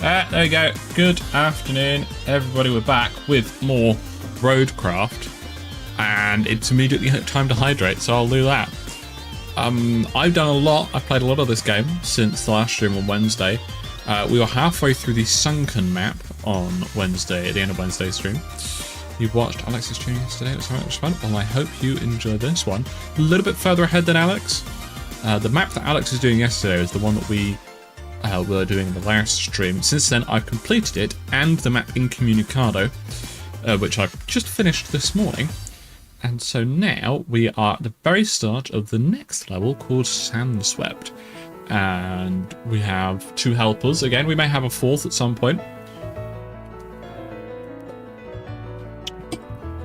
There we go. Good afternoon, everybody. We're back with more RoadCraft, and it's immediately time to hydrate, so I'll do that. I've done a lot. I've played a lot of this game since the last stream on Wednesday. We were halfway through the Sunken map on Wednesday, at the end of Wednesday's stream. You watched Alex's stream yesterday. It was very much fun. Well, I hope you enjoyed this one. A little bit further ahead than Alex. The map that Alex was doing yesterday is the one that we were doing in the last stream. Since then, I've completed it, and the map Incommunicado, which I've just finished this morning. And so now we are at the very start of the next level called Sandswept. And we have 2 helpers. Again, we may have a 4th at some point.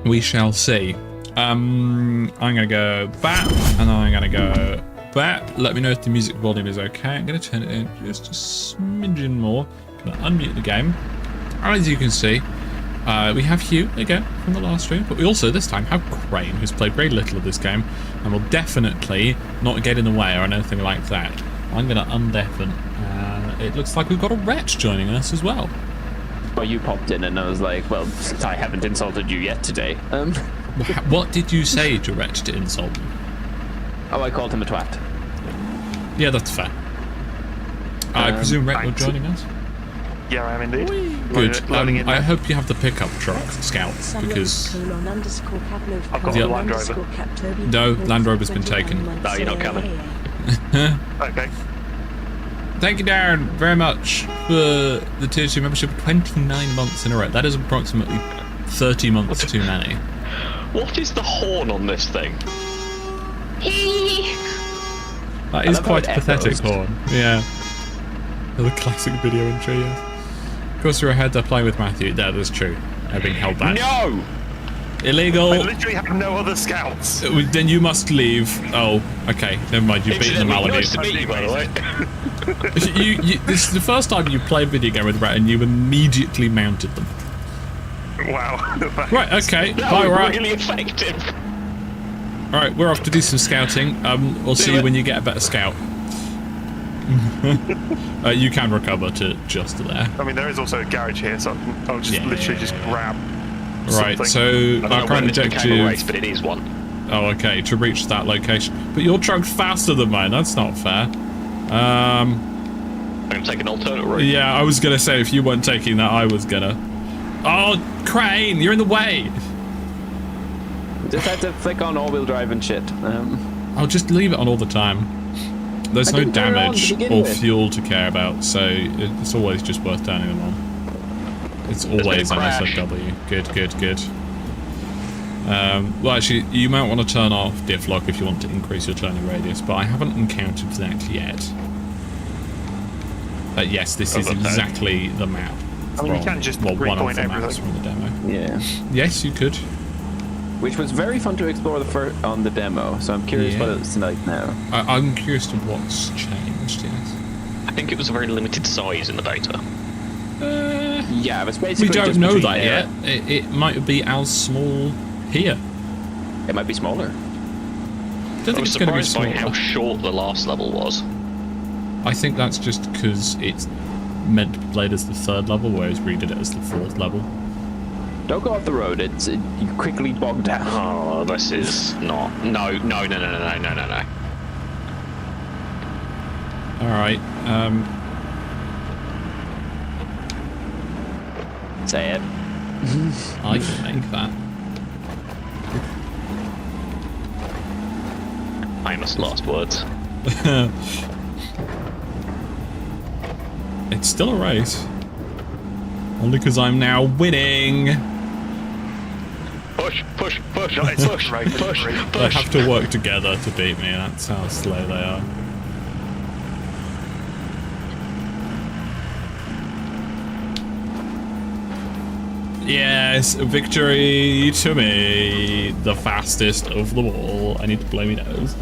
We shall see. I'm going to go BAP, and I'm going to go BAP. Let me know if the music volume is okay. I'm going to turn it in just a smidgen more. I'm going to unmute the game. As you can see, we have Hugh again from the last stream, but we also this time have Crane, who's played very little of this game and will definitely not get in the way or anything like that. I'm going to undeafen. It looks like we've got a Wretch joining us as well. Well, you popped in and I was like, well, I haven't insulted you yet today. What did you say to Wretch to insult him? Oh, I called him a twat. Yeah, that's fair. I presume Wretch will joining us? Yeah, I am indeed. Good. I hope you have the pickup truck, Scout, because... I've got the Land Rover. No, Land Rover's been taken. No, you're not coming. Okay. Thank you, Darren, very much for the tier 2 membership. 29 months in a row. That is approximately 30 months too many. What is the horn on this thing? That is quite a pathetic horn. Yeah. The classic video intro, yeah. Of course, you're ahead. They're playing with Matthew. That is true. They're being held back. No! Illegal. I literally have no other scouts. Then you must leave. Oh, okay. Never mind. You've beaten the Malamute. Nice to meet you, by the way. This is the first time you played video game with Rat, and you immediately mounted them. Wow. Right. Okay. That Bye, was Rat. really effective. All right. We're off to do some scouting. We'll see you when you get a better scout. You can recover to just there. I mean, there is also a garage here, so I'll just literally just grab. Right, something. so our current objective... race, but it is one. Oh, okay, to reach that location. But your truck's faster than mine, that's not fair. I'm going to take an alternate route. Yeah, I was going to say, if you weren't taking that, I was going to... Oh, Crane, you're in the way! Just had to flick on all-wheel drive and shit. I'll just leave it on all the time. There's no damage or fuel to care about, so it's always just worth turning them on. It's always on SFW. Good. Well, actually, you might want to turn off diff lock if you want to increase your turning radius, but I haven't encountered that yet. But yes, this is exactly the map. I mean, you can just one of the repoint maps from the demo. Yeah. Yes, you could. Which was very fun to explore on the demo, so I'm curious what it's like now. I'm curious to what's changed, yes. I think it was a very limited size in the beta. Yeah, it was basically we don't just know between that yet. It might be as small here. It might be smaller. I don't I was think it's going to be surprised by smaller. how short the last level was. I think that's just because it's meant to be played as the 3rd level, whereas we did it as the 4th level. Don't go off the road, you quickly bog down. Oh, this is not... No. Alright, Say it. I can make that. Famous last words. It's still a race. Only because I'm now winning. Push. No, it's push. They have to work together to beat me. That's how slow they are. Yes, victory to me. The fastest of them all. I need to blow my nose.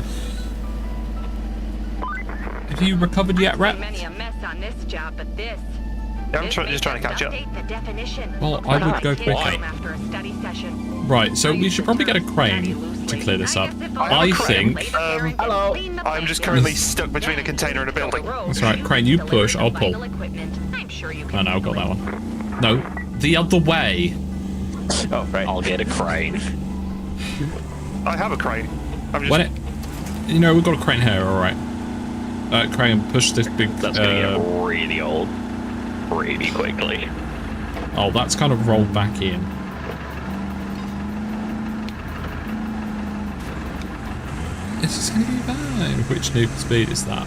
Have you recovered yet, Rat? Many a mess on this job, but this Yeah, I'm just trying to catch up. Well, I would go quicker. Right, so we should probably get a crane to clear this up. I think... Hello. I'm just currently stuck between a container and a building. That's right, crane, you push, I'll pull. Oh no, I've got that one. No, the other way. Oh, right. I'll get a crane. I have a crane. I'm just... When it... You know, we've got a crane here, alright. Crane, push this big... That's gonna get really old really quickly. Oh, that's kind of rolled back in. This is gonna be fine. Which need speed is that?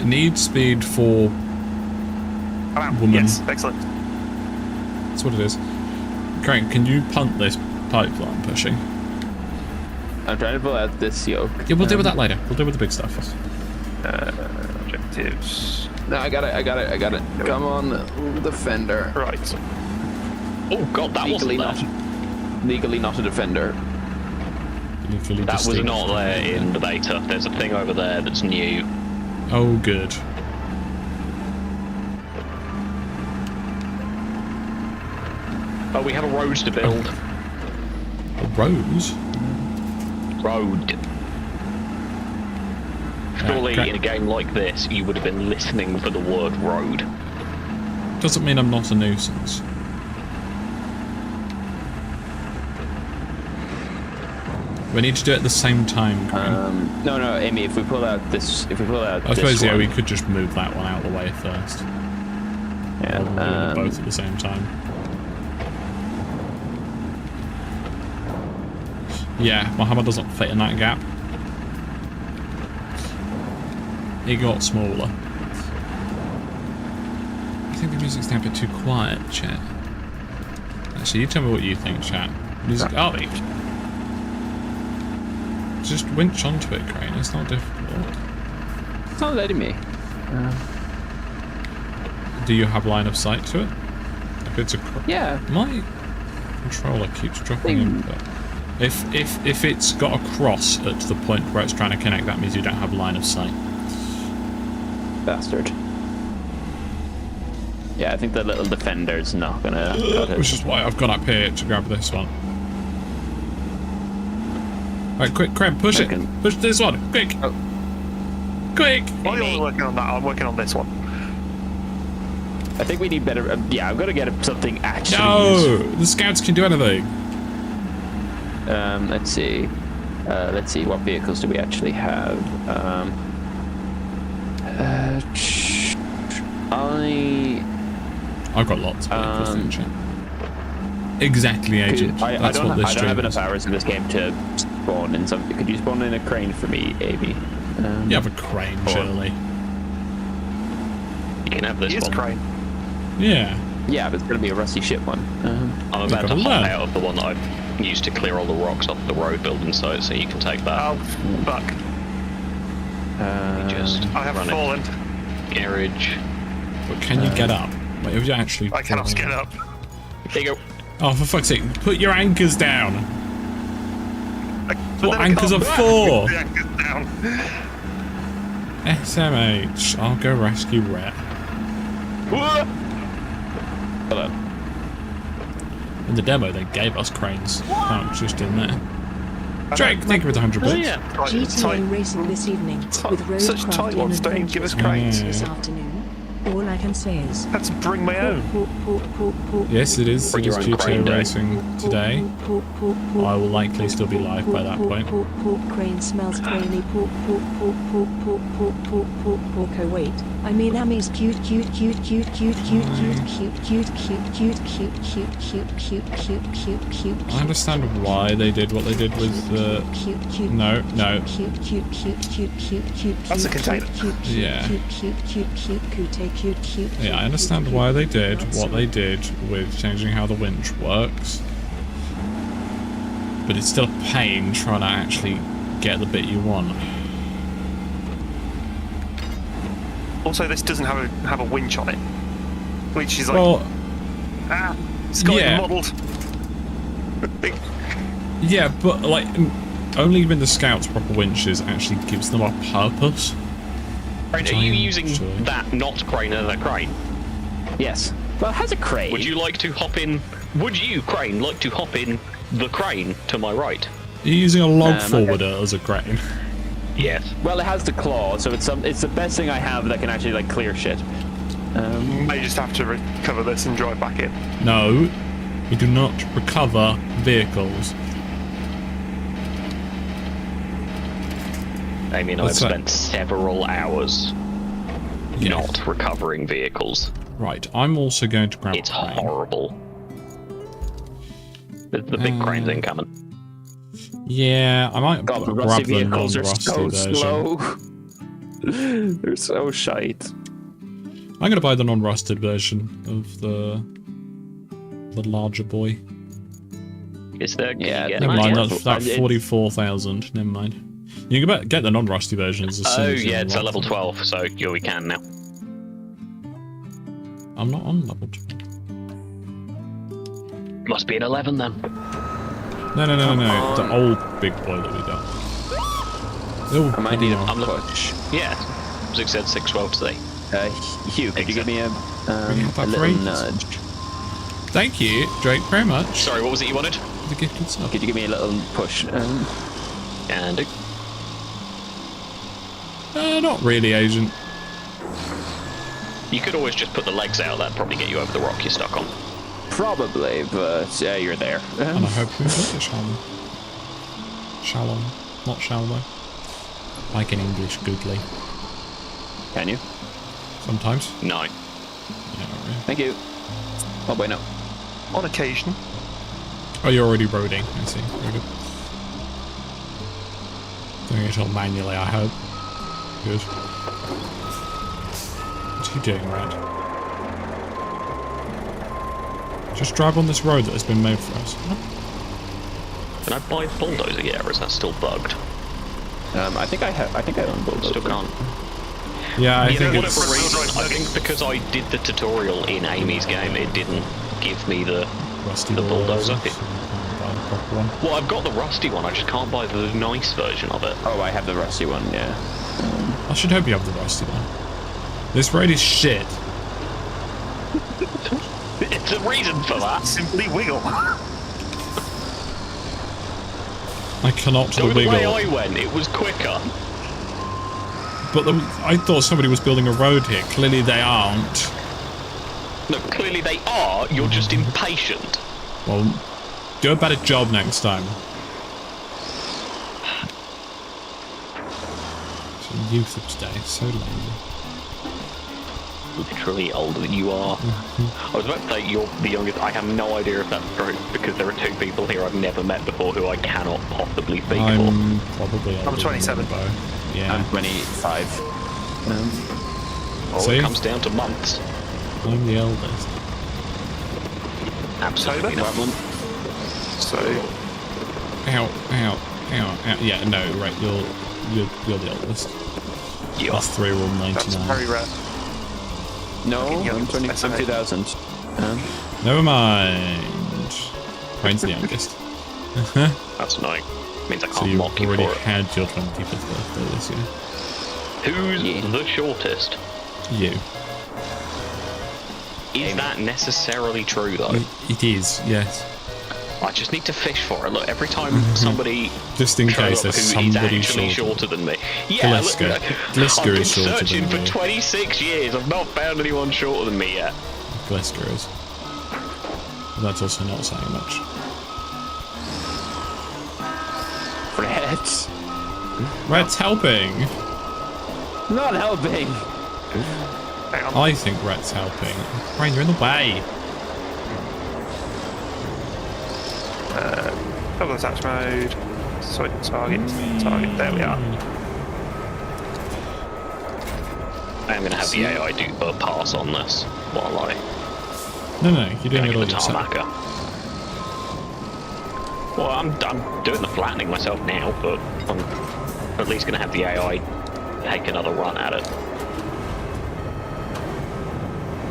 Need speed for woman. Yes, excellent. That's what it is. Crane, can you punt this pipe that I'm pushing? I'm trying to pull out this yoke. Yeah, we'll deal with that later. We'll deal with the big stuff first. Objectives. No, I got it. Come on, defender. Right. Oh god, that wasn't there. Legally not a defender. That was not there in the beta. There's a thing over there that's new. Oh, good. Oh, we have a road to build. A rose? Road. Surely Okay. in a game like this, you would have been listening for the word road. Doesn't mean I'm not a nuisance. We need to do it at the same time, Crane. No, Amy. If we pull out I suppose, yeah, we could just move that one out of the way first. Yeah. Or we'll do both at the same time. Yeah, Muhammad doesn't fit in that gap. He got smaller. I think the music's now a bit too quiet, chat. Actually, you tell me what you think, chat. Music. Oh, just winch onto it, Crane. It's not difficult. It's not letting me. Do you have line of sight to it? If it's a Yeah. My controller keeps dropping input. If it's got a cross at the point where it's trying to connect, that means you don't have line of sight. Bastard. Yeah, I think the little defender's not gonna cut it. Which is why I've gone up here to grab this one. Right, quick, Crab, push it. Push this one, quick. Oh. Quick. While you're working on that, I'm working on this one. I think we need better. Yeah, I'm gonna get something actually. No, the scouts can do anything. Let's see. Let's see. What vehicles do we actually have? I've got lots of vehicles, didn't you? Exactly, Agent. I That's don't what this have stream enough is. hours in this game to spawn in something. Could you spawn in a crane for me, Amy? You have a crane, surely. You can have this It is one. crane. Yeah. Yeah, but it's gonna be a rusty ship one. I'm about to gotta hop learn. out of the one that I've used to clear all the rocks off the road building site, so you can take that. Oh, fuck. Just I have run fallen. it. Garage. But can you get up? Wait, have you actually... I cannot get up. There you go. Oh, for fuck's sake, put your anchors down. But What then I anchors can't are for? put the anchors down. SMH, I'll go rescue Rhett. Hold on. In the demo, they gave us cranes. Oh, just in there. Drake, thank you for the 100 bits. Right, GTA tight- racing this evening with such RoadCraft tight in ones don't even give us Adventures cranes. this afternoon. All I can say is I had to bring my own. Yes, it is. Bring It is your own crane GTA day. racing today. I will likely still be live by that point. Crane smells crazy. Okay, wait. I mean, Amy's cute. I understand why they did what they did with the... No. That's a container. Yeah. Yeah, I understand why they did what they did with changing how the winch works. But it's still a pain trying to actually get the bit you want. Also, this doesn't have a winch on it, which is like Well, it's got yeah. it modelled. yeah, but like only when the scouts proper winches actually gives them a purpose. Crane, are you using that not crane as a crane? Yes. Well, it has a crane. Would you like to hop in? Would you, crane, like to hop in the crane to my right? Are you using a log forwarder as a crane? Yes. Well, it has the claw, so it's the best thing I have that can actually like clear shit. May just have to recover this and drive back in. No, we do not recover vehicles. Amy and I have spent several hours not recovering vehicles. Right, I'm also going to grab It's horrible. The big crane's incoming. Yeah, I might God, the grab rusty the vehicles are non-rusty so version. slow. They're so shite. I'm going to buy the non-rusted version of the larger boy. Is there? Yeah, Yeah. Never mind, Yeah. that's 44,000. Never mind. You can get the non-rusty versions as soon as you it's a level unlock 12, so we can now. them. I'm not on level 12. Must be an 11 then. No. The old big boy that we got. I might need a I'm push. Yeah. Zig said 612 today. Hugh, could you give me a little praise. nudge? Thank you, Drake, very much. Sorry, what was it you wanted? The gifted sub. Could you give me a little push? And Not really, Agent. you could always just put the legs out. That'd probably get you over the rock you're stuck on. Probably, but yeah, you're there. And I hope we get it, Shalom. Shalom, not Shalom. Like in English, goodly. Can you? Sometimes. No. Yeah, not really. Thank you. Oh, wait, no. On occasion. Oh, you're already roading. I see. Very good. Doing it all manually, I hope. Good. What are you doing, Rad? Just drive on this road that has been made for us. Can I buy bulldozer yet, or is that still bugged? I think I own bulldozer. Still can't. Yeah, I You know, think whatever it's... reason, I think because I did the tutorial in Amy's game, it didn't give me the bulldozer. Well, I've got the rusty one, I just can't buy the nice version of it. Oh, I have the rusty one, yeah. I should hope you have the rusty one. This road is shit. It's a reason for that. Simply wiggle. I cannot Go the wiggle. way I went, it was quicker. But I thought somebody was building a road here. Clearly they aren't. No, clearly they are, you're just impatient. Well, do a better job next time. So youth of today, so lazy. Literally older than you are. I was about to say you're the youngest. I have no idea if that's true because there are two people here I've never met before who I cannot possibly speak I'm probably older I'm 27. than you both. Yeah. I'm 25. for. See? It comes down to months. I'm the eldest. Absolutely not. So, Ow, ow, ow, ow. Yeah, no, right, you're the oldest. You Us three are all that's 99. very rare. No, I'm 2000. Never mind. Crane's the youngest. That's annoying. Means I So can't you've mock you already for it. had your 25th birthday this year. Who's Yeah. the shortest? You. Is that necessarily true though? It is, yes. I just need to fish for it. Look, every time somebody Just in shows case up there's who is somebody actually shorter. shorter than me. Yeah, look, Glisker. I've Glisker been is shorter searching than for you. 26 years. I've not found anyone shorter than me yet. Glisker is. But that's also not saying much. Fred. Rhett's helping! Not helping. Hang on. I think Rhett's helping. Crane, you're in the way. Double attach mode. Sorry, target. There we are. I'm going to have the AI do a pass on this while I No, you're doing get it all the yourself. tarmacker. Well, I'm doing the flattening myself now, but I'm at least going to have the AI take another run at it.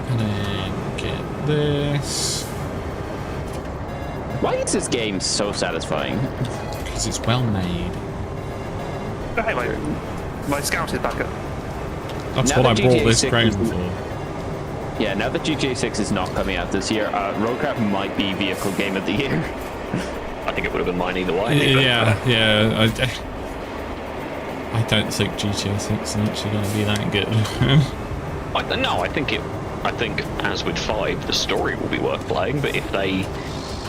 And then get this. Why is this game so satisfying? Because it's well made. Oh, hey, my scout is back up. That's Now what I that brought GTA this 6 crane is- for. Yeah, now that GTA 6 is not coming out this year, RoadCraft might be vehicle game of the year. I think it would have been mine either way. Yeah. I don't think GTA 6 is actually going to be that good. I think as with 5, the story will be worth playing. But if they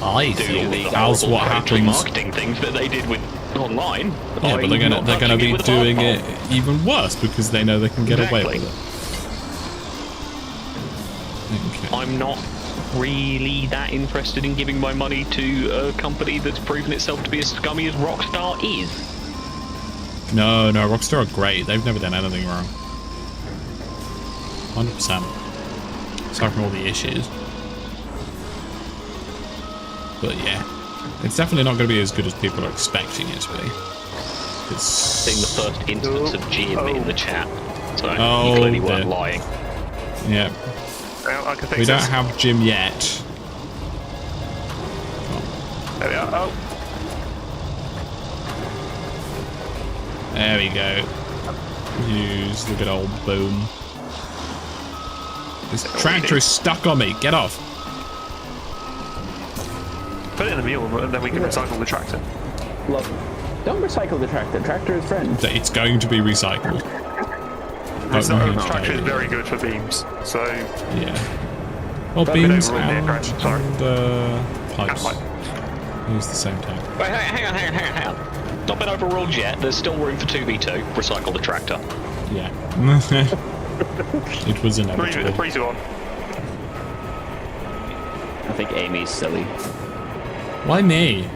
I do all think the that's horrible what factory happens. marketing things that they did with online, Yeah, but they're gonna be doing it even worse because they know they can get away with it. Okay. I'm not really that interested in giving my money to a company that's proven itself to be as scummy as Rockstar is. No, Rockstar are great. They've never done anything wrong. 100%. Aside from all the issues. But yeah, it's definitely not going to be as good as people are expecting it to be. It's Seeing the first instance of Jim in the chat, so you Oh, clearly weren't dear. lying. Yeah, I can fix we don't this. have Jim yet. There we are. Oh, There we go. Use the good old boom. This tractor is stuck on me. Get off. put it in the mule, and then we can recycle the tractor. Look, don't recycle the tractor. Tractor is friend. It's going to be recycled. The Don't tractor is worry. very good for beams, so Yeah. Well, But beams overall, yeah, and, great. Sorry. pipes. Like, Use the same time. Wait, hang on. Not been overruled yet. There's still room for 2v2. Recycle the tractor. Yeah. It was inevitable. 3 to 1. I think Amy's silly. Why me?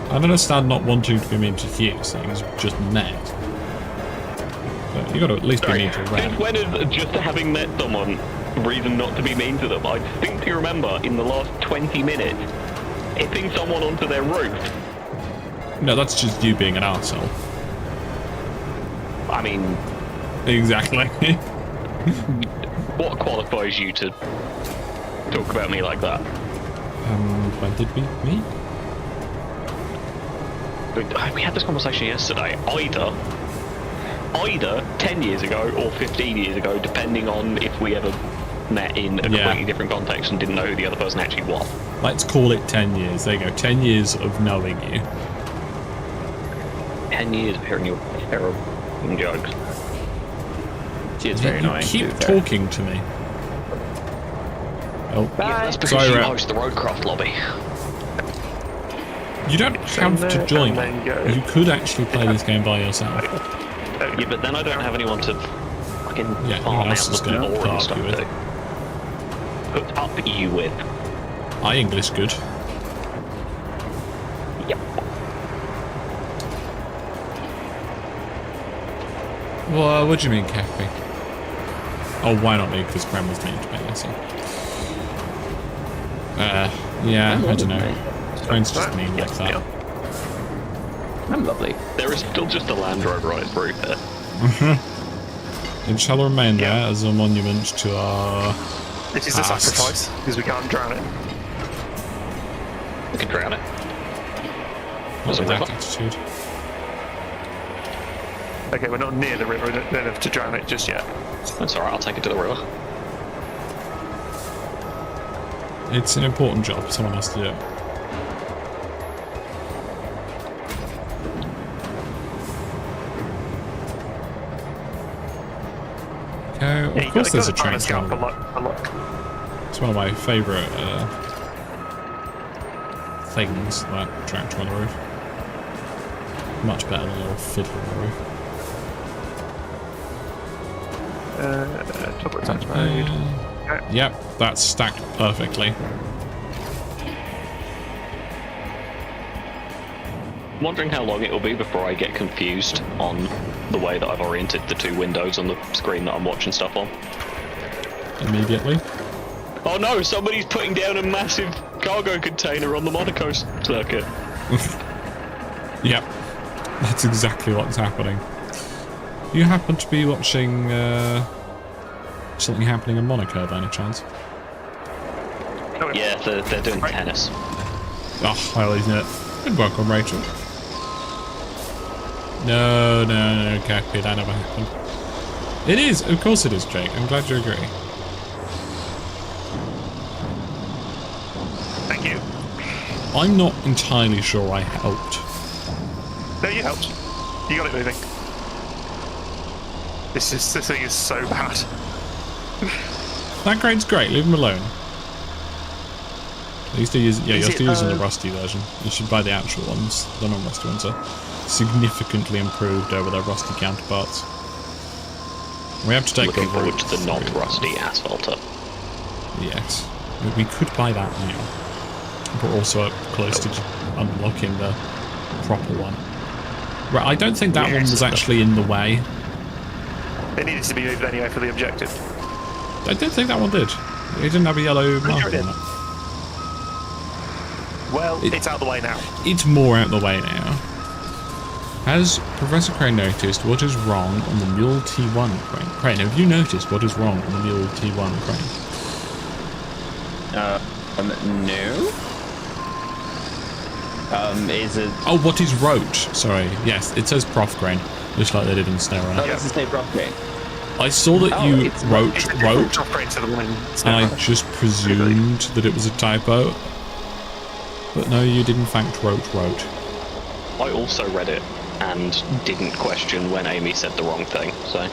I don't understand not wanting to be mean to you, saying it's just met. But you got to at least be mean to Since Ren. when is just having met someone reason not to be mean to them? I distinctly remember in the last 20 minutes hitting someone onto their roof. No, that's just you being an arsehole. I mean, Exactly. what qualifies you to talk about me like that? When did we meet? We had this conversation yesterday. Either 10 years ago or 15 years ago, depending on if we ever met in a completely different context and didn't know who the other person actually was. Let's call it 10 years. There you go. 10 years of knowing you. 10 years of hearing your terrible jokes. She is very You annoying. keep to be fair. talking to me. Oh, Yeah, that's because Sorry, you Rat. host the RoadCraft lobby. You don't have to there join and then me. go. You could actually play this game by yourself. Yeah, but then I don't have anyone to fucking Yeah, no farm one out else is the gonna boring put stuff up you with. to. Put up you with. I English good. Yep. Well, what do you mean, Cappy? Oh, why not me? Because Graham was mean to me, I see. Yeah, I don't know. Grand's just mean like that. I'm lovely. There is still just a Land Rover on its roof there. It shall remain there as a monument to our... This is a Past. sacrifice, because we can't drown it. We can drown it. Not There's a with that river. attitude. Okay, we're not near the river enough to drown it just yet. That's alright, I'll take it to the river. It's an important job. Someone has to do it. Okay, Yeah, of course there's a train train for coming. luck. It's one of my favourite things, that tractor on the roof. Much better than a little fiddle on the roof. Top attach mode. Yep, that's stacked perfectly. I'm wondering how long it will be before I get confused on the way that I've oriented the two windows on the screen that I'm watching stuff on. Immediately. Oh no, somebody's putting down a massive cargo container on the Monaco circuit. Yep, that's exactly what's happening. You happen to be watching something happening in Monaco by any chance? Yeah, they're doing tennis. Oh, well, isn't it? Good welcome, Rachel. No, Cappy, that never happened. It is, of course it is, Jake. I'm glad you agree. Thank you. I'm not entirely sure I helped. No, you helped. You got it moving. This thing is so bad. That crane's great. Leave him alone. I used to use, yeah, you're still using the rusty version. You should buy the actual ones. The non-rusty ones are significantly improved over their rusty counterparts. We have to take Looking the forward to the non-rusty asphalter. Yes, we could buy that now. But also close to unlocking the proper one. Right, I don't think that one was actually in the way. It needed to be moved anyway for the objective. I don't think that one did. It didn't have a yellow mark on it. Well, it's out the way now. It's more out the way now. Has Professor Crane noticed what is wrong on the Mule T1 crane? Crane, have you noticed what is wrong on the Mule T1 crane? No. Is it... Oh, what is roach? Sorry, yes, it says Prof Crane, just like they did in Snow Runner. Oh, does it say Prof Crane? I saw that you wrote, and I just presumed that it was a typo. But no, you did in fact wrote. I also read it and didn't question when Amy said the wrong thing, so...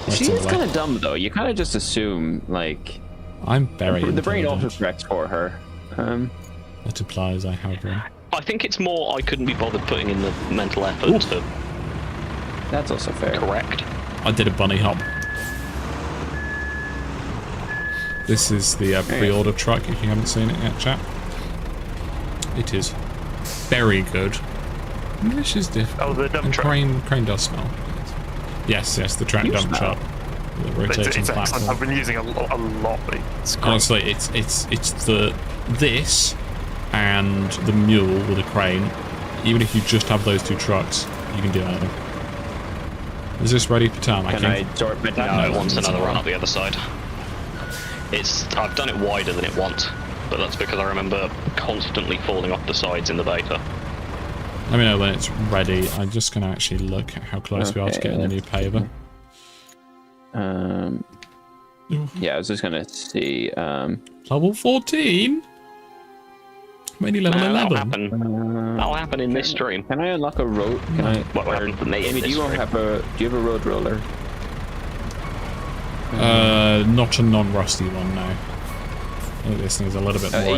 She is kind of dumb, though. You kind of just assume, like... I'm very The brain auto-corrects for her. That implies I have one. I think it's more I couldn't be bothered putting in the mental effort to... That's also fair. Correct. I did a bunny hop. This is the pre-order truck, if you haven't seen it yet, chat. It is very good. English is different. Oh, the dump truck. Crane does smell. Yes, the track dump truck. The rotating it's platform. I've been using a lot, but it's great. Honestly, it's this and the mule with a crane. Even if you just have those two trucks, you can do anything. Is this ready for tarmac? Can I sort it down? No, it wants another run up the other side. I've done it wider than it wants, but that's because I remember constantly falling off the sides in the beta. Let me know when it's ready. I'm just going to actually look at how close we are to getting the new paver. Yeah, I was just going to see... Level 14? I'm only level 11. That'll happen in this stream. Can I unlock a road? Can I... What happened for me? Amy, do you have a road roller? Not a non-rusty one, no. I think this thing's a little bit more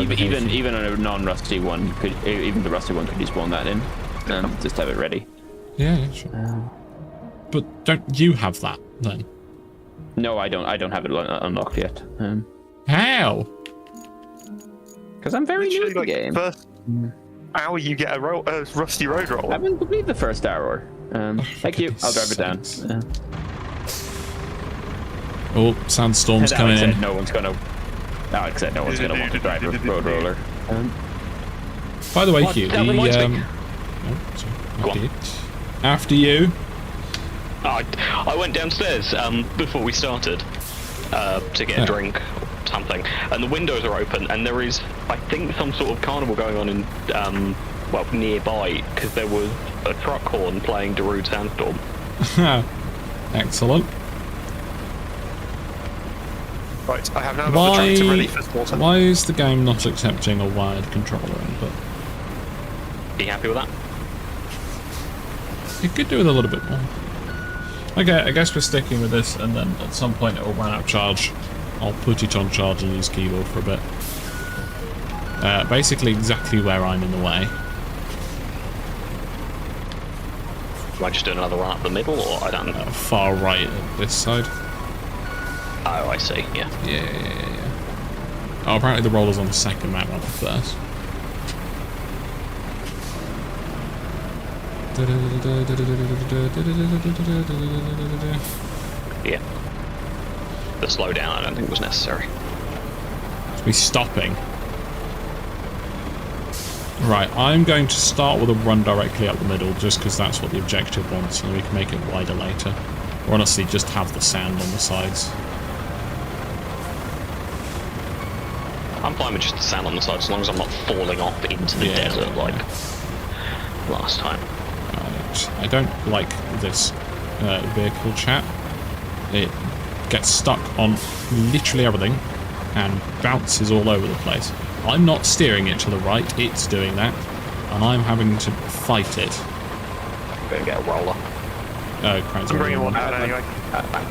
even on a non-rusty one, even the rusty one could you spawn that in and just have it ready. Yeah, sure. But don't you have that then? No, I don't have it unlocked yet. How? Because I'm very new to the game. First hour you get a rusty road roller. I haven't completed the first hour. Thank you. I'll drive it down. Oh, sandstorm's coming in. No one's gonna. Alex said no one's gonna want to drive a road roller. By the way, Hugh, after you. I went downstairs before we started to get a drink or something, and the windows are open, and there is, I think, some sort of carnival going on in nearby, because there was a truck horn playing Darude Sandstorm. Excellent. Right, I have now got the tractor ready for water. Why is the game not accepting a wired controller input? Are you happy with that? It could do with a little bit more. Okay, I guess we're sticking with this, and then at some point it will run out of charge. I'll put it on charge and use keyboard for a bit. Basically exactly where I'm in the way. Do I just do another run up the middle, or I don't know? Far right at this side. Oh, I see, yeah. Yeah. Oh, apparently the roller's on the second map, not the first. Yeah. The slowdown I don't think was necessary. Should be stopping. Right, I'm going to start with a run directly up the middle, just because that's what the objective wants, and we can make it wider later. Or honestly, just have the sand on the sides. I'm fine with just the sand on the side, as long as I'm not falling off into the desert like last time. fact, I don't like this vehicle, chat. It gets stuck on literally everything and bounces all over the place. I'm not steering it to the right, it's doing that, and I'm having to fight it. Better get a roller. Oh, Crane's I'm bringing one out anyway.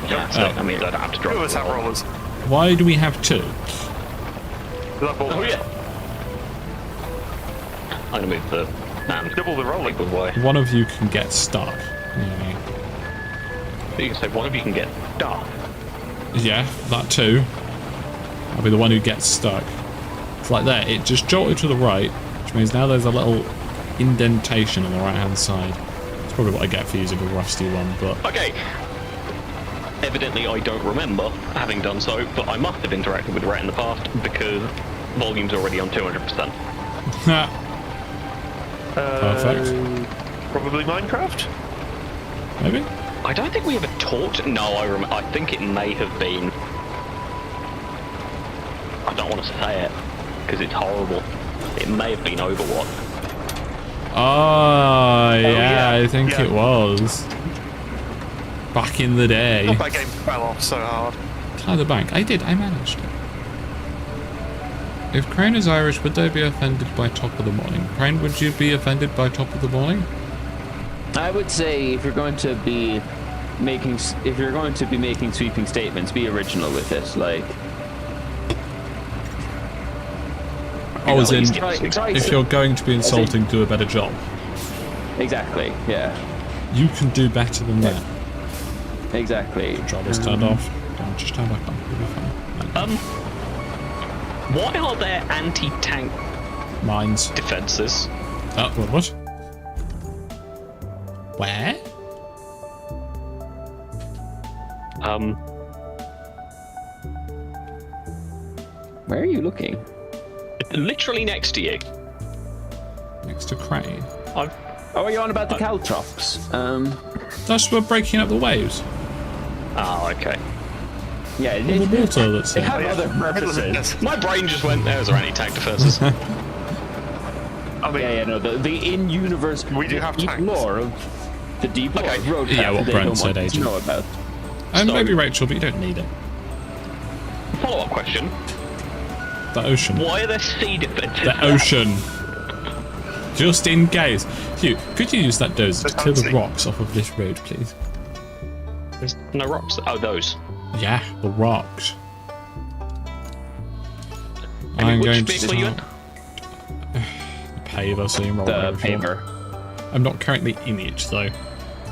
Yeah, so that means I don't have to drive. Two of us have rollers. Why do we have two? Oh yeah. I'm gonna move the Double the rolling. big boy. One of you can get stuck. Yeah, You can say one of you can get stuck. yeah, that too. I'll be the one who gets stuck. It's like that, it just jolted to the right, which means now there's a little indentation on the right hand side. It's probably what I get for using a rusty one, but... Okay. Evidently I don't remember having done so, but I must have interacted with Rhett in the past because volume's already on 200%. Perfect. Probably Minecraft? Maybe? I don't think we ever talked. No, I think it may have been. I don't want to say it because it's horrible. It may have been Overwatch. Oh, yeah, I think yeah. it was. Back in the day. That game fell off so hard. Tie the bank. I did, I managed it. If Crane is Irish, would they be offended by top of the morning? Crane, would you be offended by top of the morning? I would say if you're going to be making sweeping statements, be original with it. Like, Oh, as in, try if you're going to be insulting, do a better job. exactly, yeah, You can do better than that. exactly. Controller's turned off. Don't just turn back on. You'll be fine. Why are there anti-tank Mines. defences? Oh, what? Where? Where are you looking? Literally next to you. Next to Crane. Oh, are you on about the caltrops? That's for breaking up the waves. Oh, okay. Yeah, All the water that's they there. have other purposes. My brain just went, there's our anti-tank defences. I mean, Yeah, no, the in-universe We do have deep tanks. lore of the deep lore Okay. of RoadCraft Yeah, what they Brent don't said, want to Agent. know about. And So- maybe Rachel, but you don't need it. Follow-up question. The ocean. Why are there sea defences? The ocean. Just in case. Hugh, could you use that dozer to clear the rocks off of this road, please? There's no rocks. Oh, those. Yeah, the rocks. And which to vehicle are you in? start the paver, so you can roll The whatever you want. paver. I'm not currently in it though.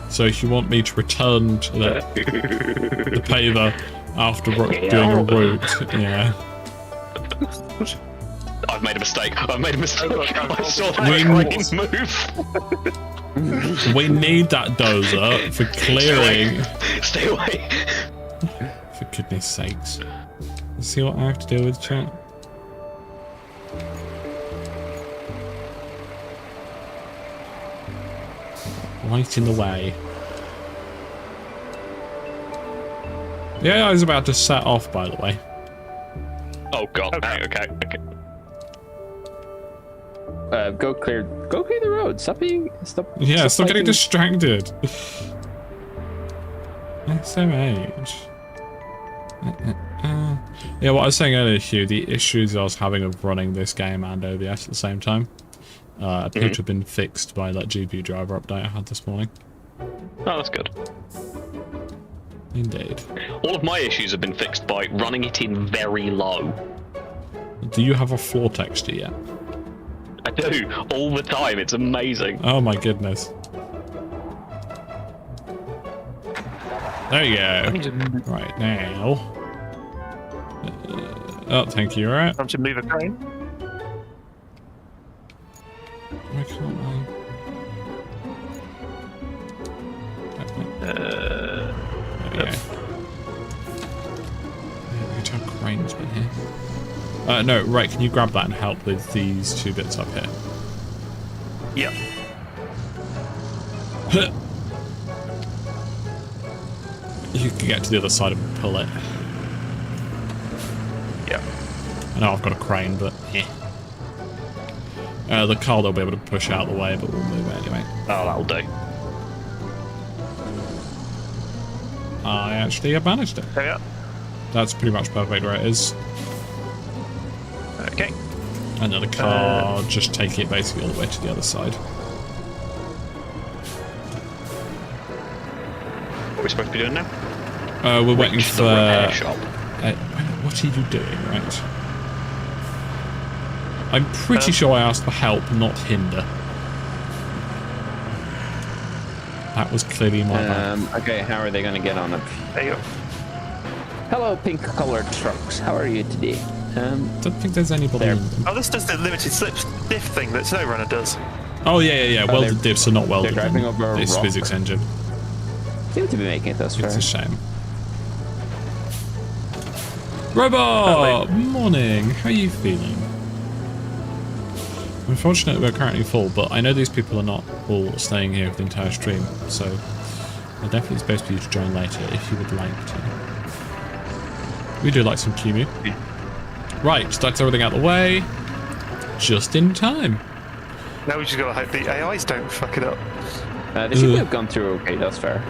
So if you want me to return to the paver after doing a route, yeah. I've made a mistake. I saw that We- crane move. We need that dozer for clearing. Stay away. For goodness sakes. Let's see what I have to deal with, chat. Right in the way. The AI is about to set off, by the way. Oh god. Okay. Okay. Go clear the road. Stop. Yeah, stop getting fighting. distracted. SMH. Yeah, what I was saying earlier, Hugh, the issues I was having of running this game and OBS at the same time appear to have been fixed by that GPU driver update I had this morning. Oh, that's good. Indeed. All of my issues have been fixed by running it in very low. Do you have a floor texture yet? I do, all the time. It's amazing. Oh my goodness. There you go. Right now. Oh, thank you, alright. Time to move a crane. Why can't I? There we go. We can tell Crane's been here. No, right, can you grab that and help with these two bits up here? Yep. You can get to the other side and pull it. Yep. I know I've got a crane, but eh. The car they'll be able to push out of the way, but we'll move it anyway. Oh, that'll do. I actually have managed it. There we are. That's pretty much perfect where it is. Okay. Another car, just take it basically all the way to the other side. What are we supposed to be doing now? We're waiting Reach for... the repair shop. what are you doing, right? I'm pretty sure I asked for help, not hinder. That was clearly my bad. Okay, how are they going to get on it? There you go. Hello, pink-colored trucks. How are you today? Don't think there's anybody in them. Oh, this does the limited slip diff thing that SnowRunner does. Oh, yeah. Welded diffs are not welded. they're driving over a This rock. physics engine. Seem to be making it thus far. It's a shame. Robot! Morning! How are you feeling? Unfortunately, we're currently full, but I know these people are not all staying here for the entire stream, so there's definitely space for you to join later if you would like to. We do like some QMU. Right, that's everything out of the way. Just in time. Now we just gotta hope the AIs don't fuck it up. They seem to have gone through okay thus far.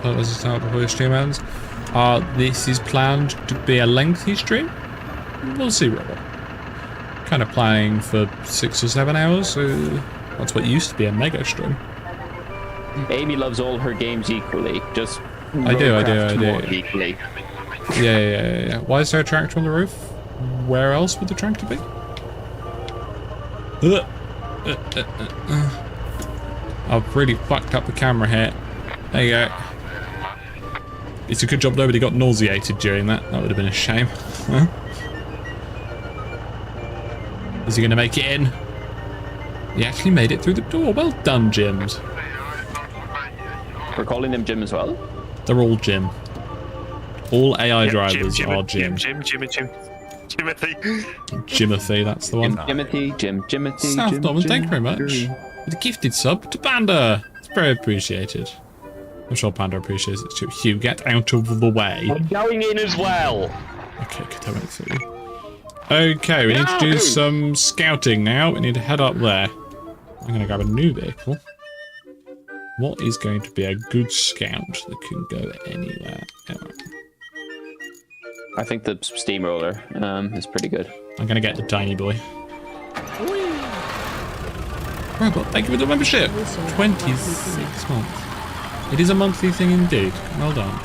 Let's start before the stream ends. This is planned to be a lengthy stream. We'll see, Robert. Kind of planning for 6 or 7 hours. That's what used to be a mega stream. Amy loves all her games equally. Just I do. more equally. Yeah. Why is there a tractor on the roof? Where else would the tractor be? I've really fucked up the camera here. There you go. It's a good job nobody got nauseated during that. That would have been a shame. Huh? Is he going to make it in? He actually made it through the door. Well done, Jims. We're calling them Jim as well? They're all Jim. All AI Yep, drivers are Jim. Timothy. Jimothy, that's the one. Jimothy. South Norman, thank you very much. With a gifted sub to Panda. It's very appreciated. I'm sure Panda appreciates it too. Hugh, get out of the way. I'm going in as well. Okay, good. That makes it. Okay, we need to do some scouting now. We need to head up there. I'm going to grab a new vehicle. What is going to be a good scout that can go anywhere? I think the steamroller is pretty good. I'm going to get the tiny boy. Robot, thank you for the membership. 26 months. It is a monthly thing indeed. Well done.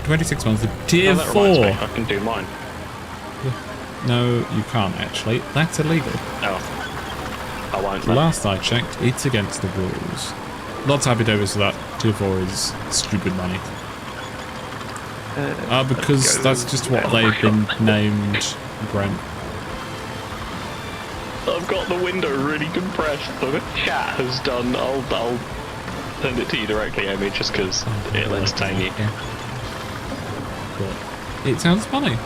26 months. Tier 4. I can do mine. No, you can't actually. That's illegal. Oh. I won't. Last I checked, it's against the rules. Lots of happy days for that. Tier 4 is stupid money. Because that's just what they've been named, Brent. I've got the window really compressed. The chat has done. I'll send it to you directly, Amy, just because it'll entertain you. Yeah. But it sounds funny.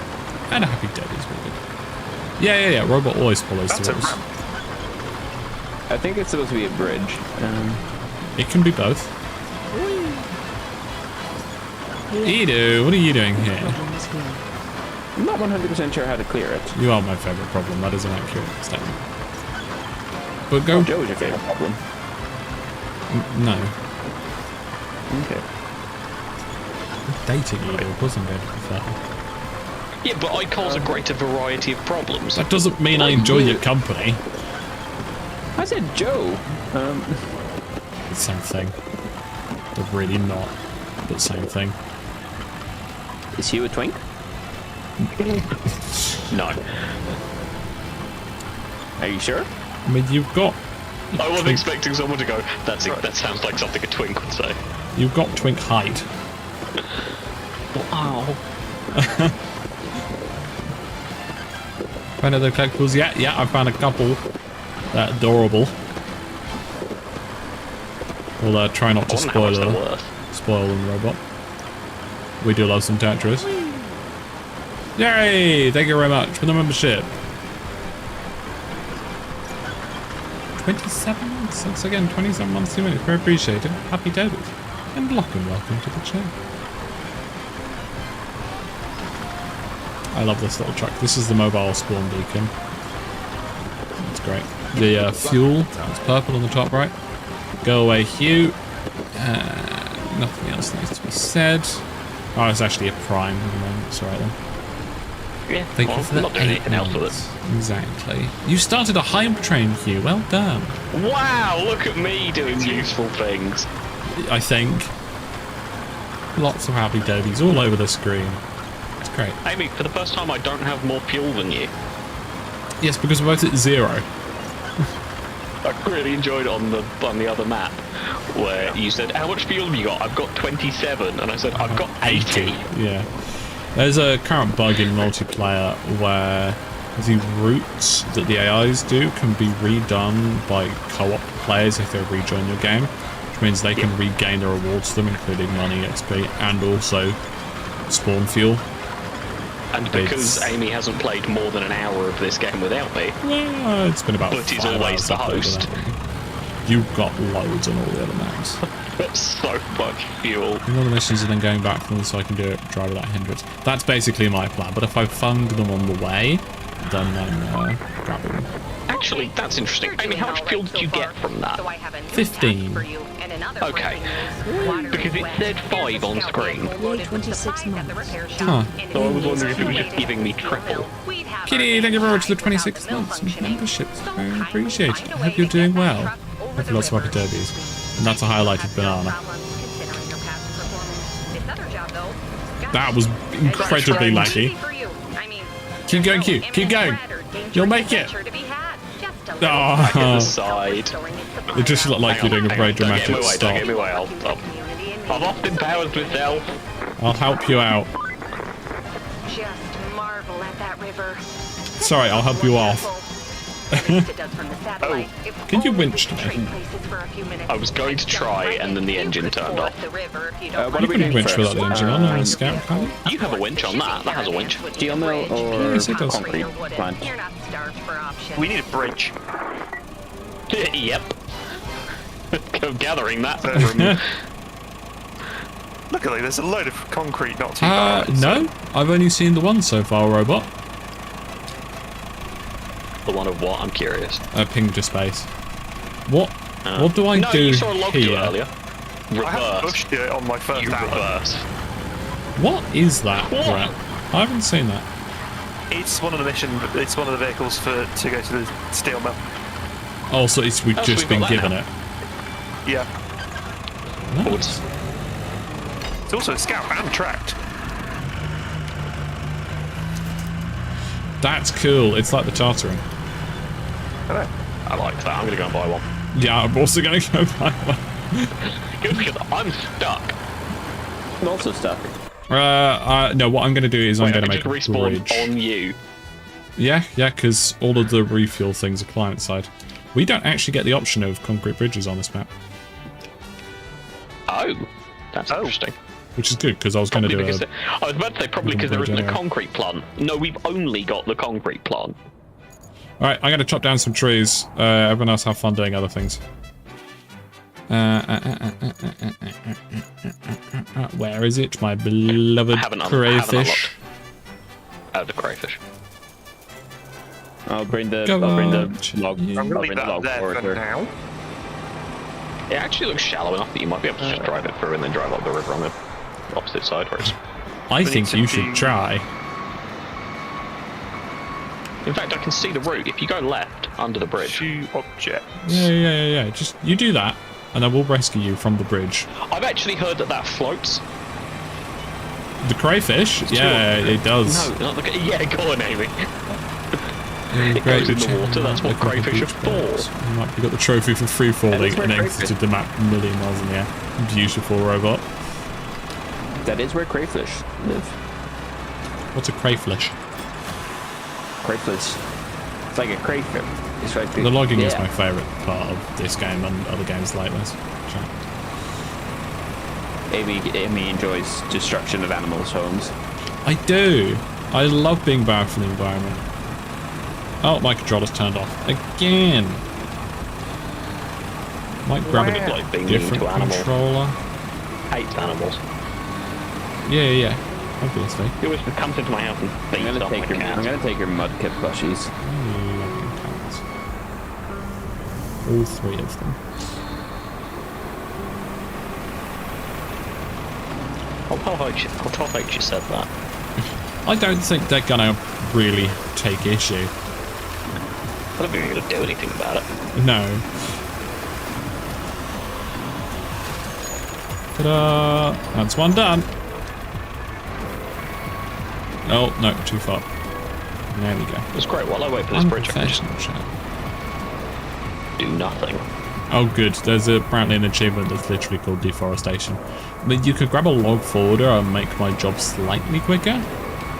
And a happy day is really good. Yeah. Robot always follows the rules. I think it's supposed to be a bridge. It can be both. Edu, what are you doing here? I'm not 100% sure how to clear it. You are my favourite problem. That is an accurate statement. But go. Oh, Joe is your favorite problem. No. Okay. Dating Edu wasn't it? Yeah, but I cause a greater variety of problems. That doesn't mean I enjoy your company. I said Joe. It's the same thing. But really not. But same thing. Is Hugh a twink? No. Are you sure? I mean, you've got. I wasn't expecting someone to go, that sounds like something a twink would say. You've got twink height. Wow. Found other collectibles? Yeah, I found a couple. They're adorable. We'll try not to spoil them, Robot. We do love some Tetris. Yay! Thank you very much for the membership. 27 months. Once again, 27 months, 2 minutes. Very appreciated. Happy David. And welcome to the channel. I love this little truck. This is the mobile spawn beacon. That's great. The fuel, it's purple on the top right. Go away, Hugh. Nothing else needs to be said. Oh, it's actually a prime at the moment. It's alright then. Yeah, Thank well, you for I'm that. not doing anything else with it. Exactly. You started a hype train, Hugh. Well done. Wow, look at me doing useful things. I think. Lots of happy derbies all over the screen. It's great. Amy, for the first time, I don't have more fuel than you. Yes, because we're both at 0. I really enjoyed it on the other map, where you said, how much fuel have you got? I've got 27, and I said, I've got 80. Yeah. There's a current bug in multiplayer where the routes that the AIs do can be redone by co-op players if they rejoin your game, which means they can regain the rewards to them, including money, XP, and also spawn fuel. And because Amy hasn't played more than an hour of this game without me, well, it's been about but he's 5 always hours the I've played host. without me. You've got loads on all the other maps. Got so much fuel. In all the missions and then going back from them so I can do it, drive without hindrance. That's basically my plan, but if I fund them on the way, then I'm grabbing them. Actually, that's interesting. Amy, how much fuel did you get from that? 15. Okay. Because it said 5 on screen. Yay, 26 months. Huh. So I was wondering if it was just giving me triple. Kitty, thank you very much for the 26 months of membership. It's very appreciated. I hope you're doing well. Hope lots of happy derbies. And that's a highlighted banana. That was incredibly laggy. Keep going, Q. Keep going. You'll make it. I hit the Oh, side. it just looked like you're doing a very dramatic Don't stop. get me away. I've often powers myself. I'll help you out. Just marvel at that river. Sorry, I'll help you off. Can you winch to me? I was going to try, and then the engine turned off. What You are we can doing winch first? without the engine on a scout can't you? You have a winch on that. That has a winch. Steel mill or Yes, it does. concrete plant? You're not starved for options. We need a bridge. Yep. Gathering that from... Look at it, there's a load of concrete not too far. No. I've only seen the one so far, robot. The one of what? I'm curious. Ping to space. What do I no, do you saw a log do it here? earlier. I haven't Reverse. pushed it on my first You hour. reverse. What is that, What? Brett? I haven't seen that. It's one of the it's one of the vehicles to go to the steel mill. Oh, so we've Oh, so just we've been got that given now. it. Yeah. Nice. It's also a scout and tracked. That's cool. It's like the chartering. I know. I like that. I'm going to go and buy one. Yeah, I'm also going to go buy one. Good, because I'm stuck. I'm also stuck. No, what I'm going to do is I'm I going to can make a just respawn bridge. on you. Yeah, because all of the refuel things are client side. We don't actually get the option of concrete bridges on this map, Oh, that's interesting. which is good because I was going to Probably do because a... I was about to say probably because there bridge isn't a anyway. concrete plant. No, we've only got the concrete plant. Alright, I'm going to chop down some trees. Everyone else have fun doing other things. Where is it? My beloved crayfish. The crayfish. I'll bring the Go log. I'm I'll going to bring leave the that log there forward for here. now. It actually looks shallow enough that you might be able to just drive it through and then drive up the river on the opposite side. Whereas, I think to you do- should try. in fact, I can see the route. If you go left under the bridge, Two objects. Yeah. Just, you do that, and I will rescue you from the bridge. I've actually heard that floats. The crayfish? Yeah, it does. No, not the. Yeah, go on, Amy. Yeah, It goes in the water, that's what crayfish are for. You got the trophy for free falling That is where and crayfish- exited the map a million miles in the air. Beautiful robot. That is where crayfish live. What's a crayfish? Crayfish. It's like a crayfish. It's like The logging is my favourite part of this game and other games like this. Amy enjoys destruction of animals' homes. I do. I love being bad for the environment. Oh, my controller's turned off again. Might grab Wow. a Like being mean different to animals. controller. Hates animals. Yeah. obviously. He always comes into my house and I'm beats gonna up my take your. cat. I'm gonna take your mudkip plushies. Logging cats. All 3 of them. I'll tell you said that. I don't think they're gonna really take issue. I don't think you're gonna do anything about it. No. Ta-da! That's one done. Oh, no, too far. There we go. It's great. While I wait for this bridge, I can just Unprofessional chat. do nothing. Oh, good. There's apparently an achievement that's literally called deforestation. I mean, you could grab a log forwarder and make my job slightly quicker.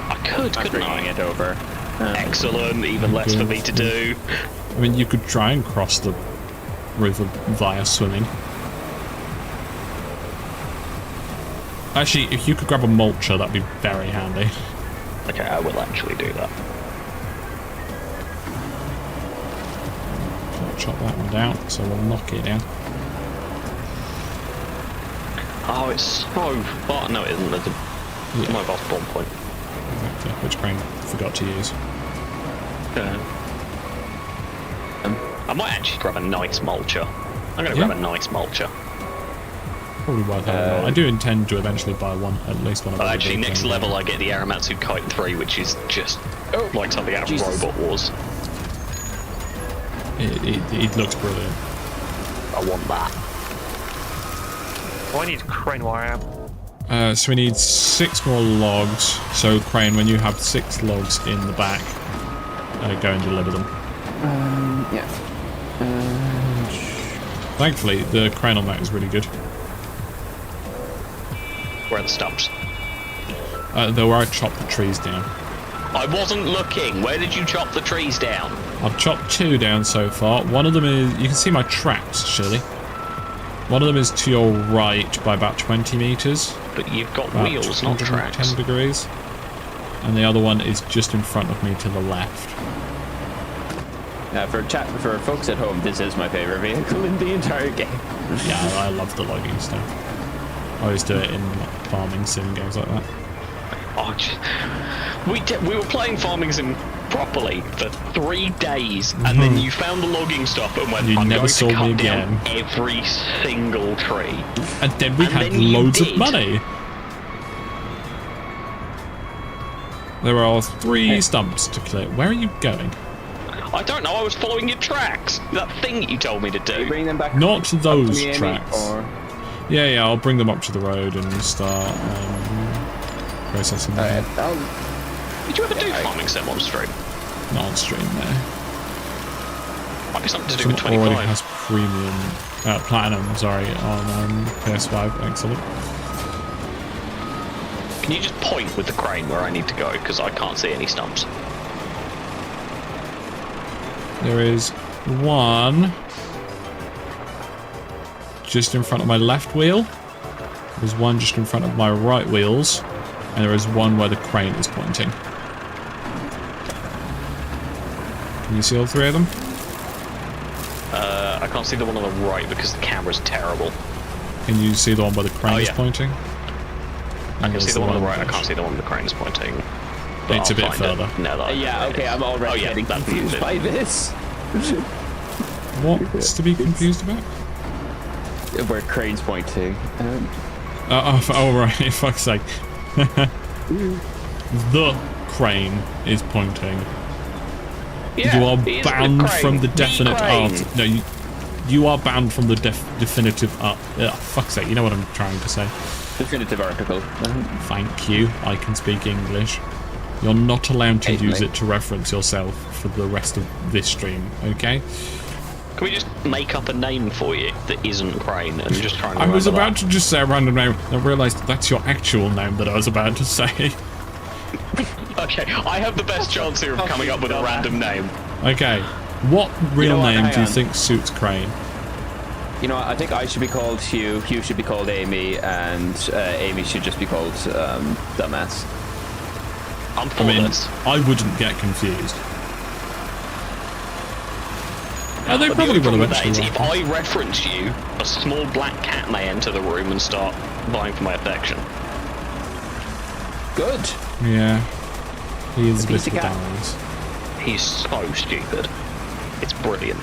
I could, couldn't Bringing I? it over. Excellent. Even less for me to do. I mean, you could try and cross the river via swimming. Actually, if you could grab a mulcher, that'd be very handy. Okay, I will actually do that. I'll chop that one down, so we'll knock it down. Oh, it's so far. No, it isn't. There's a mobile spawn point. Exactly, which Crane forgot to use. I might actually grab a nice mulcher. I'm going to grab a nice mulcher. Probably worth having. I do intend to eventually buy one, at least one of Oh, the actually, big next things. level I get the Aramatsu Kite 3, which is just like something out of Robot Wars. It looks brilliant. I want that. Oh, I need crane wire. So we need 6 more logs. So Crane, when you have 6 logs in the back, go and deliver them. Yeah. Thankfully, the crane on that is really good. Where are the stumps? Though where I chopped the trees down. I wasn't looking. Where did you chop the trees down? I've chopped 2 down so far. One of them is... You can see my tracks, actually. One of them is to your right by about 20 meters. But you've got About wheels, not 110 tracks. degrees. And the other one is just in front of me to the left. For folks at home, this is my favorite vehicle in the entire game. Yeah, I love the logging stuff. I always do it in farming sim games like that. Oh, we were playing farming sim properly for 3 days, and then you found the logging stuff and went, You I'm never going saw to cut me down again. every single tree. And then we And had then you loads of did. money. There are 3 stumps to clear. Where are you going? I don't know, I was following your tracks. That thing that you told me to do. Bring them back. Not those to me, Amy, tracks. or- Yeah, I'll bring them up to the road and start processing them. Did you ever do farming sim on stream? Not on stream there. Might be something to do with Someone already 25. has premium, platinum, sorry, on PS5. Excellent. Can you just point with the crane where I need to go? Because I can't see any stumps. There is one just in front of my left wheel. There's one just in front of my right wheels. And there is one where the crane is pointing. Can you see all 3 of them? I can't see the one on the right because the camera's terrible. Can you see the one where the crane is yeah. pointing? I can see the one on the right, I can't see the one where the crane is pointing. But It's a I'll bit find further. it. No, that Yeah, okay, I'm already getting that's confused it. by this. What's to be confused about? Where cranes point to. Oh, right, fuck's sake. The crane is pointing. Yeah, You are it is the banned crane. from the definite crane. art. No, you are banned from the definitive art. Fuck's sake, you know what I'm trying to say. Definitive article. Thank you, I can speak English. You're not allowed to use Occasionally. it to reference yourself for the rest of this stream, okay? Can we just make up a name for you that isn't crane and just try and I was remember about to just say a random name, and I realised that's your actual name that I was about to say. that? Okay, I have the best chance here of coming up with a random name. Okay, what real know what, name hang do you on. think suits Crane? You know what, I think I should be called Hugh, Hugh should be called Amy, and Amy should just be called Dumbass. I'm for I mean, this. I wouldn't get confused. Oh, they But the probably only will problem with that eventually. is if I reference you, a small black cat may enter the room and start vying for my affection. Good. Yeah. He is a piece bit of of a cat. dumbass. He's so stupid. It's brilliant.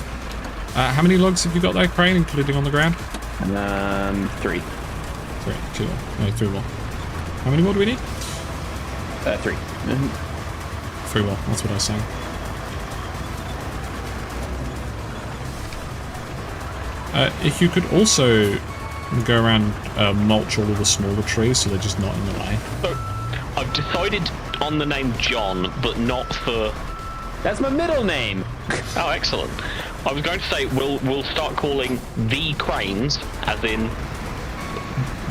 How many logs have you got there, Crane, including on the ground? 3. 3. 2 more. No, 3 more. How many more do we need? 3. 3 more. That's what I was saying. If you could also go around mulch all of the smaller trees so they're just not in the way. So, I've decided on the name John, but not for... That's my middle name. Oh, excellent. I was going to say we'll start calling the cranes, as in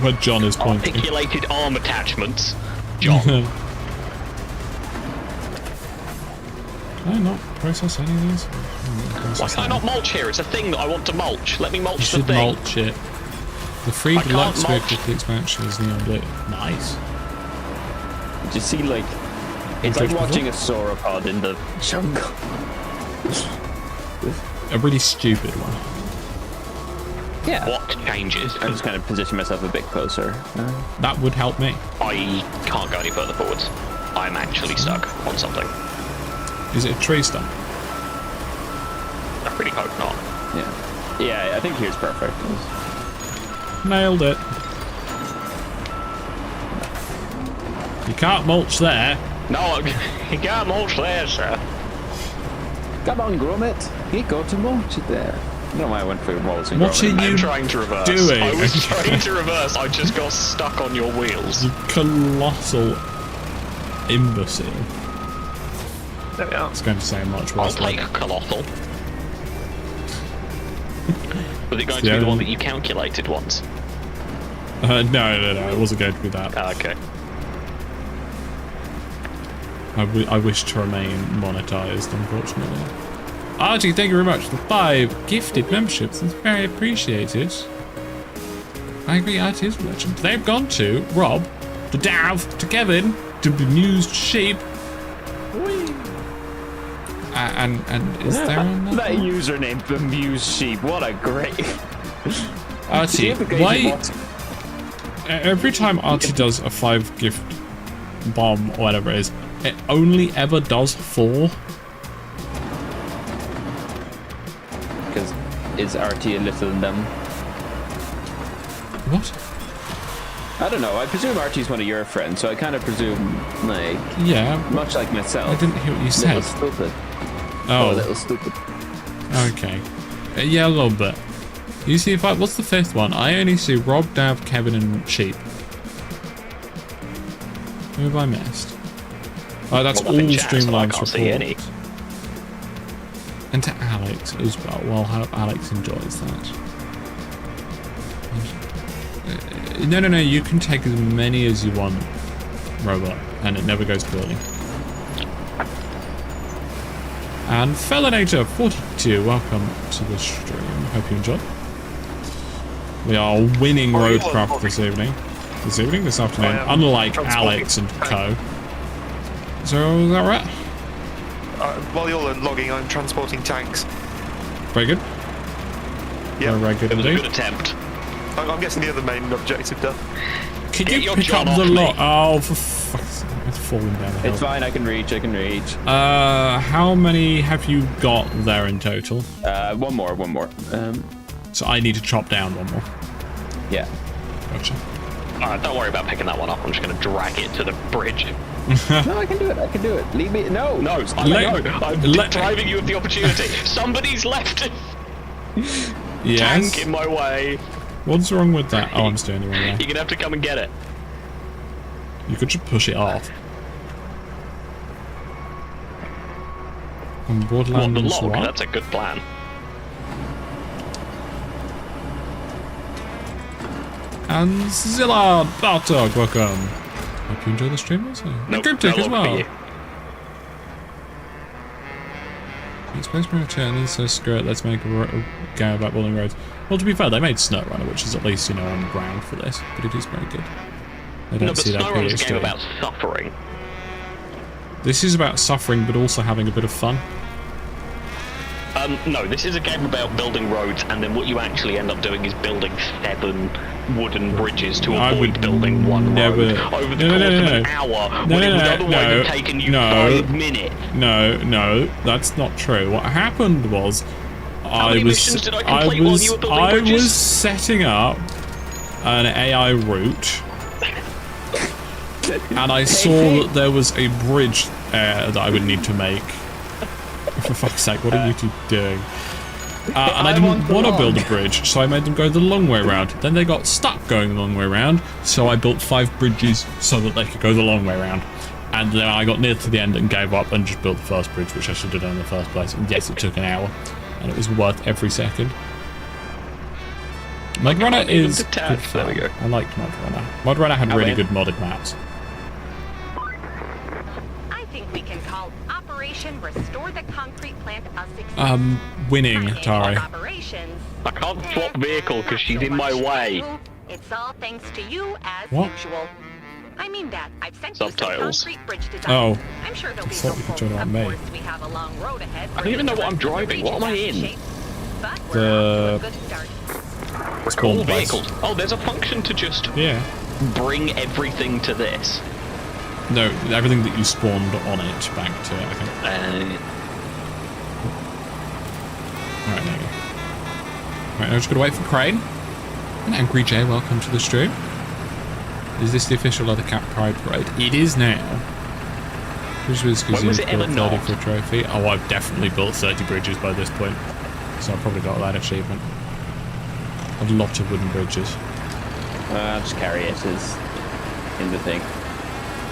Where John is pointing. articulated arm attachments. John. Can I not process any of these? Why can I not mulch here? It's a thing that I want to mulch. Let me You mulch the should thing. mulch it. The free I can't deluxe mulch. vehicle the expansion is neon blue. Nice. Did you see, like, it's like watching a sauropod in the jungle. A really stupid one. Yeah. What changes? I'm just kind of position myself a bit closer. That would help me. I can't go any further forwards. I'm actually stuck on something. Is it a tree stump? I really hope not. Yeah. Yeah, I think here's perfect. Nailed it. You can't mulch there. No, you can't mulch there, sir. Come on, Gromit. You got to mulch it there. I don't know why I went for walls and What Gromit. are you I'm trying to reverse. doing? I was trying to reverse. I just got stuck on your wheels. You colossal imbecile. There we are. It's going to say much I'll worse. take Colossal. Was it going to Yeah. be the one that you calculated once? No, it wasn't going to be that. Ah, okay. I wish to remain monetized, unfortunately. Archie, thank you very much for 5 gifted memberships. It's very appreciated. I agree, Archie is a legend. They've gone to Rob, to Dav, to Kevin, to Bemused Sheep. And is there another? That username, Bemused Sheep. What a great. Archie, why? Every time Archie does a 5 gift bomb or whatever it is, it only ever does 4. Because is RT a little dumb? What? I don't know. I presume Archie's one of your friends, so I kind of presume, like, Yeah, much like myself. I didn't hear what you said. Little stupid. Oh, Little stupid. okay. Yeah, a little bit. You see, if what's the 5th one? I only see Rob, Dav, Kevin, and Sheep. Who have I missed? Oh, that's Well, all nothing chat, so I Streamline's can't see any. report. And to Alex as well. Well, how Alex enjoys that. No, you can take as many as you want, Robot, and it never goes poorly. And Felinator42, welcome to the stream. Hope you enjoy. We are winning RoadCraft this evening. This afternoon, unlike Alex and co. So, is that right? While you're logging, I'm transporting tanks. Very good. Yeah. Very good It was a indeed. good attempt. I'm guessing the other main objective done. Can Get you your pick John up the off me. lot? Oh, for fuck's sake. It's falling down the hill. It's fine. I can reach. How many have you got there in total? One more. So I need to chop down one more. Yeah. Gotcha. Don't worry about picking that one up. I'm just going to drag it to the bridge. No, I can do it. Leave me. No. No, I'm depriving you of the opportunity. Somebody's left a Yes. tank in my way. What's wrong with that? Oh, I'm steering the wrong way. You're going to have to come and get it. You could just push it off. On Want the Borderlands log? what? That's a good plan. And Zilla Bartok, welcome. Hope you enjoy the stream also. Nope, Cryptic no as log for well. you. Space Marine return, so screw it, let's make a game about building roads. Well, to be fair, they made SnowRunner, which is at least, on the ground for this, but it is very good. I don't No, but see that SnowRunner's a game PhD. about suffering. This is about suffering, but also having a bit of fun. No, this is a game about building roads, and then what you actually end up doing is building 7 wooden bridges to avoid building one road over the course of an hour, when it would otherwise have taken you 5 minutes. No, that's not true. What happened was, How many missions did I complete while you were building bridges? I was setting up an AI route, and I saw that there was a bridge that I would need to make. For fuck's sake, what are you two doing? And I didn't want to build a bridge, so I made them go the long way round. Then they got stuck going the long way round, so I built 5 bridges so that they could go the long way round. And then I got near to the end and gave up and just built the first bridge, which I should have done in the first place. And yes, it took an hour, and it was worth every second. MudRunner is good fun. There we go. I liked MudRunner. MudRunner had really good modded maps. I think we can call Operation Restore the Concrete Plant a success. Winning, Tari. Operations. I can't swap vehicle because she's in my way. It's all thanks to you as What? usual. I mean that. I've sent Subtitles. you some concrete bridge designs. Oh. I'm sure they'll be thought you could helpful. turn it on Of me. course, we have a long road ahead. I don't even know what I'm driving. What am I in? But we're off to a good start. Spawn All place. vehicles. Oh, there's a function to just Yeah. bring everything to this. No, everything that you spawned on it back to it, I think. Alright, there you go. Right, now just gotta wait for Crane. And Angry J, welcome to the stream. Is this the official Other Cat Pride Parade? It is now. Which was because When was you it ever built 30 not? for a trophy. Oh, I've definitely built 30 bridges by this point. So I've probably got that achievement. A lot of wooden bridges. I'll just carry it as in the thing.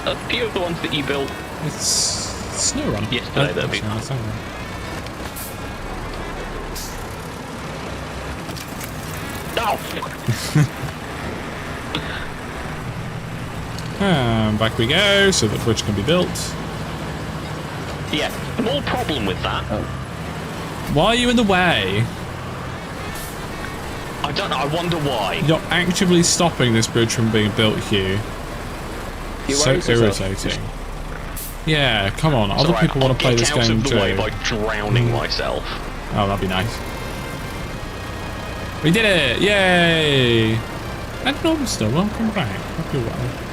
A few of the ones that you built. It's SnowRun. Yesterday, that'd be- That's SnowRun. Oh! And back we go, so the bridge can be built. Yeah, small problem with that. Why are you in the way? I don't know, I wonder why. You're actively stopping this bridge from being built, Hugh. So irritating. Yeah, come on. Other Alright, people want to I'll play get this out game of the too. way by drowning myself. Oh, that'd be nice. We did it! Yay! And Lobster, welcome back. Hope you're well.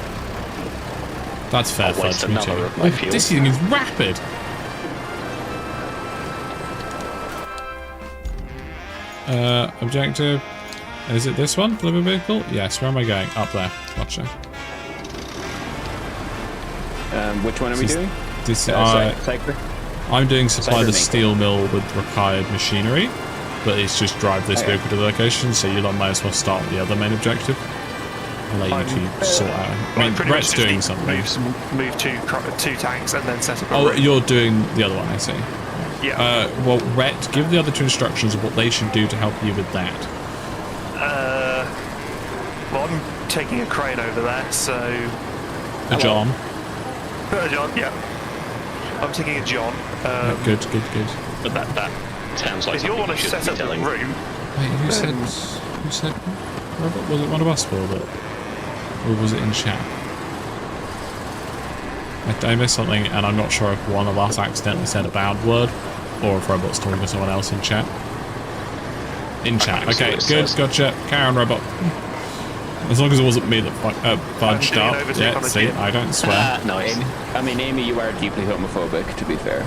That's fair I'll waste fudge, me another too. of my Oh, fuel. this thing is rapid! Objective. Is it this one? Deliver vehicle? Yes, where am I going? Up there. Gotcha. Which one are we doing? Cypher? I'm doing supply the Cybermaker. steel mill with required machinery, but it's just drive this vehicle to the location, so you might as well start with the other main objective. I'll let you two sort out. I mean, pretty Brett's much just doing need to something. Move 2 tanks and then set up a Oh, route. you're doing the other one, I see. Yeah. Well, Rhett, give the other two instructions of what they should do to help you with that. Well, I'm taking a crane over there, so... John. John, yeah. I'm taking a John. Good. But that sounds like If you something want to should set be up a telling. route, Wait, who said Robert? Was it one of us for it? Or was it in chat? I missed something, and I'm not sure if one of us accidentally said a bad word, or if Robot's talking to someone else in chat. In chat. see Okay, what it good, says. gotcha. Carry on, Robot. As long as it wasn't me that fudged doing up. an overtake Yeah, on the see, kid. I don't swear. Nice. I mean, Amy, you are deeply homophobic, to be fair.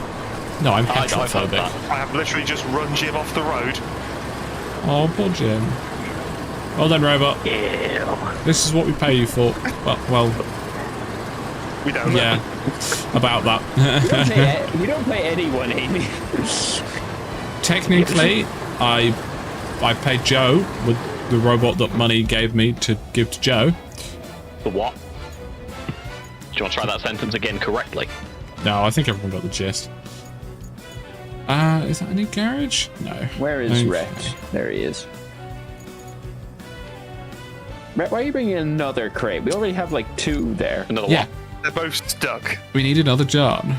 No, I'm I've heard heterophobic. that. I have literally just run Jim off the road. Oh, poor Jim. Well done, Robot. Yeah. This is what we pay you for. Well, We don't yeah, about that. You don't pay anyone, Amy. Technically, I paid Joe with the robot that Money gave me to give to Joe. The what? Do you want to try that sentence again correctly? No, I think everyone got the gist. Is that a new garage? No. Where is Okay. Rhett? There he is. Rhett, why are you bringing another crate? We already have like 2 there. Another Yeah, one? They're both stuck. we need another John.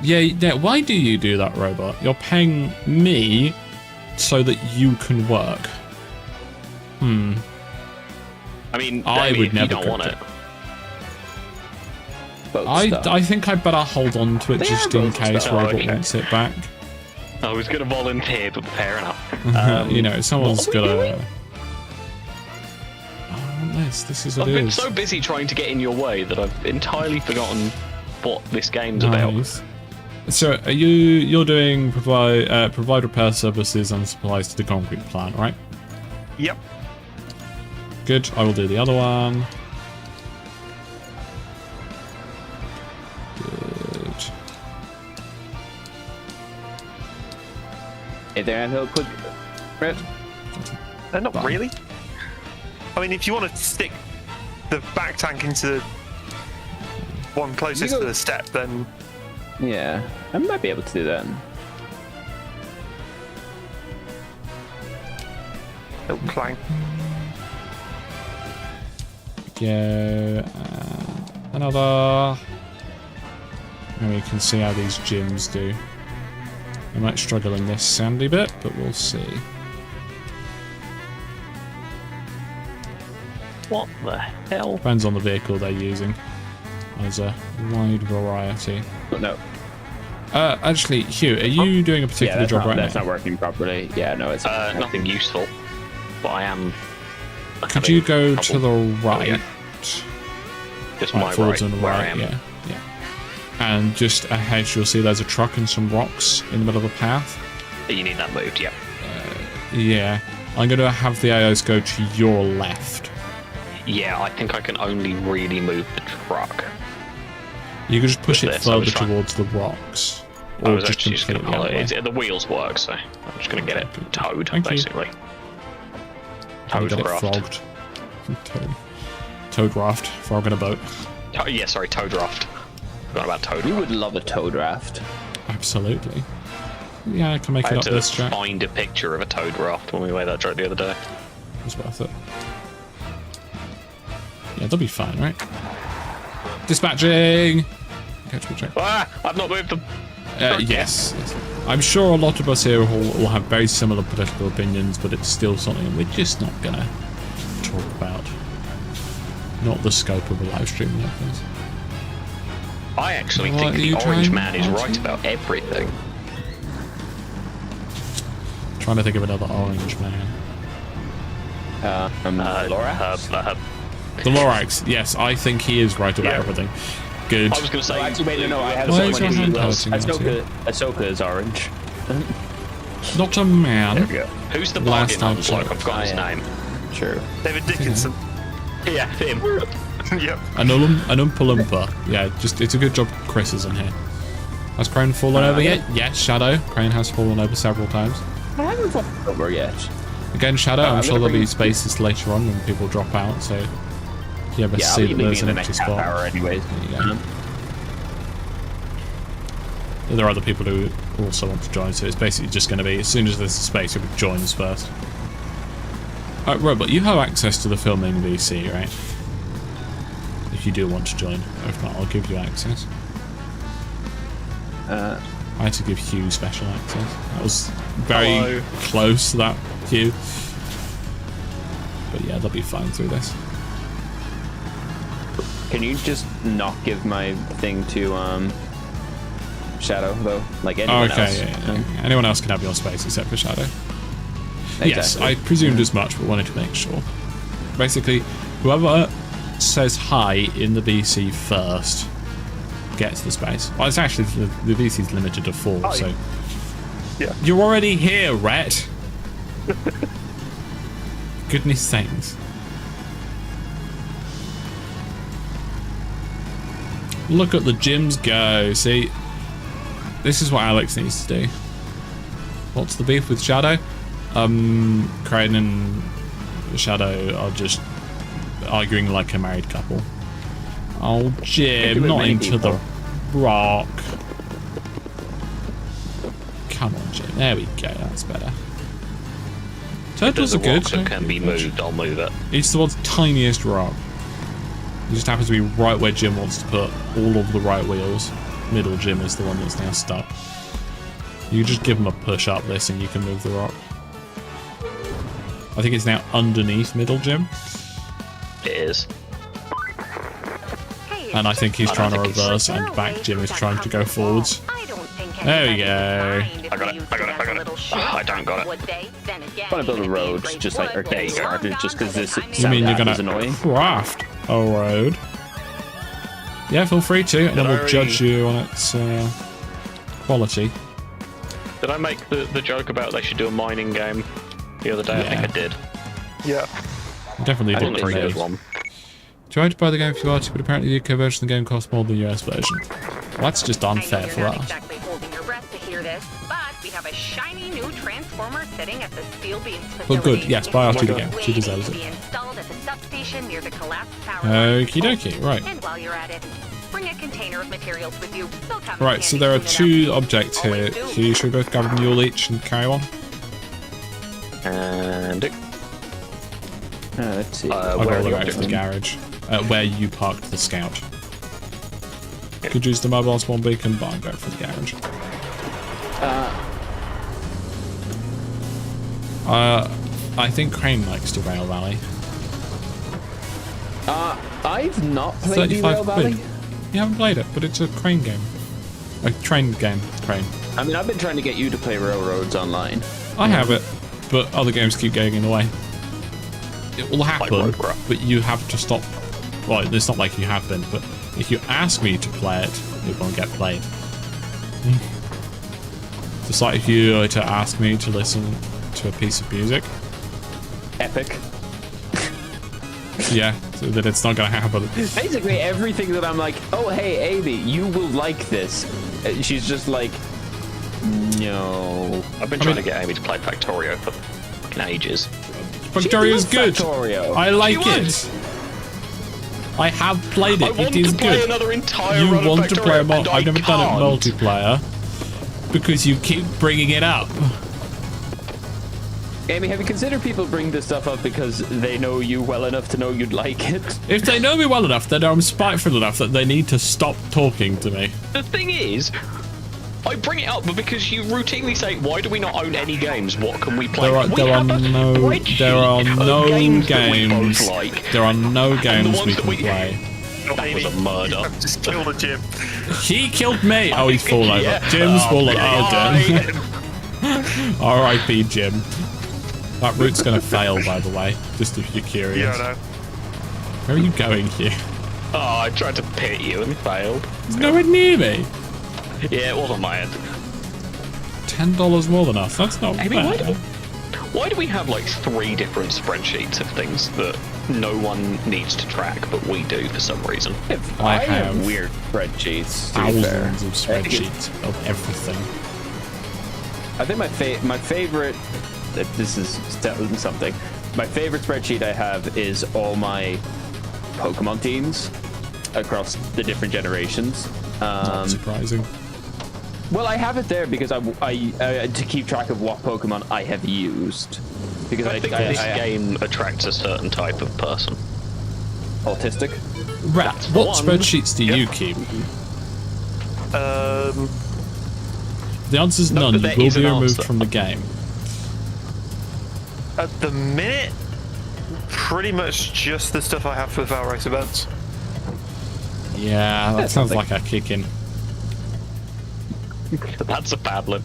Yeah, why do you do that, robot? You're paying me so that you can work. I mean, I Davey, would if never you don't want cook it. boat I stuff. think I better hold on to it They just are in both case stuff. Robot Okay. wants it back. I was going to volunteer, but fair enough. You know, someone's what are we gotta. doing? Oh, this is what I've it been is. so busy trying to get in your way that I've entirely forgotten what this game's about. Nice. So, you're doing provide repair services and supplies to the concrete plant, right? Yep. Good. I will do the other one. Good. Hey there, and quick. Right. Not Fine. really. I mean, if you want to stick the back tank into the one closest You go- to the step, then Yeah, I might be able to do that. little clang. Go. Another. And we can see how these gyms do. I might struggle in this sandy bit, but we'll see. What the hell? Depends on the vehicle they're using. There's a wide variety. Oh, no. Actually, Hugh, are you doing a Yeah, particular that's, job not, right that's now? not working properly. Yeah, no, it's Nothing useful, but I am. Could you go having to the right? yeah. Just my forwards right, and where I right, am. yeah. And just ahead, you'll see there's a truck and some rocks in the middle of the path. You need that moved, yeah. Yeah. I'm going to have the AOs go to your left. Yeah, I think I can only really move the truck. You can just push With it this, I was further trying- towards the rocks. I Or was just actually just going to completely pull out it. the way. The wheels work, so I'm just going to get it towed, Thank you. basically. And you Towed get it raft. frogged. Toad raft. Frog in a boat. Yeah, sorry, toad raft. Forgot about toad You raft. would love a toad raft. Absolutely. Yeah, I can make I it had up to this track. find a picture of a toad raft when we made that joke the other day. It's worth it. Yeah, they'll be fine, right? Dispatching! Catch me, check. Ah! I've not moved them! Yes. I'm sure a lot of us here will have very similar political opinions, but it's still something we're just not gonna talk about. Not the scope of a live stream like this. I actually What think are the you orange trying man is to right do? about everything. Trying to think of another orange man. Lorax? The Lorax, yes, I think he is right about Yeah. everything. Good. I was going to say... Oh, actually, wait, no, I have Why is someone your hand who's hurting, Matthew? Ahsoka is orange. Not a man. There we go. Who's the Last bargain time hunt bloke? checked. I've got his I am. name. True. David Dickinson. Yeah, him. Yep. An Oompa Loompa. Yeah, just it's a good job Chris is in here. Has Crane fallen over yet? Yes, Shadow. Crane has fallen over several times. I haven't fallen over yet. Again, Shadow, I'm I'm sure gonna there'll be bring- spaces later on when people drop out, so if you ever Yeah, I'll see be that there's leaving an in the empty next half spot. hour anyways. There you go. There are other people who also want to join, so it's basically just going to be, as soon as there's a space, you'll join us first. Robot, you have access to the filming VC, right? If you do want to join. If not, I'll give you access. I had to give Hugh special access. That was very Hello. close to that, Hugh. But yeah, they'll be fine through this. Can you just not give my thing to Shadow though? Like anyone Okay, else? yeah. Anyone else can have your space except for Shadow. Yes, Exactly. I presumed as much, but wanted to make sure. Basically, whoever says hi in the VC first gets the space. Well, it's actually, the VC's limited to 4, so... Yeah. You're already here, Rhett! Goodness sakes. Look at the gyms go, see? This is what Alex needs to do. What's the beef with Shadow? Crane and Shadow are just arguing like a married couple. Oh, Jim, with not many into people. the rock. Come on, Jim. There we go. That's better. Turtles There's are a good. rock that can be moved, I'll move it. It's the world's tiniest rock. It just happens to be right where Jim wants to put all of the right wheels. Middle Jim is the one that's now stuck. You just give him a push up this and you can move the rock. I think it's now underneath middle Jim. It is. Hey, And I think he's trying to reverse, and back Jim is trying to go forwards. There we go. I got it. I don't got it. I want to build a road, just like Arcade started, just because this You mean you're sound gonna is annoying. craft a road? Yeah, feel free to, and then we'll judge you on its quality. Did I make the joke about they should do a mining game the other day? I think I did. Yeah. Definitely I didn't didn't think think one. Tried to buy the game if you want to, but apparently the UK version of the game costs more than the US version. Well, that's just unfair for us. Exactly holding your breath to hear this, but we have a shiny new transformer sitting at the steel beams facility. But good, yes, buy after the game. She deserves Be it. installed at the substation near the collapsed power line. Okie dokie, right. And while you're at it, bring a container of materials with you. They'll come in Right, so handy there are soon enough. two objects here. Should we both grab a mule each and carry on? And Let's see. I'll where go are all the the way to the objects? garage. Where you parked the scout. Could use the mobile spawn beacon, but I'll go for the garage. I think Crane likes Derail Valley. I've not played Derail 35 Valley. quid. You haven't played it, but it's a Crane game. A train game, Crane. I mean, I've been trying to get you to play Railroads online. I have it, but other games keep getting in the way. It will happen, RoadCraft. but you have to stop. Well, it's not like you have been, but if you ask me to play it, it won't get played. Just like if you were to ask me to listen to a piece of music, Epic. yeah, so that it's not gonna happen. Basically, everything that I'm like, oh, hey, Amy, you will like this. She's just like, no. I've been trying to get Amy to play Factorio for fucking ages. Factorio is She good. loves Factorio. I like She would. it. I have played it. I want It is to play good. another entire You run want of to Factorio, play and I've never done it can't. multiplayer because you keep bringing it up. Amy, have you considered people bring this stuff up because they know you well enough to know you'd like it? If they know me well enough, then I'm spiteful enough that they need to stop talking to me. The thing is, I bring it up because you routinely say, "Why do we not own any games? What can we play?" There are We no have a spreadsheet of games that we both like. There are no games ones we that can we- play. That was a murder. I've just killed a Jim. He killed me. Oh, he's fallen over. Yeah. Jim's fallen. Oh, yeah. damn. R.I.P. Jim. That route's gonna fail, by the way. Just if you're curious. Yeah, I know. Where are you going here? Oh, I tried to pit you and failed. It's nowhere near me. Yeah, it was on my end. $10 more than us. That's not Amy, fair. why do we have like 3 different spreadsheets of things that no one needs to track, but we do for some reason? I have have weird spreadsheets. To be fair. Thousands of spreadsheets of everything. I think my favorite. This is telling something. My favorite spreadsheet I have is all my Pokemon teams across the different generations. Not surprising. Well, I have it there because I to keep track of what Pokemon I have used. Because I think this game attracts a certain type of person. autistic. Rat, That's what one. spreadsheets do you keep? The answer's No, none. but You there will is be an removed answer. from the game. At the minute, pretty much just the stuff I have for the Valrace events. Yeah, that That's sounds something. like a kick in. That's a paddling.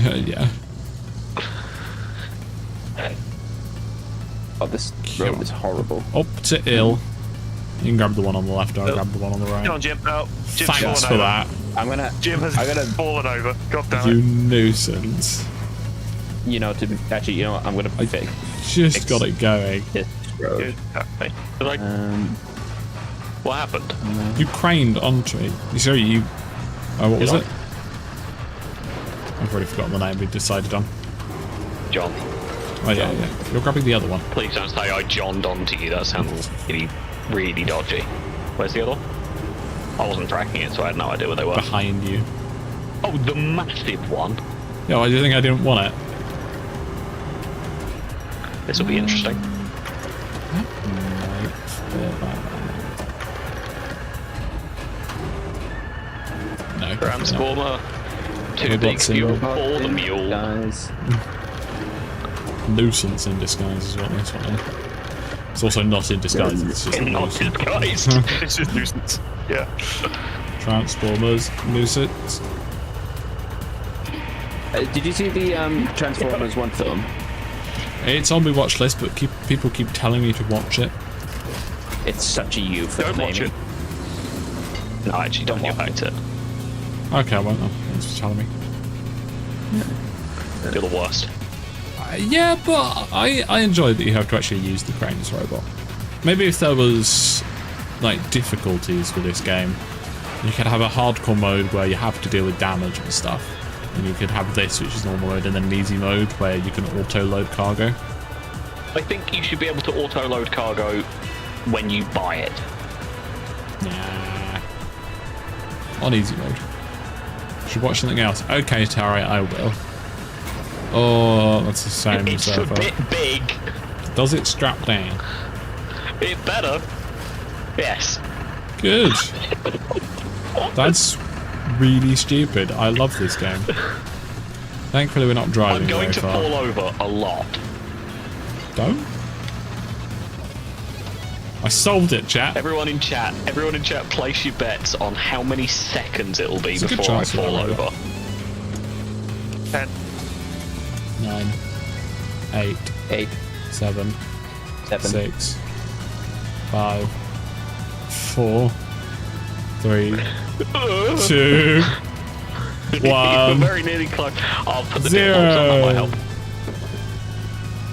Yeah. Oh, this road is horrible. Up to ill. You can grab the one on the left, or I'll grab the one on the Come on, right. Jim. Oh, Jim's Thanks fallen for over. that, I'm gonna. Jim has I gotta. fallen over. God damn you it. nuisance. You know, to actually, you know what? I'm gonna fix Just got it going. this road. Good. Okay. Like, what happened? You craned onto me. Sorry, you... Oh, what was Did I? it? I've already forgotten the name we decided on. John. Oh, yeah, yeah. You're grabbing the other one. Please don't say I johned onto you. That sounds really, really dodgy. Where's the other one? I wasn't tracking it, so I had no idea where they were. Behind you. Oh, the massive one. Yeah, why do you think I didn't want it? This will be interesting. No. Transformer. Too Robots big fuel in- for the mule. Guys. Nuisance in disguise is what this one is. It's also not in disguise. It's just a Not nuisance. disguised. It's just nuisance. Yeah. Transformers nuisance. Did you see the Transformers 1 film? It's on my watch list, but people keep telling me to watch it. It's such a you film. Don't watch Amy. it. No, actually, don't impact it. Okay, I won't. Thanks for telling me. You're the worst. Yeah, but I enjoy that you have to actually use the cranes robot. Maybe if there was like difficulties with this game, you could have a hardcore mode where you have to deal with damage and stuff, and you could have this, which is normal mode, and then an easy mode where you can auto-load cargo. I think you should be able to auto-load cargo when you buy it. Nah. On easy mode. Should watch something else. Okay, Tari, I will. Oh, that's the same It's server. a bit big. Does it strap down? It better. Yes. Good. That's really stupid. I love this game. Thankfully, we're not driving I'm going very to far. fall over a lot. Don't. I solved it, chat. Everyone in chat, place your bets on how many seconds it'll be It's a good before I chance of fall that, over. 10. 9, 8, 8, 7, 7. 6, 5, 4, 3, 2, 1. Very nearly close. I'll put the 0. defaults on, that might help.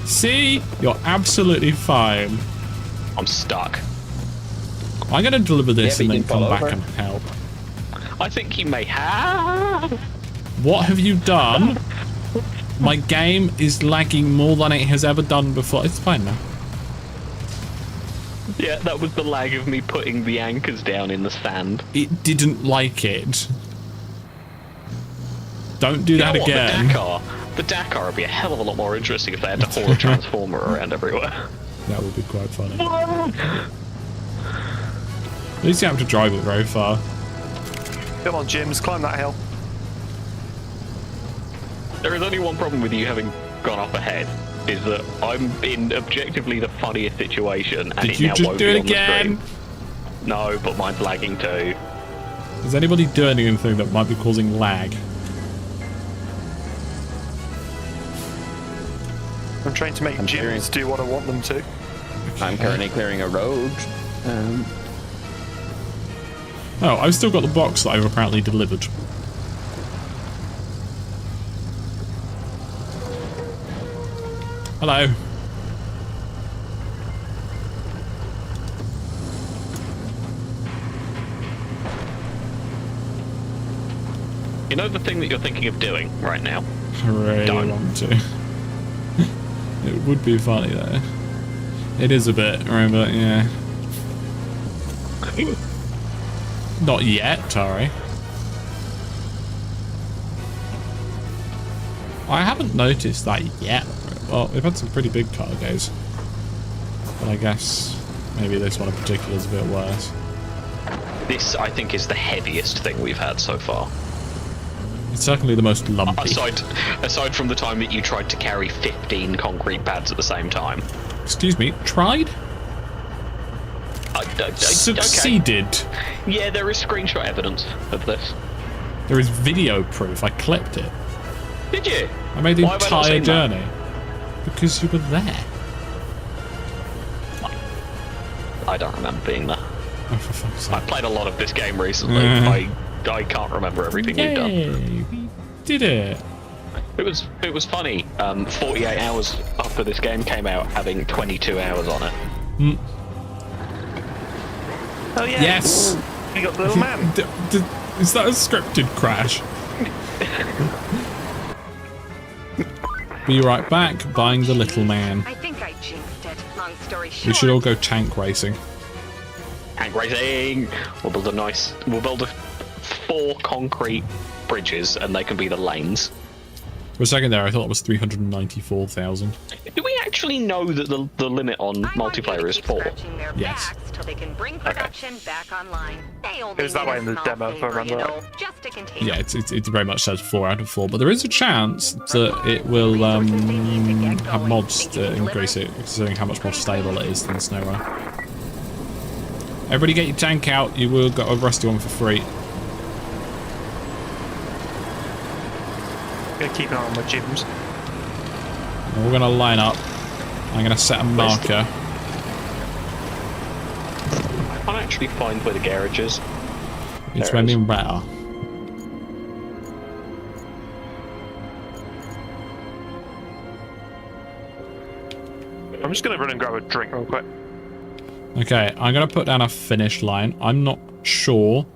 See? You're absolutely fine. I'm stuck. I'm going to deliver this Yeah, and but then you come fall back over. and help. I think you may have. What have you done? My game is lagging more than it has ever done before. It's fine now. Yeah, that was the lag of me putting the anchors down in the sand. It didn't like it. Don't do You that know what, again. The Dakar would be a hell of a lot more interesting if they had to haul a transformer around everywhere. That would be quite funny. At least you have to drive it very far. Come on, Jims, climb that hill. There is only one problem with you having gone up ahead, is that I'm in objectively the funniest situation, and Did it you now just won't do be it on the again? stream. No, but mine's lagging too. Is anybody doing anything that might be causing lag? I'm trying to make I'm Jims do what I want them to. I'm currently clearing a road. Oh, I've still got the box that I've apparently delivered. Hello. You know the thing that you're thinking of doing right now? I really Don't. want to. It would be funny though. It is a bit, right? But yeah. Not yet, Tari. I haven't noticed that yet. Well, we've had some pretty big cargoes. But I guess maybe this one in particular is a bit worse. This, I think, is the heaviest thing we've had so far. It's certainly the most lumpy. Aside from the time that you tried to carry 15 concrete pads at the same time. Excuse me, tried? Okay. Succeeded. Yeah, there is screenshot evidence of this. There is video proof. I clipped it. Did you? I made the Why have I not entire seen that? journey. Because you were there. I don't remember being there. Oh, for fuck's sake. I played a lot of this game recently. I can't remember everything we've done. Yay, we did it. It was funny. 48 hours after this game came out, having 22 hours on it. Oh yeah. Yes. We got the little man. Is that a scripted crash? Be right back, buying the little man. I think I jinxed it. Long story short. We should all go tank racing. Tank racing. We'll build 4 concrete bridges, and they can be the lanes. For a second there, I thought it was 394,000. Do we actually know that the limit on I want you to multiplayer is keep 4? scratching their Yes. backs till they can bring production back online. They only It was that need way a in the small demo, if I favor, you remember. know, just to contain Yeah, them. it very much says 4 out of 4, but there is a chance that it will have mods to increase it, considering how much more stable it is than SnowRunner. Everybody get your tank out, you will get a rusty one for free. Gonna keep an eye on my gyms. And we're going to line up. I'm going to set a marker. I can't actually find where the garage is. It's There it is. running better. I'm just gonna run and grab a drink real quick. Okay, I'm going to put down a finish line. I'm not sure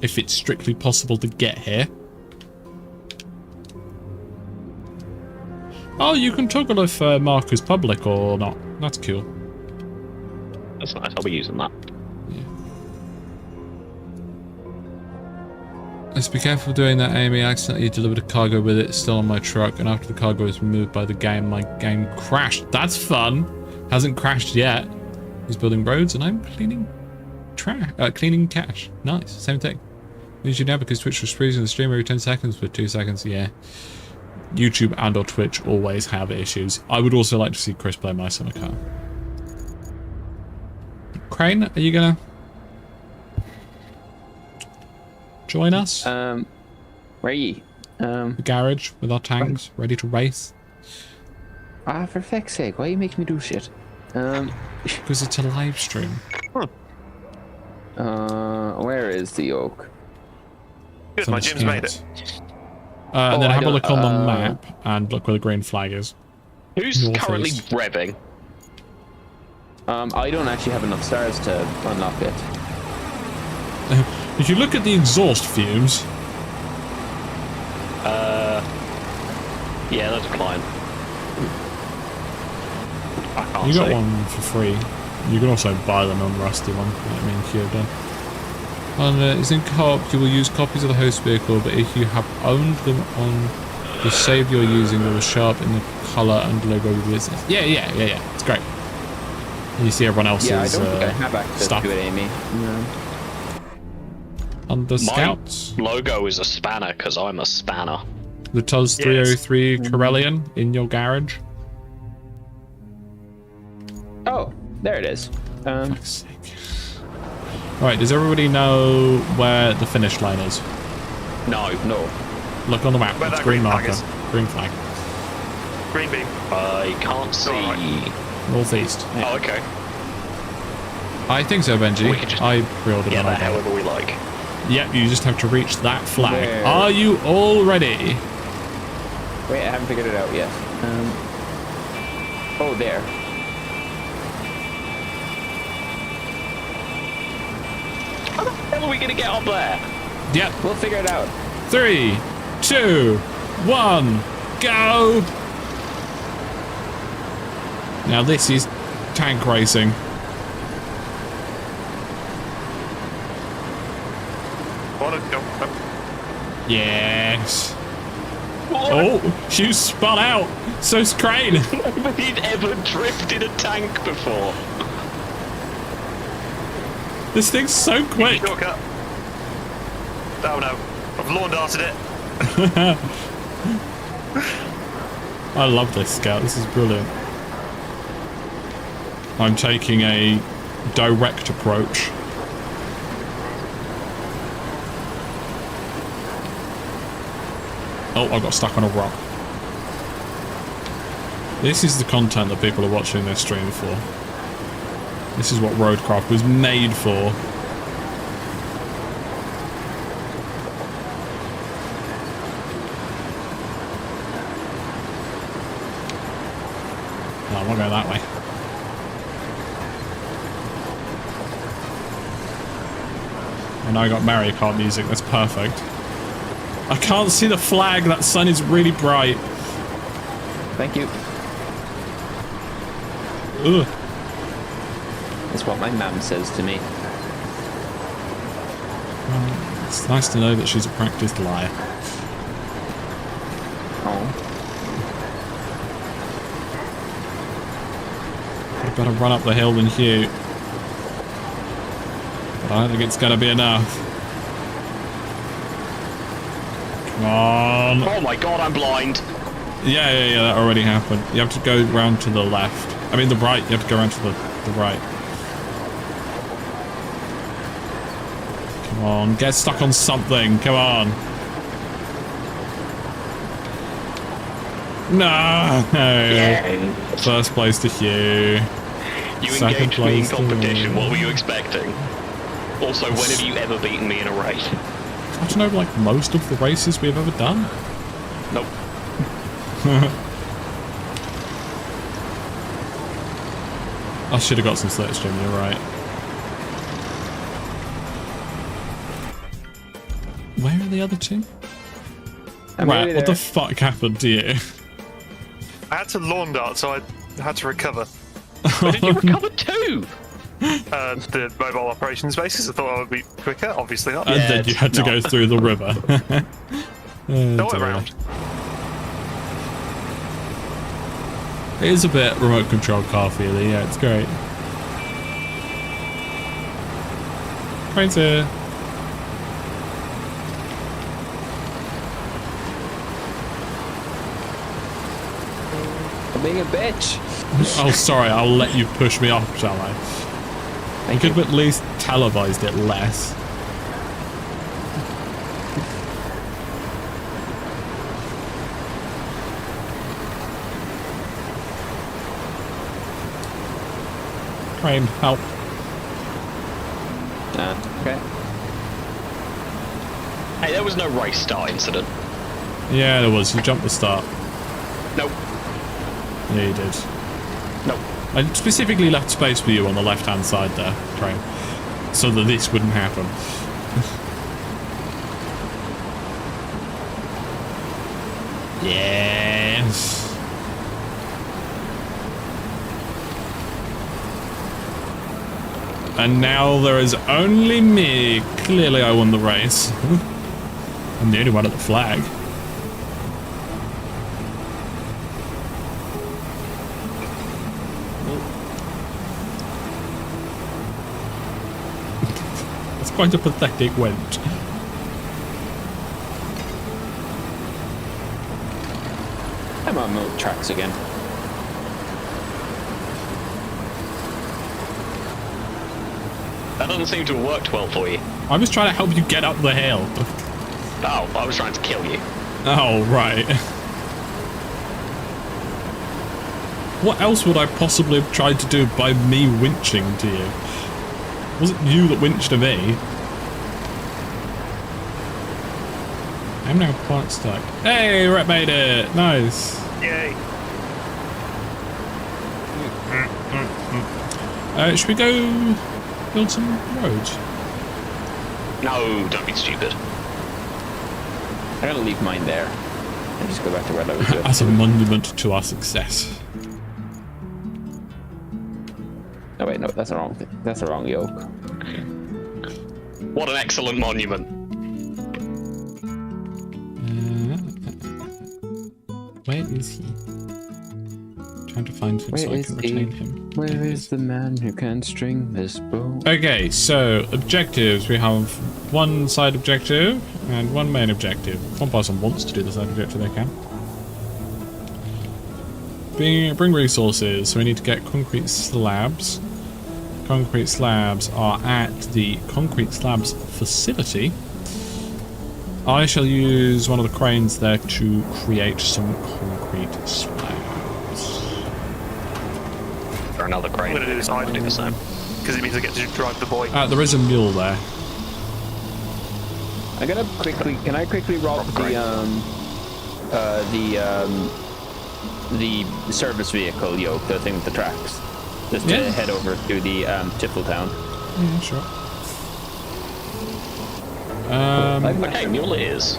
if it's strictly possible to get here. Oh, you can toggle if marker's public or not. That's cool. That's nice. I'll be using that. Let's be careful doing that, Amy. I accidentally delivered a cargo with it still on my truck, and after the cargo was removed by the game, my game crashed. That's fun. Hasn't crashed yet. He's building roads, and I'm cleaning cleaning cache. Nice. Same thing. Need you now because Twitch was freezing the stream every 10 seconds for 2 seconds. Yeah. YouTube and or Twitch always have issues. I would also like to see Chris play my summer car. Crane, are you gonna join us? Where are ye? The garage with our tanks ready to race. For feck's sake, why are you making me do shit? Because it's a live stream. Where is the oak? Good, It's on my the gym's made it. scouts. And then I have a don't- look on the map and look where the green flag is. Who's Northeast. currently revving? I don't actually have enough stars to unlock it. If you look at the exhaust fumes, Yeah, that's a climb. I can't you got see. one for free. You can also buy the non-rusty one, like me and Q have done. And it's in co-op, you will use copies of the host vehicle, but if you have owned them on the save you're using, they will show up in the colour and logo of your business. Yeah. It's great. And you see everyone else's Yeah, I don't think I have access stuff. to it, Amy. No. And the My scouts. logo is a spanner because I'm a spanner. The Tuz 303 Corellian in your garage. Oh, there it is. Fuck's sake. Alright, does everybody know where the finish line is? No. Look on the map. Where It's that green green flag marker. is. Green flag. Green beam. I can't see. Alright. Northeast. Oh, okay. I think so, Benji. We can just I pre-ordered get one. that however we like. Yep, you just have to reach that flag. Where? Are you all ready? Wait, I haven't figured it out yet. Oh, there. How the hell are we gonna get up there? Yep. We'll figure it out. 3, 2, 1, go! Now this is tank racing. Wanna go? Yes. Oh, you spun out. So's Crane. Nobody'd ever drifted a tank before. This thing's so quick. Shortcut. Oh no. I've lawn darted it. I love this scout. This is brilliant. I'm taking a direct approach. Oh, I got stuck on a rock. This is the content that people are watching this stream for. This is what RoadCraft was made for. No, I'm not going that way. And I got Mario Kart music, that's perfect. I can't see the flag, that sun is really bright. Thank you. Ugh. That's what my mum says to me. It's nice to know that she's a practiced liar. Oh. better run up the hill than Hugh. But I don't think it's gonna be enough. Come on. Oh my god, I'm blind. Yeah, that already happened. You have to go round to the left. I mean the right, you have to go around to the right. Come on, get stuck on something, come on. No! Yeah. First place to Hugh. You Second engaged me in place to competition, me. what were you expecting? Also, when have you ever beaten me in a race? I don't know, like most of the races we've ever done. Nope. I should have got some slipstream, you're right. Where are the other two? Right, what the fuck happened to you? I had to lawn dart, so I had to recover. Where did you recover to? The mobile operations bases. I thought I would be quicker. Obviously not. And then you had to go through the river. No way around. It is a bit remote control car feeling, yeah, it's great. Crane's here. I'm being a bitch. Oh, sorry, I'll let you push me off, shall I? I could have at least televised it less. Crane, help. Okay. Hey, there was no race start incident. Yeah, there was. You jumped the start. Nope. Yeah, you did. Nope. I specifically left space for you on the left-hand side there, Crane, so that this wouldn't happen. Yes. And now there is only me. Clearly I won the race. I'm the only one at the flag. It's quite a pathetic wench. I'm on milk tracks again. That doesn't seem to have worked well for you. I was trying to help you get up the hill. Oh, I was trying to kill you. Oh, right. What else would I possibly have tried to do by me winching to you? Was it you that winched to me? I'm now quite stuck. Hey, Rhett made it! Nice. Yay. Should we go build some roads? No, don't be stupid. I'm gonna leave mine there and just go back to where I was doing. As a monument to our success. Oh wait, no, that's the wrong thing. That's the wrong yoke. What an excellent monument. Where is he? Trying to find him so I can retain him. Where is the man who can string this bow? Okay, so objectives. We have one side objective and one main objective. If one person wants to do the side objective, they can. Bring resources. So we need to get concrete slabs. Concrete slabs are at the concrete slabs facility. I shall use one of the cranes there to create some concrete slabs. Or another crane. I'm gonna do this. I'll do the same. Because it means I get to drive the boy. There is a mule there. I'm gonna quickly. Can I quickly rob the service vehicle yoke, the thing with the tracks, just to head over to the Tifletown. Yeah, sure. Okay, mule it is.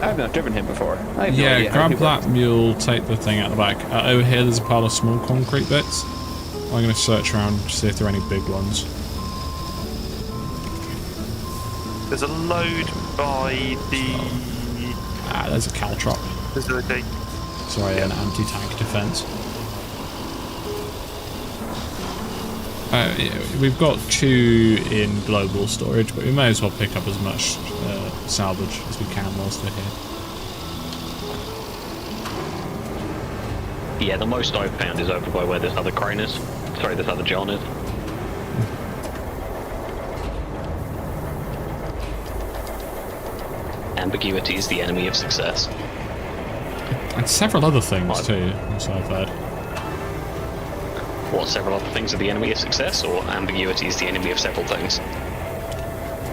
I've not driven him before. I have no Yeah, idea how grab he that works. mule, take the thing out the back. Over here there's a pile of small concrete bits. I'm going to search around to see if there are any big ones. There's a load by the There's a caltrop. facility. Sorry, an anti-tank defense. We've got 2 in global storage, but we may as well pick up as much salvage as we can whilst we're here. Yeah, the most I've found is over by where this other crane is. Sorry, this other John is. Ambiguity is the enemy of success. And several other things too, so I've heard. What, several other things are the enemy of success, or ambiguity is the enemy of several things?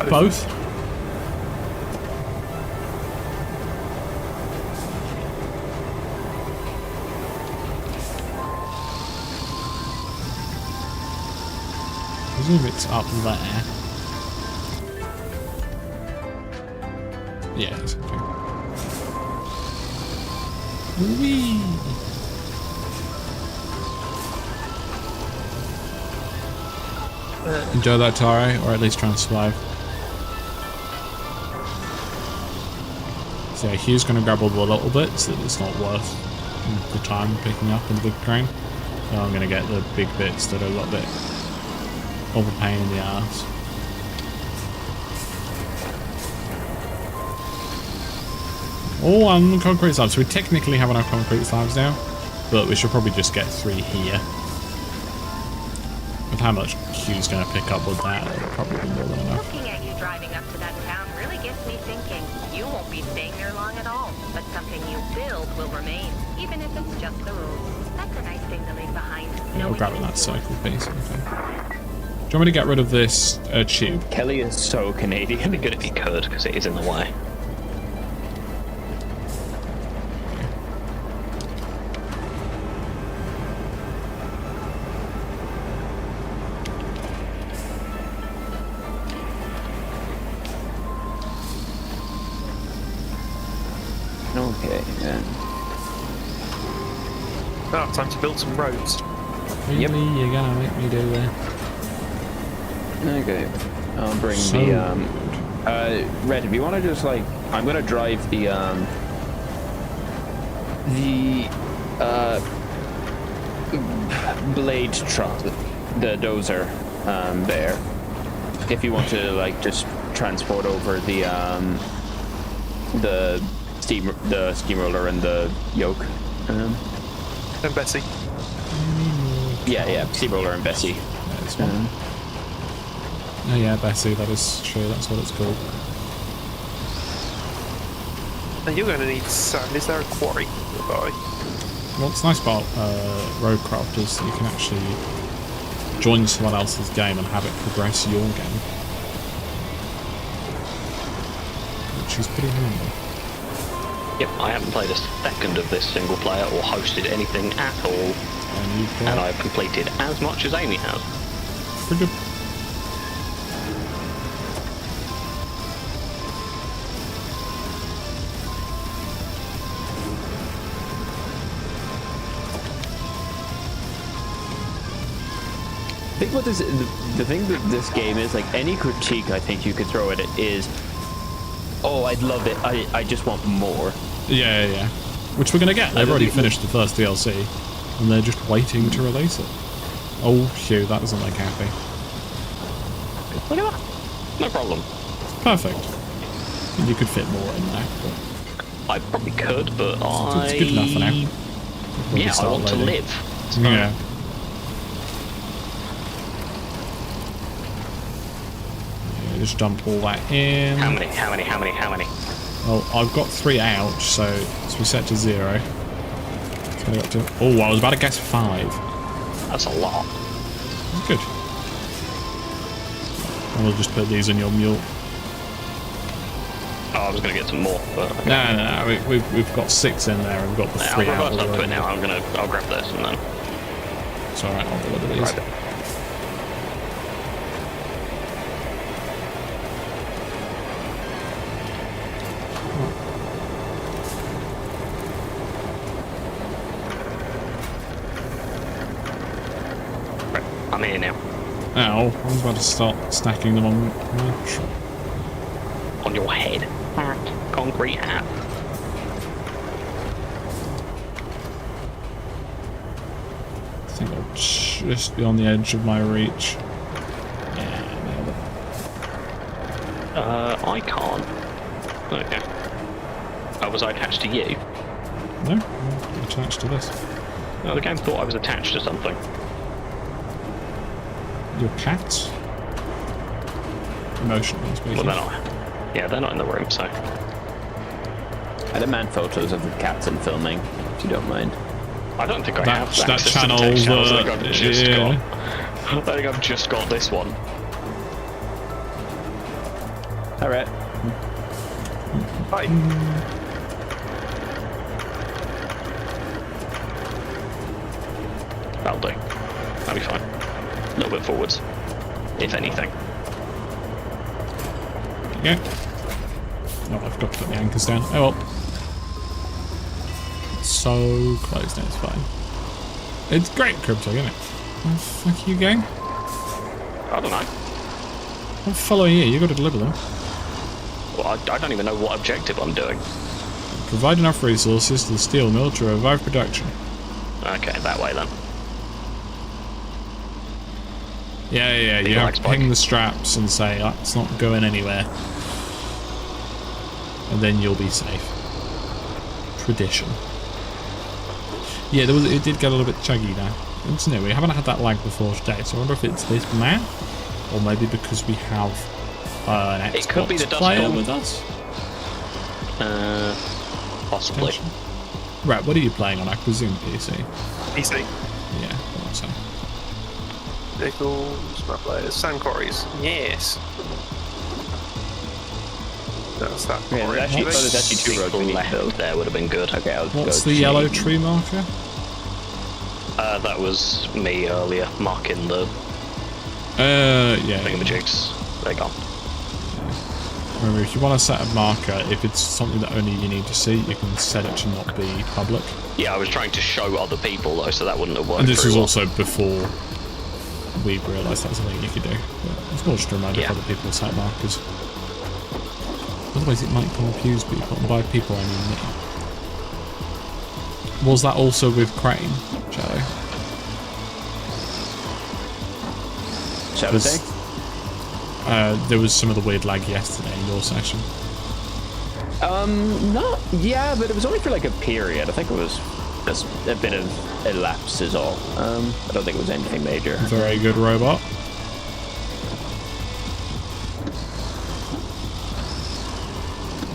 Both. I presume it's up there. Yeah, it's okay. Whee! Enjoy that, Taro, or at least try and survive. So yeah, Hugh's going to grapple a little bit, so that it's not worth the time picking up in the big crane. So I'm going to get the big bits that are a little bit of a pain in the ass. Oh, and concrete slabs. So we technically have enough concrete slabs now, but we should probably just get 3 here. With how much Q's going to pick up with that, it'll probably be more than enough. Looking at you driving up to that town really gets me thinking. You won't be staying there long at all, but something you build will remain, even if it's just the rules. That's a nice thing to leave behind. I'll grab that circle piece. Okay. Do you want me to get rid of this tube? Kelly is so Canadian. It'd be good if you could, because it is in the way. Okay, then. Oh, time to build some roads. Really, you're gonna make me do that. Okay, I'll bring So Red, if you want to just like, I'm gonna drive the blade truck, the dozer, there. If you want to like just transport over the steamroller and the yoke. And Bessie. Yeah, steamroller and Bessie. There's one. Oh yeah, Bessie, that is true, that's what it's called. And you're going to need sand. Is there a quarry nearby? What's nice about RoadCraft is that you can actually join someone else's game and have it progress your game. Which is pretty handy. Yep, I haven't played a second of this single player or hosted anything at all, and I've completed as much as Amy has. Pretty good. I think what this, the thing that this game is, like any critique I think you could throw at it is, oh, I'd love it, I just want more. Yeah. Which we're going to get. They've already finished the first DLC, and they're just waiting to release it. Oh, Hugh, that doesn't make happy. Look at that. No problem. Perfect. You could fit more in there. But I probably could, but it's good enough for now. Yeah, I want to live. So Yeah. Just dump all that in. How many? Well, I've got 3 out, so we set to 0. It's gonna go up to. Oh, I was about to guess 5. That's a lot. Good. And we'll just put these in your mule. Oh, I was going to get some more, but okay. No. We've got 6 in there, and we've got the 3 out. I'll reverse up to it now. I'll grab this and then. It's alright. I'll deliver these. Right. I'm here now. Ow, I was about to start stacking them on my truck. On your head. Concrete hat. I think I'll just beyond the edge of my reach. Yeah, nailed it. I can't. Okay. Oh, was I attached to you? No, I'm attached to this. Oh, the game thought I was attached to something. Your cats? Emotionally speaking. Well, they're not. Yeah, they're not in the room, so. I demand photos of the cats in filming, if you don't mind. I don't think I That- have that access to channel, tech channels. I think I've just yeah. got. I think I've just got this one. All right. Hi. That'll do. That'll be fine. A little bit forwards, if anything. Yeah. Oh, I forgot to put the anchors down. Oh well. So close, no, it's fine. It's great crypto, isn't it? Where the fuck are you going? I don't know. I'm following you, you got to deliver them. Well, I don't even know what objective I'm doing. Provide enough resources to the steel mill to revive production. Okay, that way then. Yeah, you you have like to Spike? ping the straps and say, it's not going anywhere. And then you'll be safe. Tradition. Yeah, it did get a little bit chuggy now. It's new, we haven't had that lag before today, so I wonder if it's this map, or maybe because we have an Xbox It could be the dust player storm. with us. Possibly. Right, what are you playing on? I presume PC. PC. Yeah, thought so. Vehicles, map layers, sand quarries. Yes. That's that. Yeah, quarry. there's actually, there's actually 2 roads we need to left build. there would have been good. Okay, I'll What's go the yellow change. tree marker? That was me earlier, marking the Yeah. thingamajigs. They're gone. Remember, if you want to set a marker, if it's something that only you need to see, you can set it to not be public. Yeah, I was trying to show other people though, so that wouldn't have worked. And this very was well. also before we realised that was something you could do. But it's more just a reminder Yeah. for other people to set markers. Otherwise it might confuse people, and by people I mean me. Was that also with Crane, Shadow? Shall we Was- say? There was some of the weird lag yesterday in your session. Not, yeah, but it was only for like a period. I think it was just a bit of elapse is all. I don't think it was anything major. Very good robot.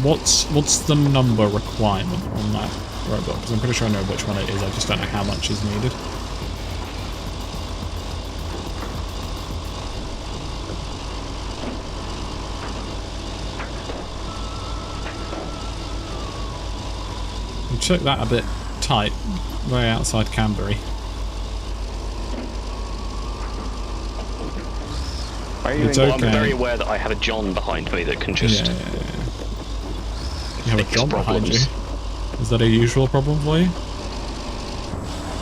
What's the number requirement on that robot? Because I'm pretty sure I know which one it is, I just don't know how much is needed. We took that a bit tight, way outside Canberry. Are you It's in- Well, okay. I'm very aware that I have a John behind me that can just You have a fix John behind you. problems. Is that a usual problem for you?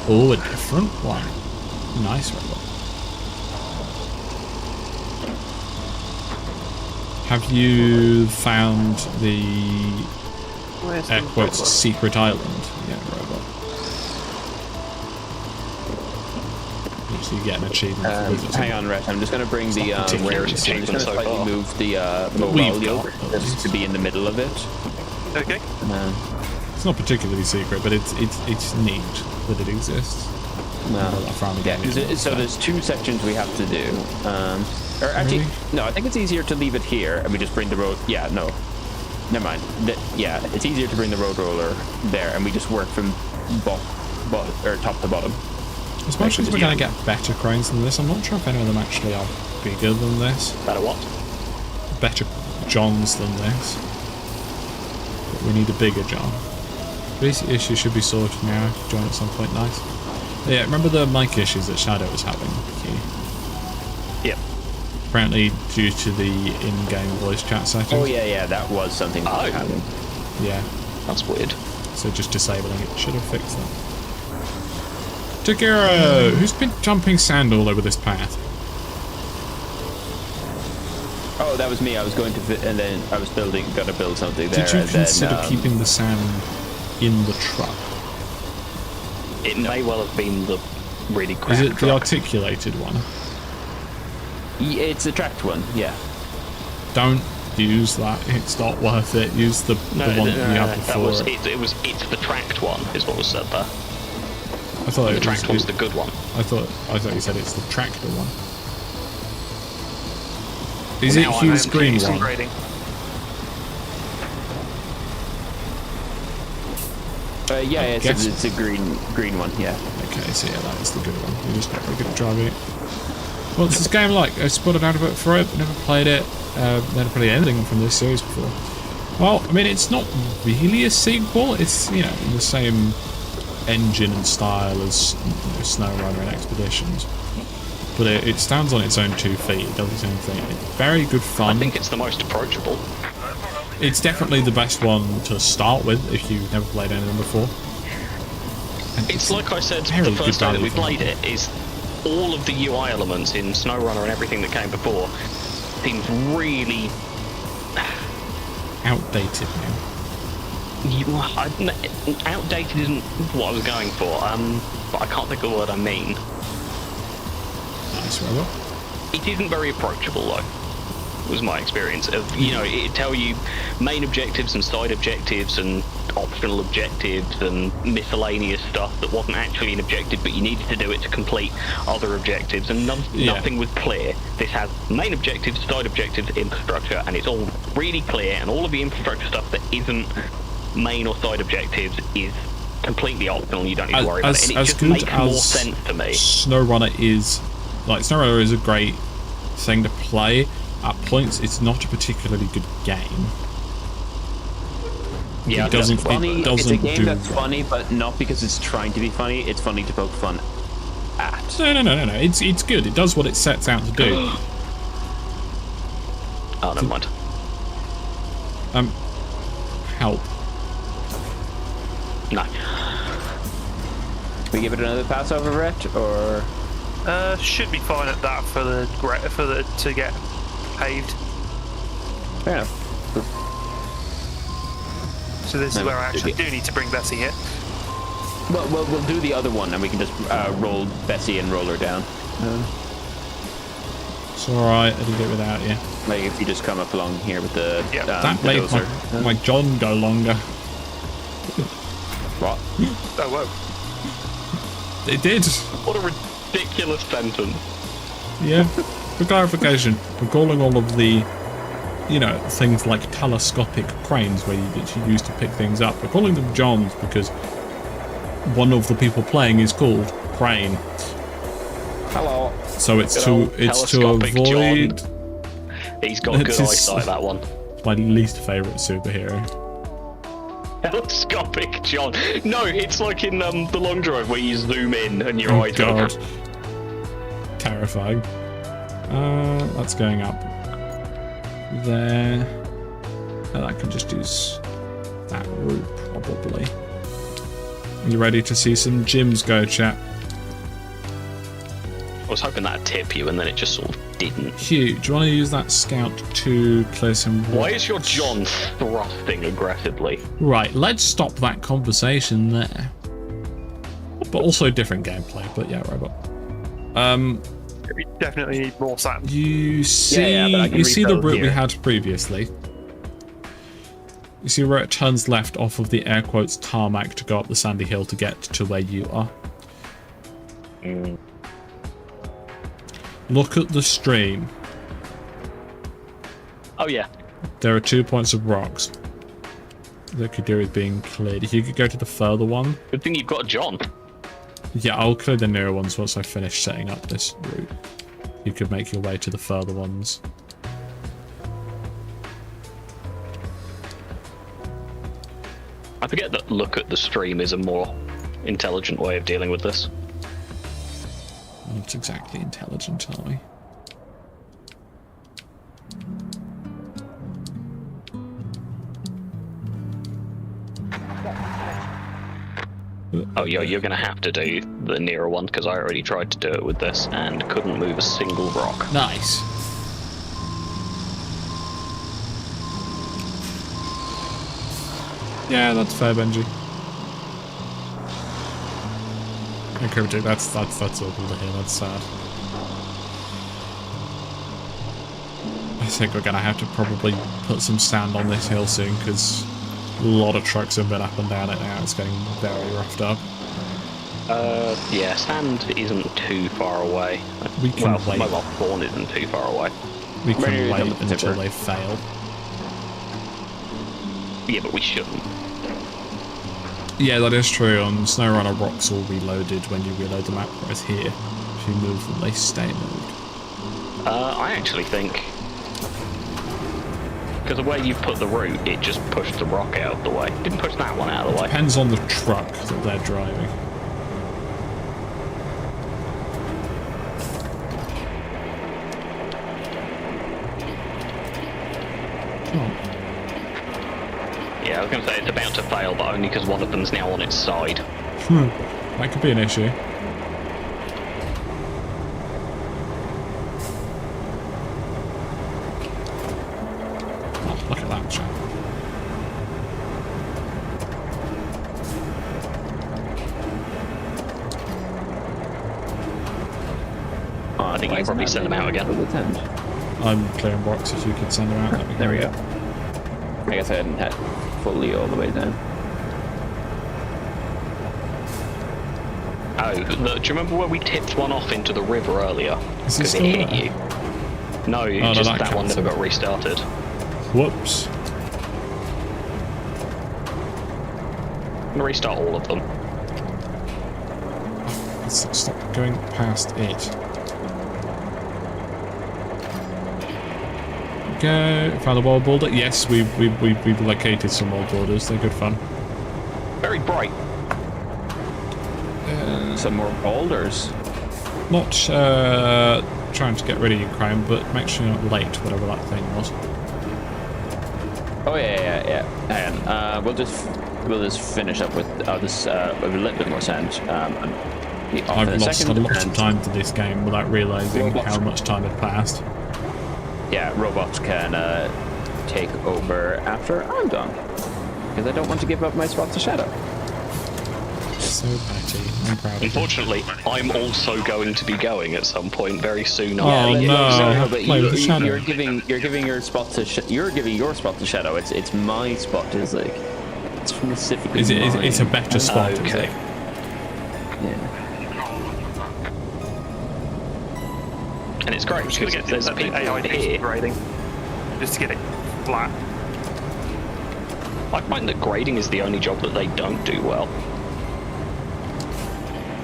Oh, a different one. Nice robot. Have you found the Where's the air quotes robot? secret island? Yeah, robot. So you get an achievement for visiting. hang on, Rhett. I'm just going to bring the not particularly I'm just achievement going to so slightly far. move the we've mobile got over those. just to be in the middle of it. Okay. It's not particularly secret, but it's neat that it exists. No. I found the Yeah, game. 'cause so there's 2 sections we have to do. Or actually, Really? no, I think it's easier to leave it here and we just bring the road. Yeah, no, never mind. Yeah, it's easier to bring the road roller there and we just work from top to bottom. As much as we're Yeah. going to get better cranes than this, I'm not sure if any of them actually are bigger than this. Better what? Better Johns than this. But we need a bigger John. Basic issue should be sorted now. If you join at some point, nice. Yeah, remember the mic issues that Shadow was having? Yep. Apparently due to the in-game voice chat settings. Oh yeah, that was something that Oh. happened. Yeah, That's weird. so just disabling it should have fixed that. Takiro! Who's been dumping sand all over this path? Oh, that was me. I was going to, and then I was gonna build something there. Did you and then, consider keeping the sand in the truck? It may well have been the really crap Is it the truck. articulated one? It's a tracked one, yeah. Don't use that. It's not worth it. Use the one that you had before. It's the tracked one, is what was said there. I thought The tracked one's the good one. I thought you said it's the tractor one. Is Now it I'm Hugh's green some one? grading. Yeah, guess- it's a green one, yeah. Okay, so yeah, that is the good one. You're just not very good at driving it. What's this game like? I spotted out about it for it, but never played it. Never played anything from this series before. Well, I mean, it's not really a sequel. It's, you know, in the same engine and style as SnowRunner and Expeditions. But it stands on its own 2 feet. It does its own thing. It's very good fun. I think it's the most approachable. It's definitely the best one to start with if you've never played anything before. And It's like I said very the good first day that value we for played money. it, is all of the UI elements in SnowRunner and everything that came before seems really Outdated now. outdated isn't what I was going for, but I can't think of the word I mean. Nice robot. It isn't very approachable though, was my experience of, you know, it'd tell you main objectives and side objectives and optional objectives and miscellaneous stuff that wasn't actually an objective, but you needed to do it to complete other objectives, and nothing was clear. This has main objectives, side objectives, infrastructure, and it's all really clear, and all of the infrastructure stuff that isn't main or side objectives is completely optional, you don't need to worry about it, and it just makes more sense to me. SnowRunner is a great thing to play. At points, it's not a particularly good game. Yeah, It doesn't. Funny, It doesn't it's a game do that's well. funny, but not because it's trying to be funny. It's funny to poke fun at. No. It's good. It does what it sets out to do. Oh, never mind. Help. No. We give it another pass over, Rhett, or Should be fine at that for the to get paved. fair enough. So this is No, where I actually okay. do need to bring Bessie here. Well, we'll do the other one, and we can just roll Bessie and roll her down. It's alright. I did it without you. Like if you just come up along here with the Yep. That the made dozer. my John go longer. What? Oh, whoa. It did. What a ridiculous sentence. Yeah. For clarification, we're calling all of the, you know, things like telescopic cranes that you use to pick things up. We're calling them Johns because one of the people playing is called Crane. Hello. So it's Good to old telescopic avoid. John. He's got good It's his- eyesight, that one. My least favourite superhero. Telescopic John. No, it's like in the long drive where you zoom in and your Oh eyes god. go. Terrifying. That's going up there. And I can just use that route probably. You ready to see some gyms go, chat? I was hoping that'd tip you, and then it just sort of didn't. Hugh, do you want to use that scout to clear some Why is your rocks? John thrusting aggressively? Right, let's stop that conversation there. But also different gameplay, but yeah, robot. We definitely need more sand. You see, Yeah, but I can you see the refill route we here. had previously. You see where it turns left off of the air quotes tarmac to go up the sandy hill to get to where you are. Look at the stream. Oh yeah. There are 2 points of rocks that could do with being cleared. If you could go to the further one. Good thing you've got a John. Yeah, I'll clear the nearer ones once I finish setting up this route. You could make your way to the further ones. I forget that look at the stream is a more intelligent way of dealing with this. Not exactly intelligent, are we? Oh, you're gonna have to do the nearer one, because I already tried to do it with this and couldn't move a single rock. Nice. Yeah, that's fair, Benji. And Cooperative, that's awful to hear. That's sad. I think we're gonna have to probably put some sand on this hill soon because a lot of trucks have been up and down it now. It's getting very roughed up. Yeah, sand isn't too far away. We can well, wait. mobile spawn isn't too far away. We can Ready to wait jump the until tipper. they fail. Yeah, but we shouldn't. Yeah, that is true. On SnowRunner, rocks will be loaded when you reload the map, whereas here, if you move them, they stay moved. I actually think... Because the way you put the route, it just pushed the rock out of the way. Didn't push that one out of the way. Depends on the truck that they're driving. Oh. Yeah, I was going to say it's about to fail, but only because one of them's now on its side. That could be an issue. Oh, look at that shot. Oh, I think you can probably send them out again. I'm clearing rocks. If you could send them out, that'd be There we great. go. I guess I hadn't had fully all the way down. Oh, do you remember where we tipped one off into the river earlier? Is it Because still it hit there? you. No, no, just that that one counts. never got restarted. Whoops. I'm gonna restart all of them. Let's stop going past it. Go. Found a wall boulder. Yes, we've located some wall boulders. They're good fun. Very bright. Some more boulders. Not trying to get rid of Ukraine, but make sure you're not late, whatever that thing was. Oh yeah. Hang on. We'll just finish up with this with a little bit more sand. And be off in I've lost a second, lot of and- time to this game without realising Robots. how much time had passed. Yeah, robots can take over after I'm done. Because I don't want to give up my spot to Shadow. So petty. I'm proud of you. Unfortunately, I'm also going to be going at some point very soon. Oh, after. no. But Play with the Shadow. you're giving your spot to you're giving your spot to Shadow. It's my spot. Is like it's specifically mine. It's a better spot, is Okay. it? Yeah. And it's great I'm just gonna because get there's the people AI here. grading just to get it flat. I find that grading is the only job that they don't do well.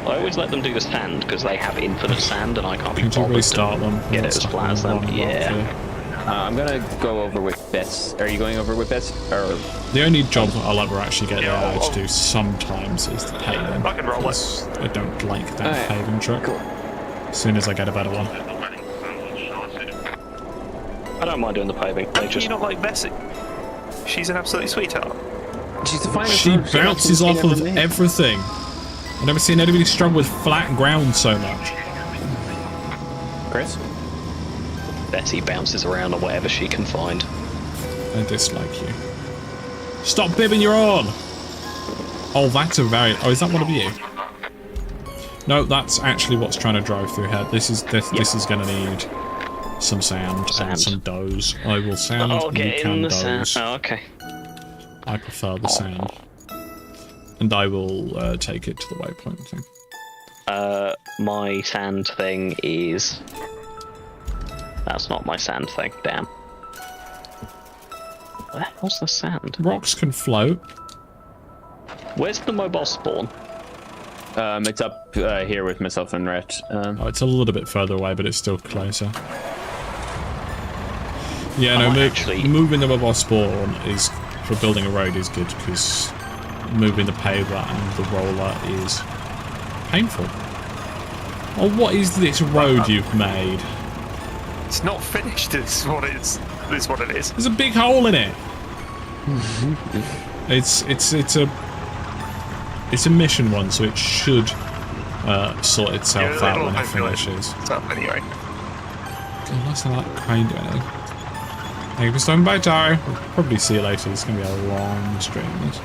I always let them do the sand because they have infinite sand and I can't be Can you bothered restart to them? get it That's as stuck flat as on them. one rock, Yeah. I'm gonna go over with Bess. Are you going over with Bess? Or The only job I'll ever actually get the Yeah, AI I'll- to do sometimes is the paving. I can roll it. 'cause I don't like that Alright, paving truck. cool. As soon as I get a better one. I don't mind doing the paving. They Do just you not like Bessie? She's an absolute sweetheart. she's the finest. She person bounces I've off ever of made. everything. I've never seen anybody struggle with flat ground so much. Chris. Betty bounces around on whatever she can find. I dislike you. Stop bibbing, you're on! Oh, that's a very... Oh, is that one of you? No, that's actually what's trying to drive through here. This is going to need some sand and Sand. some does. I will sand, I'll you get can in the doze. sand. Oh, okay. I prefer the sand. And I will take it to the waypoint thing. My sand thing is... That's not my sand thing, damn. Where the hell's the sand? Rocks can float. Where's the mobile spawn? It's up here with myself and Rhett. Oh, it's a little bit further away, but it's still closer. Yeah, no, might actually- moving the mobile spawn is for building a road is good because moving the paver and the roller is painful. Oh, what is this road you've made? It's not finished. It's what it is. It's what it is. There's a big hole in it. It's a mission one, so it should sort itself out when it finishes. So anyway, God, that's not that kind of anything. Thank you for stopping by, Taro. We'll probably see you later. It's going to be a long stream. This.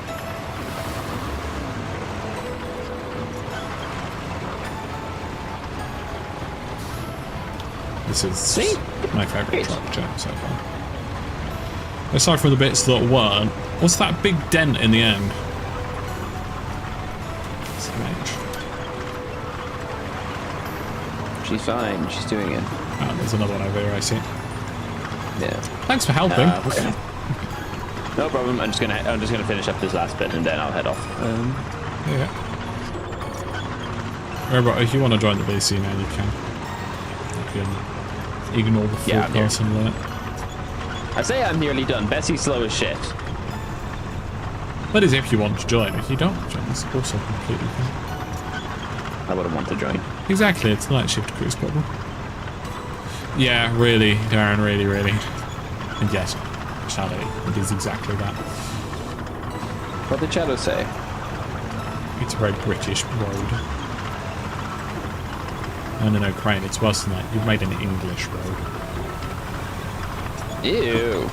This is See? my favourite Great. truck jam so far. Aside from the bits that weren't, what's that big dent in the end? It's an H. She's fine. She's doing it. Oh, there's another one over here, I see. Yeah. Thanks for helping. Okay. No problem. I'm just gonna finish up this last bit and then I'll head off. Yeah. Remember, if you want to join the BC now, you can. You can ignore the Yeah, I'm forecast and let. I say I'm nearly done. Bessie's slow as shit. That is if you want to join. If you don't want to join, it's also completely fine. I wouldn't want to join. Exactly, it's the night shift crew's problem. Yeah, really, Darren, really, really. And yes, Shadow, it is exactly that. What did Shadow say? It's a very British road. No, Crane, it's worse than that. You've made an English road. Ew.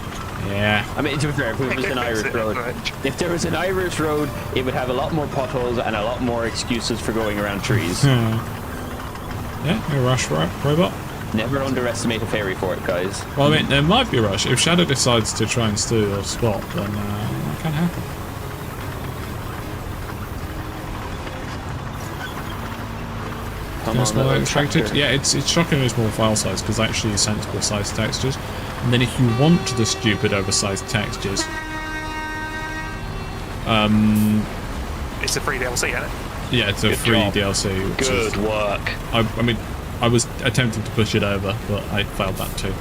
Yeah. I mean, to be fair, if it was an Irish road, if there was an Irish road, it would have a lot more potholes and a lot more excuses for going around trees. Yeah, a rush robot. Never underestimate a fairy fort, guys. Well, I mean, there might be a rush. If Shadow decides to try and steal your spot, then that can happen. Come on, Smaller little expected. tractor. Yeah, it's shockingly small file size because actually sensible sized textures. And then if you want the stupid oversized textures, It's a free DLC, isn't it? yeah, it's a Good free job. DLC. Which is, Good work. I mean, I was attempting to push it over, but I failed that too.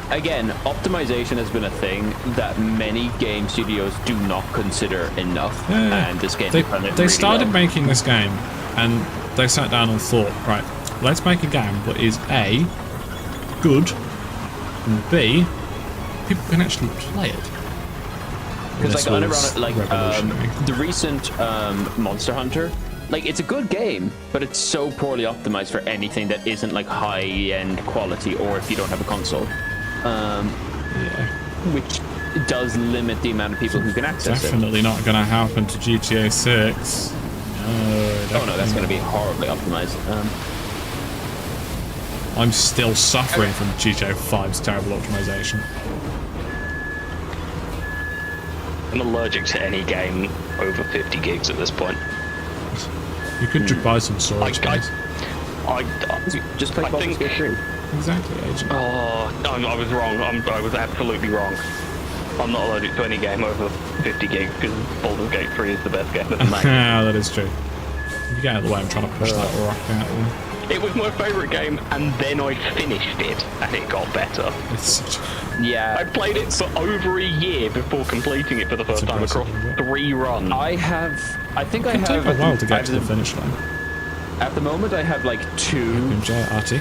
Again, optimization has been a thing that many game studios do not consider enough, Yeah. and this game They, has done it they really started well. making this game, and they sat down and thought, right, let's make a game that is A, good, and B, people can actually play it. Because This like was unironic, like revolutionary. the recent Monster Hunter, like it's a good game, but it's so poorly optimized for anything that isn't like high-end quality, or if you don't have a console, Yeah. which does limit the amount of people who can access it. Definitely not going to happen to GTA 6. Oh no, that's going to be horribly optimized. I'm still suffering from GTA 5's terrible optimization. I'm allergic to any game over 50 gigs at this point. You could just buy some storage I- space. Just play I Baldur's think- Gate 3. Exactly, Agent. Oh, no, I was wrong. I was absolutely wrong. I'm not allergic to any game over 50 gigs because Baldur's Gate 3 is the best game ever made. Yeah, that is true. You get out of the way, I'm trying to push that rock out there. It was my favourite game, and then I finished it, and it got better. It's such I Yeah, played it for over a year before completing it for the first time impressive, across isn't it? 3 runs. I think I It can have take a while to I get have to the finish line. At the moment, I have like 2. Enjoy it, Artie.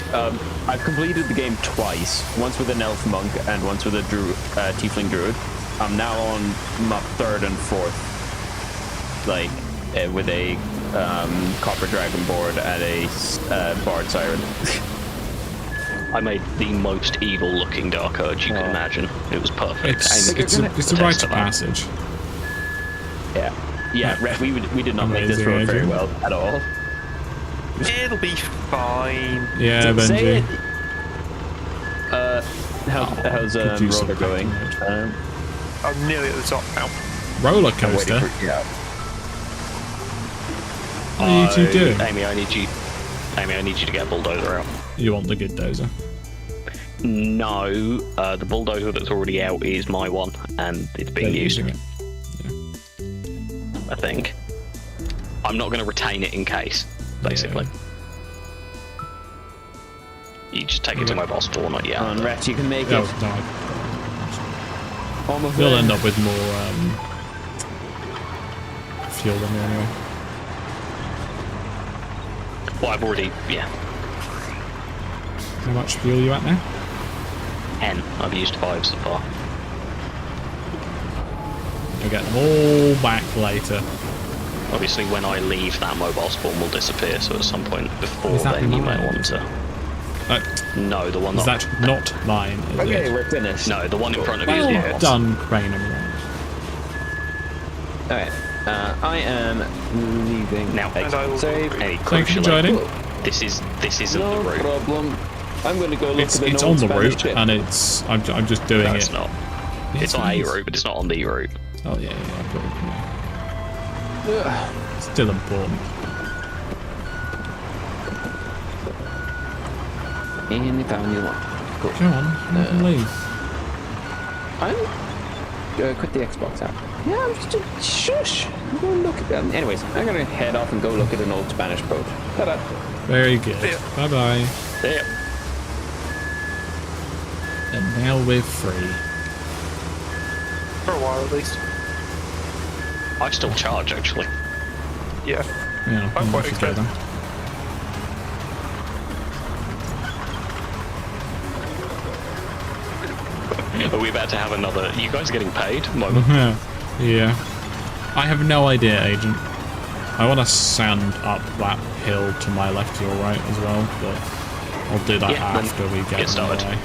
I've completed the game twice. Once with an elf monk and once with a tiefling druid. I'm now on my 3rd and 4th, like with a copper dragon board and a bard siren. I made the most evil-looking Dark Urge you can imagine. It was perfect. It's a rite of passage. Yeah. We did not make this Amazing, road very Adrian. well at all. It'll be fine. Yeah, Say Benji. it. How's could use some roller going? backing I'm nearly at the top now. Roller I'm waiting coaster. for yeah. What are you two doing? Amy, I need you to get a bulldozer out. You want the good dozer. No, the bulldozer that's already out is my one, and it's being They're used. using it. I think. I'm not going to retain it in case, basically. You just take it to my boss spawn, not yet. Come on, Rat, you can make Oh, it. no. Almost You'll there. end up with more fuel than me anyway. Well, I've already, How much fuel are you at now? 10. I've used 5 so far. You'll get them all back later. Obviously, when I leave, that mobile spawn will disappear, so at some point before Is that then, you mine? may want to... No, the one Is that... that not mine? Is Okay, it? we're finished. No, the one in front of you is Well the boss. done, Crane and Ryan. Alright. I am leaving. Now, Exit and I will- save. Any Thank you for crucially, joining. This isn't No the route. problem. I'm going to go look It's at an on old the Spanish route, ship. and it's I'm just doing No, it. it's not. Yes, It's on it a is. route, but it's not on the route. Oh yeah, I've got it. Yeah. Still important. Anytime you want. Cool. Go on, you can leave. I'm quit the Xbox app. Yeah, I'm just shush. I'm going to look at them. Anyways, I'm going to head off and go look at an old Spanish boat. Ta-da. Very good. Yeah. Bye bye. There. And now we're free. For a while at least. I still charge actually. Yeah. Yeah, I'm quite we should go excited. then. Are we about to have another? You guys getting paid? Moment. Yeah. I have no idea, Agent. I want to sand up that hill to my left, your right as well, but I'll do that Yeah, then after we get started. underway.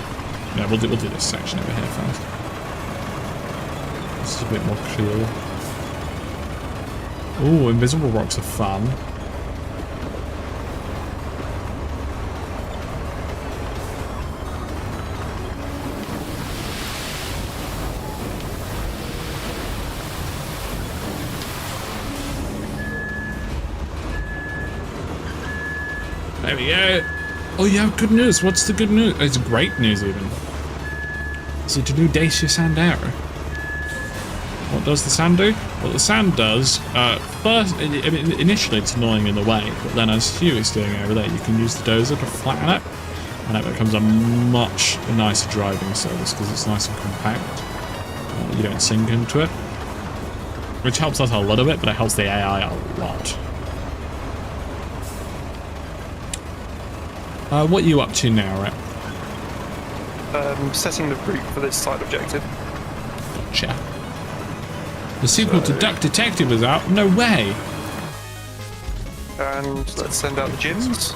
Yeah, we'll do this section over here first. This is a bit more clear. Ooh, invisible rocks are fun. There we go. Oh, you have good news. What's the good news? It's great news, even. Is it a new Dacia Sand Arrow? What does the sand do? What the sand does, first, initially it's annoying in the way, but then as Hugh is doing over there, you can use the dozer to flatten it, and it becomes a much nicer driving surface because it's nice and compact. You don't sink into it, which helps us a little bit, but it helps the AI a lot. What are you up to now, Rep? Setting the route for this side objective. Gotcha. The sequel to Duck Detective is out? No way! And let's send out the gyms.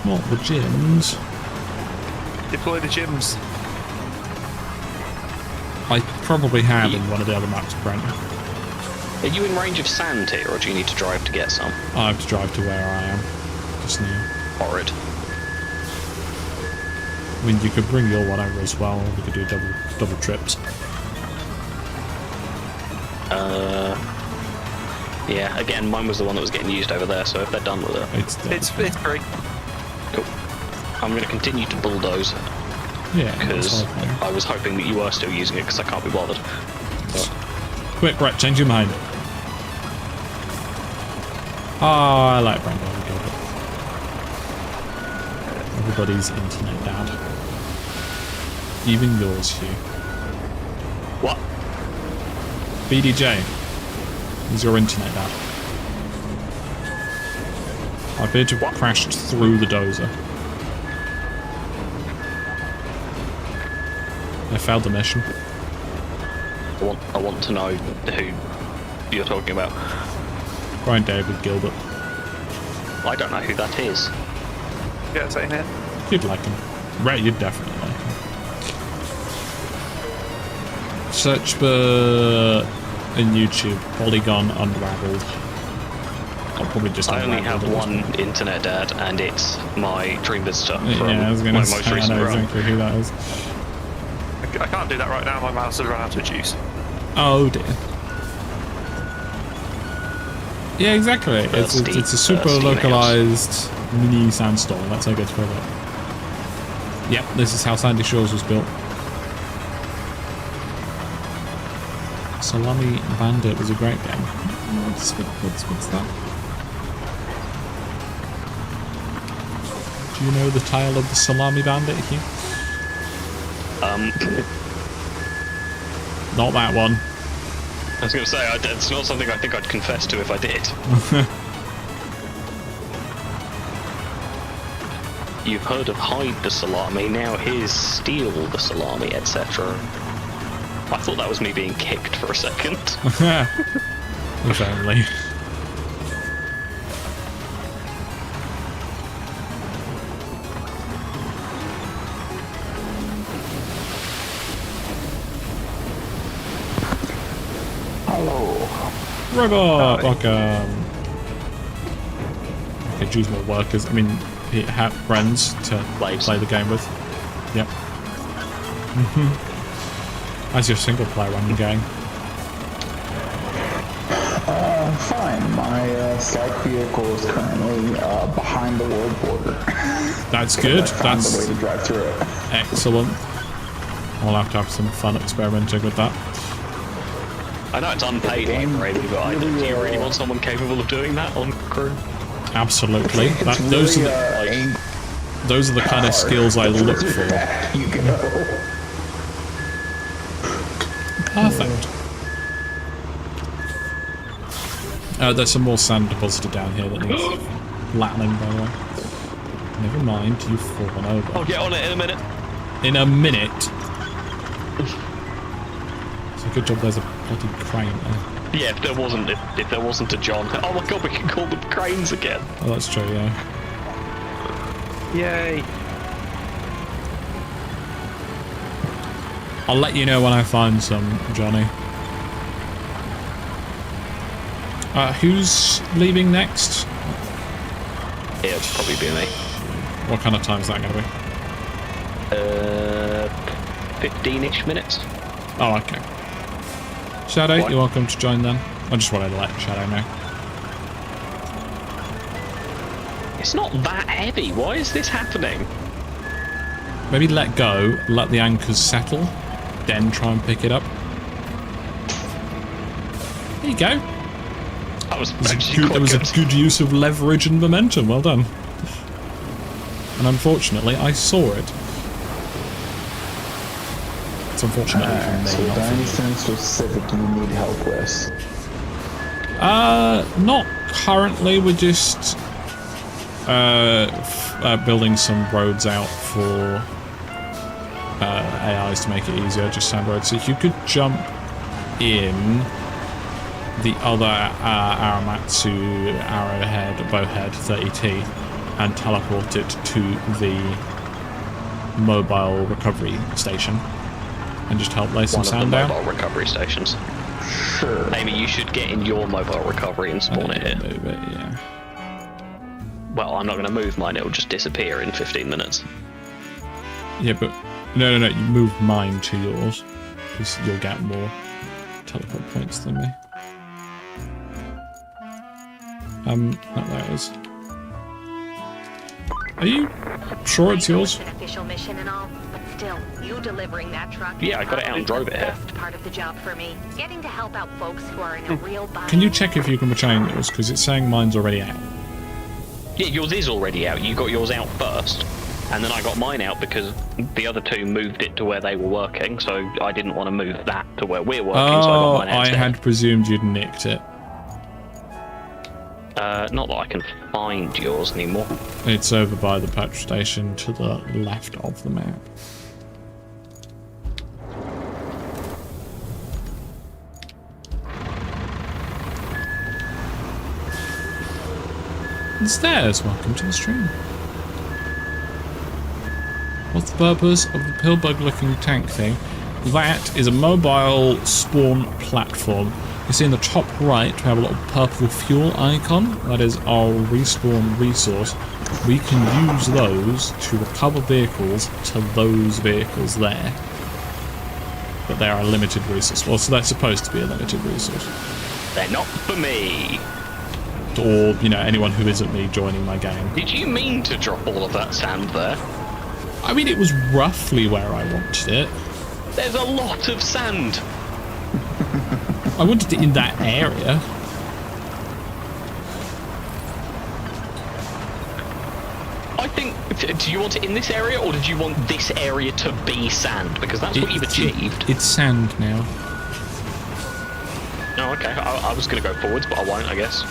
Not the gyms. Deploy the gyms. I probably have in one of the other maps, Brent. Are you in range of sand here, or do you need to drive to get some? I have to drive to where I am just now. Horrid. I mean, you could bring your one over as well. We could do double trips. Yeah, again, mine was the one that was getting used over there, so if they're done with it. It's free. Cool. I'm going to continue to bulldoze, Yeah, because that's fine. I was hoping that you were still using it, because I can't be bothered. But Quick, Brett, change your mind. Oh, I like Brent. Everybody's internet dad. Even yours, Hugh. what? BDJ. He's your internet dad. I appear to have crashed through the dozer. I failed the mission. I want to know who you're talking about. Brian David Gilbert. I don't know who that is. Yeah, it's in here. You'd like him. Right, you'd definitely like him. Search for in YouTube, Polygon Unraveled. I'll probably just I only Unraveled have at this one point. internet dad, and it's my dream visitor from Yeah, I was my gonna most say, I recent know run. exactly who that is. I can't do that right now. My mouse has run out of juice. Oh dear. Yeah, exactly. It's a super thirsty localized mini sandstorm. That's how I get to it. Yep, this is how Sandy Shores was built. Salami Bandit was a great game. What's that? Do you know the tale of the Salami Bandit, Hugh? Not that one. I was going to say, it's not something I think I'd confess to if I did. You've heard of hide the salami, now here's steal the salami, etc. I thought that was me being kicked for a second. If only. Robot, welcome. Could use more workers. I mean, have friends to play the game with. Yep. How's your single player one going? Fine. My scout vehicle is currently behind the world border. That's good. I found That's the way to drive through it. excellent. I'll have to have some fun experimenting with that. I know it's unpaid, like, really, but do you really want someone capable of doing that on crew? Absolutely. Those are the kind of skills I look for. You go. Perfect. There's some more sand deposited down here that needs flattening, by the way. Never mind, you've fallen over. I'll get on it in a minute. In a minute. It's a good job there's a bloody crane there. Yeah, if there wasn't a John. Oh my god, we can call them cranes again. Oh, that's true, yeah. Yay. I'll let you know when I find some, Johnny. Who's leaving next? It'll probably be me. What kind of time is that going to be? 15-ish minutes. Oh, okay. Shadow, What? you're welcome to join then. I just wanted to let Shadow know. It's not that heavy. Why is this happening? Maybe let go, let the anchors settle, then try and pick it up. There you go. That was There was a good use of leverage and momentum. Well done. And unfortunately, I saw it. It's unfortunately for me, So is not there for you. anything specific you need help with? Not currently. We're just building some roads out for AIs to make it easier, just sand roads. So if you could jump in the other Aramatsu arrowhead, bowhead 30T and teleport it to the mobile recovery station and just help lay some One of the sand down. mobile recovery stations. Sure. Amy, you should get in your mobile recovery and spawn it here. Move it, yeah. Well, I'm not going to move mine. It'll just disappear in 15 minutes. Yeah, but no, you move mine to yours because you'll get more teleport points than me. Not there it is. Are you sure it's yours? An official mission and all, but still, you delivering that truck. Yeah, I got it out and drove it here. Best part of the job for me, getting to help out folks who are in a real bind. Can you check if you can retain yours? Because it's saying mine's already out. Yeah, yours is already out. You got yours out first, and then I got mine out because the other two moved it to where they were working, so I didn't want to move that to where we're working, so I got mine out I instead. had presumed you'd nicked it. Not that I can find yours anymore. It's over by the petrol station to the left of the map. And stairs, welcome to the stream. What's the purpose of the pillbug looking tank thing? That is a mobile spawn platform. You see in the top right we have a little purple fuel icon. That is our respawn resource. We can use those to recover vehicles to those vehicles there. But they are a limited resource. Well, so they're supposed to be a limited resource. They're not for me. Or, you know, anyone who isn't me joining my game. Did you mean to drop all of that sand there? I mean, it was roughly where I wanted it. There's a lot of sand. I wanted it in that area. I think, do you want it in this area, or did you want this area to be sand? Because that's what you've achieved. It's sand now. Oh, okay. I was going to go forwards, but I won't, I guess.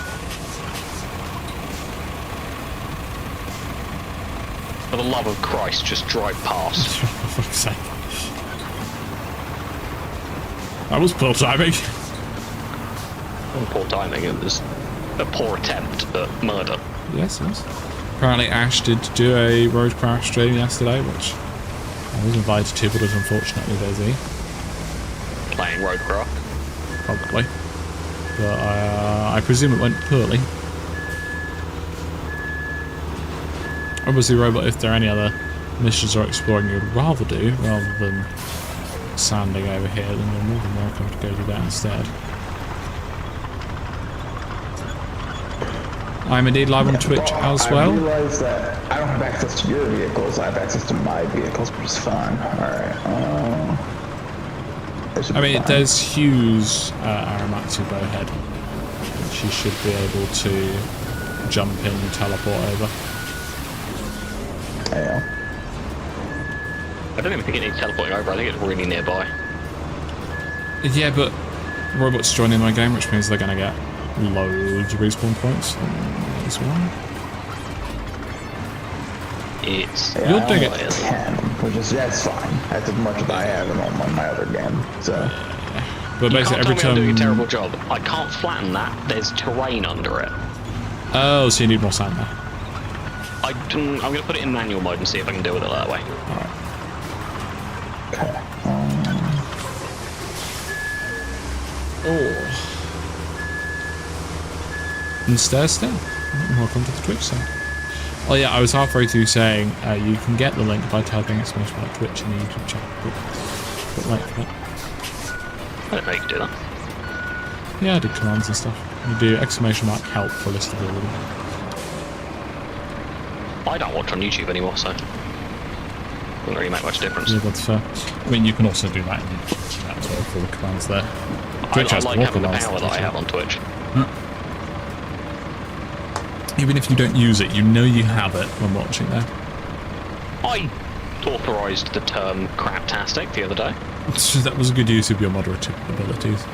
For the love of Christ, just drive past. For fuck's sake. That was poor timing. Poor timing. It was a poor attempt at murder. Yes. Apparently Ash did do a RoadCraft stream yesterday, which I was invited to, but was unfortunately busy. Playing RoadCraft. Probably. But I presume it went poorly. Obviously, Robot, if there are any other missions or exploring you'd rather do, rather than sanding over here, then you're more than welcome to go do that instead. I'm indeed live on Twitch as well. I realize that I don't have access to your vehicles. I have access to my vehicles, which is fine. Alright. I mean, there's Hugh's Aramatsu bowhead. She should be able to jump in and teleport over. Yeah. I don't even think it needs teleporting over. I think it's really nearby. Yeah, but Robot's joining my game, which means they're going to get loads of respawn points as well. It's Yeah, You'll dig it. 10, which is that's fine. That's as much as I have in on my other game. So. But You basically, can't every tell me I'm doing a time. terrible job. I can't flatten that. There's terrain under it. Oh, so you need more sand there. I'm going to put it in manual mode and see if I can deal with it that way. Alright. Okay. Oh. And stairs still. Welcome to the Twitch side. Oh yeah, I was halfway through saying you can get the link by typing exclamation mark Twitch in the YouTube chat. But late for that. I don't know you can do that. Yeah, I did commands and stuff. You do exclamation mark help for a list of all of them. I don't watch on YouTube anymore, so it doesn't really make much difference. Yeah, that's fair. I mean, you can also do that in that as well for the commands there. Twitch I has like more having the commands power than that I Twitch. have on Twitch. Even if you don't use it, you know you have it when watching there. I authorised the term craptastic the other day. That was a good use of your moderative abilities.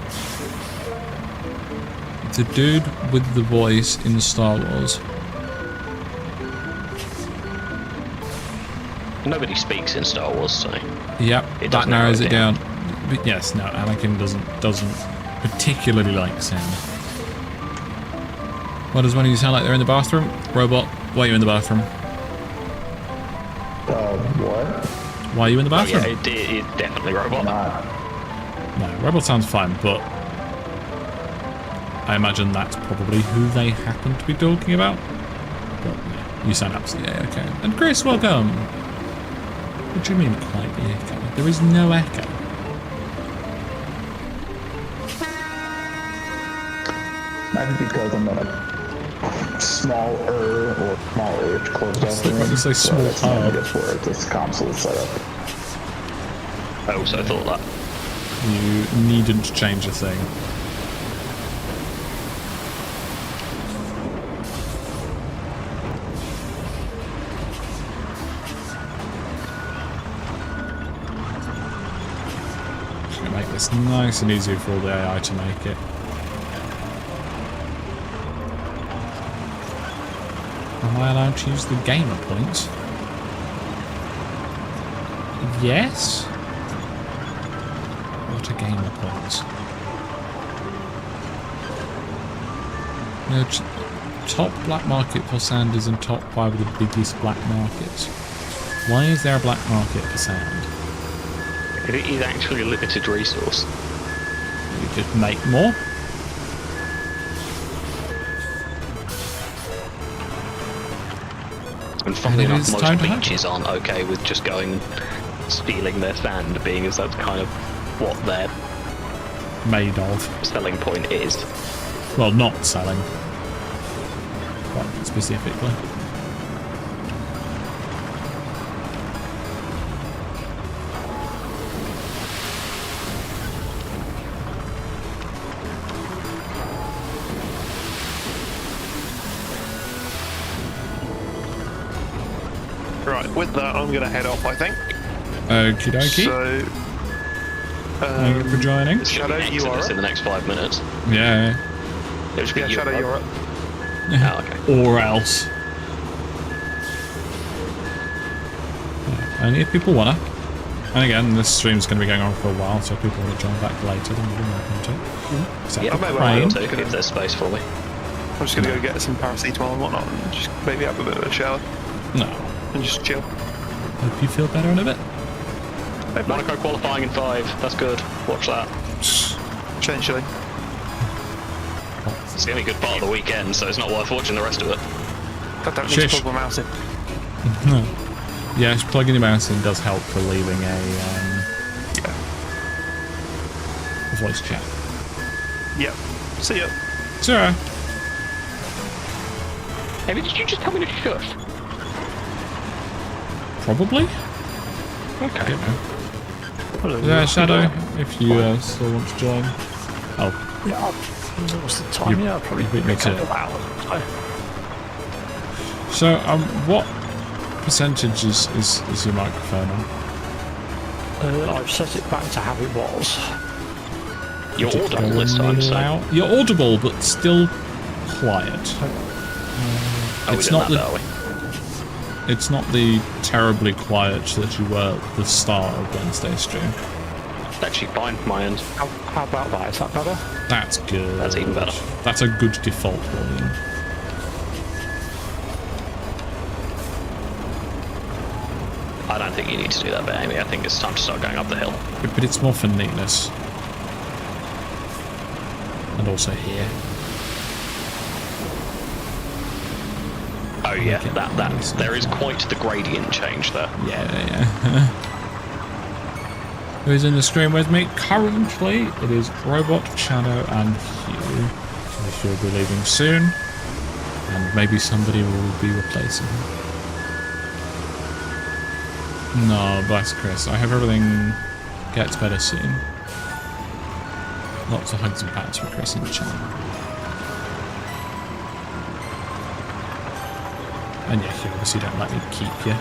The dude with the voice in Star Wars. Nobody speaks in Star Wars, so Yep, It that does narrows narrow it it down. But yes, no, Anakin doesn't particularly like sound. What does one of you sound like they're in the bathroom? Robot, why are you in the bathroom? What? Why are you in the oh, bathroom? yeah, it's definitely robot. Not. No, Robot sounds fine, but I imagine that's probably who they happen to be talking about. But yeah, you sound absolutely okay. And Chris, welcome. What do you mean quite the echo? There is no echo. Maybe because I'm in a smaller or smaller closed off like when room. you say small that's maybe hub. just where this console is set up. I also thought that. You needn't change a thing. Just gonna make this nice and easy for all the AI to make it. Am I allowed to use the gamer points? Yes? What are gamer points? No, top black market for sand is in top 5 of the biggest black markets. Why is there a black market for sand? It is actually a limited resource. You could make more? And funnily And it enough, is time most to have beaches aren't okay with just going stealing their sand, being as that's kind of what their Made of. selling point is. Well, not selling. Quite specifically. Right, with that, I'm going to head off, I think. Okie dokie. So, Thank you for joining. It's gonna be Shadow, you are Exodus up. in the next 5 minutes. Yeah. It'll just be Yeah, you Shadow, up. you're up. Oh, okay. Or else. Yeah, only if people wanna. And again, this stream's going to be going on for a while, so if people want to join back later, then you're welcome to. Except Yeah, for I may Crane. well So if there's space for me. I'm just going to go get some paracetamol and whatnot and just maybe have a bit of a shower No. and just chill. Hope you feel better in a bit. Monaco qualifying in 5. That's good. Watch that. Potentially. It's the only good part of the weekend, so it's not worth watching the rest of it. God, don't need Shush. to plug my mouse in. Yes, plugging your mouse in does help for leaving a voice chat. Yep. See ya. Sarah. Hey, did you just tell me to shush? Probably. Okay. I don't know. Yeah, Shadow, if you still want to join. Oh. Yeah, what's the time? You- Yeah, I'll probably you beat me a to couple it. of hours. So, what percentage is your microphone on? I've set it back to how it was. You're audible this time, so... You're audible, but still quiet. It's not the. It's not the terribly quiet that you were at the start of Wednesday's stream. It's actually fine from my end. How about that? Is that better? That's good. That's even better. That's a good default volume. I don't think you need to do that bit, Amy. I think it's time to start going up the hill. But it's more for neatness. And also here. Oh yeah, that there is quite the gradient change there. Yeah. Who's in the screen with me? Currently, it is Robot, Shadow, and Hugh. So she'll be leaving soon. And maybe somebody will be replacing him. No, bless Chris. I hope everything gets better soon. Lots of hugs and pats for Chris in the chat. And yeah, you obviously don't let me keep you.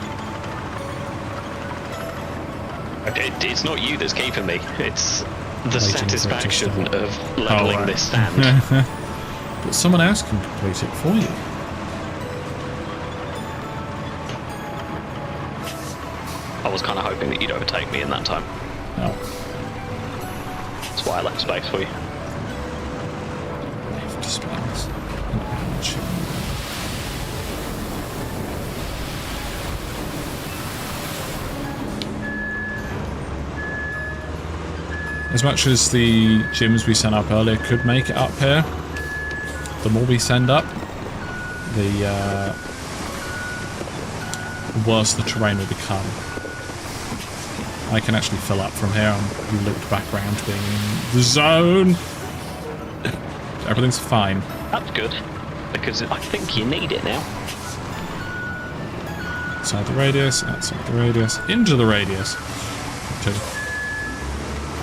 It's not you that's keeping me. It's the Waiting satisfaction for it to of leveling right. this stand. But someone else can complete it for you. I was kind of hoping that you'd overtake me in that time. Oh. That's why I left space for you. Life displays. And action. As much as the gyms we sent up earlier could make it up here, the more we send up, the worse the terrain will become. I can actually fill up from here. I'm looped back around to being in the zone. Everything's fine. That's good, because I think you need it now. Outside the radius, outside the radius, into the radius. Okay.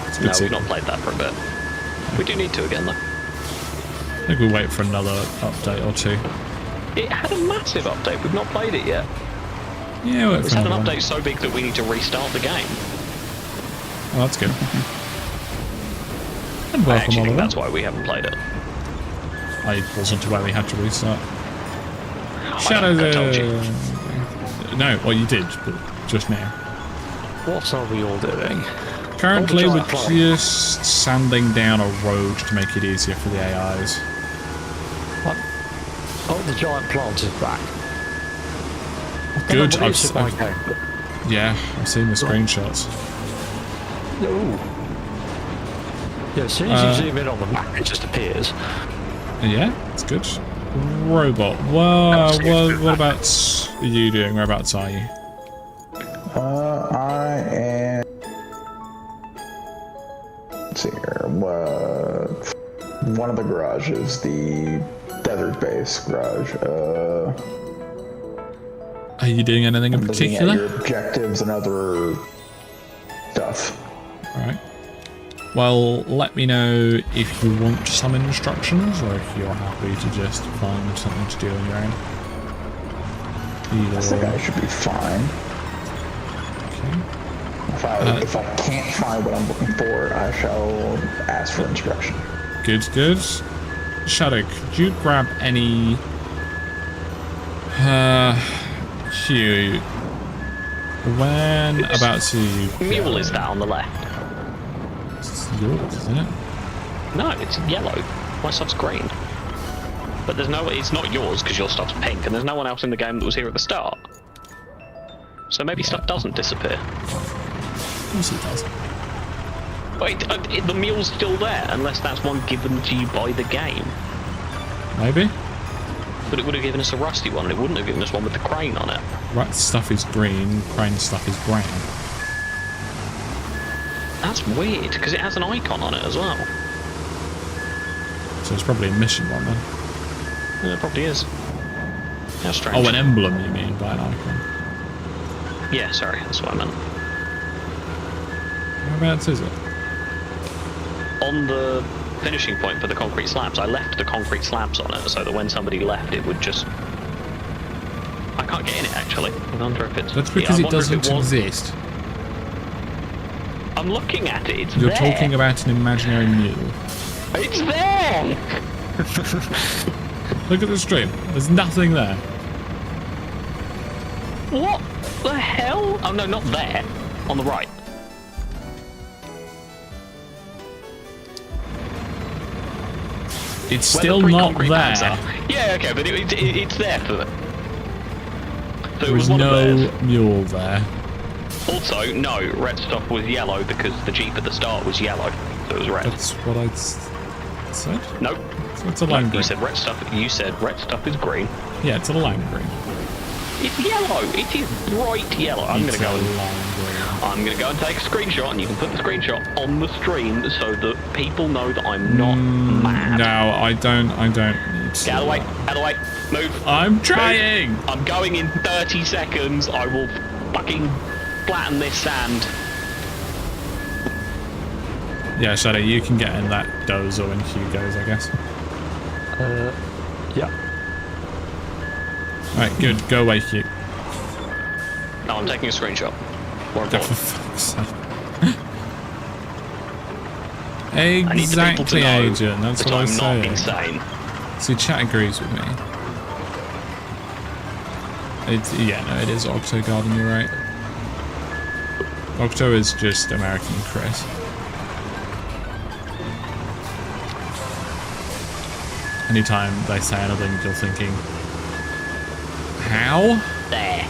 It's good No, to we've not played that for a bit. We do need to again, though. I think we'll wait for another update or two. It had a massive update. We've not played it yet. Yeah, wait It's for had an another one. update so big that we need to restart the game. Oh, that's good. And I welcome, actually think Oliver. that's why we haven't played it. I wasn't aware we had to restart. I Shadow know, I told you. No, well you did, but just now. What are we all doing? Currently, Oh, the we're giant plant. just sanding down a road to make it easier for the AIs. What? Oh, the giant plant is back. Good. I've Yeah, I've seen the screenshots. Ooh. Yeah, as soon as you zoom in on the map, it just appears. Yeah, it's good. Robot. What about you doing? Whereabouts are you? I am. Let's see here. One of the garages, the desert base garage. Are you doing anything in Looking at particular? your objectives and other stuff. Alright. Well, let me know if you want some instructions or if you're happy to just find something to do on your own. Either I think or. I should be fine. Okay. If I can't find what I'm looking for, I shall ask for instruction. Good, good. Shadow, could you grab any... Hugh, when about to... Mule is that on the left? It's yours, isn't it? No, it's yellow. My stuff's green. But there's no, it's not yours because your stuff's pink, and there's no one else in the game that was here at the start. So maybe stuff doesn't disappear. Of course it does. Wait, the mule's still there, unless that's one given to you by the game. Maybe? But it would have given us a rusty one, and it wouldn't have given us one with the crane on it. Rat stuff is green, crane stuff is brown. That's weird, because it has an icon on it as well. So it's probably a mission one then. Yeah, it probably is. How strange. Oh, an emblem you mean by an icon? Yeah, sorry, that's what I meant. Whereabouts is it? On the finishing point for the concrete slabs, I left the concrete slabs on it so that when somebody left it would just... I can't get in it actually. I wonder if it's... That's because yeah, it doesn't exist. I'm looking at it, it's You're there. talking about an imaginary mule. It's there! Look at the stream. There's nothing there. What the hell? Oh no, not there. On the right. It's Where still the not concrete pads there. are. Yeah, okay, but it's there for them. So it There was is one of no theirs. mule there. Also, no, red stuff was yellow because the Jeep at the start was yellow. So it was red. That's what I said. Nope. So it's a lime green. You said red stuff. You said red stuff is green. Yeah, it's a lime green. It's yellow. It is bright yellow. I'm It's gonna go a and lime green. I'm gonna go and take a screenshot, and you can put the screenshot on the stream so that people know that I'm not mad. No, I don't need to. Get out of the way. Out of the way. Move. I'm trying. Move. I'm going in 30 seconds. I will fucking flatten this sand. Yeah, Shadow, you can get in that dozer when Hugh goes, I guess. Yeah. Alright, good. Go away, Hugh. No, I'm taking a screenshot. More Oh, for important. fuck's sake. I need the people to Exactly, know Agent. That's that what I I'm was not saying. insane. See, chat agrees with me. Yeah, no, it is Octo Garden, you're right. Octo is just American Chris. Anytime they say anything, you're thinking, how? There.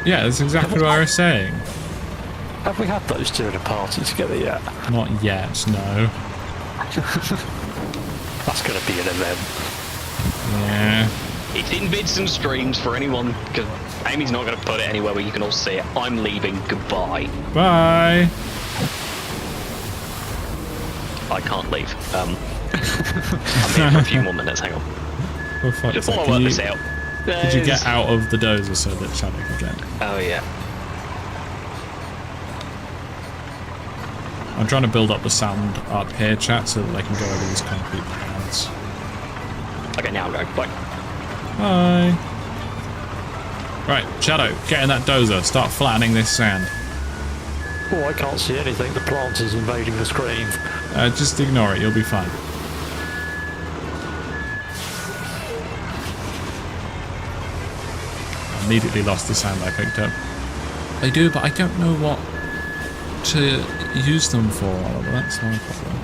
Yeah, that's exactly what I was saying. Have we had those two at a party together yet? Not yet, no. That's going to be an event. Yeah. It's in vids and streams for anyone, because Amy's not going to put it anywhere where you can all see it. I'm leaving. Goodbye. Bye. I can't leave. I'm here for a few more minutes. Hang on. For fuck's Just sake, while I work this out. Could you get out of the dozer so that Shadow can get? Oh, yeah. I'm trying to build up the sound up here, chat, so that they can go over these concrete pads. Okay, now I'm going. Bye. Bye. Right, Shadow, get in that dozer. Start flattening this sand. Oh, I can't see anything. The plant is invading the screen. Just ignore it. You'll be fine. I immediately lost the sand I picked up. They do, but I don't know what to use them for, Oliver. That's my problem.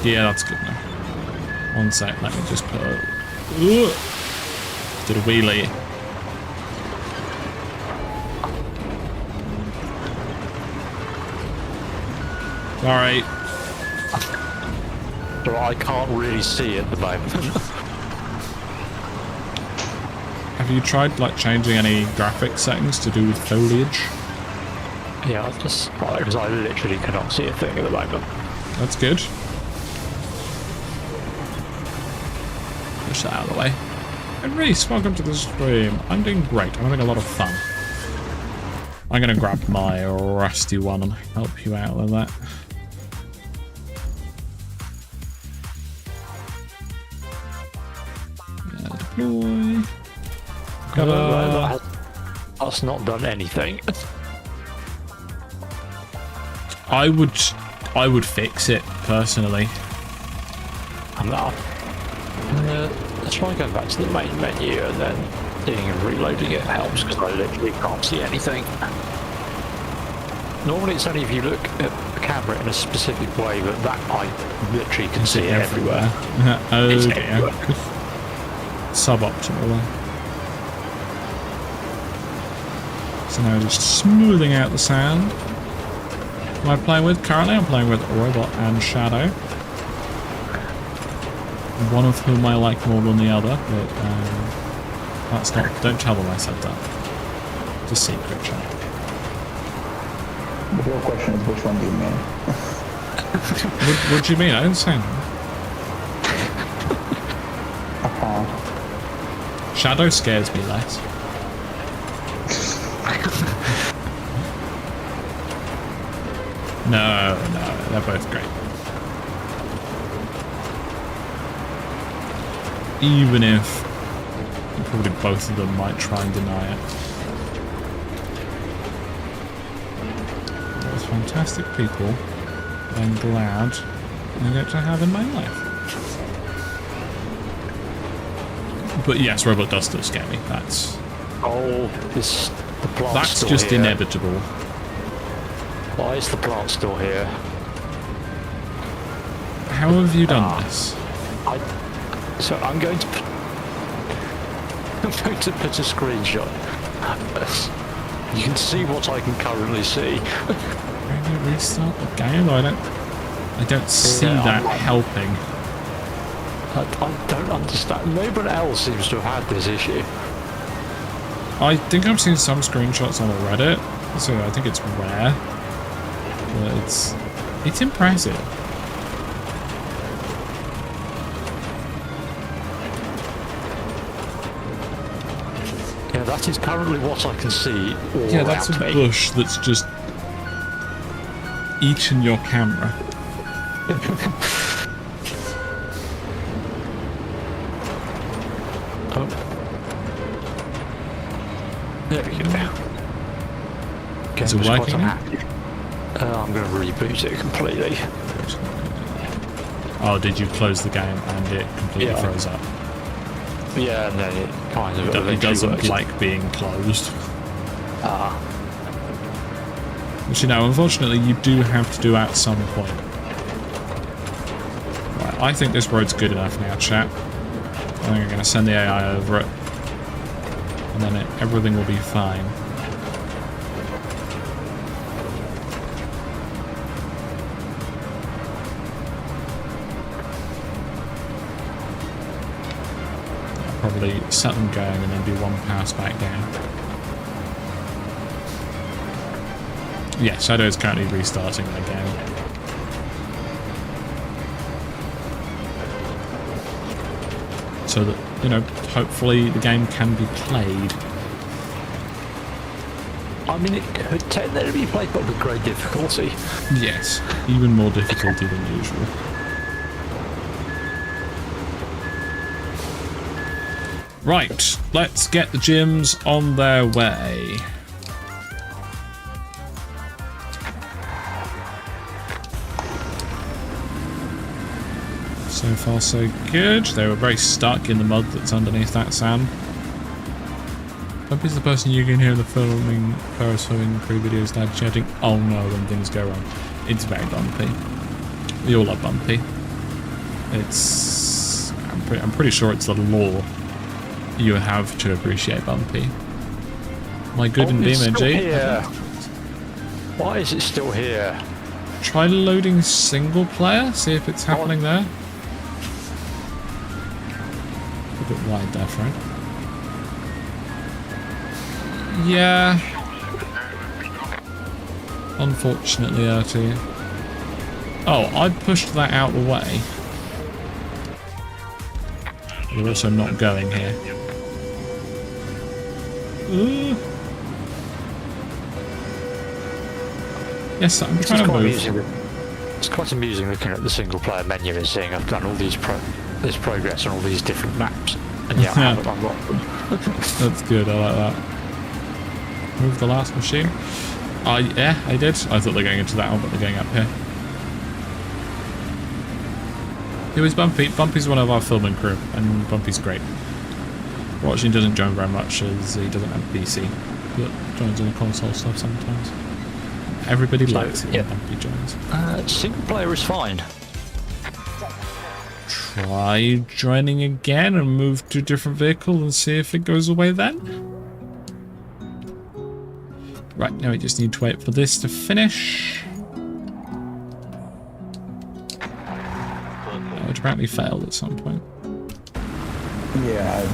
Yeah, that's good now. One sec, let me just put a... Did a wheelie. Sorry. So I can't really see at the moment. Have you tried like changing any graphic settings to do with foliage? Yeah, because I literally cannot see a thing at the moment. That's good. Push that out of the way. And Reese, welcome to the stream. I'm doing great. I'm having a lot of fun. I'm gonna grab my rusty one and help you out with that. Deploy. That's not done anything. I would fix it personally. I'm not. Let's try going back to the main menu and then seeing and reloading it helps because I literally can't see anything. Normally it's only if you look at the camera in a specific way, but that I literally can see it everywhere. Oh It's dear. everywhere. Suboptimal then. So now just smoothing out the sand. Who am I playing with currently? I'm playing with Robot and Shadow. One of whom I like more than the other, but that's not... Don't tell them I said that. It's a secret, chat. The real question is, which one do you mean? What do you mean? I didn't say anything. Shadow scares me less. No, they're both great. Even if probably both of them might try and deny it. Those fantastic people I'm glad I get to have in my life. But yes, Robot does still scare me. That's... Oh, is the plant That's still just here? inevitable. Why is the plant still here? How have you done this? So I'm going to put, a screenshot. You can see what I can currently see. Maybe restart the game? I don't see that helping. I don't understand. Nobody else seems to have had this issue. I think I've seen some screenshots on Reddit, so I think it's rare. But it's impressive. Yeah, that is currently what I can see all Yeah, that's a around me. bush that's just eating your camera. Oh. There we go. Okay, Is it working? I'm going to reboot it completely. Oh, did you close the game and it completely froze up? Yeah, and then it kind of It eventually doesn't works. like being closed. Ah. Which, you know, unfortunately you do have to do at some point. Right, I think this road's good enough now, chat. I think I'm going to send the AI over it. And then everything will be fine. I'll probably set them going and then do one pass back down. Yeah, Shadow is currently restarting the game. So that, you know, hopefully the game can be played. I mean, it could technically be played, but with great difficulty. Yes, even more difficulty than usual. Right, let's get the gyms on their way. So far so good. They were very stuck in the mud that's underneath that sand. Bumpy's the person you can hear in the filming crew videos dad chatting, oh no, when things go wrong. It's very bumpy. We all love Bumpy. It's... I'm pretty sure it's the law. You have to appreciate Bumpy. My good and it's still BMG. here. Why is it still here? Try loading single player, see if it's happening there. A bit wide there, Frank. Yeah. Unfortunately, RT. Oh, I pushed that out the way. You're also not going here. Yes, I'm trying to move. It's quite amusing looking at the single player menu and seeing I've done all these this progress on all these different maps, and yet I haven't unlocked them. That's good, I like that. Move the last machine. Yeah, I did. I thought they were going into that one, but they're going up here. Who is Bumpy? Bumpy's one of our filming crew, and Bumpy's great. Watching doesn't join very much as he doesn't have PC, but joins on the console stuff sometimes. Everybody likes it when Bumpy joins. Single player is fine. Try joining again and move to a different vehicle and see if it goes away then. Right, now we just need to wait for this to finish. apparently failed at some point. Yeah.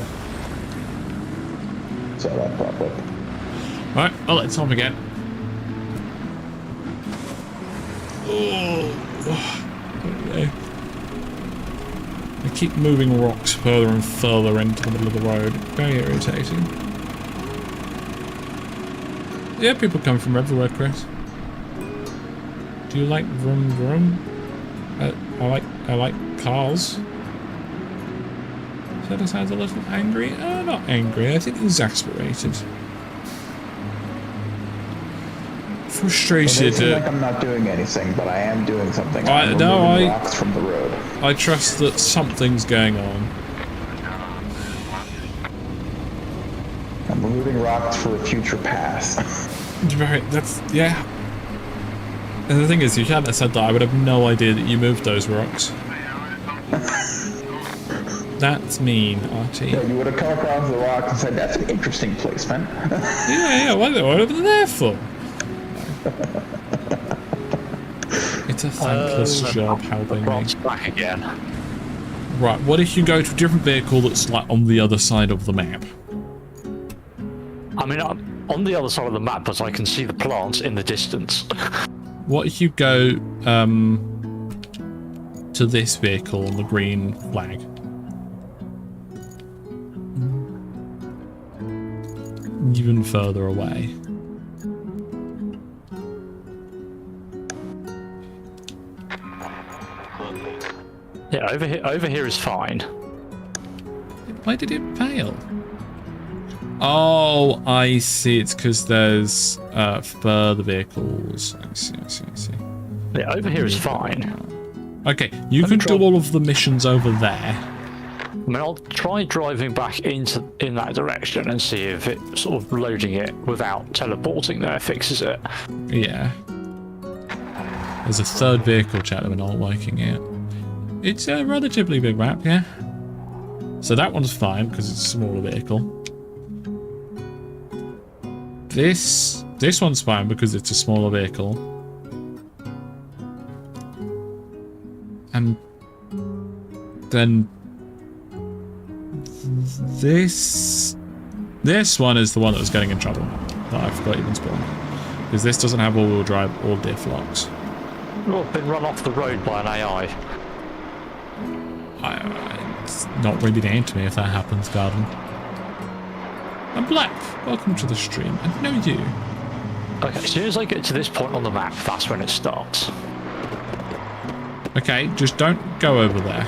I saw that pop up. Right, well, let's hop again. Oh. Okay. I keep moving rocks further and further into the middle of the road. Very irritating. Yeah, people come from everywhere, Chris. Do you like vroom vroom? I like cars. So that sounds a little angry. Not angry. I think exasperated. Frustrated. It seems like I'm not doing anything, but I am doing something. I'm No, removing rocks from the road. I trust that something's going on. I'm removing rocks for a future pass. Right, that's, yeah. And the thing is, if you hadn't said that, I would have no idea that you moved those rocks. That's mean, Archie. Yeah, you would have come across the rocks and said, that's an interesting placement. Yeah, what are they there for? It's a thankless job helping me. Back again. Right, what if you go to a different vehicle that's like on the other side of the map? I mean, I'm on the other side of the map, but I can see the plants in the distance. What if you go to this vehicle on the green flag? Even further away. Yeah, over here is fine. Why did it fail? Oh, I see. It's because there's further vehicles. I see. Yeah, over here is fine. Okay, you can do all of the missions over there. I mean, I'll try driving back in that direction and see if it sort of loading it without teleporting there fixes it. Yeah. There's a third vehicle, chat, that we're not liking it. It's a relatively big map, yeah. So that one's fine because it's a smaller vehicle. This one's fine because it's a smaller vehicle. And then this one is the one that was getting in trouble that I forgot even spawned. Because this doesn't have all-wheel drive or diff locks. Well, I've been run off the road by an AI. It's not really down to me if that happens, Garden. I'm Black. Welcome to the stream. I know you. Okay, as soon as I get to this point on the map, that's when it starts. Okay, just don't go over there.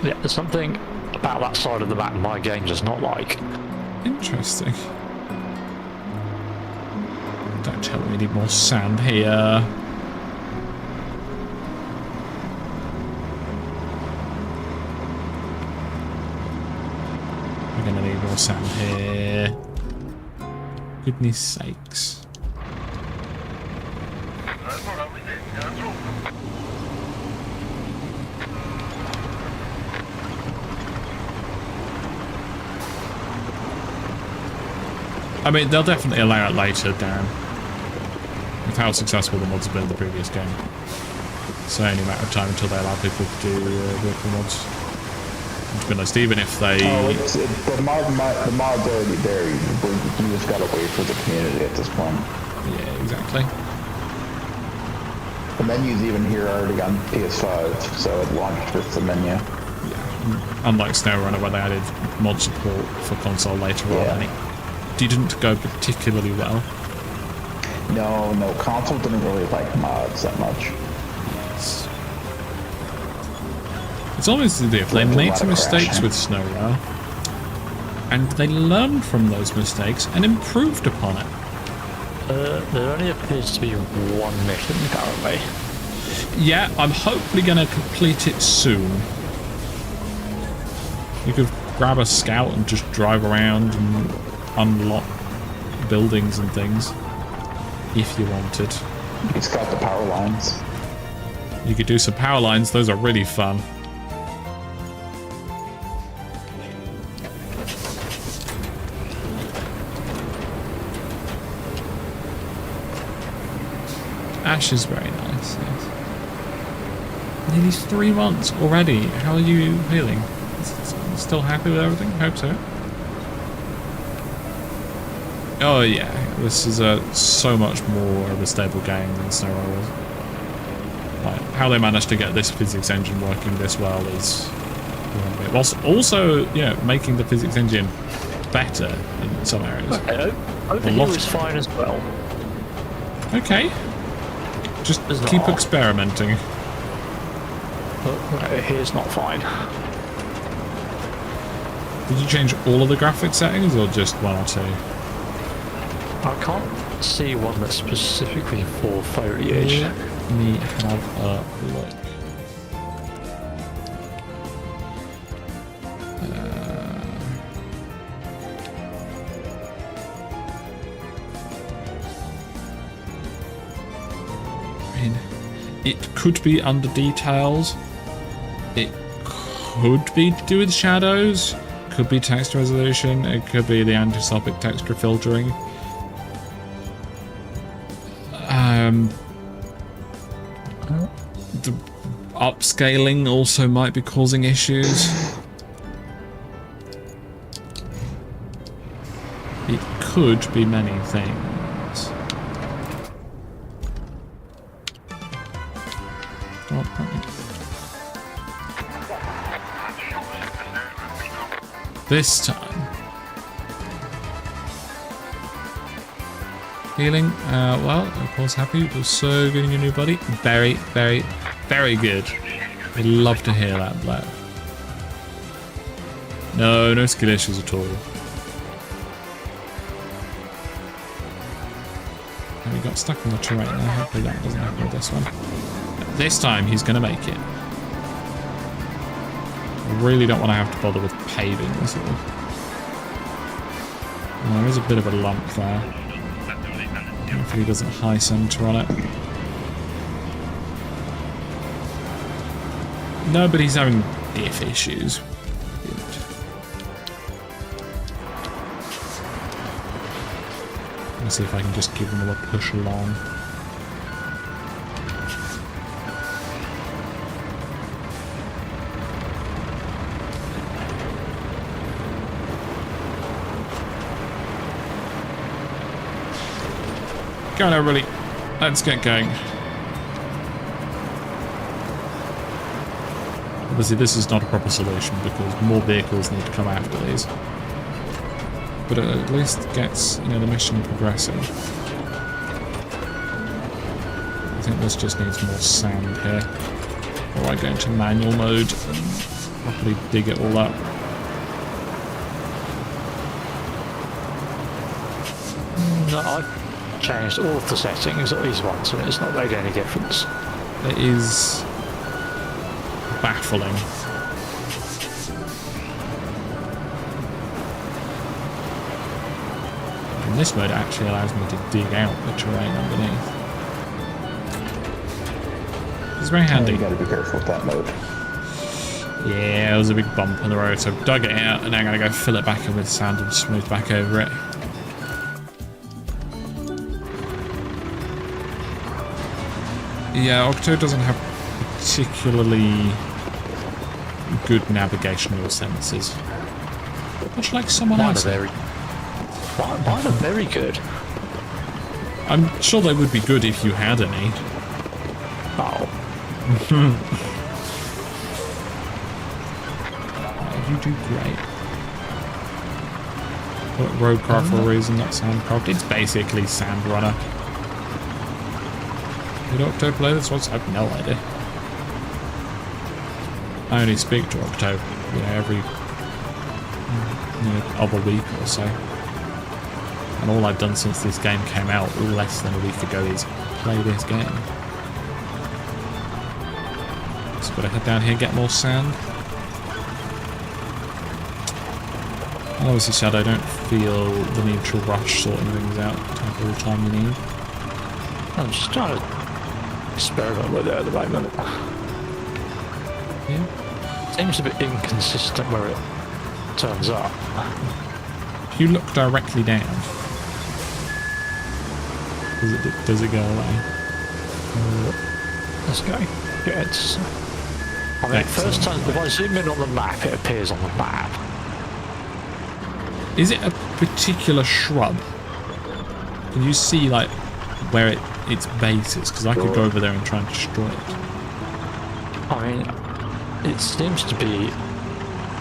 Yeah, there's something about that side of the map my game does not like. Interesting. Don't tell me we need more sand here. We're gonna need more sand here. Goodness sakes. I mean, they'll definitely allow it later, Dan. With how successful the mods have been in the previous game. It's only a matter of time until they allow people to do vehicle mods. To be honest, even if they... the mod's already there. You just gotta wait for the community at this point. Yeah, exactly. The menu's even here already on PS5, so it launched with the menu. Yeah, unlike SnowRunner where they added mod support for console later on, and it didn't go particularly well. No, console didn't really like mods that much. It's always as if they made some mistakes with SnowRunner, and they learned from those mistakes and improved upon it. There only appears to be one mission currently. Yeah, I'm hopefully going to complete it soon. You could grab a scout and just drive around and unlock buildings and things, if you wanted. You could scout the power lines. You could do some power lines, those are really fun. Ash is very nice, yes. Nearly 3 months already. How are you feeling? Still happy with everything? Hope so. Oh yeah, this is so much more of a stable game than SnowRunner was. Like, how they managed to get this physics engine working this well is... whilst also, making the physics engine better in some areas. Okay, over here is fine as well. Okay. Just keep experimenting. But here's not fine. Did you change all of the graphic settings or just one or two? I can't see one that's specifically for foliage. Let me have a look. It could be under details. It could be to do with shadows. Could be text resolution. It could be the anisotropic texture filtering. The upscaling also might be causing issues. It could be many things. This time. Feeling, well, of course happy. It was so good in your new body. Very, very, very good. I'd love to hear that, Black. No skill issues at all. And we got stuck in the terrain there. Hopefully that doesn't happen with this one. This time he's going to make it. I really don't want to have to bother with paving this one. There is a bit of a lump there. Hopefully he doesn't high center on it. No, but he's having diff issues. Let's see if I can just give him a push along. Go on, everybody. Let's get going. Obviously, this is not a proper solution because more vehicles need to come after these. But it at least gets, the mission progressing. I think this just needs more sand here. Or I go into manual mode and properly dig it all up. No, I've changed all of the settings at least once and it's not made any difference. It is baffling. And this mode actually allows me to dig out the terrain underneath. It's very handy. You gotta be careful with that mode. Yeah, there was a big bump on the road, so I've dug it out and now I'm gonna go fill it back in with sand and smooth back over it. Yeah, Octo doesn't have particularly good navigational senses. Much like someone else. Mine are very good. I'm sure they would be good if you had any. Oh. You do great. What RoadCraft for a reason, not Sandcraft. It's basically Sandrunner. Did Octo play this once? I have no idea. I only speak to Octo, every other week or so. And all I've done since this game came out less than a week ago is play this game. Just gotta head down here, get more sand. And obviously, Shadow, don't feel the need to rush sorting things out. Take all the time you need. I'm just trying to experiment with it at the moment. Yeah. Seems a bit inconsistent where it turns up. If you look directly down, does it go away? Let's go. Get it. I mean, first time, if I zoom in on the map, it appears on the map. Is it a particular shrub? Can you see like where its base is? Because I could go over there and try and destroy it. I mean, it seems to be...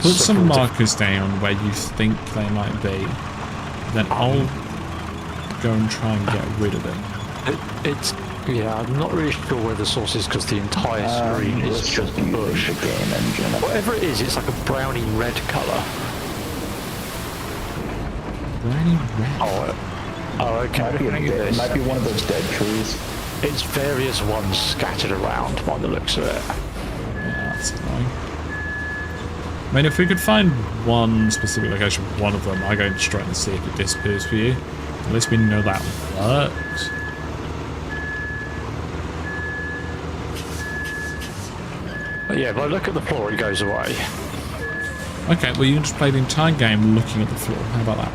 Put some markers down where you think they might be. Then I'll go and try and get rid of it. Yeah, I'm not really sure where the source is because the entire screen is just bush. Whatever it is, it's like a browny red colour. Browny red? Oh, okay. It might be one of those dead trees. It's various ones scattered around by the looks of it. Yeah, that's annoying. I mean, if we could find one specific location, one of them, I go and destroy it and see if it disappears for you. At least we know that works. But yeah, if I look at the floor, it goes away. Okay, well you can just play the entire game looking at the floor. How about that?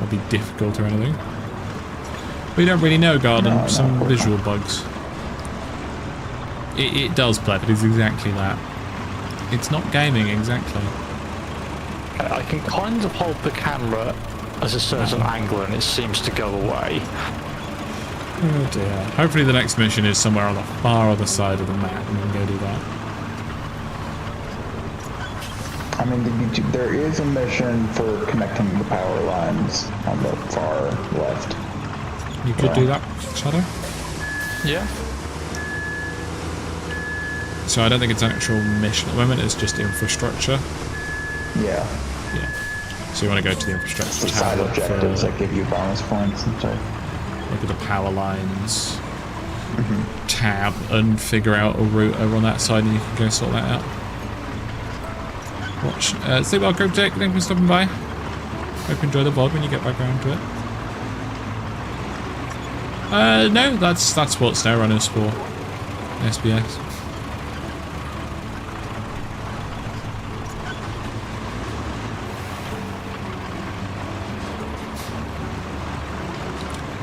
That'd be difficult or anything. We don't really know, Garden. Some visual bugs. It does play, but it's exactly that. It's not gaming, exactly. I can kind of hold the camera at a certain angle and it seems to go away. Oh dear. Hopefully the next mission is somewhere on the far other side of the map and we can go do that. I mean, there is a mission for connecting the power lines on the far left. You could do that, Shadow? Yeah. So I don't think it's an actual mission at the moment, it's just infrastructure. Yeah. Yeah. So you want to go to the infrastructure The side tower objectives for, that give you bonus points and stuff. look at the power lines tab and figure out a route over on that side and you can go sort that out. Watch. Say well, Cooperative, thank you for stopping by. Hope you enjoy the VOD when you get back around to it. No, that's what SnowRunner's for. SBS.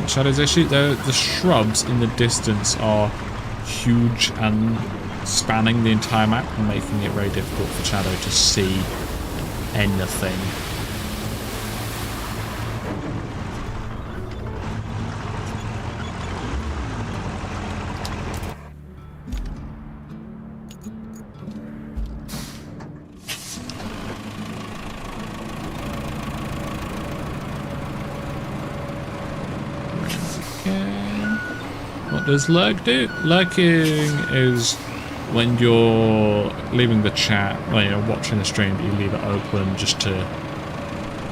Shadows issue. The shrubs in the distance are huge and spanning the entire map and making it very difficult for Shadow to see anything. What does lurk do? Lurking is when you're leaving the chat, when you're watching the stream, but you leave it open just to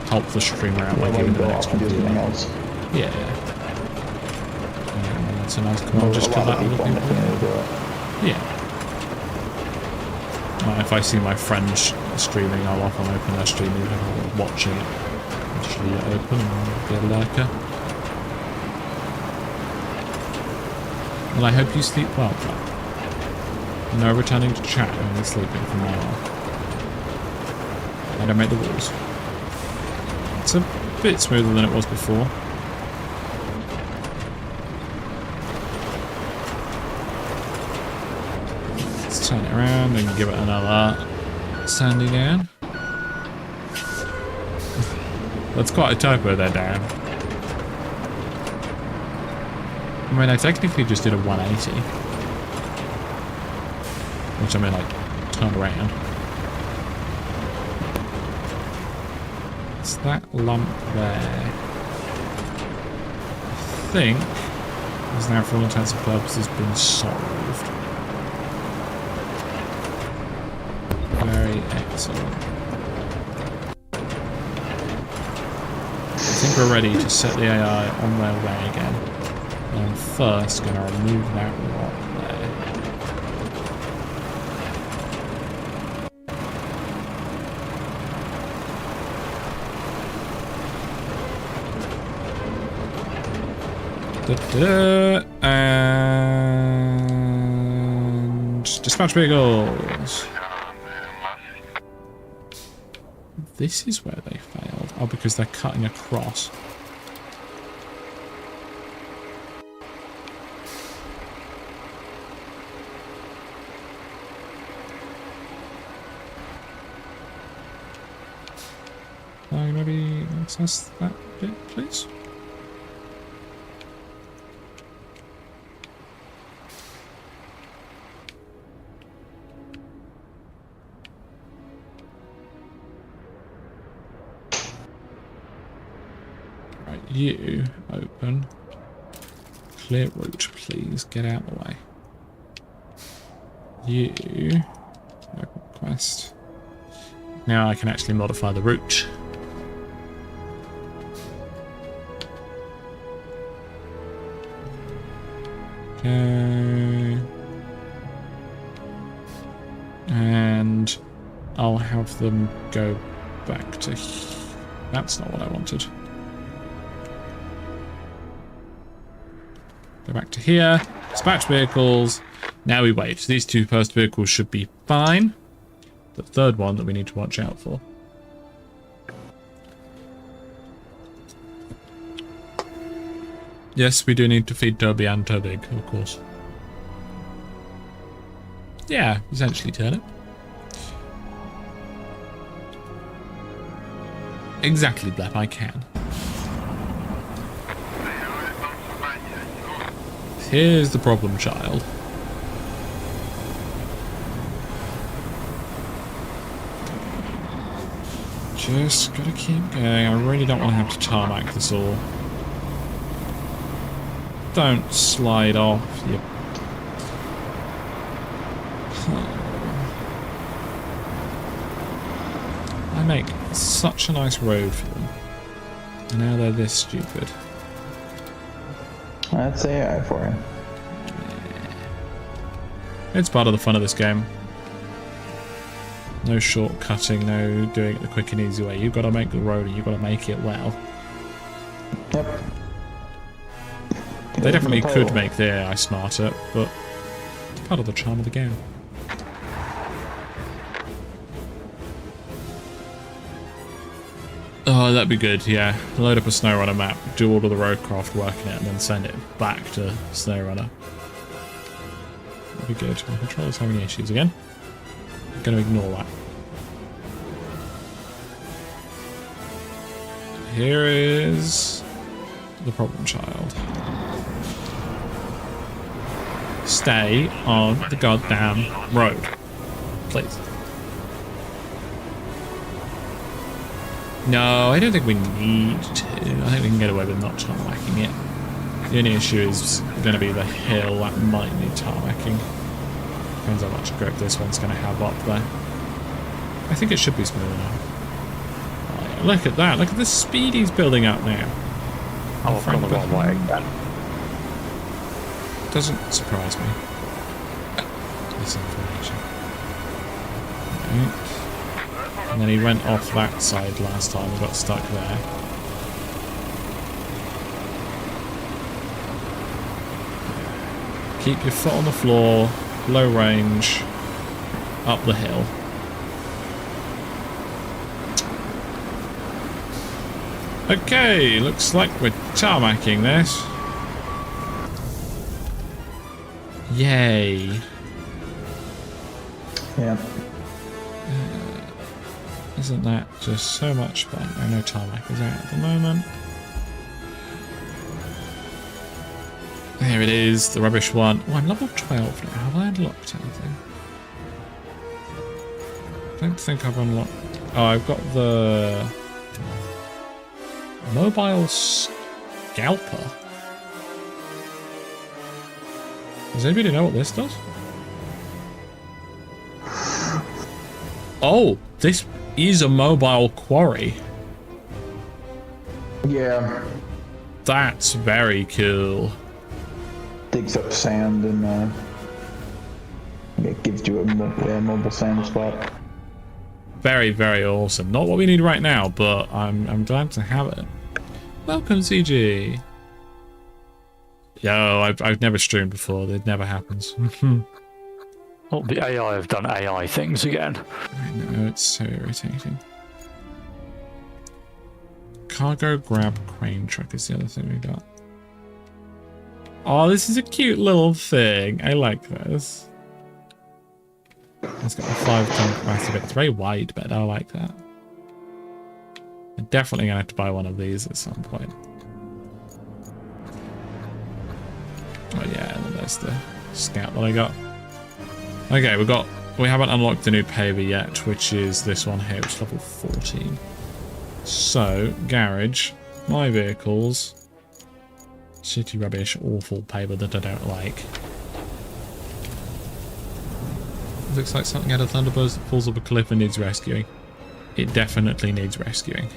help the streamer out by giving the next one. Yeah. That's a nice command. Just kill that other people. Yeah. If I see my friends streaming, I'll often open their stream even if I'm watching it. Just leave it open and be a lurker. Well, I hope you sleep well, Jack. No returning to chat when you're sleeping from now on. I don't make the rules. It's a bit smoother than it was before. Let's turn it around and give it another sandy down. That's quite a typo there, Dan. I mean, I technically just did a 180. Which I mean, like, turn around. It's that lump there. I think has now, for all intents and purposes, been solved. Very excellent. I think we're ready to set the AI on their way again. I'm first going to remove that rock there. And dispatch vehicles. This is where they failed. Oh, because they're cutting across. I maybe access that bit, please? Right, you open. Clear route, please. Get out of the way. You open quest. Now I can actually modify the route. Okay. And I'll have them go back to... That's not what I wanted. Go back to here. Dispatch vehicles. Now we wait. These two first vehicles should be fine. The third one that we need to watch out for. Yes, we do need to feed Toby and Tobig, of course. Yeah, essentially turnip. Exactly, Blep, I can. Here's the problem, child. Just gotta keep going. I really don't want to have to tarmac this all. Don't slide off, you... I make such a nice road for them. And now they're this stupid. That's AI for you. It's part of the fun of this game. No shortcutting, no doing it the quick and easy way. You've got to make the road and you've got to make it well. Yep. They definitely could make the AI smarter, but it's part of the charm of the game. Oh, that'd be good, yeah. Load up a SnowRunner map, do all of the RoadCraft work in it, and then send it back to SnowRunner. That'd be good. My controller's having issues again. I'm going to ignore that. Here is the problem child. Stay on the goddamn road, please. No, I don't think we need to. I think we can get away with not tarmacking it. The only issue is going to be the hill that might need tarmacking. Depends how much grip this one's going to have up there. I think it should be smooth enough. Oh, yeah, look at that. Look at the speed he's building up now. Oh, I've gone the wrong way again. Doesn't surprise me. This information. Right. And then he went off that side last time and got stuck there. Keep your foot on the floor, low range, up the hill. Okay, looks like we're tarmacking this. Yay. Yeah. Isn't that just so much fun? I know tarmac is out at the moment. There it is, the rubbish one. Oh, I'm level 12 now. Have I unlocked anything? I don't think I've unlocked... Oh, I've got the... Mobile Scalper. Does anybody know what this does? Oh, this is a mobile quarry. Yeah. That's very cool. Digs up sand and it gives you a mobile sand spot. Very, very awesome. Not what we need right now, but I'm glad to have it. Welcome, CG. Yo, I've never streamed before. It never happens. Well, the AI have done AI things again. I know, it's so irritating. Cargo grab crane truck is the other thing we got. Oh, this is a cute little thing. I like this. It's got a 5-ton capacity, but it's very wide, but I like that. I'm definitely going to have to buy one of these at some point. Oh yeah, and then there's the scout that I got. Okay, we haven't unlocked the new paver yet, which is this one here, which is level 14. So, garage, my vehicles, city rubbish, awful paver that I don't like. Looks like something out of Thunderbirds that falls up a cliff and needs rescuing. It definitely needs rescuing.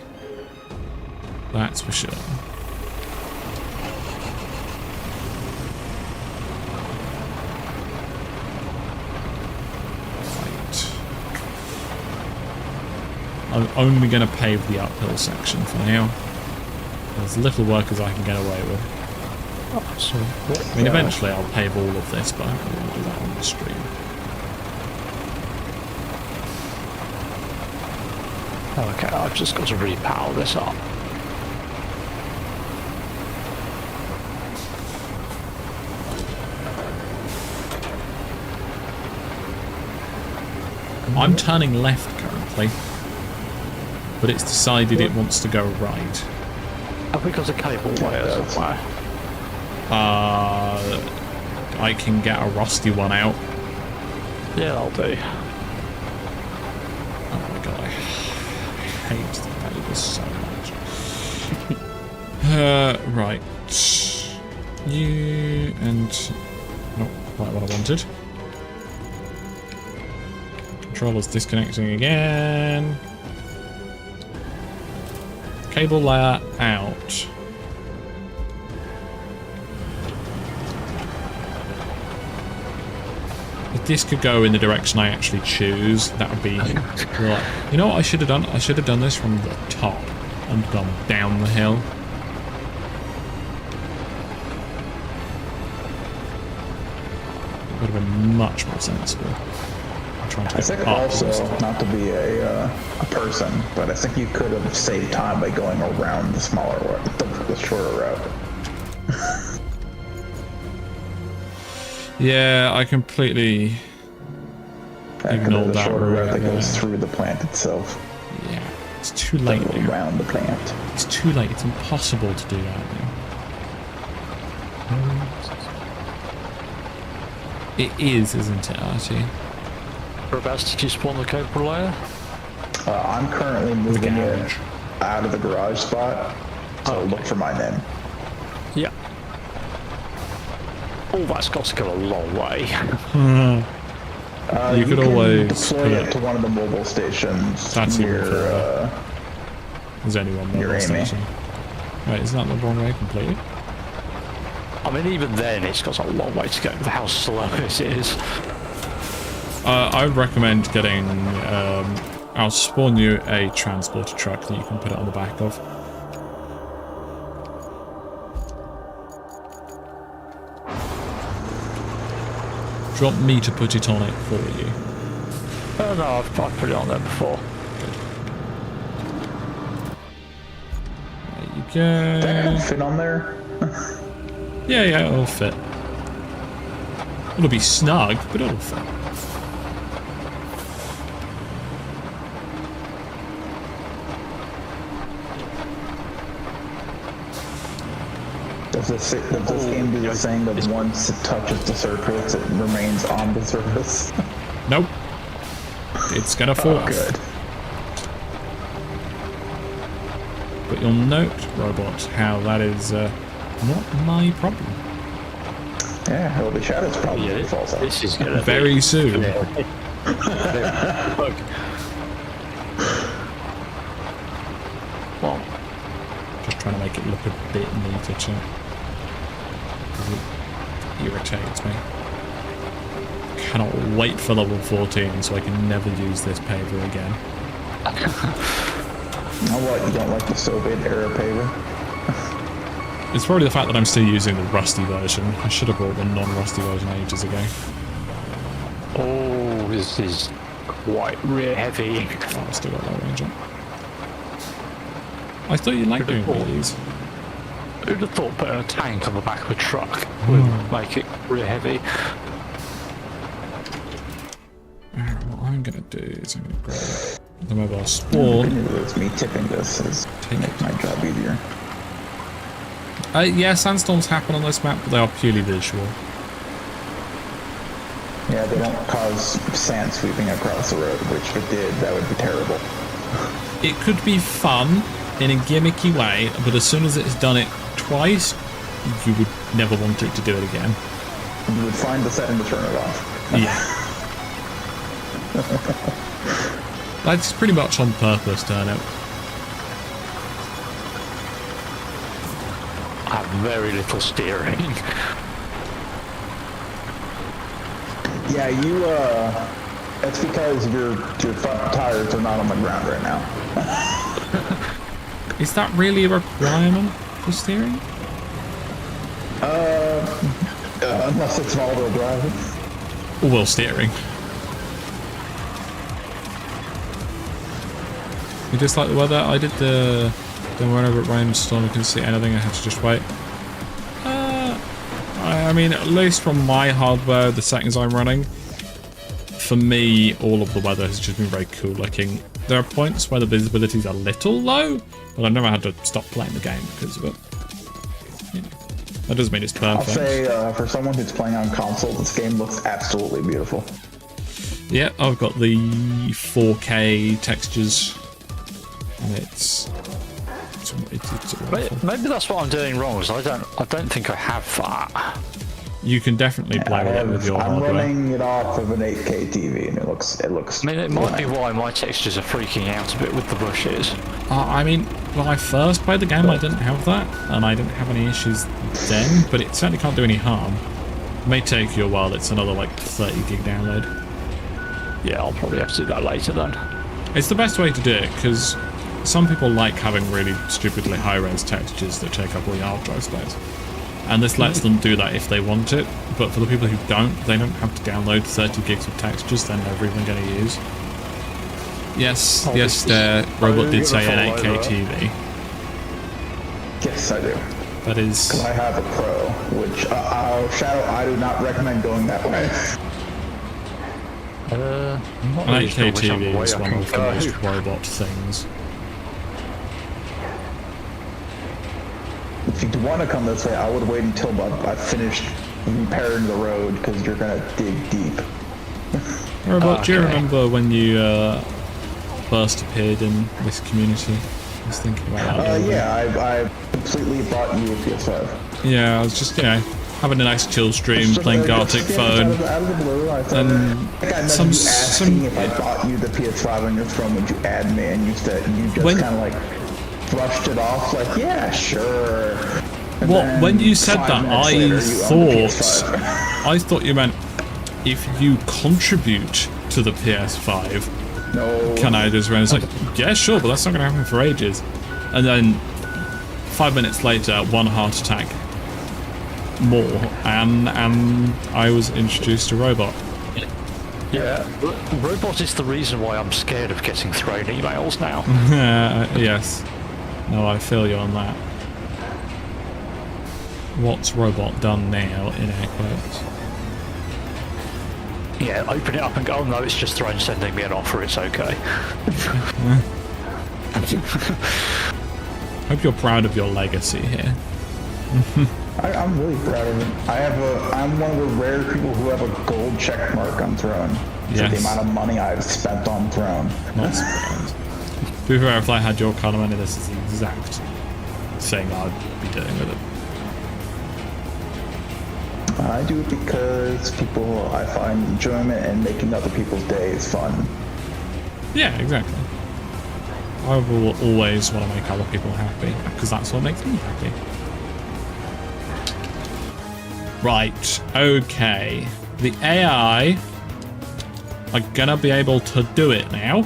That's for sure. I'm only going to pave the uphill section for now. There's little work as I can get away with. Oh, so I mean, eventually I'll pave all of this, but I don't really want to do that on the stream. okay, I've just got to repower this up. I'm turning left currently, but it's decided it wants to go right. Have we got a cable wire somewhere? I can get a rusty one out. Yeah, I'll do. Oh my god, I hate the paper so much. Right. You and not quite what I wanted. Controller's disconnecting again. Cable layer out. If this could go in the direction I actually choose, that would be right. You know what I should have done? I should have done this from the top and gone down the hill. Would have been much more sensible. I think also, not to be a person, but I think you could have saved time by going around the smaller one, the shorter route. Yeah, I completely ignored that shorter route that route. goes through the plant itself. Yeah, it's too late. Go around the plant. It's too late. It's impossible to do that now. It is, isn't it, Archie? Whereabouts did you spawn the cable layer? I'm currently moving it out of the garage spot, so look for my name. Yeah. Oh, that's got to go a long way. You could can always deploy put it to one of the mobile stations That's even near. further. There's only one You're mobile aiming. station. Wait, isn't that the wrong way completely? I mean, even then, it's got a long way to go with how slow it is. I would recommend getting. I'll spawn you a transporter truck that you can put it on the back of. Do you want me to put it on it for you? No, I've put it on there before. There you go. That'll fit on there. Yeah, it'll fit. It'll be snug, but it'll fit. Does this game do the thing that once it touches the surface, it remains on the surface? Nope. It's gonna fall off. Good. But you'll note, robot, how that is not my problem. Yeah, it'll be Shadow's problem if it falls off. This is gonna Very be soon. Look. Well, Just trying to make it look a bit neater, chat. Because it irritates me. Cannot wait for level 14 so I can never use this paver again. Oh, what? You don't like the Soviet era paver? It's probably the fact that I'm still using the rusty version. I should have brought the non-rusty version ages ago. oh, this is quite rear heavy. Oh, I still got low range on. I thought you liked doing all these. Who'd have thought putting a tank on the back of a truck would make it rear heavy? Alright, what I'm gonna do is I'm gonna grab The mobile spawn. It's me tipping this is make my job easier. Yeah, sandstorms happen on this map, but they are purely visual. Yeah, they don't cause sand sweeping across the road, which if it did, that would be terrible. It could be fun in a gimmicky way, but as soon as it's done it twice, you would never want it to do it again. You would find the setting to turn it off. Yeah. That's pretty much on purpose, Turnip. I have very little steering. Yeah, that's because your front tires are not on the ground right now. Is that really a requirement for steering? Unless it's an all-wheel drive. Or well, steering. You just like the weather? I did then whenever it rained, storm, you couldn't see anything, I had to just wait. I mean, at least from my hardware, the settings I'm running, for me, all of the weather has just been very cool looking. There are points where the visibility is a little low, but I've never had to stop playing the game because of it. You know, that doesn't mean it's perfect. I'll say, for someone who's playing on console, this game looks absolutely beautiful. Yeah, I've got the 4K textures, and it's Maybe that's what I'm doing wrong. Is I don't think I have that. You can definitely play with it with your hardware. I'm running it off of an 8K TV, and it looks. I mean, it might be why my textures are freaking out a bit with the bushes. I mean, when I first played the game, I didn't have that, and I didn't have any issues then, but it certainly can't do any harm. It may take you a while. It's another like 30 gig download. Yeah, I'll probably have to do that later then. It's the best way to do it because some people like having really stupidly high-res textures that take up all your hard drive space. And this lets them do that if they want it, but for the people who don't, they don't have to download 30 gigs of textures they're never even going to use. Yes, Robot did say an 8K TV. Yes, I do. That is... Because I have a Pro, which, Shadow, I do not recommend going that way. An 8K TV is one of the most robot things. If you want to come this way, I would wait until I finished repairing the road, because you're going to dig deep. Robot, do you remember when you first appeared in this community? I was thinking about that. Yeah, I completely bought you a PS5. Yeah, I was just, having a nice chill stream, playing Gartic Phone. Out of the blue, I thought and some asking if I bought you the PS5 on your phone, would you add me? And you said you just kind of like brushed it off, like, yeah, sure. And when you said that, I thought you meant if you contribute to the PS5. No. Can I just run? It's like, yeah, sure, but that's not going to happen for ages. And then 5 minutes later, one heart attack more, and I was introduced to Robot. Yeah, Robot is the reason why I'm scared of getting thrown emails now. Yes. No, I feel you on that. What's Robot done now, in air quotes? Yeah, open it up and go, oh no, it's just Throne sending me an offer, it's okay. Hope you're proud of your legacy here. I'm really proud of it. I'm one of the rare people who have a gold check mark on Throne. Yes. For the amount of money I've spent on Throne. Not surprised. To be fair, if I had your kind of money, this is the exact thing I'd be doing with it. I do it because I find enjoyment in making other people's days fun. Yeah, exactly. I will always want to make other people happy, because that's what makes me happy. Right, okay. The AI are gonna be able to do it now.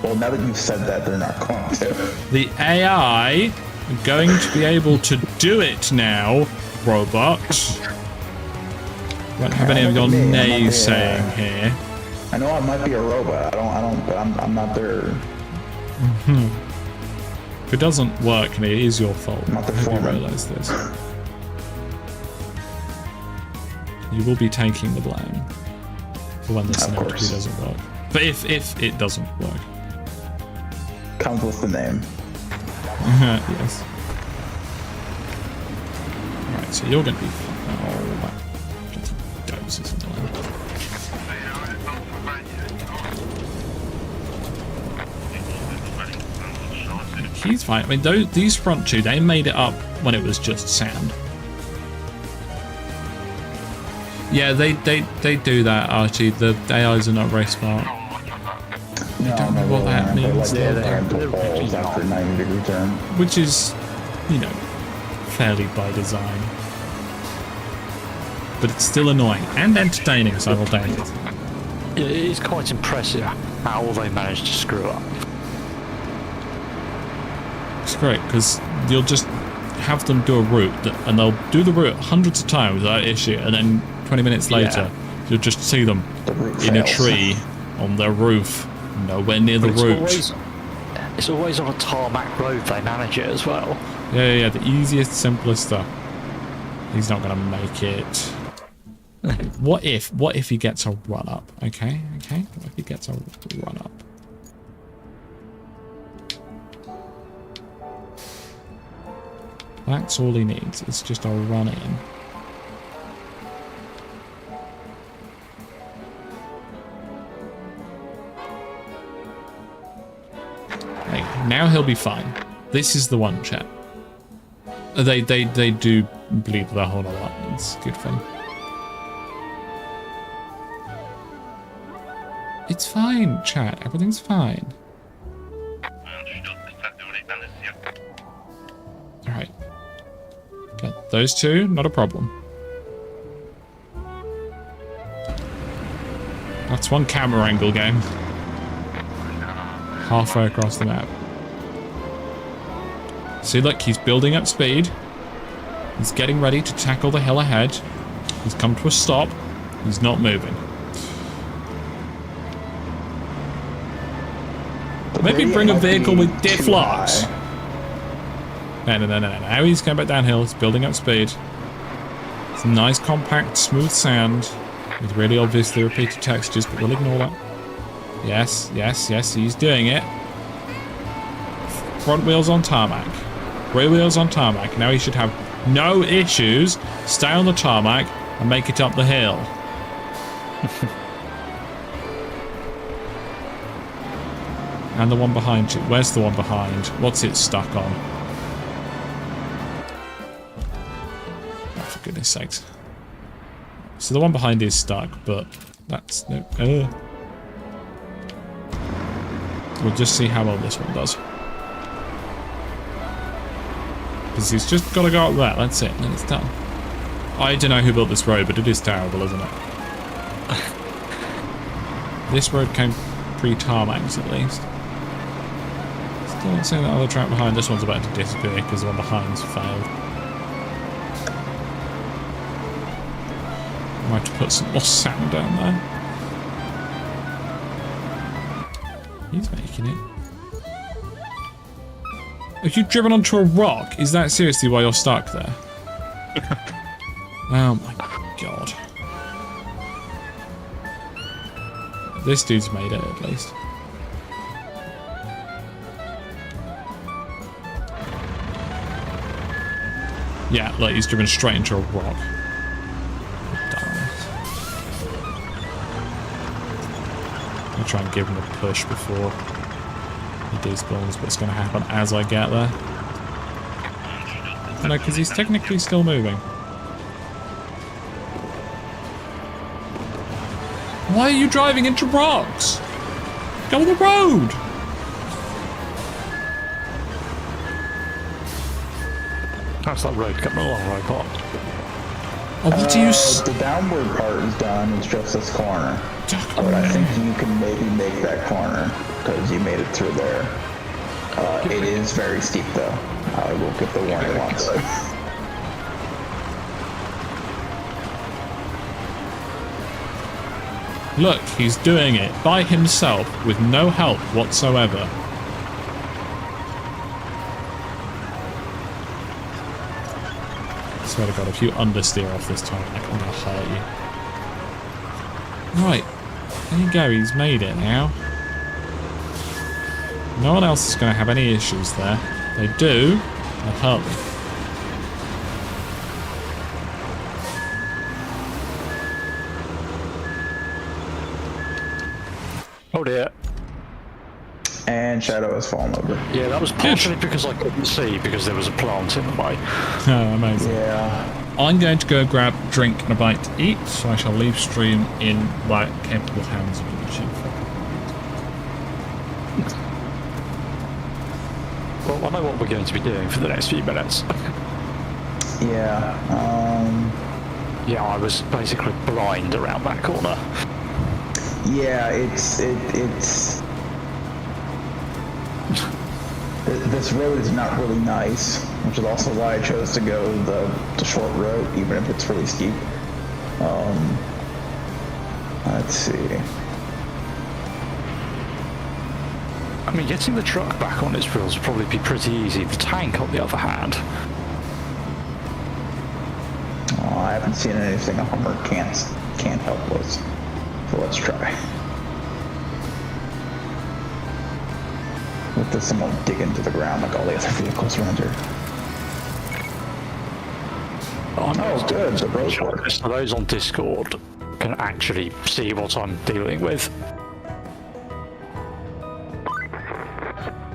Well, now that you've said that, they're not going to. The AI are going to be able to do it now, Robot. Don't have any of your naysaying here. I know I might be a robot. But I'm not there. If it doesn't work, it is your fault. Not the I hope you foreman. realise this. You will be taking the blame for when this inevitably doesn't work. But if it doesn't work. Comes with the name. Yes. Alright, so you're gonna be that bloody dose is annoying. He's fine. I mean, these front two, they made it up when it was just sand. Yeah, they do that, Archie. The AIs are not very smart. No, don't know what that means. They're balls after 90-degree turn. Which is, you know, fairly by design. But it's still annoying and entertaining simultaneously. It is quite impressive how they managed to screw up. It's great because you'll just have them do a route and they'll do the route hundreds of times without issue, and then 20 minutes later you'll just see them in a tree on their roof, nowhere near the route. It's always on a tarmac road they manage it as well. Yeah, the easiest, simplest stuff. He's not gonna make it. What if he gets a run up? Okay. What if he gets a run up? That's all he needs. It's just a run in. Hey, now he'll be fine. This is the one, chat. They do bleed the whole lot. It's good fun. It's fine, chat. Everything's fine. Alright. Okay, those two, not a problem. That's one camera angle game. Halfway across the map. See, look, he's building up speed. He's getting ready to tackle the hill ahead. He's come to a stop. He's not moving. Maybe bring a vehicle with diff locks. No. Now he's going back downhill. He's building up speed. It's nice, compact, smooth sand with really obviously repeated textures, but we'll ignore that. Yes, he's doing it. Front wheels on tarmac. Rear wheels on tarmac. Now he should have no issues. Stay on the tarmac and make it up the hill. And the one behind you. Where's the one behind? What's it stuck on? Oh, for goodness sakes. So the one behind is stuck, but that's no... We'll just see how well this one does. Because he's just got to go up there. That's it. And it's done. I don't know who built this road, but it is terrible, isn't it? This road came pre-tarmacs, at least. Still not seeing that other track behind. This one's about to disappear because the one behind's failed. I might have to put some more sand down there. He's making it. Have you driven onto a rock? Is that seriously why you're stuck there? Oh my god. This dude's made it, at least. Yeah, look, he's driven straight into a rock. I'll try and give him a push before he despawns, but it's going to happen as I get there. No, because he's technically still moving. Why are you driving into rocks? Go on the road! How's that road coming along, robot? Oh, what do you... The downward part is done, it's just this corner. But I think you can maybe make that corner, because you made it through there. It is very steep, though. I will give the warning once. Look, he's doing it by himself with no help whatsoever. I swear to God, if you understeer off this time, I'm gonna hurt you. Right. There you go, he's made it now. No one else is going to have any issues there. They do, they'll hurt me. Oh dear. And Shadow has fallen over. Yeah, that was partially because I couldn't see because there was a plant in the way. Oh, amazing. Yeah. I'm going to go grab a drink and a bite to eat, so I shall leave stream in capable hands of the chief. Well, I know what we're going to be doing for the next few minutes. Yeah. Yeah, I was basically blind around that corner. Yeah, this road is not really nice, which is also why I chose to go the short road, even if it's really steep. Let's see. I mean, getting the truck back on its wheels would probably be pretty easy. The tank, on the other hand. Oh, I haven't seen anything a Hummer can't help with. So let's try. Let this someone dig into the ground like all the other vehicles around here. Oh, good. The road works. So those on Discord can actually see what I'm dealing with.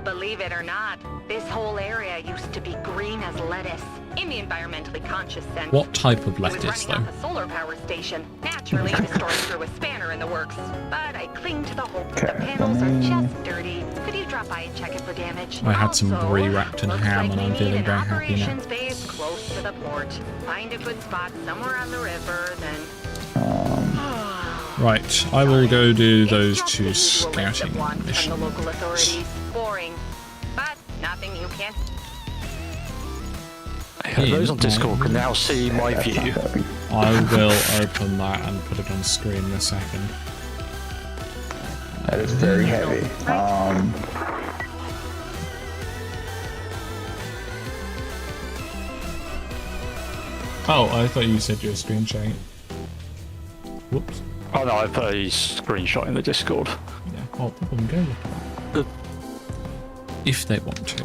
Believe it or not, this whole area used to be green as lettuce. In the environmentally conscious sense. What type of It was lettuce, running though? off a solar power station. Naturally, the storm threw a spanner in the works. But I cling to the hope that the panels are just dirty. Could you drop by and check it for damage? I had some Also, brie wrapped in looks ham, like and we I'm need feeling an very happy now. operations base close to the port. Find a good spot somewhere on the river, then. Right, I will go do those It's just two the usual list of scouting wants from missions. the local authorities. Boring, but nothing you can't. Yeah, those on Discord can now see my That's not view. heavy. I will open that and put it on screen in a second. That is very heavy. Oh, I thought you said you were screen sharing it. Whoops. Oh no, I put a screenshot in the Discord. Yeah, well, people can go look at that. If they want to.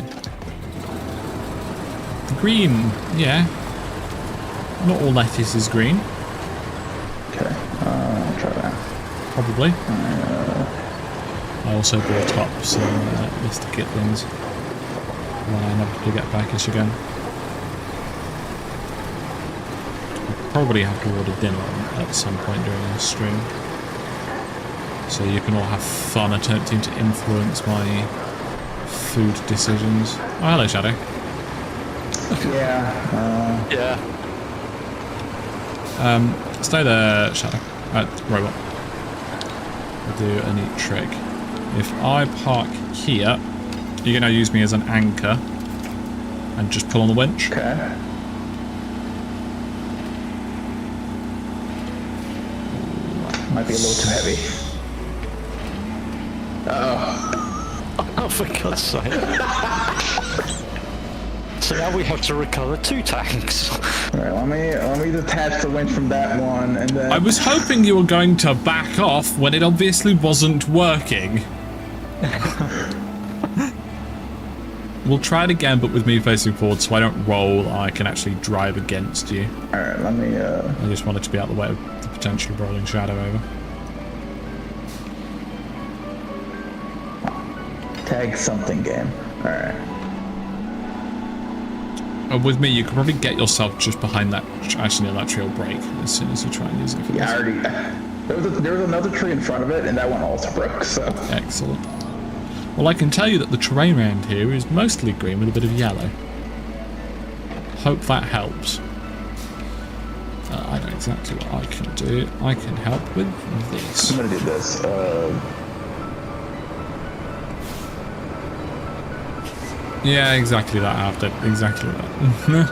Green, yeah. Not all lettuce is green. Okay, I'll try that. Probably. I also brought up some Mr. Kitlings when I never to get back-ish again. I'll probably have to order dinner at some point during this stream. So you can all have fun attempting to influence my food decisions. Oh, hello, Shadow. Yeah, Yeah. Stay there, Shadow. Robot. I'll do a neat trick. If I park here, you're going to use me as an anchor and just pull on the winch. okay. Might be a little too heavy. Oh, for God's sake. So now we have to recover 2 tanks. Alright, let me detach the winch from that one, and then... I was hoping you were going to back off when it obviously wasn't working. We'll try it again, but with me facing forward, so I don't roll. I can actually drive against you. Alright, let me, I just wanted to be out of the way of the potential rolling Shadow over. tag something game. Alright. With me, you could probably get yourself just behind that. Actually, no, that tree will break as soon as you try and use it for Yeah, I this. already... There was another tree in front of it, and that one also broke, so... Excellent. Well, I can tell you that the terrain around here is mostly green with a bit of yellow. Hope that helps. I know exactly what I can do. I can help with this. I'm gonna do this. Yeah, exactly that, after. Exactly that.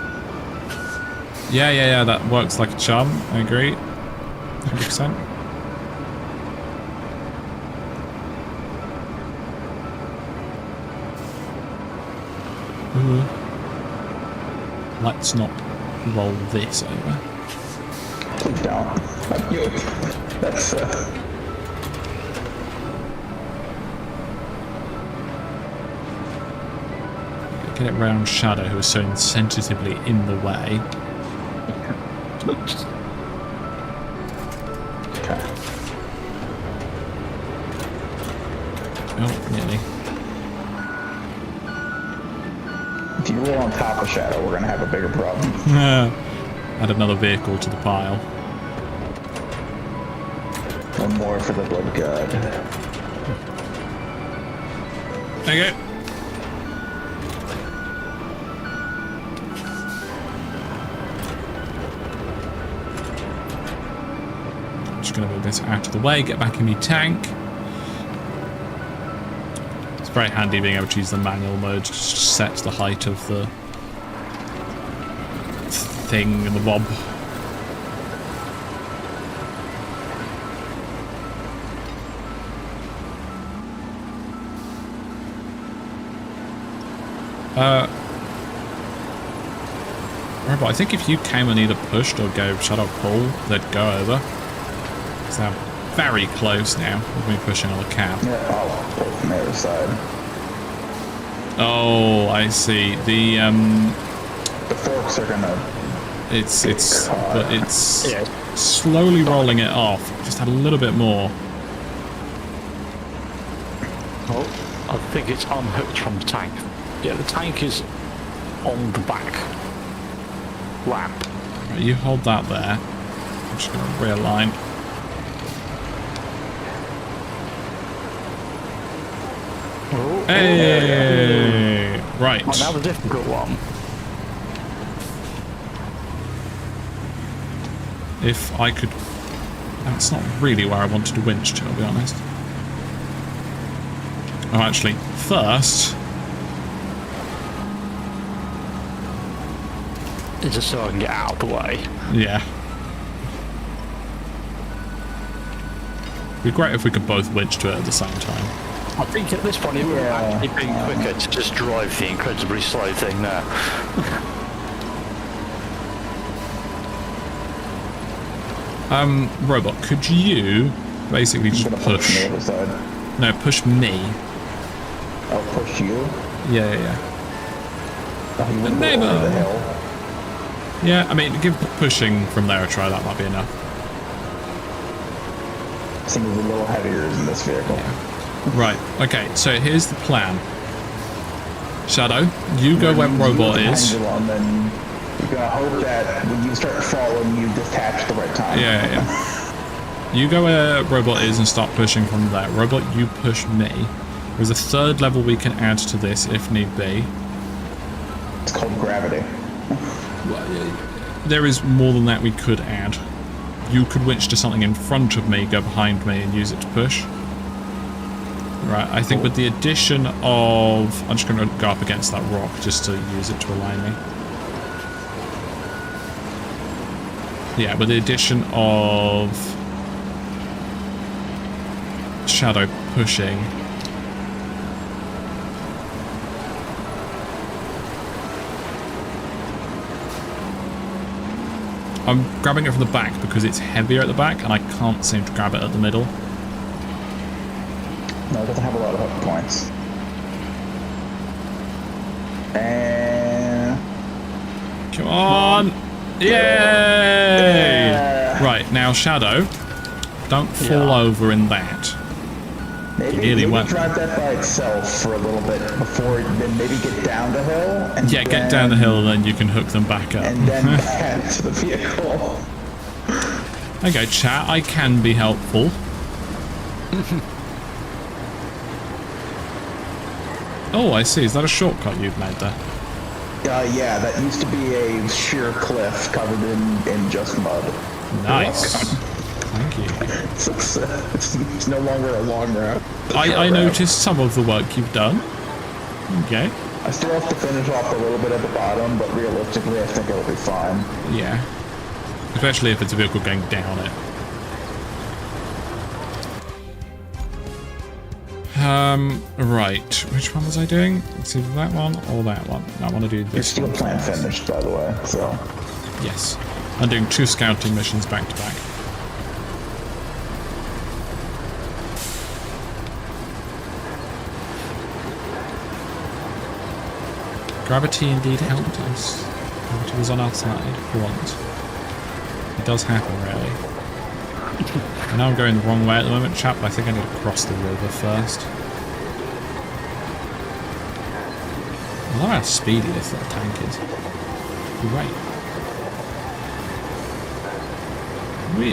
Yeah, that works like a charm. I agree. 100%. Let's not roll this over. Please don't. That's Get it round Shadow, who is so insensitively in the way. Okay. Oh, nearly. If you roll on top of Shadow, we're gonna have a bigger problem. Add another vehicle to the pile. One more for the blood god. There you go. Just gonna move this out of the way, get back in my tank. It's very handy being able to use the manual mode to just set the height of the thing and the mob. Robot, I think if you came and either pushed or gave Shadow pull, they'd go over. So they're very close now with me pushing on the cab. Yeah, I'll pull from the other side. Oh, I see. The forks are gonna. But it's slowly rolling it off. Just add a little bit more. Oh, I think it's unhooked from the tank. Yeah, the tank is on the back lamp. Right, you hold that there. I'm just going to realign. Oh, Hey! Right. Oh, now the difficult one. If I could... That's not really where I wanted to winch to, I'll be honest. Oh, actually, first... Just so I can get out of the way. Yeah. It'd be great if we could both winch to it at the same time. I think at this point it would have actually been quicker to just drive the incredibly slow thing there. Robot, could you basically just push? From the other side. No, push me. I'll push you. Yeah, yeah, yeah. Oh, you wouldn't go Neighbor. over the hill. Yeah, I mean, give pushing from there a try, that might be enough. Seems a little heavier in this vehicle. Right, okay, so here's the plan. Shadow, you go where Robot is. And then you're gonna hope that when you start falling, you detach at the right time. Yeah, yeah. You go where Robot is and start pushing from there. Robot, you push me. There's a third level we can add to this if need be. It's called gravity. There is more than that we could add. You could winch to something in front of me, go behind me, and use it to push. Right, I think with the addition of... I'm just going to go up against that rock just to use it to align me. Yeah, with the addition of... Shadow pushing... I'm grabbing it from the back because it's heavier at the back and I can't seem to grab it at the middle. No, it doesn't have a lot of hook points. And... Come on! Yay! Yeah. Right, now Shadow, don't fall over in that. Maybe drive that by itself for a little bit before, then maybe get down the hill. And yeah, get down the hill and then you can hook them back up. And then back to the vehicle. Okay, chat, I can be helpful. Oh, I see. Is that a shortcut you've made there? Yeah, that used to be a sheer cliff covered in just mud. Nice. Thank you. It's no longer a long route. I noticed some of the work you've done. Okay. I still have to finish off a little bit at the bottom, but realistically, I think it'll be fine. Yeah. Especially if it's a vehicle going down it. Right. Which one was I doing? It's either that one or that one. I want to do this. Your steel plan finished, by the way, so. Yes. I'm doing 2 scouting missions back to back. Gravity indeed helped us. Gravity was on our side for once. It does happen, really. I know I'm going the wrong way at the moment, chap, but I think I need to cross the river first. I love how speedy this little tank is. Great.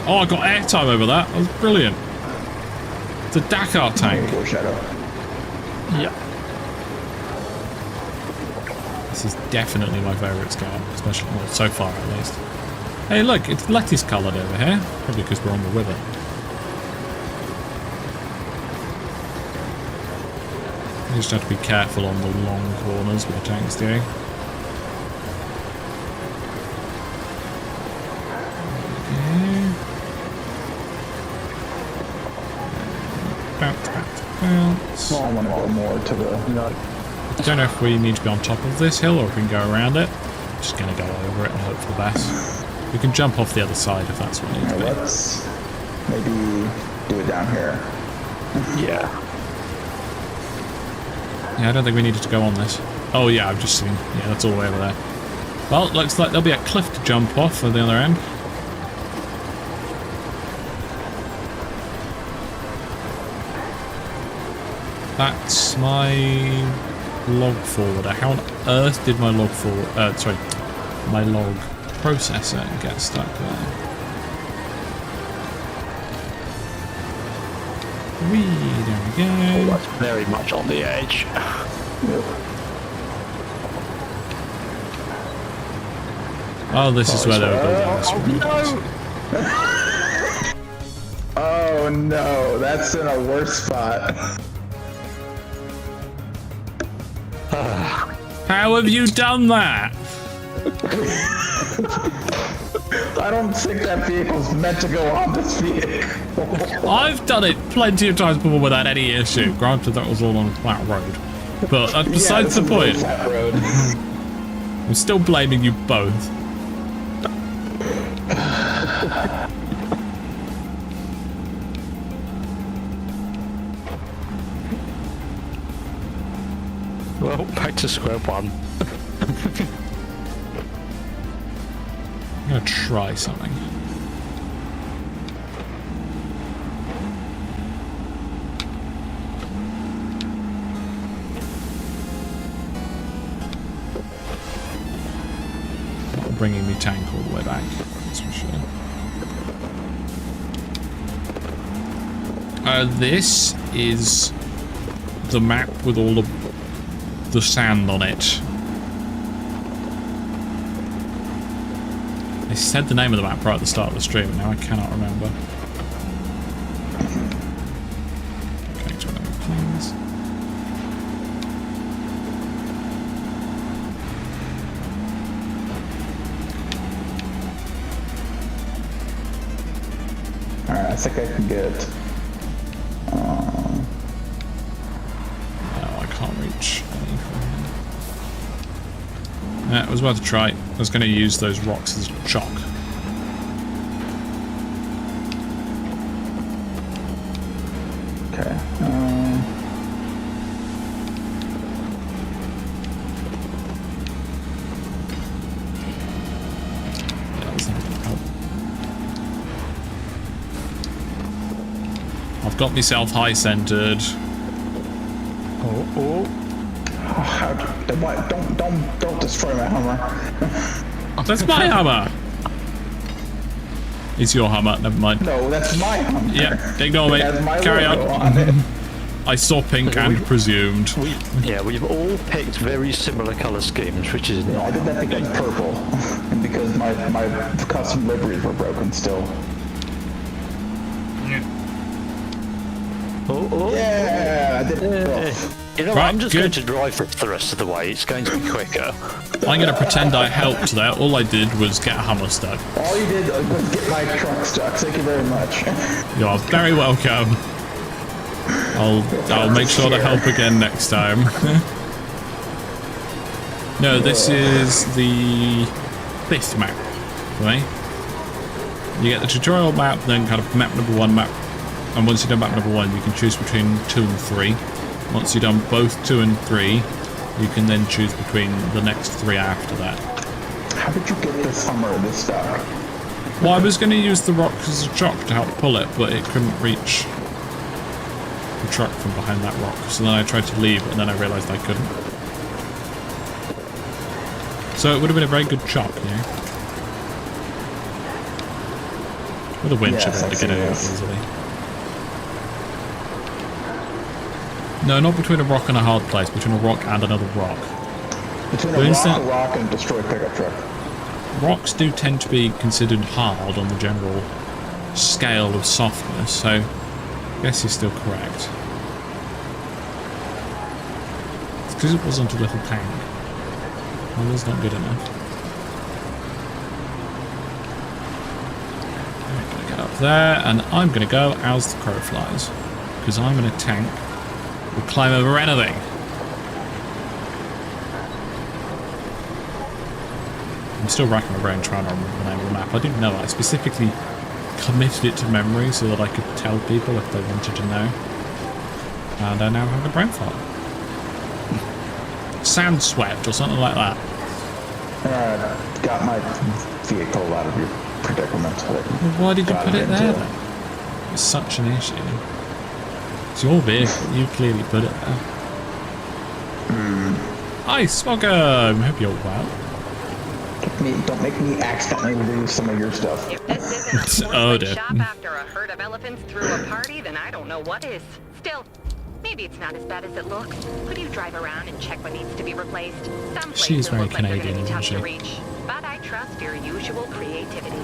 Oh, I got airtime over that. That was brilliant. It's a Dakar tank. Yeah. This is definitely my favourite scar, especially, well, so far at least. Hey, look, it's lettuce coloured over here. Probably because we're on the river. You just have to be careful on the long corners with the tank's doing. Bounce, bounce, bounce. Well, I want to go more to the... I don't know if we need to be on top of this hill or if we can go around it. I'm just going to go over it and hope for the best. We can jump off the other side if that's what we need to be. Let's maybe do it down here. Yeah. Yeah, I don't think we needed to go on this. Oh yeah, I've just seen. Yeah, that's all the way over there. Well, it looks like there'll be a cliff to jump off at the other end. That's my log forwarder. How on earth did my log forward? Sorry, my log processor get stuck there? Whee, there we go. Oh, that's very much on the edge. Oh, this is where they were building this. Oh no! Oh no, that's in a worse spot. How have you done that? I don't think that vehicle's meant to go on this vehicle. I've done it plenty of times before without any issue. Granted, that was all on a flat road. But that's besides the point. Flat road. I'm still blaming you both. Well, back to square one. I'm gonna try something. Not bringing me tank all the way back, that's for sure. This is the map with all the sand on it. I said the name of the map right at the start of the stream, and now I cannot remember. Okay, to another planes. Alright, I think I can get... No, I can't reach any from here. Yeah, I was about to try. I was going to use those rocks as chalk. Okay. Yeah, that's not going to help. I've got myself high centered. Don't destroy my Hummer. That's my hammer. It's your hammer. Never mind. No, that's my Hummer. Yeah, ignore me. Carry on. I saw pink and presumed. We've all picked very similar colour schemes, which is I did that because purple, and because my custom liveries were broken still. Yeah, I did it. You know, Right, I'm just good. going to drive for the rest of the way. It's going to be quicker. I'm going to pretend I helped there. All I did was get a hammer stuck. All you did was get my truck stuck. Thank you very much. You are very welcome. I'll make sure to help again next time. No, this is the 5th map for me. You get the tutorial map, then kind of map number 1 map. And once you've done map number 1, you can choose between 2 and 3. Once you've done both 2 and 3, You can then choose between the next 3 after that. How did you get this Hummer this stuck? Well, I was going to use the rock as a chock to help pull it, but it couldn't reach the truck from behind that rock. So then I tried to leave, and then I realised I couldn't. So it would have been a very good chock, you know? With a winch, Yes, I'd be able to get it out yes. easily. No, not between a rock and a hard place, between a rock and another rock. Between For a instance- rock and destroyed pickup truck. Rocks do tend to be considered hard on the general scale of softness, so I guess you're still correct. It's because it wasn't a little tank. That was not good enough. I'm going to get up there, and I'm going to go as the crow flies, because I'm in a tank. We'll climb over anything. I'm still racking my brain trying to remember the name of the map. I didn't know it. I specifically committed it to memory so that I could tell people if they wanted to know. And I now have a brain fart. Sandswept or something like that. Got my vehicle out of your predicament. Well, why did you put it there then? It's such an issue. It's your vehicle. You clearly put it there. Hi, Smogger! I hope you're well. Don't make me accidentally lose some of your stuff. If this isn't a Oh, sportsman dear. shop after a herd of elephants threw a party, then I don't know what is. Still, maybe it's not as bad as it looks. Could you drive around and check what needs to be replaced? Some places She's very look like they're Canadian, gonna be tough isn't to she? reach, but I trust your usual creativity.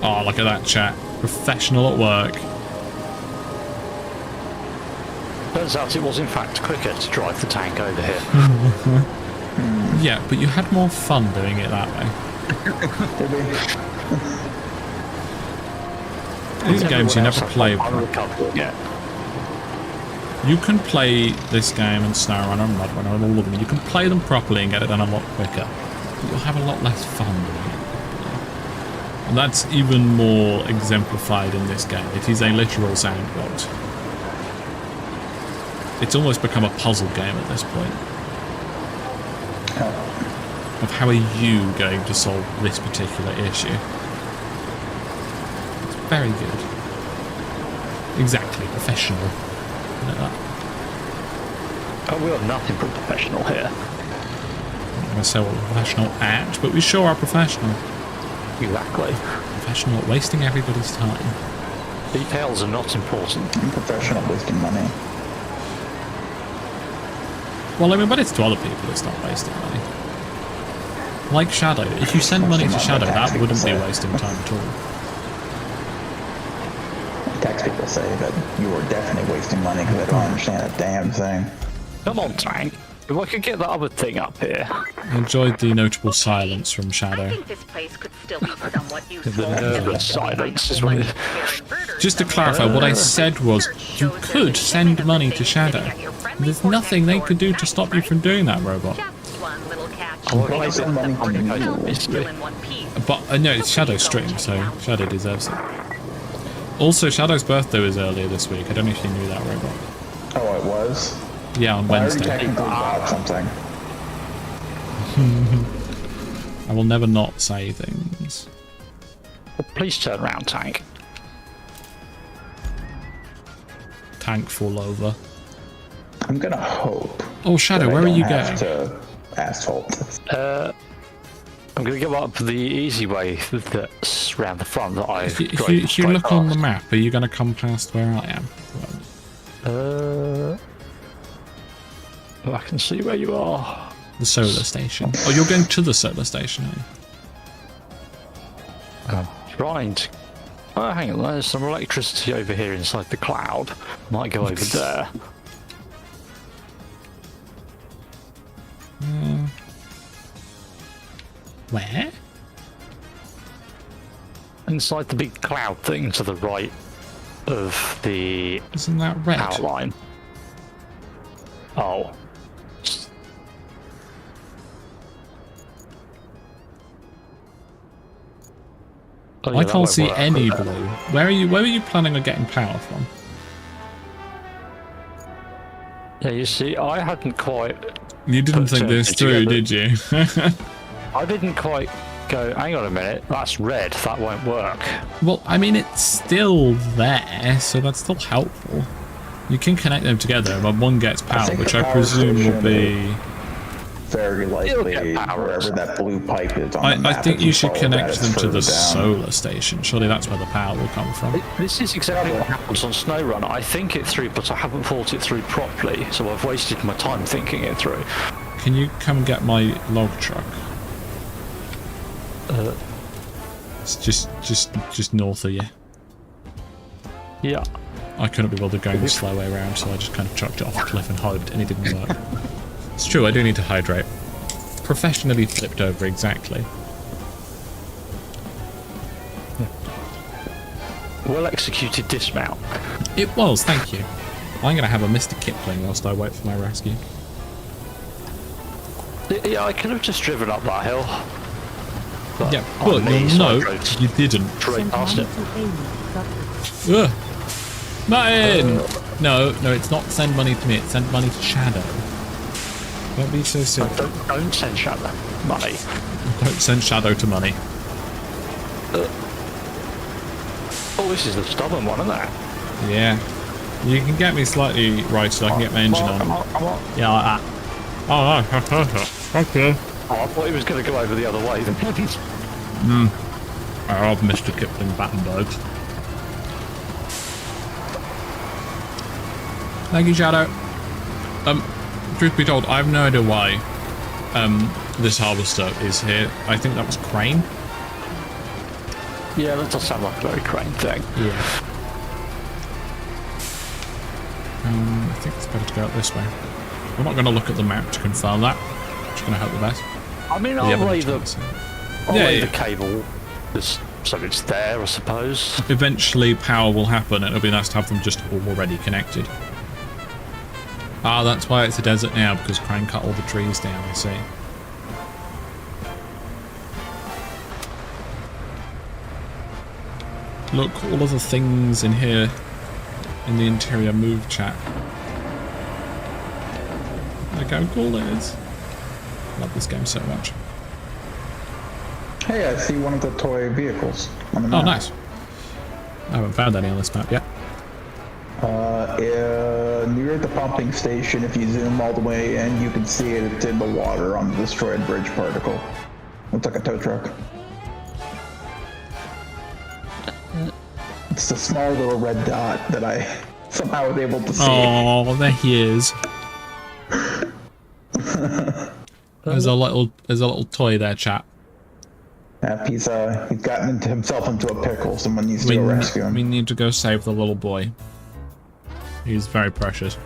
Oh, look at that chat. Professional at work. Turns out it was in fact quicker to drive the tank over here. Yeah, but you had more fun doing it that way. These games you never play. You can play this game and SnowRunner and MudRunner and all of them. You can play them properly and get it done a lot quicker. But you'll have a lot less fun doing it properly. And that's even more exemplified in this game. It is a literal sandbox. It's almost become a puzzle game at this point. Of how are you going to solve this particular issue? It's very good. Exactly, professional. Like that. Oh, we are nothing but professional here. I'm going to say what we're professional at, but we sure are professional. Exactly. Professional at wasting everybody's time. Details are not important. I'm professional at wasting money. Well, I mean, but it's to other people that start wasting money. Like Shadow. If you send money to Shadow, that wouldn't be wasting time at all. Tax people say that you are definitely wasting money because they don't understand a damn thing. Come on, tank. If I could get that other thing up here. I enjoyed the notable silence from I Shadow. think this place could still be somewhat useful. The nervous silence is what Just to clarify, what I said was you could send money to Shadow. There's nothing they could do to stop you from doing that, robot. Just one little catch. Why is it money for you? Still in one piece. But no, it's Shadow's stream, so Shadow deserves it. Also, Shadow's birthday was earlier this week. I don't know if you knew that, robot. Oh, it was? Yeah, on I already Wednesday. technically bought something. I will never not say things. Please turn around, tank. Tank fall over. I'm gonna hope. Oh, Shadow, that I where are don't you have going? to asphalt. I'm going to go up the easy way that's around the front that I If you look on the map, are you going to come past where I am? I can see where you are. The solar station. Oh, you're going to the solar station, are you? I'm trying to... Oh, hang on, there's some electricity over here inside the cloud. Might go over there. Where? Inside the big cloud thing to the right of the Isn't that red? power line. Oh. Oh, yeah, I that can't won't see work. any blue. Where are you? Where are you planning on getting power from? Yeah, you see, I hadn't quite. You didn't think this through, did you? I didn't quite go, hang on a minute, that's red, that won't work. Well, I mean, it's still there, so that's still helpful. You can connect them together, but one gets power, which I presume will be... Very likely wherever that blue pipe is on the map. I think if you should follow connect that, it's them to the further down. solar station. Surely that's where the power will come from. This is exactly what happens on SnowRun. I think it through, but I haven't thought it through properly, so I've wasted my time thinking it through. Can you come get my log truck? It's just north of you. Yeah. I couldn't be bothered going the slow way around, so I just kind of chucked it off the cliff and hoped, and it didn't work. It's true, I do need to hydrate. Professionally flipped over, exactly. Well executed dismount. It was, thank you. I'm going to have a Mr. Kipling whilst I wait for my rescue. Yeah, I could have just driven up that hill. But Yeah, but you'll know you didn't. Straight past it. Ugh. Martin! No, it's not send money to me, it's send money to Shadow. Don't be so silly. Don't send Shadow money. Don't send Shadow to money. Oh, this is the stubborn one, isn't it? Yeah. You can get me slightly right so I can get my engine on. Come on. Yeah, like that. Oh, okay. Oh, I thought he was going to go over the other way then. I love Mr. Kipling Battenbergs. Thank you, Shadow. Truth be told, I have no idea why this harvester is here. I think that was Crane. Yeah, that does sound like a very Crane thing. Yeah. I think it's better to go out this way. We're not going to look at the map to confirm that. I'm just going to hope the best. I mean, I'll lay the cable just so it's there, I suppose. Eventually, power will happen, and it'll be nice to have them just already connected. Ah, that's why it's a desert now, because Crane cut all the trees down, I see. Look, all of the things in here, in the interior move chat. Look how cool it is. Love this game so much. Hey, I see one of the toy vehicles on the map. Oh, nice. I haven't found any on this map yet. Near the pumping station, if you zoom all the way in, you can see it. It's in the water on the destroyed bridge particle. Looks like a tow truck. It's the small little red dot that I somehow was able to see. Oh, there he is. There's a little toy there, chat. Yep, he's gotten himself into a pickle. Someone needs to go rescue him. We need to go save the little boy. He's very precious.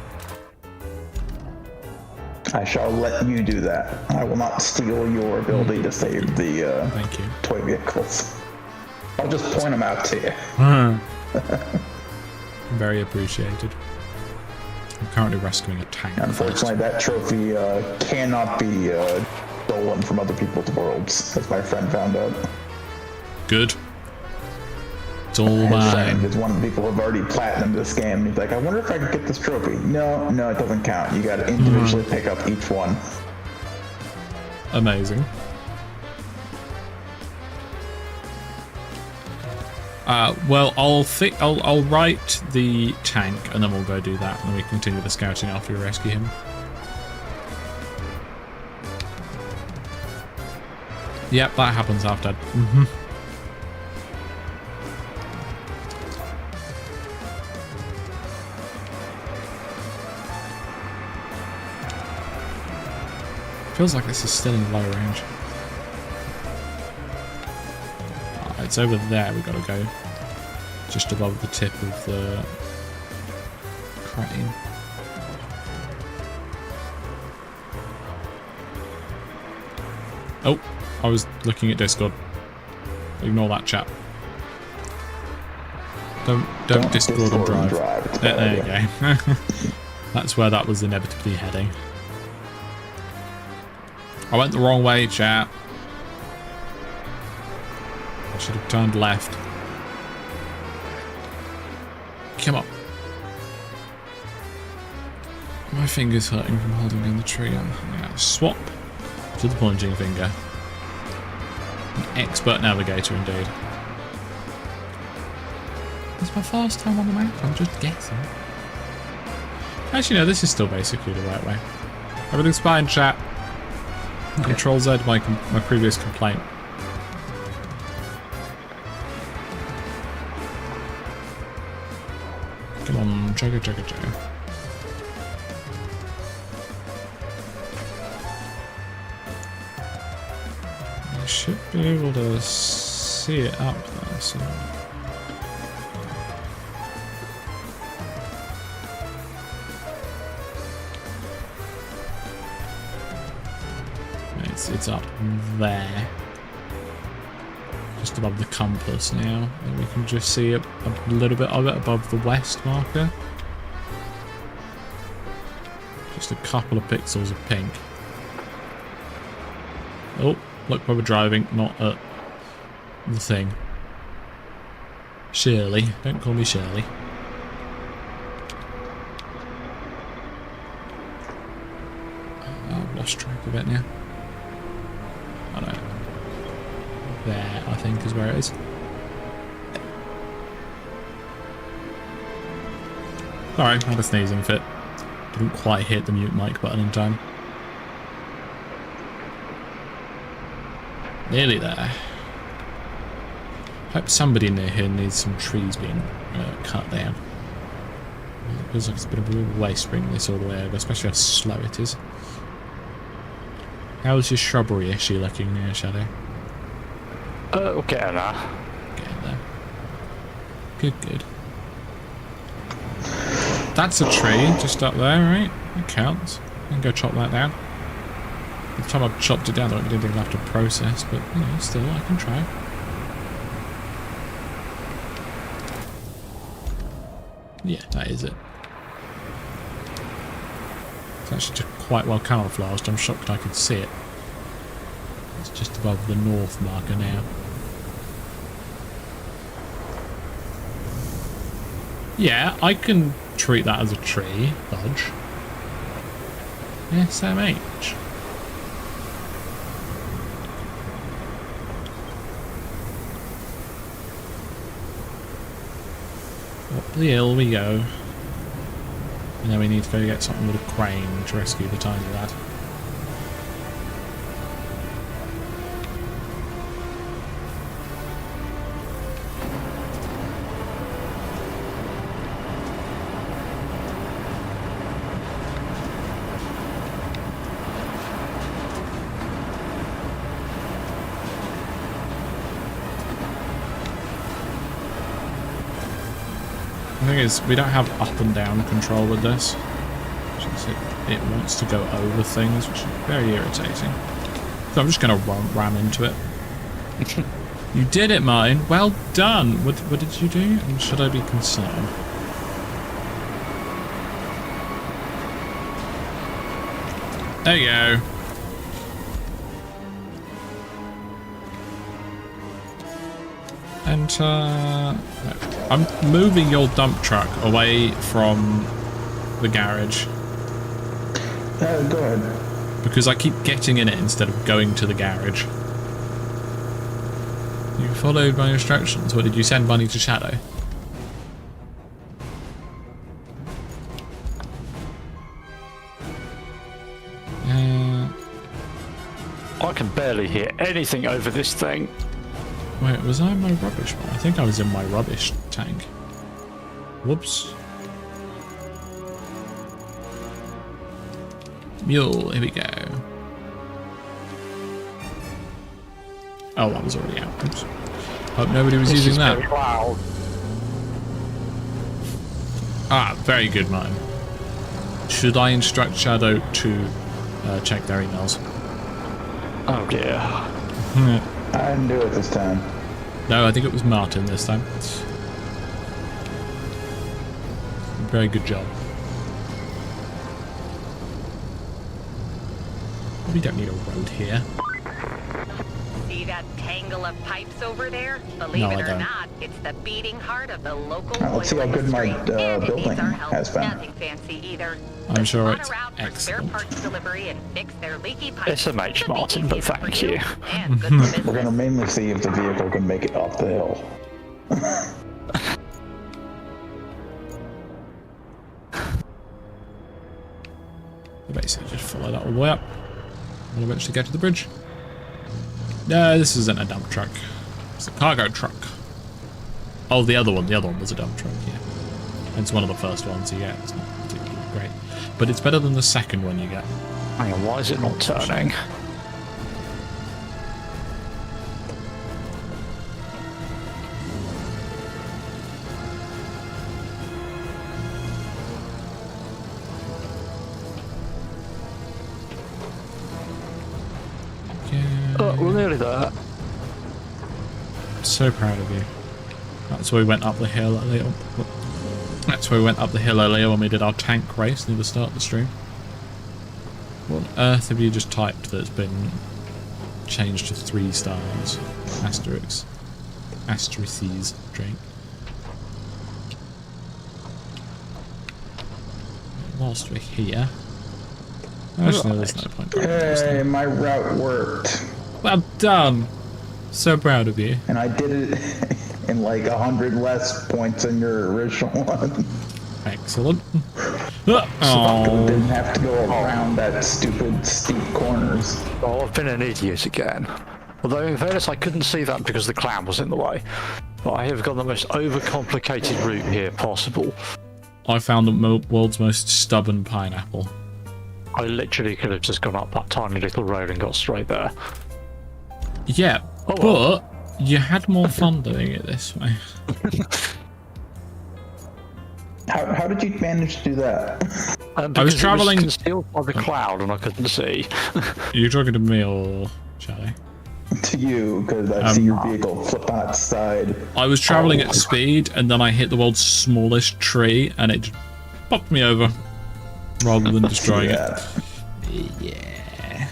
I shall let you do that. I will not steal your ability to save the Thank you. toy vehicles. I'll just point them out to you. Very appreciated. I'm currently rescuing a tank. Unfortunately, that trophy cannot be stolen from other people's worlds, as my friend found out. Good. It's all His mine. friend is one of the people who have already platinumed this game. He's like, I wonder if I could get this trophy. No, it doesn't count. You got to individually pick up each one. Amazing. Well, I'll write the tank, and then we'll go do that, and then we continue the scouting after we rescue him. Yep, that happens after. Feels like this is still in low range. It's over there we gotta go. Just above the tip of the crane. Oh, I was looking at Discord. Ignore that chat. Don't Discord and drive. There you go. That's where that was inevitably heading. I went the wrong way, chat. I should have turned left. Come on. My finger's hurting from holding down the trigger. Yeah, swap to the pointing finger. An expert navigator indeed. It's my first time on the map, I'm just guessing. Actually no, this is still basically the right way. Everything's fine, chat. Okay. Control Z, my previous complaint. Come on, chugga chugga chugga. You should be able to see it up there, so... It's up there. Just above the compass now. And we can just see a little bit of it above the west marker. Just a couple of pixels of pink. Oh, look where we're driving, not at the thing. Shirley. Don't call me Shirley. I've lost track of it now. I don't know. There, I think, is where it is. Sorry, I had a sneezing fit. Didn't quite hit the mute mic button in time. Nearly there. Hope somebody near here needs some trees being cut down. It feels like it's been a real waste bringing this all the way over, especially how slow it is. How's your shrubbery issue looking there, Shadow? Getting there. Getting there. Good, good. That's a tree just up there, right? That counts. I can go chop that down. By the time I've chopped it down, I don't really have to process, but, you know, still, I can try. Yeah, that is it. It's actually quite well camouflaged. I'm shocked I could see it. It's just above the north marker now. Yeah, I can treat that as a tree, Budge. SMH. Up the hill we go. And then we need to go get something with a crane to rescue the tiny lad. The thing is, we don't have up and down control with this. It wants to go over things, which is very irritating. So I'm just going to ram into it. You did it, mine. Well done. What did you do? And should I be concerned? There you go. Enter. I'm moving your dump truck away from the garage. Go ahead. Because I keep getting in it instead of going to the garage. You followed my instructions. What, did you send money to Shadow? I can barely hear anything over this thing. Wait, was I in my rubbish one? I think I was in my rubbish tank. Whoops. Mule, here we go. Oh, that was already out. Oops. Hope nobody was using that. Wow. Ah, very good, mine. Should I instruct Shadow to check their emails? Oh dear. I didn't do it this time. No, I think it was Martin this time. Very good job. We don't need a road here. See that? that tangle of pipes over there? Believe No, it I or don't. not, it's the beating heart of the local Let's see oil how good my industry. And it building needs our help. has been. Nothing fancy either. I'm Just sure spot it's a route for spare excellent. parts delivery and fix their leaky pipes. It's a H. Should be Martin, but easy enough thank for you. And good for business. We're gonna mainly see if the vehicle can make it up the hill. Basically just follow that all the way up. We'll eventually get to the bridge. No, this isn't a dump truck. It's a cargo truck. Oh, the other one was a dump truck, yeah. It's one of the first ones you get. It's not particularly great. But it's better than the second one you get. Hang on, why is it not turning? Oh, we're nearly there. So proud of you. That's where we went up the hill earlier. That's where we went up the hill earlier when we did our tank race near the start of the stream. What on earth have you just typed that's been changed to 3 stars? Asterisks. Asterisks, drink. Whilst we're here. Actually, there's no point. Hey, my route worked. Well done! So proud of you. And I did it in like 100 less points than your original one. Excellent. So didn't have to go around that stupid steep corners. Oh, I've been an idiot again. Although, in fairness, I couldn't see that because the cloud was in the way. But I have got the most overcomplicated route here possible. I found the world's most stubborn pineapple. I literally could have just gone up that tiny little road and got straight there. Yeah, Oh, well. but you had more fun doing it this way. How did you manage to do that? I was traveling. It was concealed by the cloud and I couldn't see. Are you talking to me or Charlie? To you, because I see your vehicle flip on its side. I was traveling at speed, and then I hit the world's smallest tree, and it just popped me over, rather than destroying it. Yeah.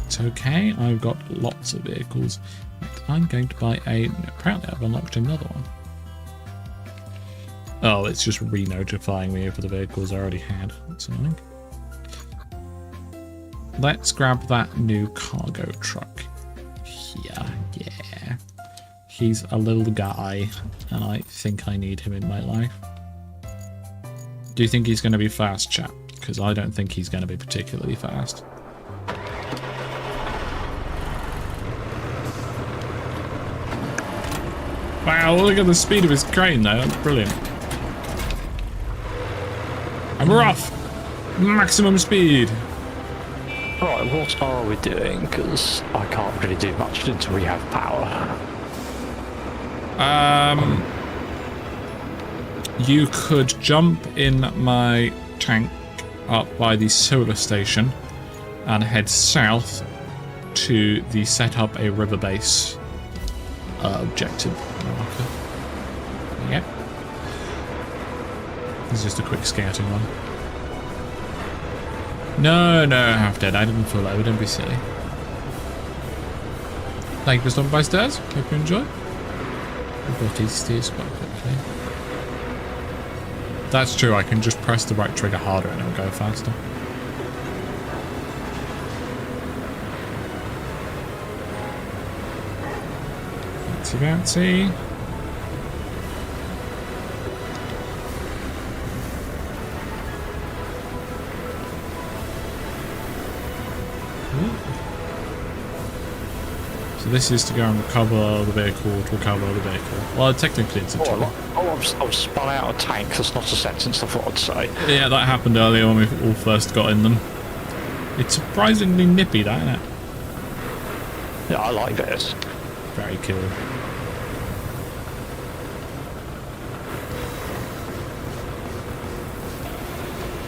It's okay. I've got lots of vehicles. In fact, I'm going to buy a. Apparently, I've unlocked another one. Oh, it's just re-notifying me for the vehicles I already had. That's annoying. Let's grab that new cargo truck here. Yeah. He's a little guy, and I think I need him in my life. Do you think he's going to be fast, chap? Because I don't think he's going to be particularly fast. Wow, look at the speed of his crane, though. That's brilliant. And we're off! Maximum speed! Right, what are we doing? Because I can't really do much until we have power. You could jump in my tank up by the solar station and head south to the set up a river base objective marker. Yep. This is just a quick scouting one. No, half dead. I didn't fall over. Don't be silly. Thank you for stopping by, Stairs. Hope you enjoy. We've got these stairs quite quickly. That's true. I can just press the right trigger harder and it'll go faster. Fancy. So this is to go and recover the vehicle, Well, technically it's a tool. I've spun out a tank. That's not a sentence I thought I'd say. Yeah, that happened earlier when we all first got in them. It's surprisingly nippy, that, isn't it? Yeah, I like this. Very cool.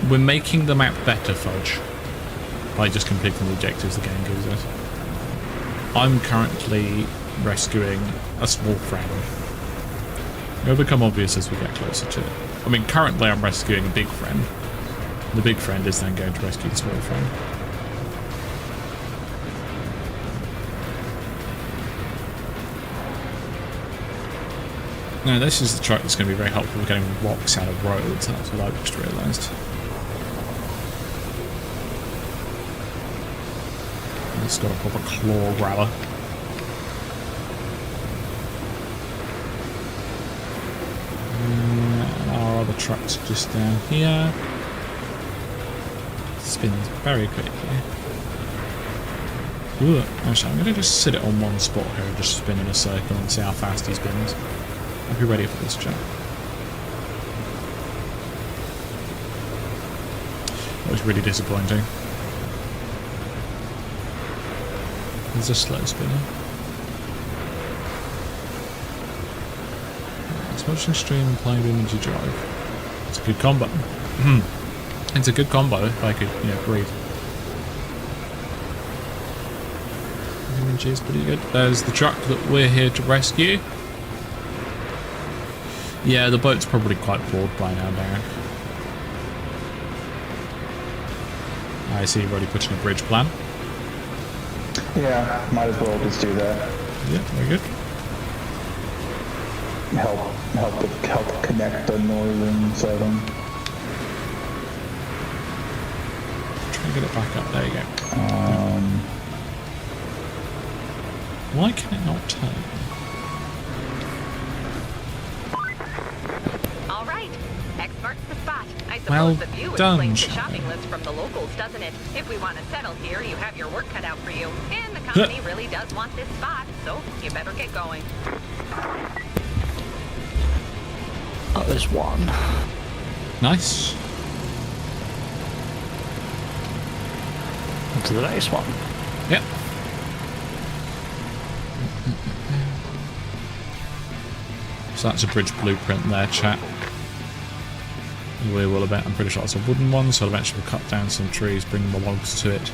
We're making the map better, Fudge, by just completing the objectives the game gives us. I'm currently rescuing a small friend. It'll become obvious as we get closer to it. I mean, currently I'm rescuing a big friend. The big friend is then going to rescue the small friend. Now this is the truck that's going to be very helpful with getting rocks out of roads. That's what I've just realised. It's got a proper claw grabber. And our other truck's just down here. Spins very quickly. Ooh, actually, I'm going to just sit it on one spot here and just spin in a circle and see how fast he spins. I'll be ready for this jump. That was really disappointing. There's a slow spinner. It's watching stream and playing Energy Drive. It's a good combo. It's a good combo if I could, you know, breathe. Energy is pretty good. There's the truck that we're here to rescue. Yeah, the boat's probably quite bored by now, Darren. I see you've already put in a bridge plan. Yeah, might as well just do that. Yeah, very good. Help connect the northern and southern. Try and get it back up. There you go. Why can it not turn? All right. X marks the spot. I suppose Well the view done, explains the Shadow. shopping list from the locals, doesn't it? If we want to settle here, you have your work cut out for you. And the company really does want this spot, so you better get going. Oh, there's one. Nice. On to the next one. Yep. So that's a bridge blueprint there, chat. We will I'm pretty sure that's a wooden one, so eventually we'll cut down some trees, bring the logs to it,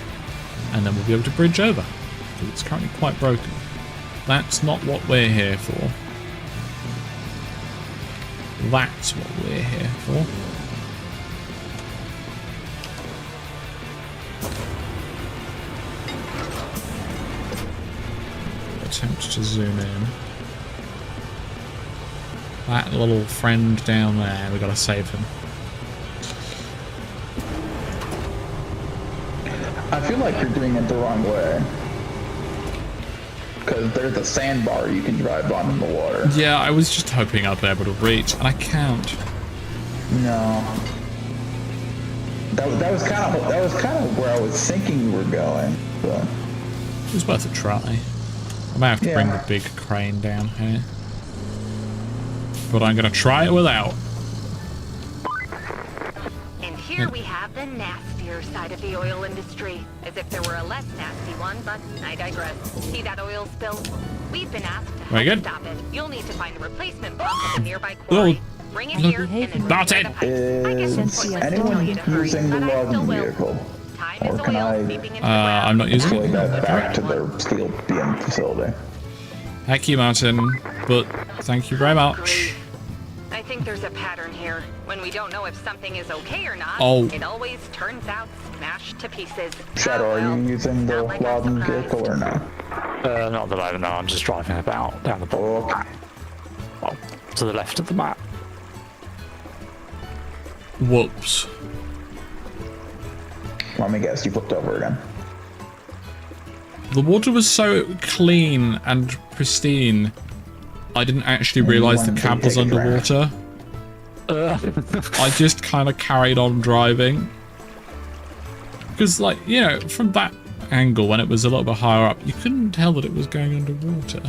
and then we'll be able to bridge over. Because it's currently quite broken. That's not what we're here for. That's what we're here for. Attempt to zoom in. That little friend down there, we gotta save him. I feel like you're doing it the wrong way. Because there's a sandbar you can drive on in the water. Yeah, I was just hoping I'd be able to reach, and I can't. No. That was kind of where I was thinking you were going. But It was worth a try. I might have to bring the big crane down here. But I'm gonna try it without. And here we have the nastier side of the oil industry. As if there were a less nasty one, but I digress. See that oil spill? We've been asked to Very help good. stop it. You'll need to find a replacement pump at the nearby quarry. Bring it here and then That's repair it. the pipes. I guess it's is pointless to tell anyone you to hurry, using the but I still logging will. vehicle? Time Or is can oil I seeping into the ground. I'm not using Deploy it. that back to the steel beam facility? Thank you, Martin. But thank you very much. Great. I think there's a pattern here. When we don't know if something is okay or not, Oh. it always turns out smashed to pieces. Shadow, are well, you using the not like I'm logging surprised. vehicle or no? Not that I know. I'm just driving about down the bottom. Okay. Well, to the left of the map. Whoops. Let me guess, you flipped over again. The water was so clean and pristine, I didn't actually realise the One cab was big underwater. I just kind of carried on driving. Because, like, you know, from that angle, when it was a little bit higher up, you couldn't tell that it was going underwater.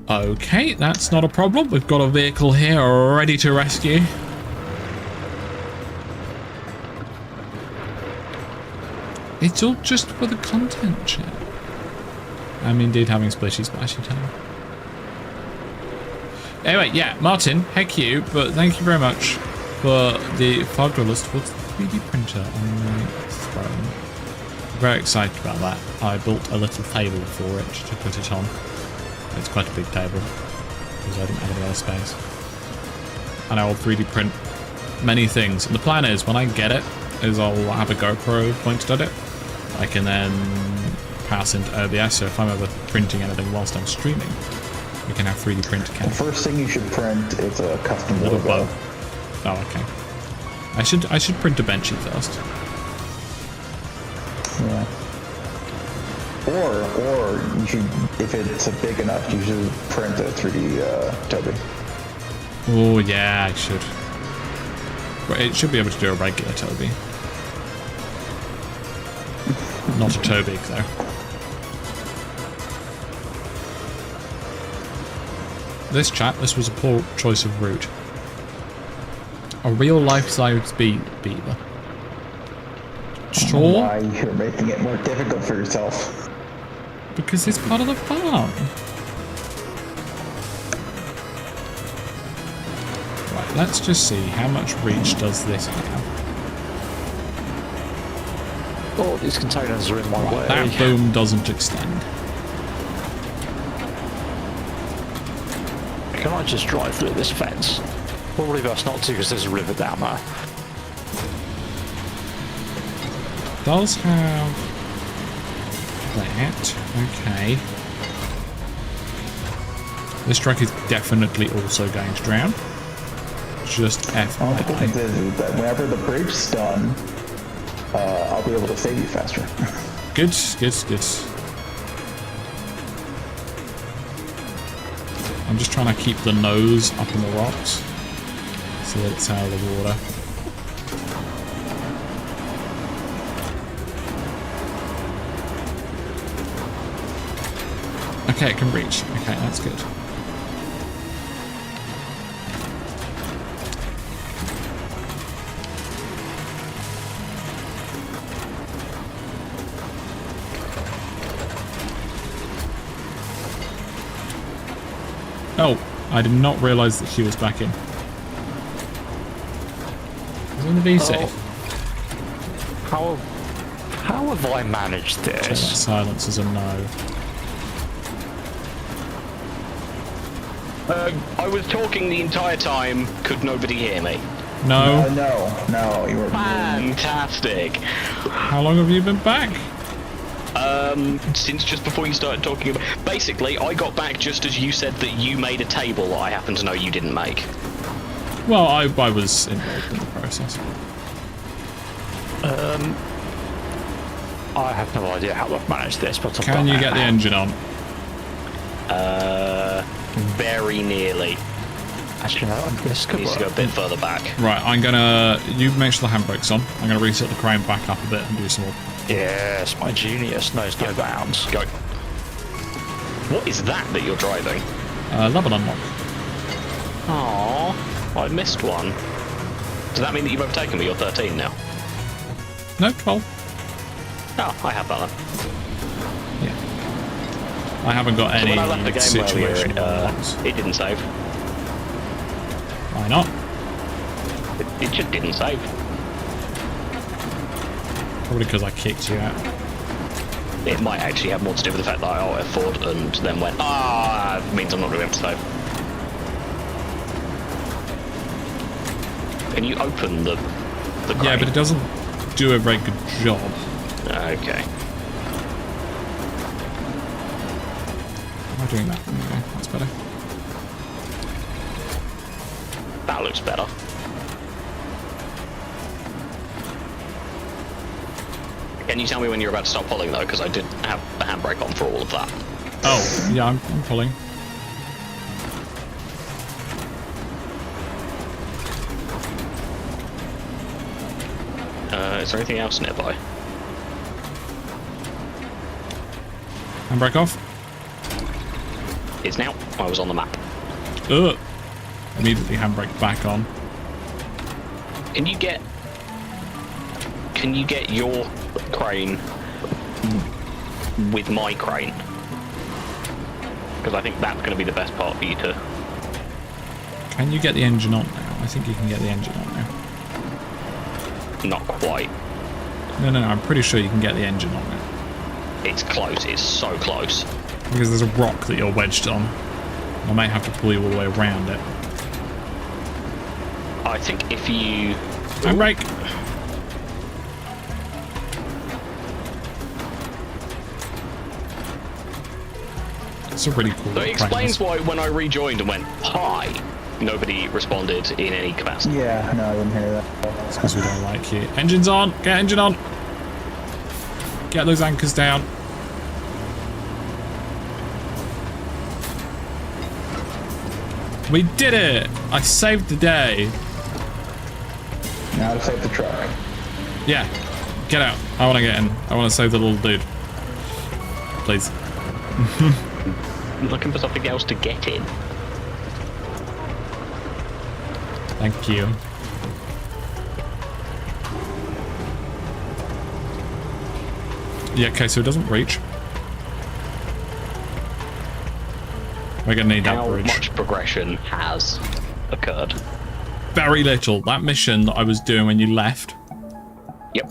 Okay, that's not a problem. We've got a vehicle here ready to rescue. It's all just for the content, chat. I'm indeed having splishy splashy time. Anyway, yeah, Martin, heck you, but thank you very much for the fog dwellers towards the 3D printer on my throne. I'm very excited about that. I built a little table for it to put it on. It's quite a big table, because I didn't have any other space. And I will 3D print many things. And the plan is, when I get it, is I'll have a GoPro pointed at it. I can then pass into OBS, so if I'm ever printing anything whilst I'm streaming, We can have 3D printer The cannon. first thing you should print is a custom Little logo. bow. Oh, okay. I should print a benchy first. Yeah. Or you should, if it's big enough, you should print a 3D Toby. Oh yeah, I should. But it should be able to do a regular Toby. Not a Toby though. This was a poor choice of route. A real life-size beaver. Sure. Why you're making it more difficult for yourself? Because it's part of the fun. Right, let's just see how much reach does this have. Oh, these containers are in my way. That boom doesn't extend. Can I just drive through this fence? Probably best not to because there's a river down there. Does have that. Okay. This truck is definitely also going to drown. Just The good thing FYI. is that whenever the bridge's done, I'll be able to save you faster. Good, good, good. I'm just trying to keep the nose up in the rocks so that it's out of the water. Okay, it can reach. Okay, that's good. Oh, I did not realise that she was back in. Is it in the V safe? How have I managed Okay, that this? silence is a no. I was talking the entire time. Could nobody hear me? No. No, you were. Fantastic. How long have you been back? Since just before you started talking about... Basically, I got back just as you said that you made a table that I happen to know you didn't make. Well, I was involved in the process. I have no idea how I've managed this, but I've Can done you it. get the engine on? Very nearly. Actually, no, this could Needs to go a work. bit further back. Right, I'm gonna... You make sure the handbrake's on. I'm gonna reset the crane back up a bit and do some more. Yes, my genius knows no bounds. Go. What is that you're driving? Level unlock. Aww, I missed one. Does that mean that you've overtaken me? You're 13 now. No, 12. Oh, I have that then. Yeah. I haven't got So any when I left the game earlier, situation it didn't save. Why not? It just didn't save. Probably because I kicked you out. It might actually have more to do with the fact that I auto forward and then went, it means I'm not going to be able to save. Can you open the crate? Yeah, but it doesn't do a very good job. Okay. Am I doing that? Okay, that's better. That looks better. Can you tell me when you're about to stop pulling though? Because I did have the handbrake on for all of that. Oh, yeah, I'm pulling. Is there anything else nearby? Handbrake off. It's now. I was on the map. Ugh. Immediately handbrake back on. Can you get your crane with my crane? Because I think that's going to be the best part for you to... Can you get the engine on now? I think you can get the engine on now. Not quite. No, I'm pretty sure you can get the engine on now. It's close. It's so close. Because there's a rock that you're wedged on. I might have to pull you all the way around it. I think if you... Handbrake! It's a really cool. So it explains why when I rejoined and went hi, nobody responded in any capacity. Yeah, no, I didn't hear that. It's because we don't like you. Engine's on. Get engine on. Get those anchors down. We did it! I saved the day. Now to save the truck. Yeah. Get out. I want to get in. I want to save the little dude. Please. I'm looking for something else to get in. Thank you. Yeah, okay, so it doesn't reach. We're gonna need that bridge. How much progression has occurred? Very little. That mission that I was doing when you left. Yep.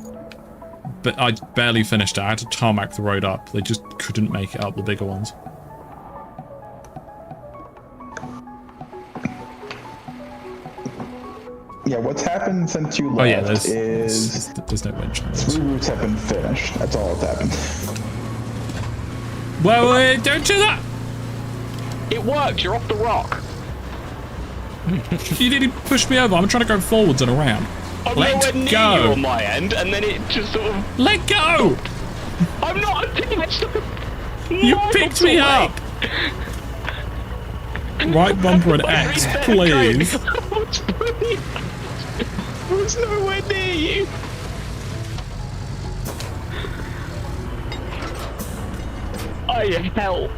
But I barely finished it. I had to tarmac the road up. They just couldn't make it up, the bigger ones. Yeah, what's happened since you left there's no winch. 3 routes have been finished. That's all that's happened. Well, don't do that! It worked. You're off the rock. You nearly pushed me over. I'm trying to go forwards and around. I'm Let nowhere near go. you on my end, and then it just sort of... Let go! I'm not attached. You picked me up! Right bumper and X, please. I was nowhere near you. I help.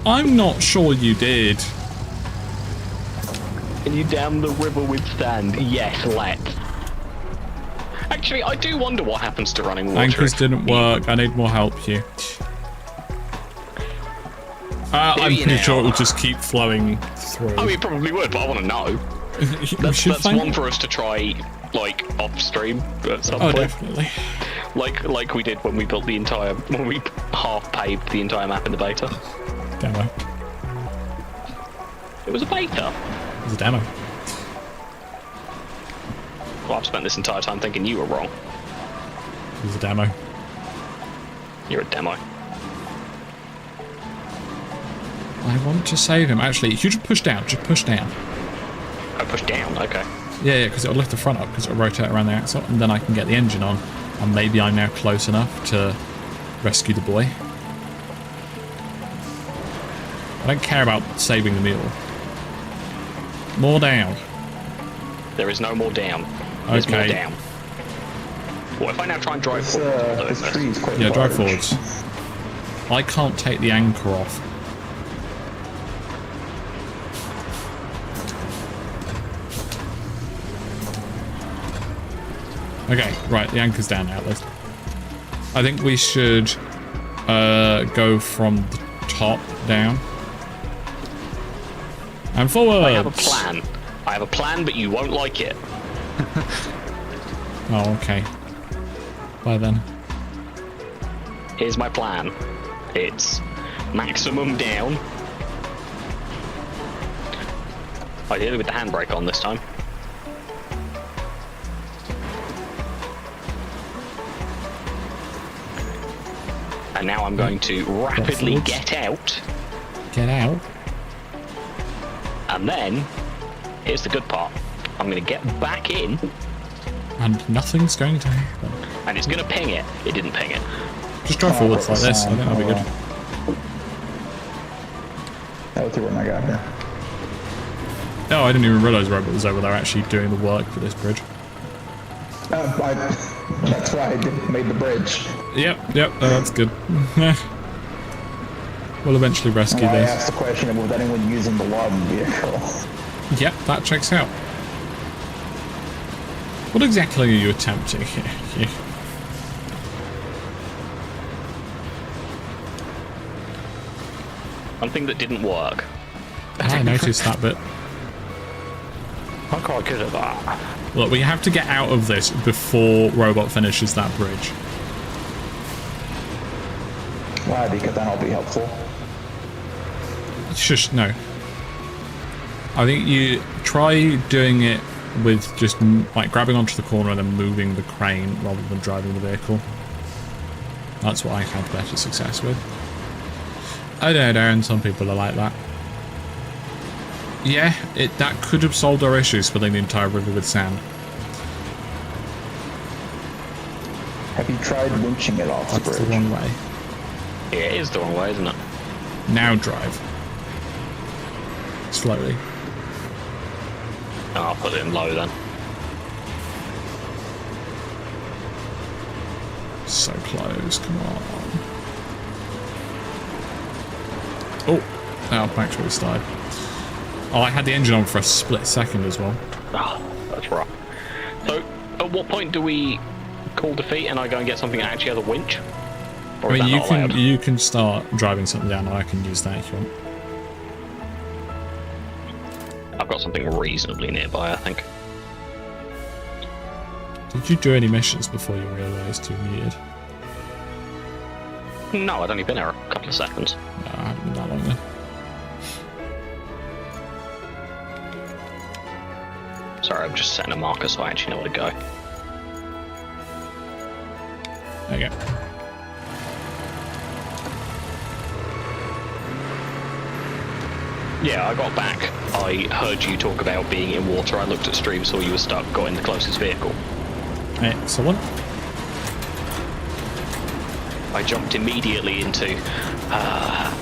I'm not sure you did. Can you dam the river with sand? Yes, let's. Actually, I do wonder what happens to running water. Anchors didn't work. I need more help here. I'm pretty sure it will just keep flowing through. I mean, it probably would, but I want to know. That's one for us to try, like, off stream at some point. Definitely. Like we did when we built when we half paved the entire map in the beta. Demo. It was a beta. It was a demo. Well, I've spent this entire time thinking you were wrong. It was a demo. You're a demo. I want to save him. Actually, you just push down. Just push down. I push down. Okay. Yeah, because it'll lift the front up because it'll rotate around the axle, and then I can get the engine on, and maybe I'm now close enough to rescue the boy. I don't care about saving the mule. More down. There is no more down. There's more down. What if I now try and drive forward? This tree is quite Yeah, large. drive forwards. I can't take the anchor off. Okay, right, the anchor's down now. I think we should go from the top down. And forward! I have a plan. I have a plan, but you won't like it. Oh, okay. Bye then. Here's my plan. It's maximum down. Ideally with the handbrake on this time. And now I'm going to rapidly get out. Get out? And then, here's the good part. I'm going to get back in. And nothing's going to happen. And it's going to ping it. It didn't ping it. Just drive forwards like this. I think that'll be good. That was the one I got here. Oh, I didn't even realise Robert was over there actually doing the work for this bridge. That's why I made the bridge. Yep, that's good. We'll eventually rescue I this. asked the question of was anyone using the logging vehicle. Yep, that checks out. What exactly are you attempting here? Something that didn't work. I noticed that bit. I'm quite good at that. Look, we have to get out of this before Robot finishes that bridge. Why? Because then I'll be helpful. Shush, no. I think you try doing it with just like grabbing onto the corner and then moving the crane rather than driving the vehicle. That's what I had better success with. I don't know, and some people are like that. Yeah, that could have solved our issues, filling the entire river with sand. Have you tried winching it off the That's bridge? the wrong way. Yeah, it is the wrong way, isn't it? Now drive. Slowly. Oh, I'll put it in low then. So close, come on. Oh, back to where we started. Oh, I had the engine on for a split second as well. Oh, that's rough. So, at what point do we call defeat and I go and get something that actually has a winch? Or I is mean, that not allowed? you can start driving something down, or I can use that if you want. I've got something reasonably nearby, I think. Did you do any missions before you realised you muted? No, I'd only been here a couple of seconds. No, I haven't been that long then. Sorry, I'm just setting a marker so I actually know where to go. There you go. Yeah, I got back. I heard you talk about being in water. I looked at stream, saw you were stuck, got in the closest vehicle. Excellent. I jumped immediately into, guess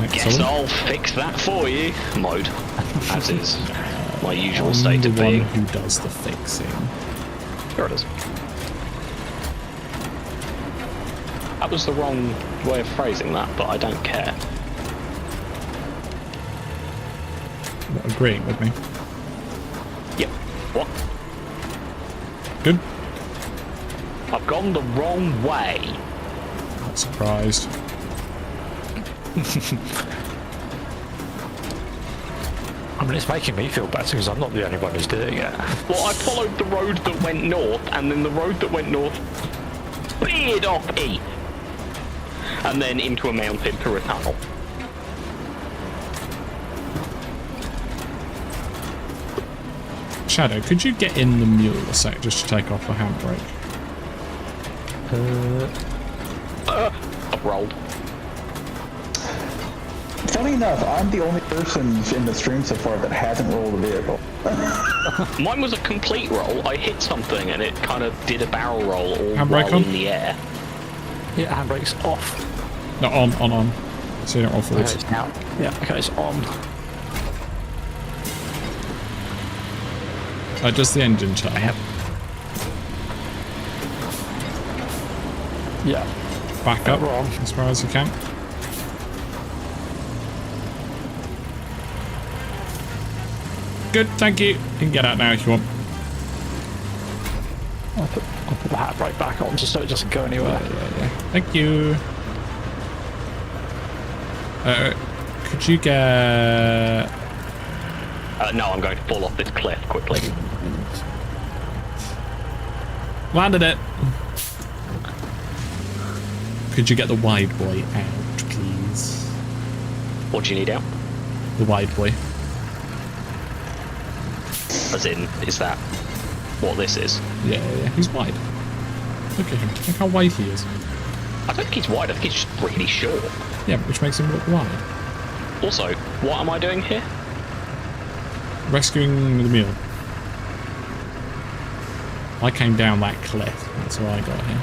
Excellent. I'll fix that for you mode, as is my usual state of the one being. who does the fixing. There it is. That was the wrong way of phrasing that, but I don't care. Not agreeing with me. Yep. What? Good. I've gone the wrong way. Not surprised. I mean, it's making me feel better because I'm not the only one who's doing it. Well, I followed the road that went north, and then the road that went north veered off east, and then into a mountain through a tunnel. Shadow, could you get in the mule a sec just to take off the handbrake? I've rolled. Funny enough, I'm the only person in the stream so far that hasn't rolled a vehicle. Mine was a complete roll. I hit something and it kind of did a barrel roll all Handbrake while on? in the air. Yeah, handbrake's off. No, on. So you don't roll forwards. Okay, it's out. Yeah, okay, it's on. Does the engine turn? Yeah. Back up Wrong. as far as you can. Good, thank you. You can get out now if you want. I'll put the handbrake back on just so it doesn't go anywhere. Yeah. Thank you. Could you get... No, I'm going to fall off this cliff quickly. Landed it. Could you get the wide boy out, please? What do you need out? The wide boy. As in, is that what this is? Yeah. He's wide. Look at him. Look how wide he is. I don't think he's wide, I think he's just really short. Yeah, which makes him look wide. Also, what am I doing here? Rescuing the mule. I came down that cliff. That's how I got here.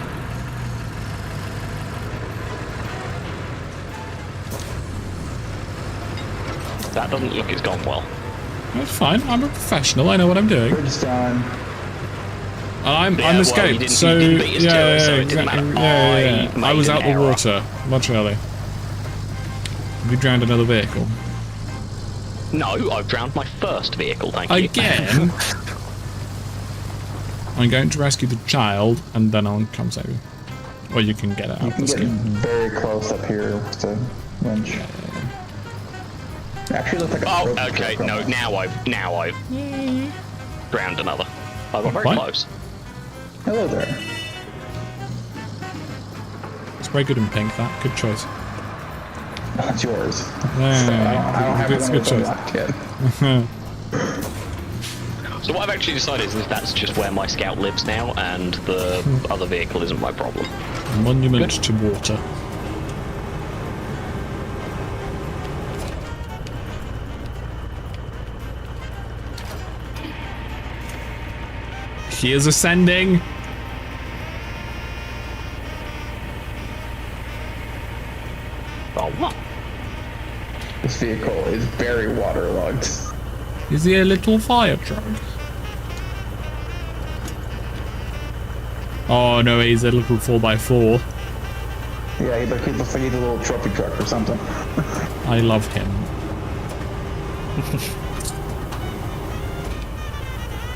That doesn't look it's gone well. That's fine. I'm a professional. I know what I'm doing. Bridge done. I'm Yeah, well, escaped. you didn't- So you didn't beat us to it, so it didn't exactly. matter. Yeah. I I was made out an the error. water much earlier. We drowned another vehicle. No, I've drowned my first vehicle, thank you. Again. I'm going to rescue the child, and then I'll come save you. Or you can get it You out can the get skin. very close up here with the winch. Actually, looks like a Oh, rope okay. trick No, almost. now I've drowned another. I got very What? close. Hello there. It's very good in pink, that. Good choice. That's yours. Yeah, So I don't have it's one a of good those choice. unlocked yet. So what I've actually decided is that's just where my scout lives now, and the other vehicle isn't my problem. Monument to water. He is ascending. Oh, what? This vehicle is very waterlogged. Is he a little fire truck? Oh no, he's a little 4x4. Yeah, he looks like he's a little trophy truck or something. I love him.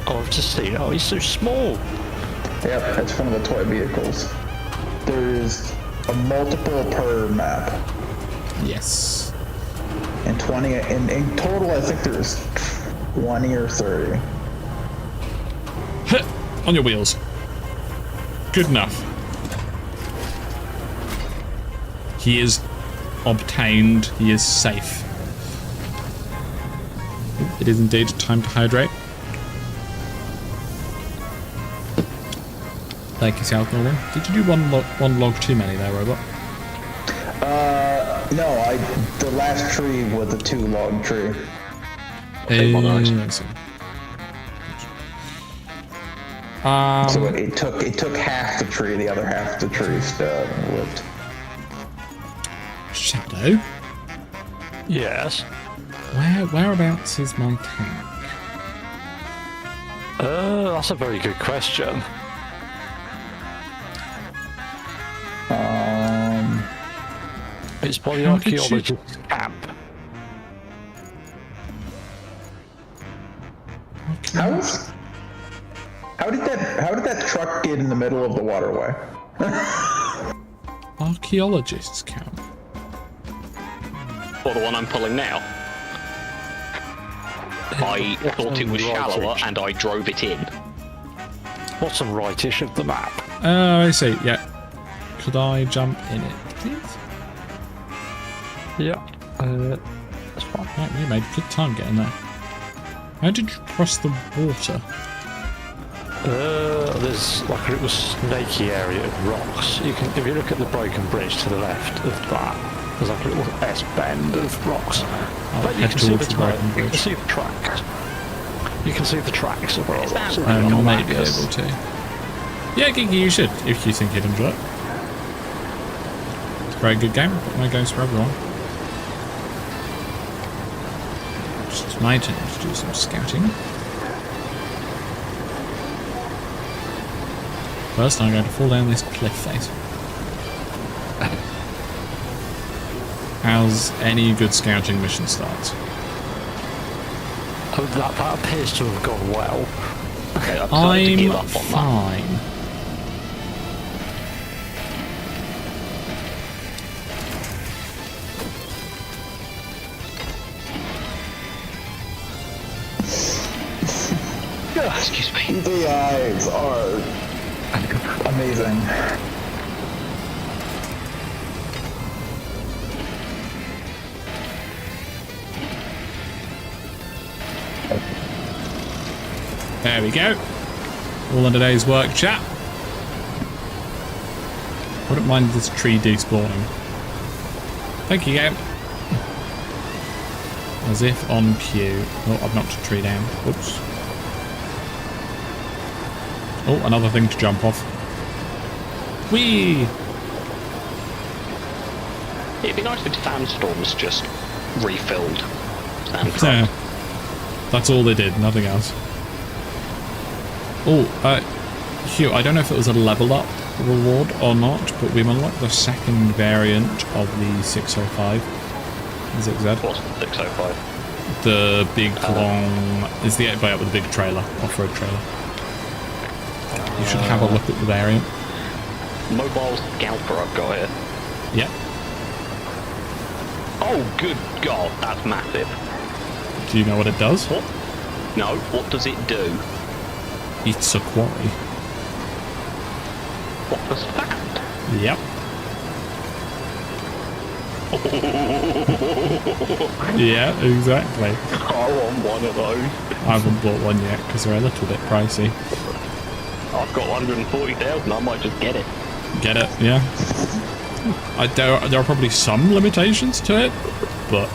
Oh, I've just seen. Oh, he's so small. Yep, that's one of the toy vehicles. There's a multiple per map. Yes. And 20, in total, I think there's 20 or 30. On your wheels. Good enough. He is obtained. He is safe. It is indeed time to hydrate. Thank you, South Northern. Did you do one log too many there, Robot? No, the last tree was a 2-log tree. I see. So it took half the tree, the other half of the tree lived. Shadow? Yes. Whereabouts is my tank? That's a very good question. It's by the archaeologist's camp. How did that truck get in the middle of the waterway? Archaeologist's camp. Or the one I'm pulling now. I thought it was shallower and I drove it in. Bottom rightish of the map. Oh, I see. Yeah. Could I jump in it, please? Yeah. That's fine. Right, you made good time getting there. How did you cross the water? There's like a little snaky area of rocks. You can, if you look at the broken bridge to the left of that, there's like a little S-bend of rocks. But you can see the you can see the tracks. You can see the tracks of rocks. I might be able to. Yeah, Gigi, you should, if you think you'd enjoy it. It's a very good game. No games for everyone. It's my turn to do some scouting. First, I'm going to fall down this cliff face. How's any good scouting mission starts? Oh, that appears to have gone well. Okay, I've decided to give up on fine. Excuse me. The eyes are amazing. There we go. All in a day's work, chat. Wouldn't mind this tree despawning. Thank you, game. As if on cue. Oh, I've knocked a tree down. Oops. Oh, another thing to jump off. Whee! It'd be nice if Sandstorms just refilled Sandcraft. Yeah. That's all they did, nothing else. Oh, Hugh, I don't know if it was a level up reward or not, but we've unlocked the second variant of the 605. Is it Z? What's the 605? The big long... Is the 8x8 with a big trailer, off-road trailer. You should have a look at the variant. Mobile Scalper I've got here. Yep. Oh, good God, that's massive. Do you know what it does? What? No, what does it do? It's a quarry. What was that? Yep. Yeah, exactly. I want one of those. I haven't bought one yet because they're a little bit pricey. I've got 140,000, I might just get it. Get it, yeah. There are probably some limitations to it, but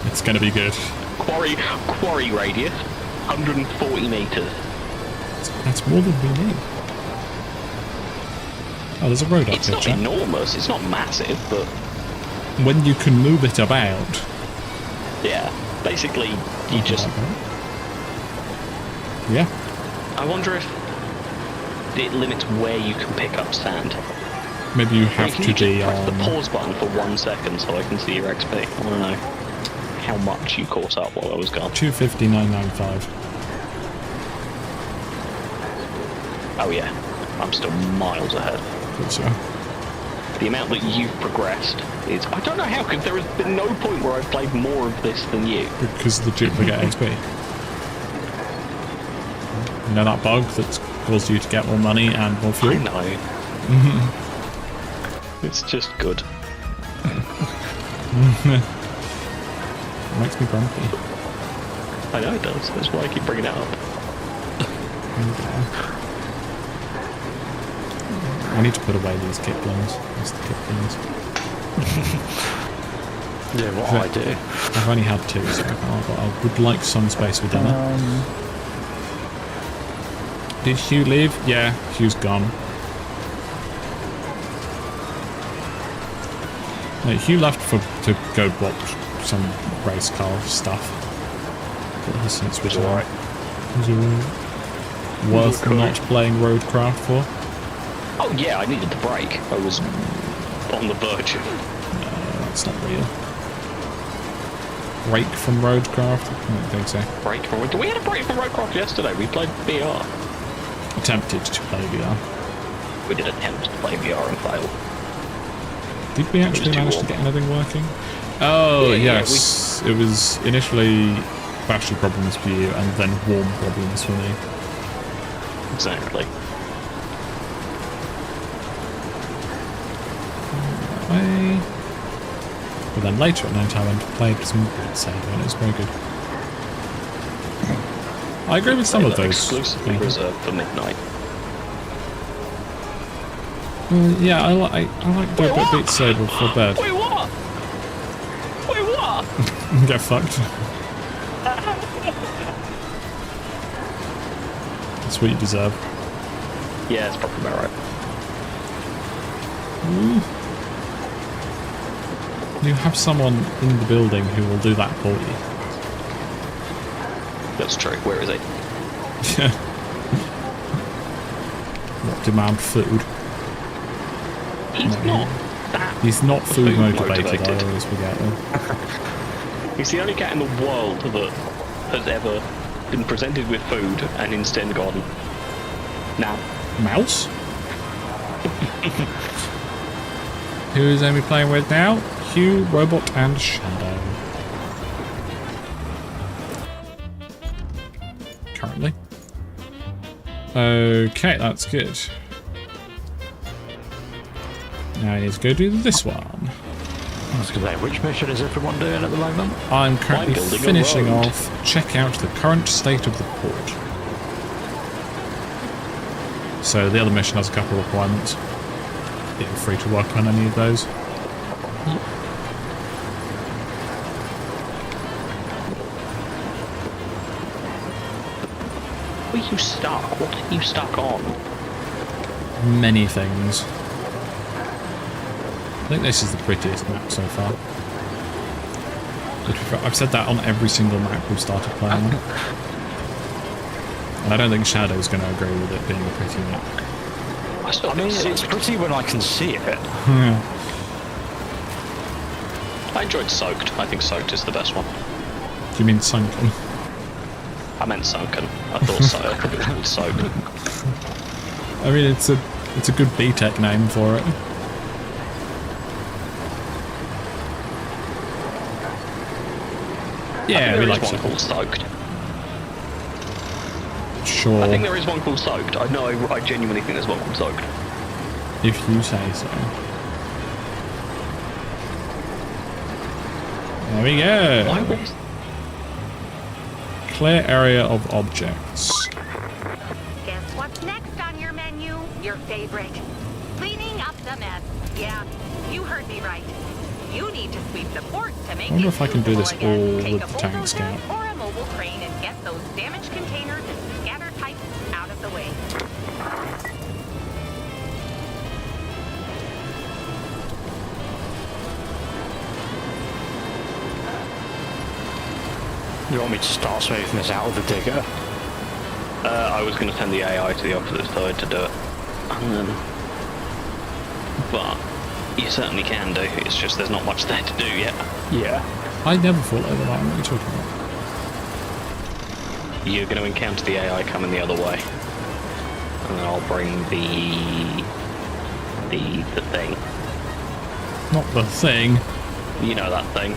it's going to be good. Quarry radius, 140 meters. That's more than we need. Oh, there's a road up It's here, not chap. enormous, it's not massive, but When you can move it about. yeah, basically you just. Yeah. I wonder if it limits where you can pick up sand. Maybe you Hey, have can to you just be press on. the pause button for 1 second so I can see your XP? I want to know how much you caught up while I was gone. 259.95. Oh yeah, I'm still miles ahead. Good, so. The amount that you've progressed is... I don't know how, because there has been no point where I've played more of this than you. Because of the duplicate XP. You know that bug that's caused you to get more money and more fuel? I know. It's just good. It makes me grumpy. I know it does, that's why I keep bringing it up. I need to put away these Kiplings. That's the Kiplings. Yeah, what I do. I've only had 2 so far, but I would like some space within it. Did Hugh leave? Yeah, Hugh's gone. Hugh left to go watch some race car stuff. But he's since returned. alright. He's alright. Worth not playing RoadCraft for? Oh yeah, I needed the break. I was on the verge of... No, that's not real. Break from RoadCraft? I don't think so. Break from... We had a break from RoadCraft yesterday. We played VR. Attempted to play VR. We did attempt to play VR and failed. Did we actually manage to get anything working? Oh, Yeah, yes. It was initially battery problems for you and then warm problems for me. Exactly. Way. But then later at night I went and played some Sega and it was very good. I agree with some of those. Exclusively reserved for midnight. Yeah, I like doing a bit of Beat Saber before bed. Wait, what? Wait, what? Get fucked. That's what you deserve. Yeah, it's probably about right. You have someone in the building who will do that for you. That's true. Where is he? What, demand food? He's not that. He's not food motivated. I motivated. always forget that. He's the only cat in the world that has ever been presented with food and instead gone, nah. Mouse? Who is Amy playing with now? Hugh, Robot, and Shadow. Currently. Okay, that's good. Now I need to go do this one. I was going to say, which mission is everyone doing at the moment? I'm currently building a finishing road. off, check out the current state of the port. So the other mission has a couple of requirements. Feel free to work on any of those. Were you stuck? What are you stuck on? Many things. I think this is the prettiest map so far. I've said that on every single map we've started playing on. And I don't think Shadow's going to agree with it being a pretty map. I mean, it's pretty when I can see it. I enjoyed Soaked. I think Soaked is the best one. Do you mean Sunken? I meant Sunken. I thought so. I think it was called Soaked. I mean, it's a good BTEC name for it. Yeah, we there like is one Sunken. called Soaked. Sure. I think there is one called Soaked. I genuinely think there's one called Soaked. If you say so. There we go. Why was... Clear area of objects. Guess what's next on your menu? Your favorite. Cleaning up the mess. Yeah, you heard me right. You need to sweep the port to make I wonder it if I can do this usable again. all Take with a the tank bulldozer scout. or a mobile crane and get those damaged containers and scatter types out of the way. you want me to start smoothing this out with the digger? I was going to send the AI to the opposite side to do it. But you certainly can do. It's just there's not much there to do yet. Yeah. I never thought over that. What are you talking about? You're going to encounter the AI coming the other way. And then I'll bring the thing. Not the thing. You know that thing.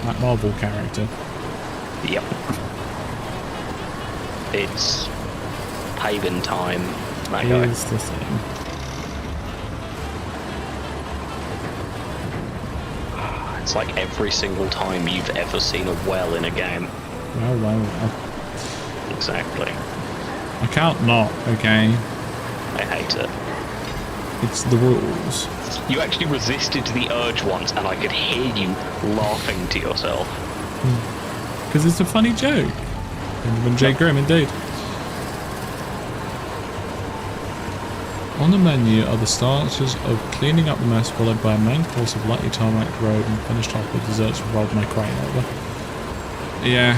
That Marvel character. Yep. It's paving time. That guy. Here's the thing. It's like every single time you've ever seen a well in a game. Well. Exactly. I can't not, okay? I hate it. It's the rules. You actually resisted the urge once, and I could hear you laughing to yourself. Because it's a funny joke. Benjamin J. Grimm, indeed. On the menu are the starters of cleaning up the mess, followed by a main course of lightly tarmacked road, and finished off with desserts with rolled my crane over. Yeah.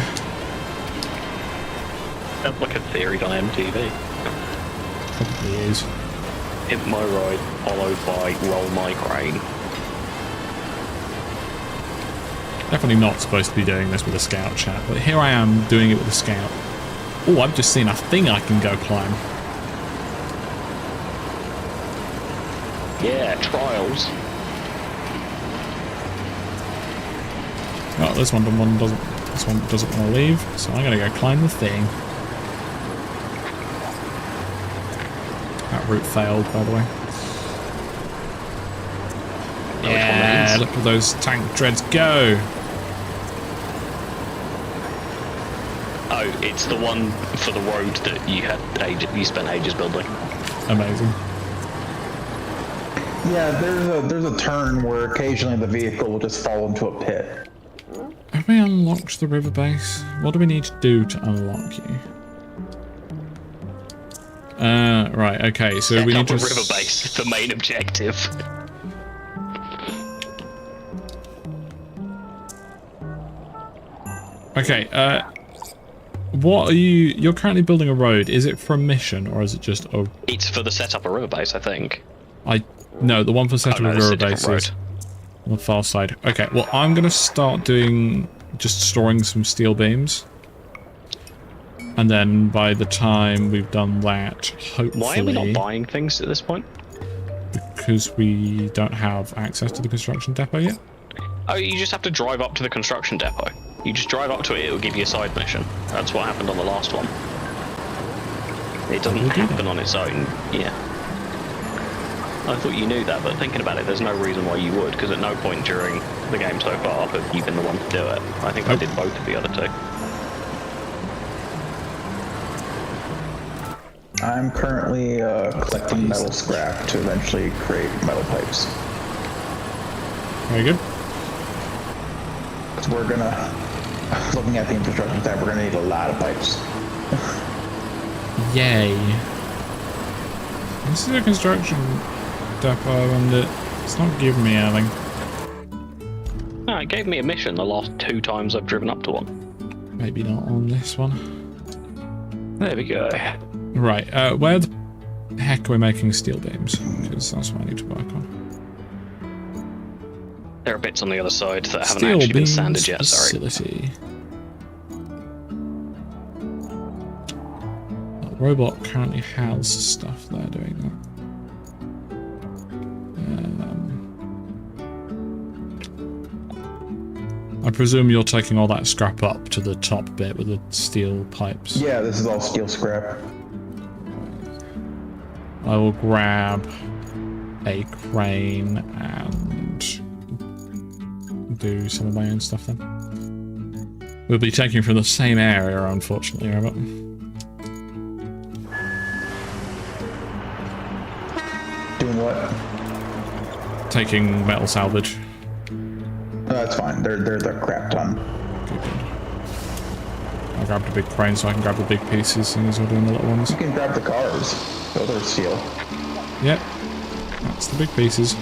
Sounds like a series on MTV. Probably is. Hit my ride, followed by roll my crane. Definitely not supposed to be doing this with a scout chat, but here I am doing it with a scout. Oh, I've just seen a thing I can go climb. Yeah, trials. Oh, this one doesn't want to leave, so I'm gonna go climb the thing. That route failed, by the way. Yeah, look at those tank treads go. Oh, it's the one for the road that you spent ages building. Amazing. Yeah, there's a turn where occasionally the vehicle will just fall into a pit. Have we unlocked the river base? What do we need to do to unlock you? Right, okay, so we need to... river base, the main objective. Okay, what are you... You're currently building a road. Is it for a mission, or is it just a... It's for the setup of river base, I think. No, the one for setup of river base is on the far side. Okay, well, I'm going to start just storing some steel beams. And then by the time we've done that, hopefully... Why are we not buying things at this point? Because we don't have access to the construction depot yet. Oh, you just have to drive up to the construction depot. You just drive up to it, it'll give you a side mission. That's what happened on the last one. It doesn't happen on its own, yeah. I thought you knew that, but thinking about it, there's no reason why you would, because at no point during the game so far have you been the one to do it. I think I did both of the other two. I'm currently collecting metal scrap to eventually create metal pipes. Very good. Because we're gonna, looking at the infrastructure tab, we're gonna need a lot of pipes. Yay. This is a construction depot and it's not giving me anything. No, it gave me a mission the last 2 times I've driven up to one. Maybe not on this one. There we go. Right, where the heck are we making steel beams? Because that's what I need to work on. There are bits on the other side that haven't Steel actually been beams sanded yet, sorry. facility. That robot currently has stuff there doing that. I presume you're taking all that scrap up to the top bit with the steel pipes. Yeah, this is all steel scrap. I will grab a crane and do some of my own stuff then. We'll be taking from the same area, unfortunately, Robert. Doing what? Taking metal salvage. No, that's fine. They're the crap ton. Good. I grabbed a big crane so I can grab the big pieces as soon as we're doing the little ones. You can grab the cars. Those are steel. Yep. That's the big pieces.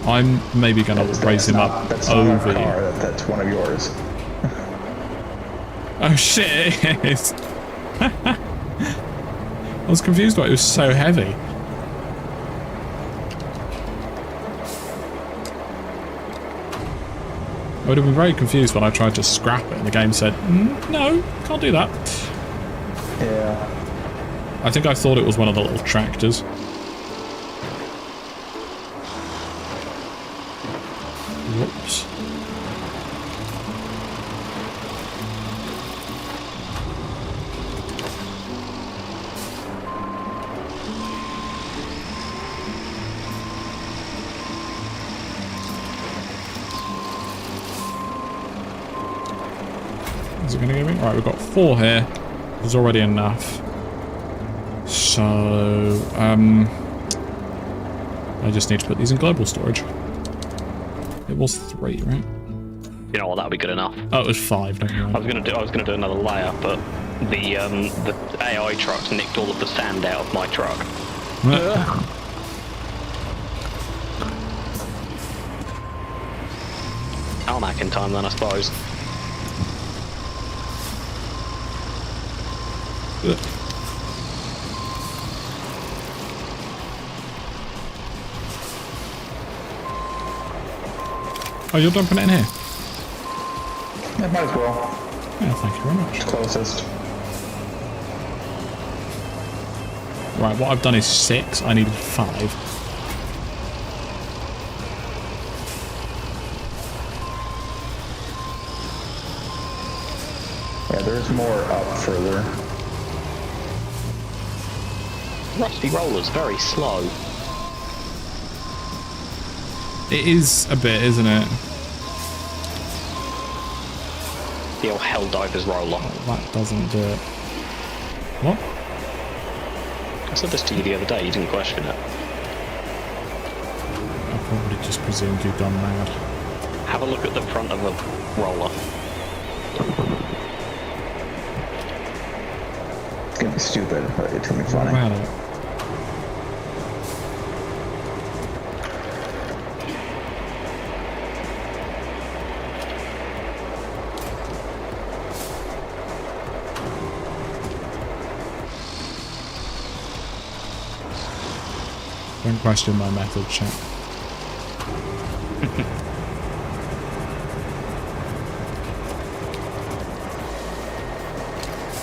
I'm maybe going to raise him up That's over not our you. car. That's one of yours. Oh shit, it is. I was confused why it was so heavy. I would have been very confused when I tried to scrap it and the game said, no, can't do that. Yeah. I think I thought it was one of the little tractors. Whoops. Is it going to give me? Right, we've got 4 here. There's already enough. So, I just need to put these in global storage. It was 3, right? You know what? That'll be good enough. Oh, it was 5. Don't worry. I was gonna do another layer, but the AI trucks nicked all of the sand out of my truck. Tarmac in time, then I suppose. Oh, you're dumping it in here? Yeah, might as well. Yeah, thank you very much. It's closest. Right, what I've done is 6. I needed 5. Yeah, there's more up further. Rusty Roller's very slow. It is a bit, isn't it? The old Helldiver's roller. That doesn't do it. What? I said this to you the other day, you didn't question it. I probably just presumed you'd gone mad. Have a look at the front of a roller. It's gonna be stupid, but it's gonna be funny. What about it? Don't question my method, chat.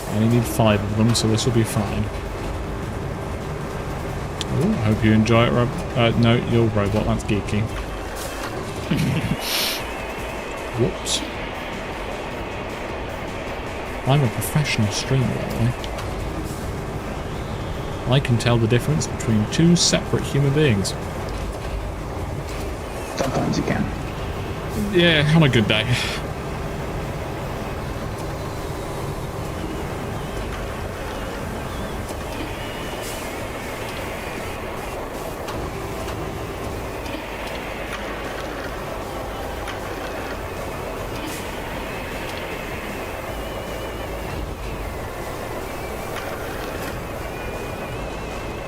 I only need 5 of them, so this will be fine. Ooh, I hope you enjoy it, Rob. No, you're a robot. That's geeky. Whoops. I'm a professional streamer, by the way. I can tell the difference between 2 separate human beings. Sometimes you can. Yeah, on a good day.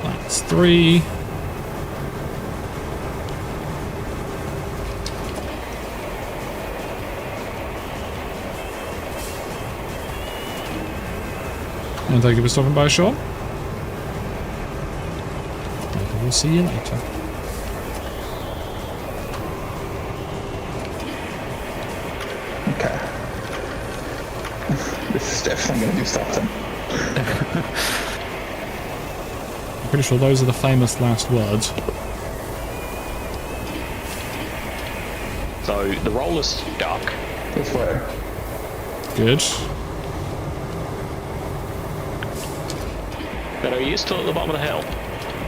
That's 3. And thank you for stopping by, Sean. Maybe we'll see you later. Okay. This is definitely gonna do something. I'm pretty sure those are the famous last words. So the roller's stuck. This way. Good. But are you still at the bottom of the hill?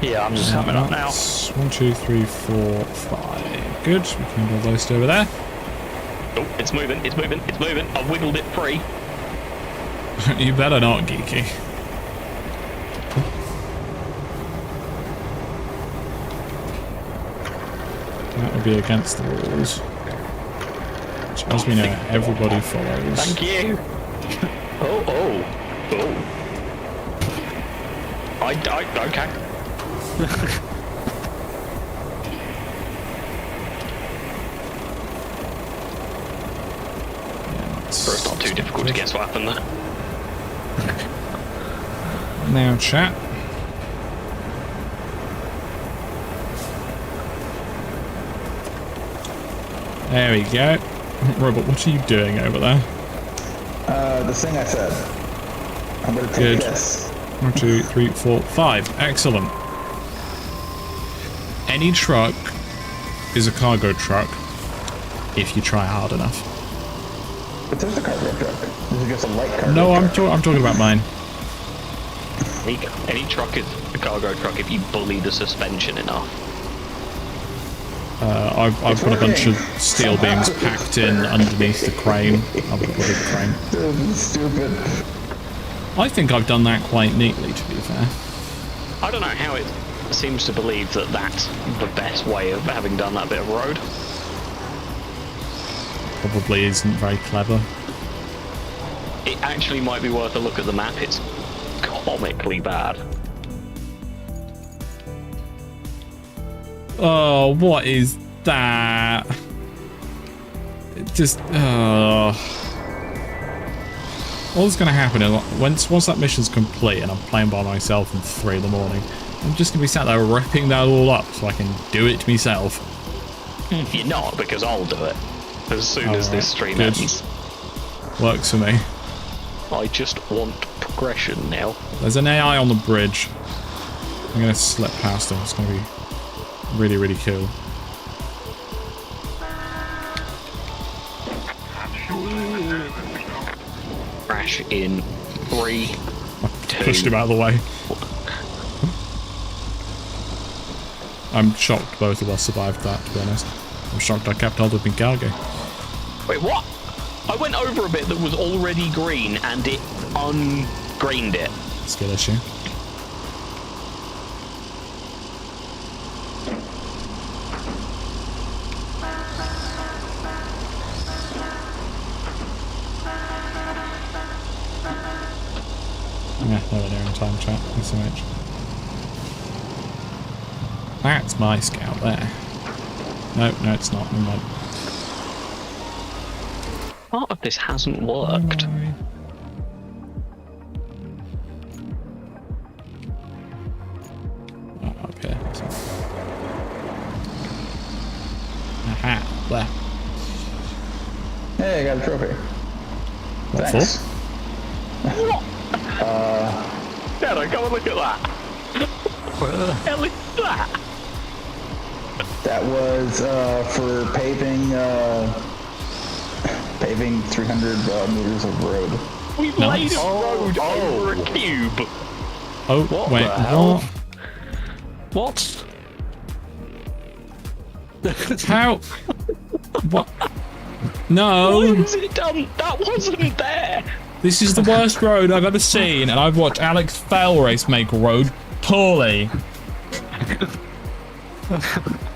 Yeah, I'm just coming up now. 1, 2, 3, 4, 5. Good. We can build those 2 over there. Oh, it's moving, it's moving, it's moving. I've wiggled it free. You better not, geeky. That would be against the rules. Which, as we know, everybody follows. Thank you. Oh. Okay. too difficult to guess what happened there. Now, chat. There we go. Robert, what are you doing over there? The thing I said. I'm gonna take this. 1, 2, 3, 4, 5. Excellent. Any truck is a cargo truck if you try hard enough. But there's a cargo truck. This is just a light cargo No, truck. I'm talking about mine. Any truck is a cargo truck if you bully the suspension enough. I've got a bunch of steel beams packed in underneath the crane. Of the bloody crane. This is stupid. I think I've done that quite neatly, to be fair. I don't know how it seems to believe that that's the best way of having done that bit of road. Probably isn't very clever. It actually might be worth a look at the map. It's comically bad. Oh, what is that? It just, what's going to happen is once that mission's complete and I'm playing by myself in 3 in the morning, I'm just going to be sat there ripping that all up so I can do it myself. You're not, because I'll do it as soon as this stream ends. Works for me. I just want progression now. There's an AI on the bridge. I'm going to slip past him. It's going to be really, really cool. Crash in 3, 2. Pushed him out of the way. I'm shocked both of us survived that, to be honest. I'm shocked I kept hold of my cargo. Wait, what? I went over a bit that was already green and it ungreened it. Skill issue. Yeah, nowhere near in time, chat. Thanks so much. That's my scout there. No, it's not. Never mind. Part of this hasn't worked. Oh, up here. Aha, there. Hey, I got a trophy. What Thanks. for? Shadow, come and look at that. What the hell is that? That was for paving 300 meters of road. We laid a road over a cube. Oh, What wait, the hell? what? What? How? What? No! Why was it done? That wasn't there. This is the worst road I've ever seen, and I've watched Alex Failrace make a road poorly.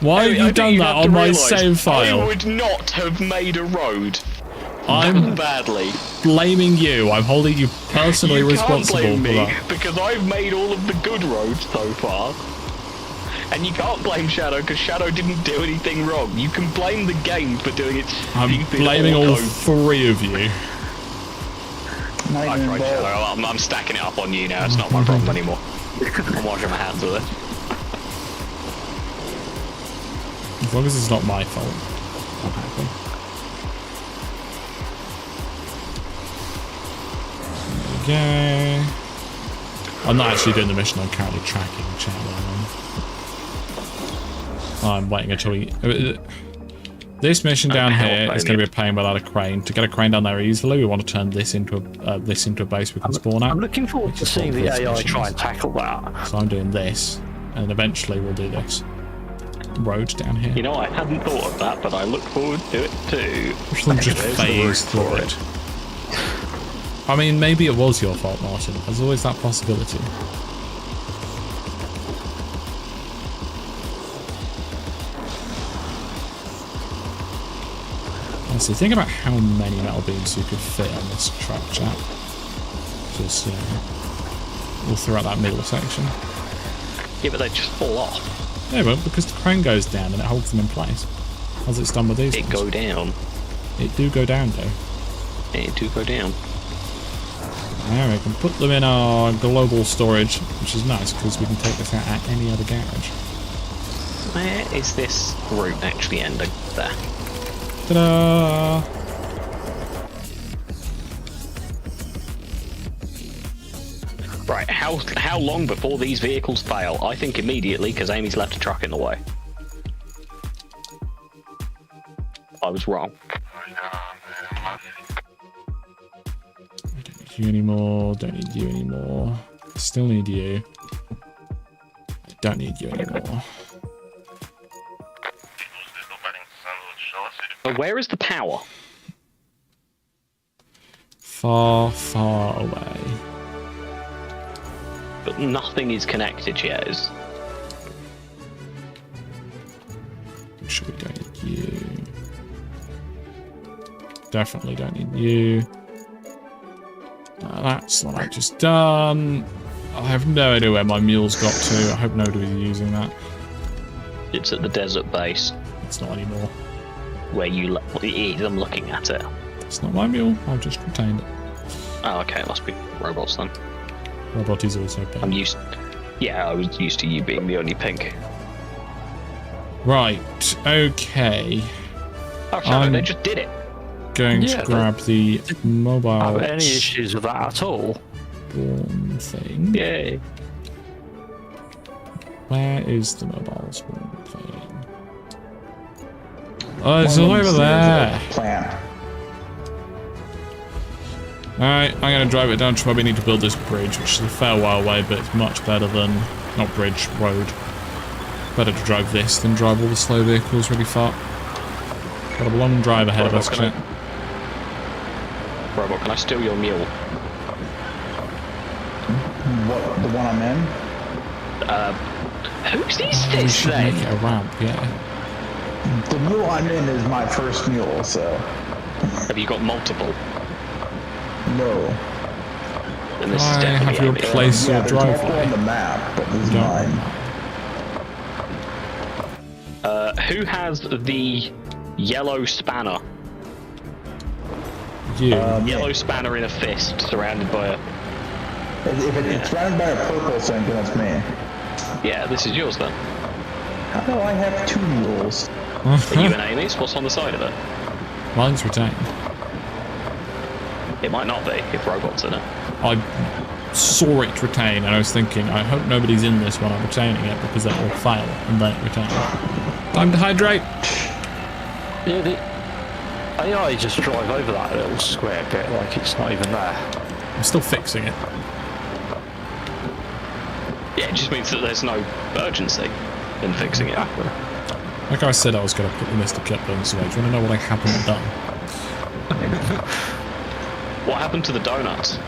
Why have you done that on my save file? I would not have made a road. I'm badly blaming you. I'm holding you personally responsible can't blame for me that. because I've made all of the good roads so far. And you can't blame Shadow because Shadow didn't do anything wrong. You can blame the game for doing its I'm stupid blaming all auto. 3 of you. Not I even tried involved. Shadow. I'm stacking it up on you now. It's not my problem anymore. I'm washing my hands of it. As long as it's not my fault, I'm happy. There we go. I'm not actually doing the mission, I'm currently tracking the channel I'm waiting until we... This mission down here is going to be a pain without a crane. To get a crane down there easily, we want to turn this into a base we can spawn at. I'm looking forward to seeing the AI try and tackle that. So I'm doing this, and eventually we'll do this. Road down here. You know, I hadn't thought of that, but I look forward to it too. Just phase through it. I mean, maybe it was your fault, Martin. There's always that possibility. Honestly, think about how many metal beams you could fit on this truck, chap. Just, you know, all throughout that middle section. Yeah, but they just fall off. Yeah, but because the crane goes down and it holds them in place. As it's done with these It ones. go down. It do go down, though. need to go down. Now we can put them in our global storage, which is nice because we can take this out at any other garage. Where is this route actually ending? There. Ta-da! Right, how long before these vehicles fail? I think immediately, because Amy's left a truck in the way. I was wrong. I don't need you anymore, don't need you anymore. Still need you. I don't need you anymore. Where is the power? Far, far away. But nothing is connected yet. Sure, we don't need you. Definitely don't need you. That's what I've just done. I have no idea where my mule's got to. I hope nobody's using that. It's at the desert base. It's not anymore. Where you it is, I'm looking at it. It's not my mule. I've just retained it. Oh, okay, it must be robots then. Robot is also pink. I was used to you being the only pink. Right, okay. Oh, Shadow, they just did it. Going to grab the mobile. Have any issues with that at all? Spawn thing. Yay. Where is the mobile spawn thing? Oh, it's all over there. Plant. Alright, I'm going to drive it down to where we need to build this bridge, which is a fair while away, but it's much better than... not bridge, road. Better to drive this than drive all the slow vehicles really far. Got a long drive ahead of us, Chet. Robot, can I steal your mule? What, the one I'm in? Whose is We this should then? make it a ramp, yeah. The mule I'm in is my first mule, so... Have you got multiple? No. Then this is I definitely have your Amy. place Yeah, or there's multiple driveway. on the map, but this is Yeah. mine. Who has the yellow spanner? You. Yellow spanner in a fist, surrounded by a... If it's surrounded by a purple thing, then that's me. Yeah, this is yours then. How do I have two mules? Are you and Amy's? What's on the side of it? Mine's retained. It might not be, if robot's in it. I saw it retain, and I was thinking, I hope nobody's in this when I'm retaining it, because that will fail, and then it retains. Time to hydrate! Yeah, the AI just drive over that little square bit like it's not even there. I'm still fixing it. Yeah, it just means that there's no urgency in fixing it. Like I said, I was going to put the Mr. Kiplin's away. Do you want to know what I haven't done? What happened to the donuts?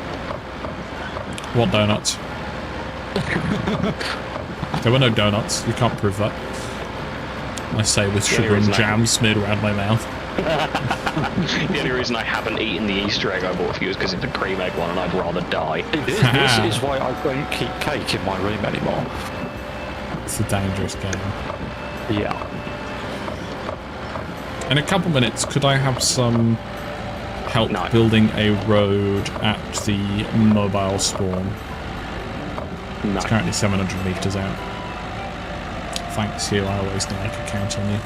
What donuts? There were no donuts. You can't prove that. I say with sugar and jam smeared around my mouth. The only reason I haven't eaten the Easter egg I bought for you is because it's a cream egg one and I'd rather die. This is why I don't keep cake in my room anymore. It's a dangerous game. Yeah. In a couple minutes, could I have some help building a road at the mobile spawn? No. It's currently 700 meters out. Thanks, you. I always know I could count on you.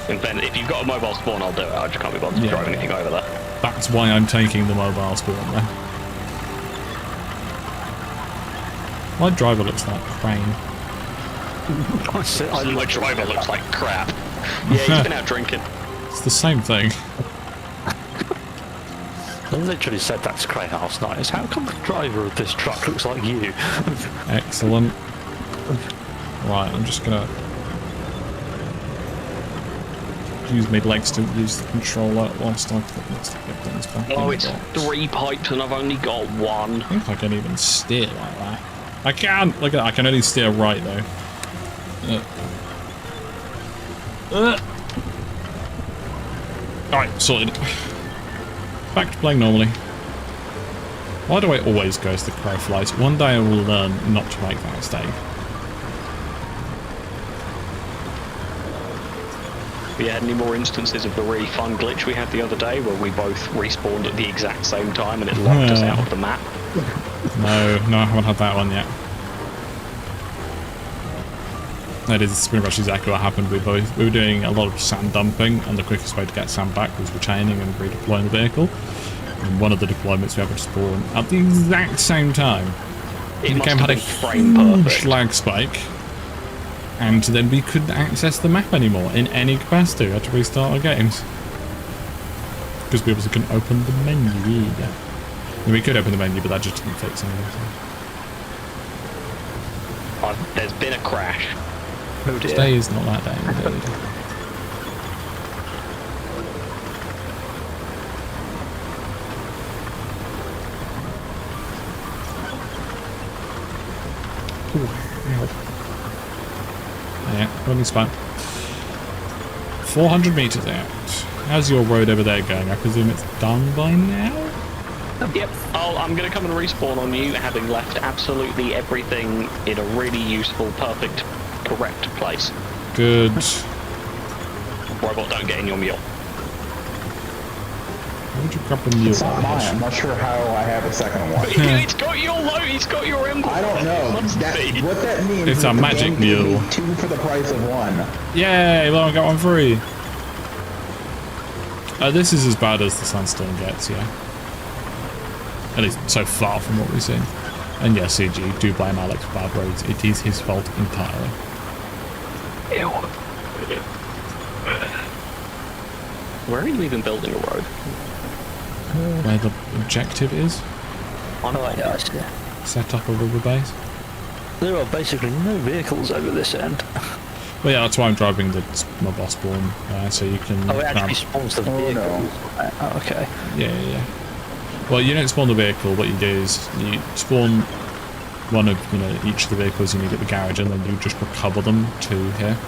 And then if you've got a mobile spawn, I'll do it. I just can't be bothered to drive anything over there. That's why I'm taking the mobile spawn then. My driver looks like Crane. My driver looks like crap. Yeah, he's been out drinking. It's the same thing. I literally said that to Crane last night. Is how come the driver of this truck looks like you? Excellent. Right, I'm just gonna use my legs to use the controller whilst I put this things back. Oh, it's 3 pipes and I've only got 1. I think I can even steer like that. I can! Look at that, I can only steer right though. Alright, sorted. Back to playing normally. Why do I always go as the crow flies? One day I will learn not to make that mistake. Have you had any more instances of the really fun glitch we had the other day where we both respawned at the exact same time and it locked us out of the map? No, I haven't had that one yet. That is pretty much exactly what happened. We were doing a lot of sand dumping, and the quickest way to get sand back was retaining and redeploying the vehicle. And one of the deployments we happened to spawn at the exact same time. The game had a huge lag spike, and then we couldn't access the map anymore in any capacity. We had to restart our games because we obviously couldn't open the menu either. I mean, we could open the menu, but that just didn't fix anything. There's been a crash. Oh dear. Today is not that day, indeed. Yeah, running spot. 400 meters out. How's your road over there going? I presume it's done by now? Yep. I'm going to come and respawn on you, having left absolutely everything in a really useful, perfect, correct place. Good. Robot, don't get in your mule. Why would you grab the mule? It's not mine. I'm not sure how I have a second one. It's got your load. It's got your emblem. I don't know. What that means It's is a the magic game gave me mule. 2 for the price of 1. Yay! Well, I got one free. This is as bad as the Sandstone gets, yeah. At least so far from what we've seen. And yeah, CG, do blame Alex for bad roads. It is his fault entirely. Ew. Where are you even building a road? Where the objective is. Set up a rubber base. There are basically no vehicles over this end. Well, yeah, that's why I'm driving my boss spawn, so you can. Oh, it actually spawns the vehicles. Oh, okay. Yeah. Well, you don't spawn the vehicle. What you do is you spawn one of each of the vehicles you need at the garage, and then you just recover them to here.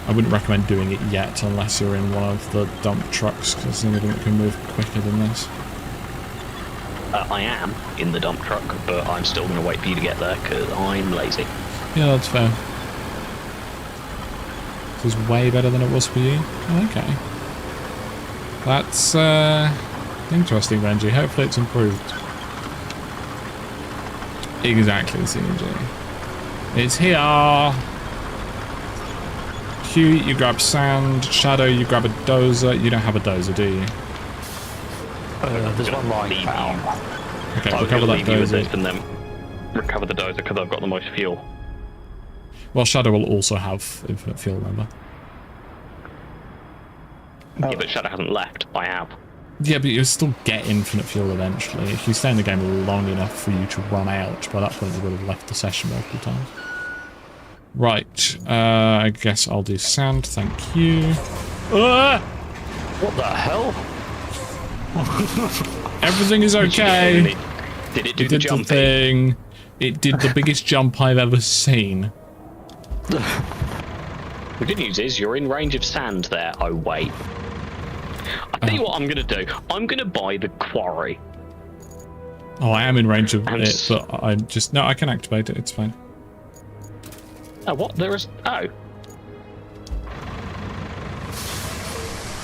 I wouldn't recommend doing it yet unless you're in one of the dump trucks, because it's the only thing that can move quicker than this. I am in the dump truck, but I'm still going to wait for you to get there because I'm lazy. Yeah, that's fair. This is way better than it was for you. Oh, okay. That's interesting, Benji. Hopefully it's improved. Exactly, CG. It's here. Hugh, you grab sand. Shadow, you grab a dozer. You don't have a dozer, do you? There's one lying down. Okay, I'll recover that leave you with dozer. this and then recover the dozer because I've got the most fuel. Well, Shadow will also have infinite fuel, remember? Yeah, but Shadow hasn't left. I have. Yeah, but you'll still get infinite fuel eventually. If you stay in the game long enough for you to run out, by that point you would have left the session multiple times. Right, I guess I'll do sand, thank you. What the hell? Everything is okay. Did it do It the did the jumping? thing. It did the biggest jump I've ever seen. The good news is you're in range of sand there. Oh, wait. I'll tell you what I'm going to do. I'm going to buy the quarry. Oh, I am in range of And it, but I just... No, I can activate it, it's fine. Oh, what? There is... Oh.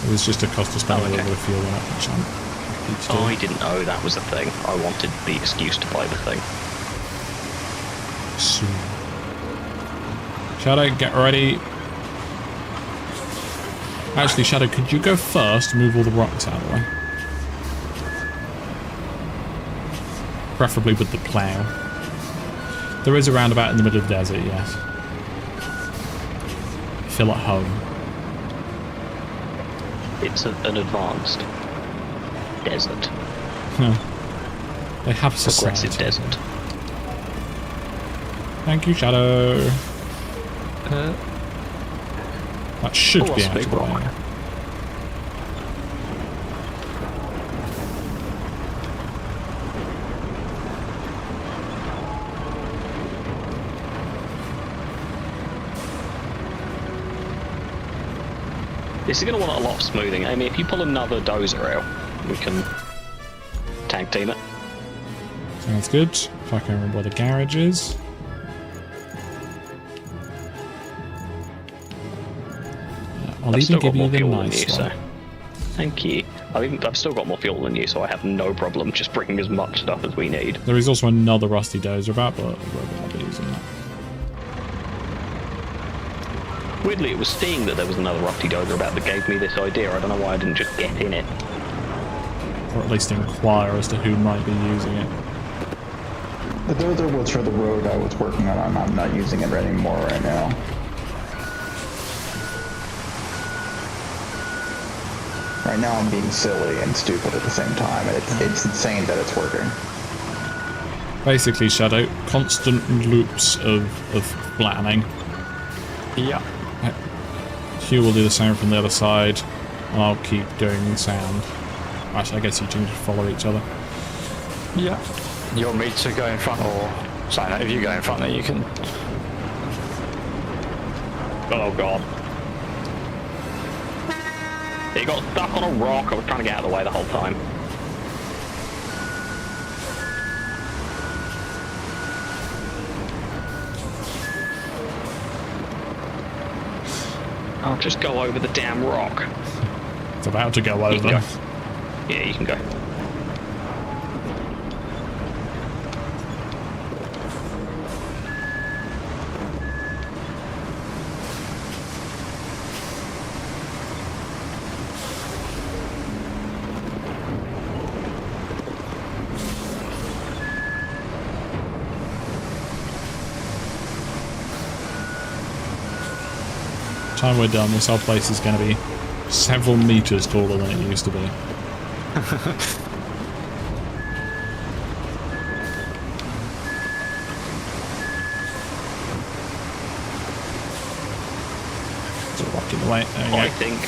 It was just a cost to spend a little bit of fuel on it, which I'm happy to do. I didn't know that was a thing. I wanted the excuse to buy the thing. Soon. Shadow, get ready. Actually, Shadow, could you go first and move all the rocks out of the way? Preferably with the plough. There is a roundabout in the middle of the desert, yes. Feel at home. It's an advanced desert. They have society. Progressive desert. Thank you, Shadow. That should be out of the way. This is going to want a lot of smoothing. I mean, if you pull another dozer out, we can tag team it. Sounds good. If I can remember where the garage is. I'll I've even still give got you more the fuel than nice you, so one. thank you. I've still got more fuel than you, so I have no problem just bringing as much stuff as we need. There is also another rusty dozer about, but we're going to be using that. Weirdly, it was seeing that there was another rusty dozer about that gave me this idea. I don't know why I didn't just get in it. Or at least inquire as to who might be using it. The dozer was for the road I was working on. I'm not using it anymore right now. Right now I'm being silly and stupid at the same time, and it's insane that it's working. Basically, Shadow, constant loops of flattening. Yeah. Hugh will do the same from the other side, and I'll keep doing sand. Actually, I guess you two just follow each other. Yeah. You want me to go in front, or say no, if you go in front, then you can. Oh god. He got stuck on a rock. I was trying to get out of the way the whole time. I'll just go over the damn rock. It's about to go over. You can go. Yeah, you can go. Time we're done, this whole place is going to be several meters taller than it used to be. It's rocking away. There you I go. think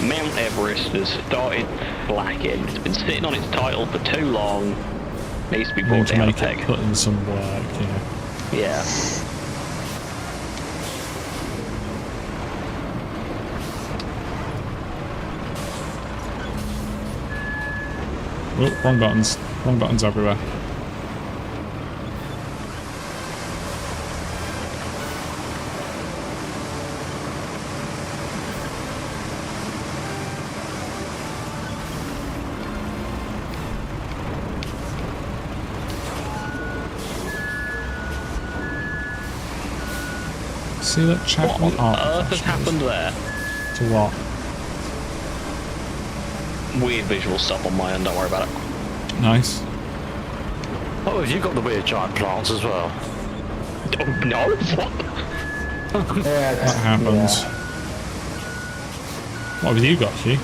Mount Everest has started slacking. It's been sitting on its title for too long. Needs to be Need brought to down a make peg. it put in some work, yeah. Yeah. Oh, wrong buttons. Wrong buttons everywhere. See that chat? What on earth has happened there? To what? Weird visual stuff on my end, don't worry about it. Nice. Oh, have you got the weird giant plants as well? Oh, no? What? Yeah, That happens. What have you got, Hugh?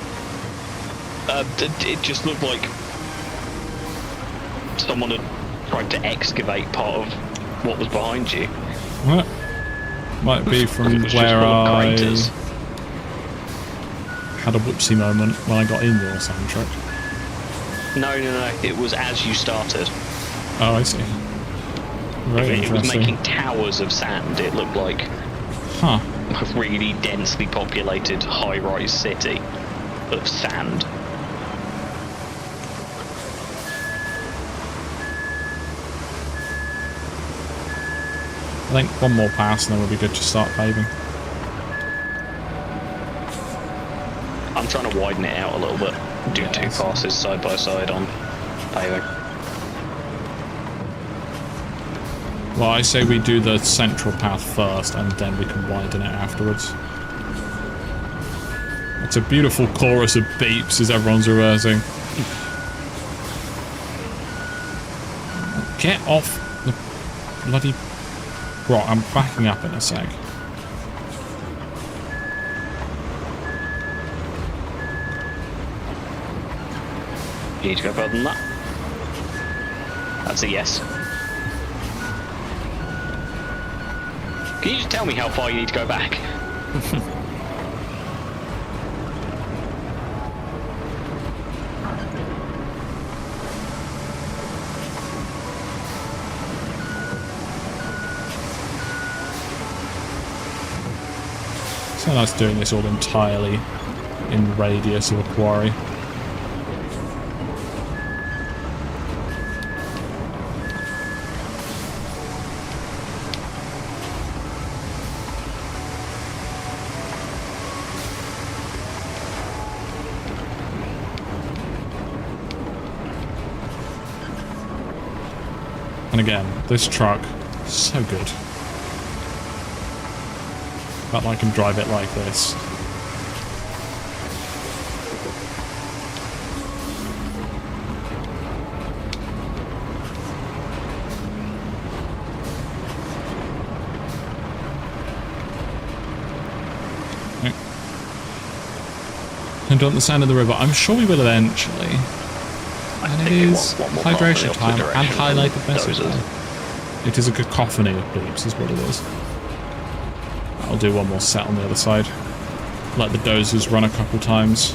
It just looked like someone had tried to excavate part of what was behind you. What? Might be from It was just where full of I craters. had a whoopsie moment when I got in your soundtrack. No, it was as you started. Oh, I see. Very It was interesting. making towers of sand. It looked like Huh. a really densely populated high-rise city of sand. I think one more pass and then we'll be good to start paving. I'm trying to widen it out a little bit. Do Yeah, two that's- passes side by side on paving. Well, I say we do the central path first and then we can widen it afterwards. It's a beautiful chorus of beeps as everyone's reversing. Get off the bloody... Right, I'm backing up in a sec. You need to go further than that. That's a yes. Can you just tell me how far you need to go back? So nice doing this all entirely in radius of a quarry. And again, this truck, so good. But I can drive it like this. And on the sand of the river, I'm sure we will eventually. And it is hydration time and highlighted message. It is a cacophony of bleeps is what it is. I'll do one more set on the other side. Let the dozers run a couple times.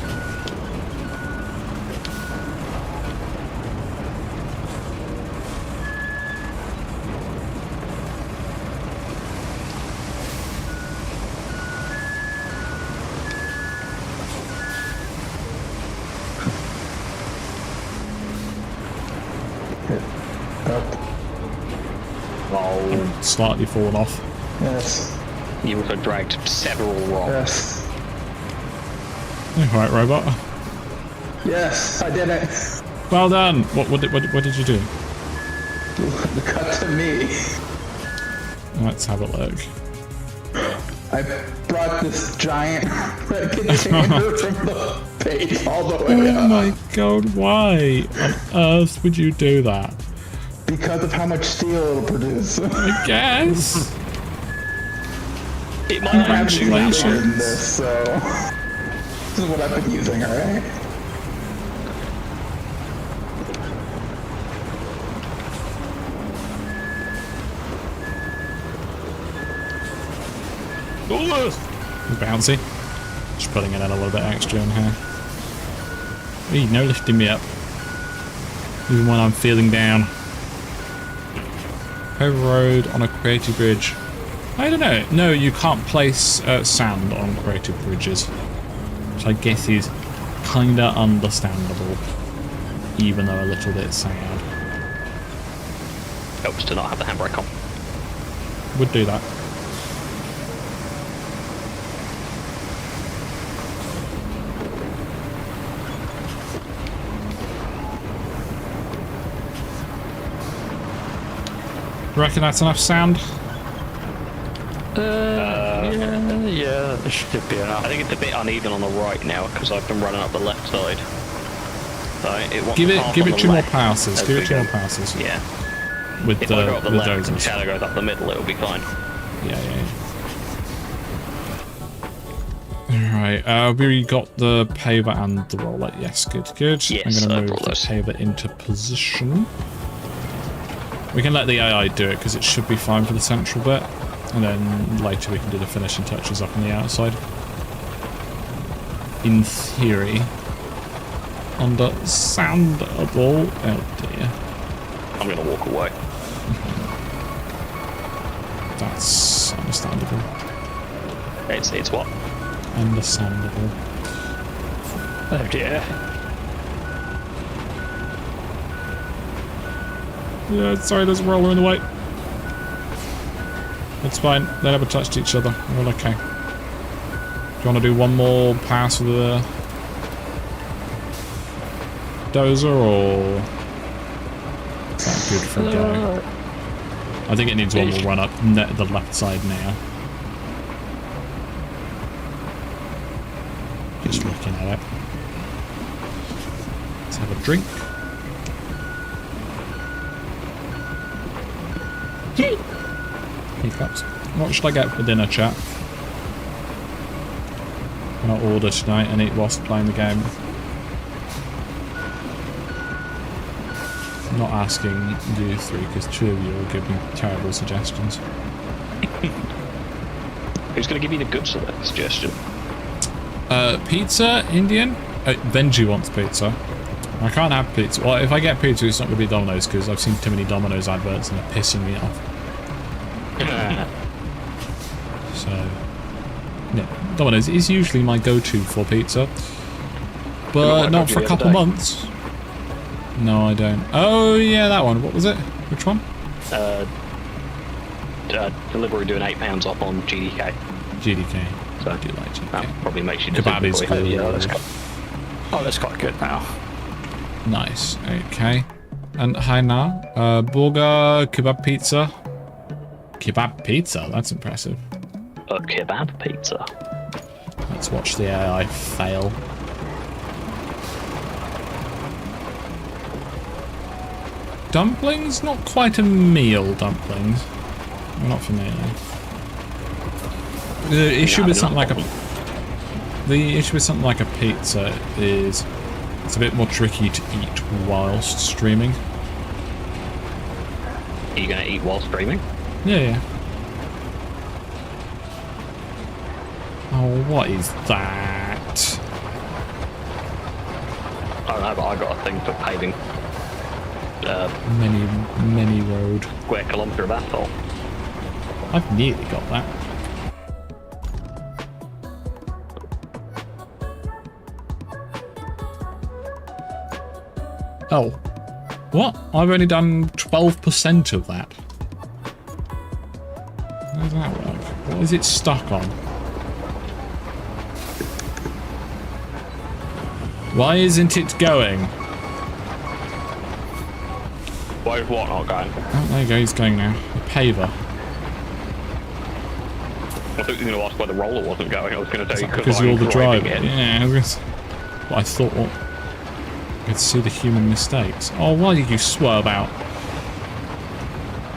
Oh, slightly fallen off. Yes. You also dragged several rocks. Yes. Alright, robot. Yes, I did it. Well done. What did you do? Cut to me. Let's have a look. I brought this giant red container from the base all the way up. Oh my god, why on earth would you do that? Because of how much steel it'll produce. I guess. It might I'm actually Congratulations. this, so this is what I've been using, alright? Bouncy. Just putting in a little bit extra in here. Hey, no lifting me up. Even when I'm feeling down. Over road on a creative bridge. I don't know. No, you can't place sand on creative bridges. Which I guess is kinda understandable. Even though a little bit sad. helps to not have the handbrake on. Would do that. Reckon that's enough sand? Yeah, it should be enough. I think it's a bit uneven on the right now because I've been running up the left side. So it wants Give half it on the 2 more left passes. as Give we it 2 more go. passes. Yeah. With If the I go up the left and dozers. Shadow goes up the middle, it'll be fine. Yeah. Alright, we got the paver and the roller. Yes, good. Yes, I'm going to move brought the those. paver into position. We can let the AI do it because it should be fine for the central bit. And then later we can do the finishing touches up on the outside. In theory. Understandable. Oh dear. I'm going to walk away. That's understandable. It's what? Understandable. Oh dear. Yeah, sorry, there's a roller in the way. It's fine. They never touched each other. We're okay. Do you want to do one more pass with the dozer, or is that good for a go? I think it needs one more run up the left side now. Just looking at it. Let's have a drink. Hiccups. What should I get for dinner, chat? I'll order tonight and eat whilst playing the game. I'm not asking you three because 2 of you will give me terrible suggestions. Who's going to give you the good suggestion? Pizza, Indian? Benji wants pizza. I can't have pizza. Well, if I get pizza, it's not going to be Domino's because I've seen too many Domino's adverts and they're pissing me off. So, yeah, Domino's is usually my go-to for pizza, but not for a couple months. No, I don't. Oh yeah, that one. What was it? Which one? Delivery doing £8 off on GDK. GDK. So I do like GDK. that probably makes you Kebab is good. Yeah, that's quite good now. Nice. Okay. And hi now. Burger, kebab pizza. Kebab pizza? That's impressive. A kebab pizza. Let's watch the AI fail. Dumplings? Not quite a meal, dumplings. Not for me. The issue with something like a... The issue with something like a pizza is it's a bit more tricky to eat whilst streaming. Are you going to eat while streaming? Yeah. Oh, what is that? I don't know, but I got a thing for paving. Many road. Square kilometre of asphalt. I've nearly got that. Oh. What? I've only done 12% of that. How does that work? What is it stuck on? Why isn't it going? Why is what not going? Oh, there you go, he's going now. A paver. I thought you were going to ask why the roller wasn't going. I was going to tell you Because you're the driver. it. Yeah, I was what I thought. You could see the human mistakes. Oh, why did you swerve out?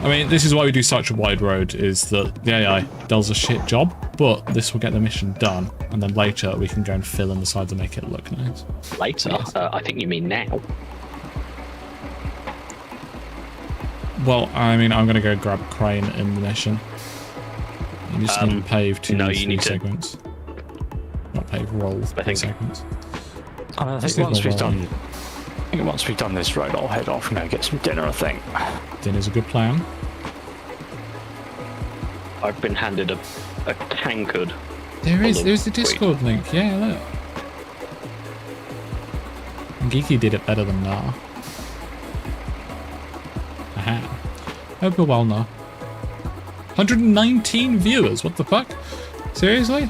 I mean, this is why we do such a wide road, is that the AI does a shit job, but this will get the mission done, and then later we can go and fill in the sides and make it look nice. Later? Yes. I think you mean now. Well, I mean, I'm going to go grab crane in the mission. You just need to pave two segments. Not pave, roll segments. And I think once we've done this road, I'll head off and go get some dinner, I think. Dinner's a good plan. I've been handed a tankard. There's the Discord link. Yeah, look. Geeky did it better than Nah. Aha. Hope you're well, Nah. 119 viewers, what the fuck? Seriously?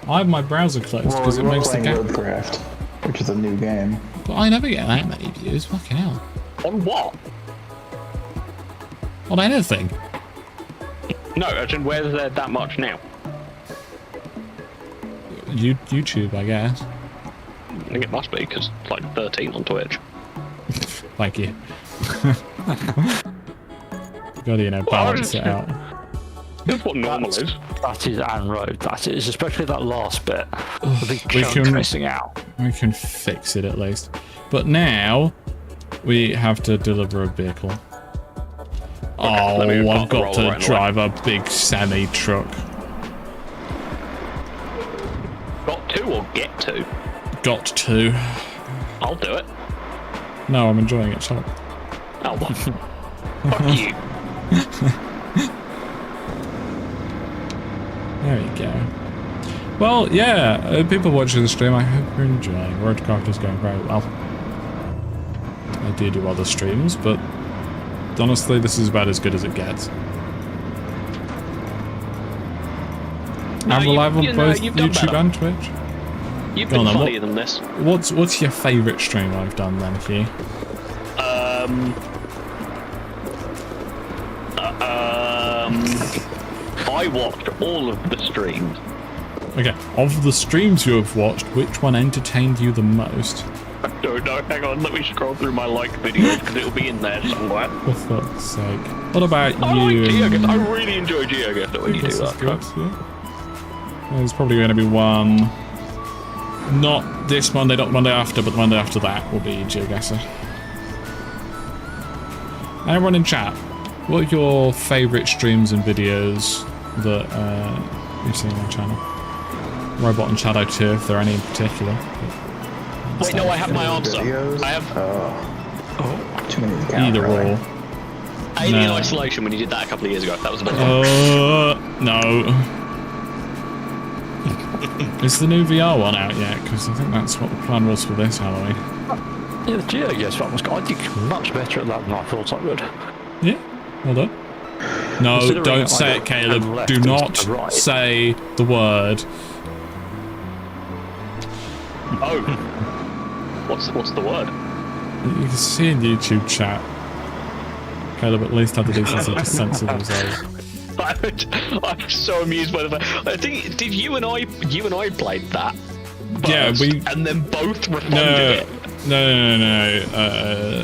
I have my browser closed because it makes the gap. RoadCraft, which is a new game. But I never get that many views, fucking hell. On what? On anything. No, actually, where's there that much now? YouTube, I guess. I think it must be, because it's like 13 on Twitch. Thank you. Gotta, balance it out. That's what normal is. That is and road. That is, especially that last bit. The big chunk missing out. We can fix it at least. But now, we have to deliver a vehicle. Okay, I've got to drive a big semi-truck. Got to or get to? Got to. I'll do it. No, I'm enjoying it, shut up. Oh, what? Fuck you. There you go. Well, yeah, people watching the stream, I hope you're enjoying. RoadCraft is going very well. I do other streams, but honestly, this is about as good as it gets. No, and we're live on both YouTube better. and Twitch. You've been funnier than this. What's your favourite stream I've done then, Hugh? I watched all of the streams. Okay, of the streams you have watched, which one entertained you the most? I don't know, hang on, let me scroll through my videos, because it'll be in there somewhere. For fuck's sake. What about you? I like GeoGuessr, I really enjoy GeoGuessr when you do that. Good, yeah. There's probably going to be one, not this Monday, not Monday after, but the Monday after that will be GeoGuessr. Everyone in chat, what are your favourite streams and videos that you've seen on my channel? Robot and Shadow 2, if there are any in particular. Wait, no, I have my answer. Videos? I have... Too many to count. Either or. Alien Isolation, when you did that a couple of years ago. That was a bit no. Is the new VR one out yet? Because I think that's what the plan was for this Halloween. Yeah, the GeoGuessr one was good. I did much better at that than I thought I would. Yeah, well done. No, don't say it, Caleb. Do not say the word. Oh. What's the word? You can see in YouTube chat, Caleb at least had the decency to censor themselves. I'm so amused by the fact. I think did you and I played that? Yeah, and then both refunded it. No.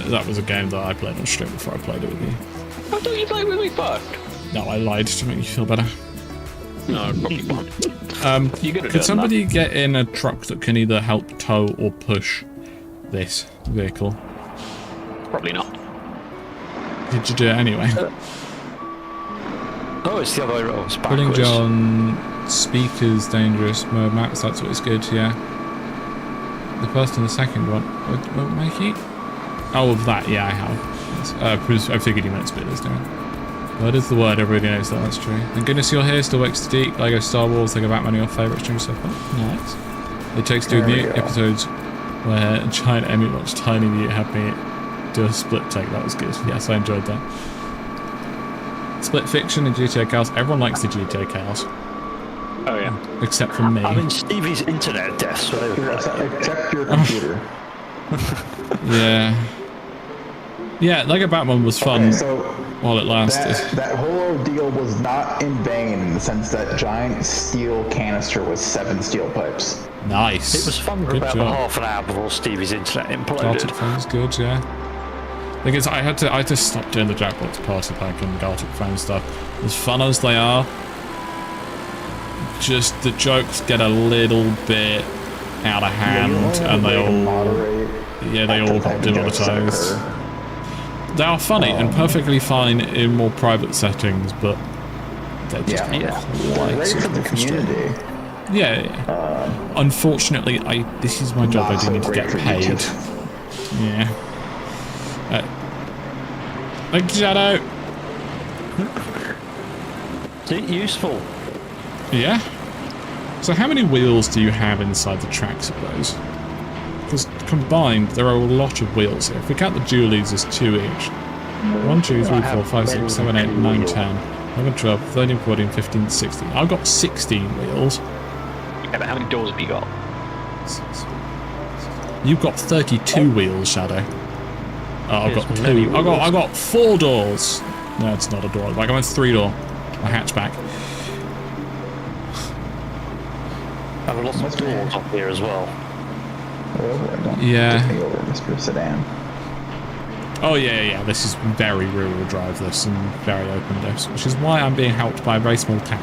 That was a game that I played on stream before I played it with you. I thought you played with me first. No, I lied to make you feel better. No, probably not. Could somebody get in a truck that can either help tow or push this vehicle? Probably not. Did you do it anyway? Oh, it's the other way around. It's Pulling backwards. John, speakers, dangerous mode maps, that's what it's good, yeah. The first and the second one. What Mikey? Oh, of that, yeah, I have. I figured you meant speeders, didn't I? Word is the word, everybody knows that, that's true. Thank goodness you're here, still X to Deep, Lego Star Wars, Lego Batman, your favourite stream so far. Nice. It takes two mute episodes where Giant Emmy watched Tiny Mute had me do a split take, that was good. Yes, I enjoyed that. Split fiction and GTA Chaos, everyone likes the GTA Chaos. Oh yeah. Except for me. I mean, Stevie's internet death, so Except your computer. Yeah. Yeah, Lego Batman was fun while it lasted. That whole ordeal was not in vain in the sense that giant steel canister was 7 steel pipes. Nice. it was fun for Good about job. half an hour before Stevie's internet imploded. Gartic Phone's good, yeah. Because I had to stop doing the Jackbox party pack and Gartic Phone stuff. As fun as they are, just the jokes get a little bit out of hand, and they all got demonetized. They are funny and perfectly fine in more private settings, but they're just quite Great for the community. Yeah. Unfortunately, this is my job. I do need to get paid. Yeah. Thank you, Shadow. Is it useful? Yeah. So how many wheels do you have inside the tracks of those? Because combined, there are a lot of wheels here. If we count the dualies as 2 each. 1, 2, 3, 4, 5, 6, 7, 8, 9, 10, 11, 12, 13, 14, 15, 16. I've got 16 wheels. Yeah, but how many doors have you got? You've got 32 wheels, Shadow. Oh, I've got 2. I got 4 doors. No, it's not a door. Like, I went 3 door. A hatchback. I have a lot of doors up here as well. Yeah. Take me over, Mr. Sedan. Oh yeah. This is very rear-wheel drive, this, and very open this, which is why I'm being helped by a very small tank.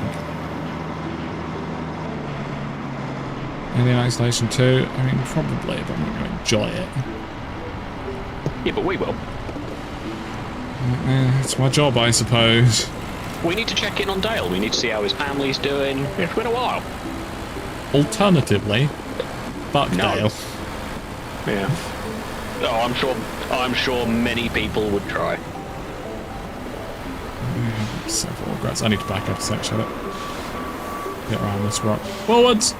Alien Isolation 2. I mean, probably, but I'm not going to enjoy it. Yeah, but we will. It's my job, I suppose. We need to check in on Dale. We need to see how his family's doing. It's been a while. Alternatively, fuck Dale. Yeah. Oh, I'm sure many people would try. Several regrets. I need to back up a sec, shut up. Get around this rock. Forwards!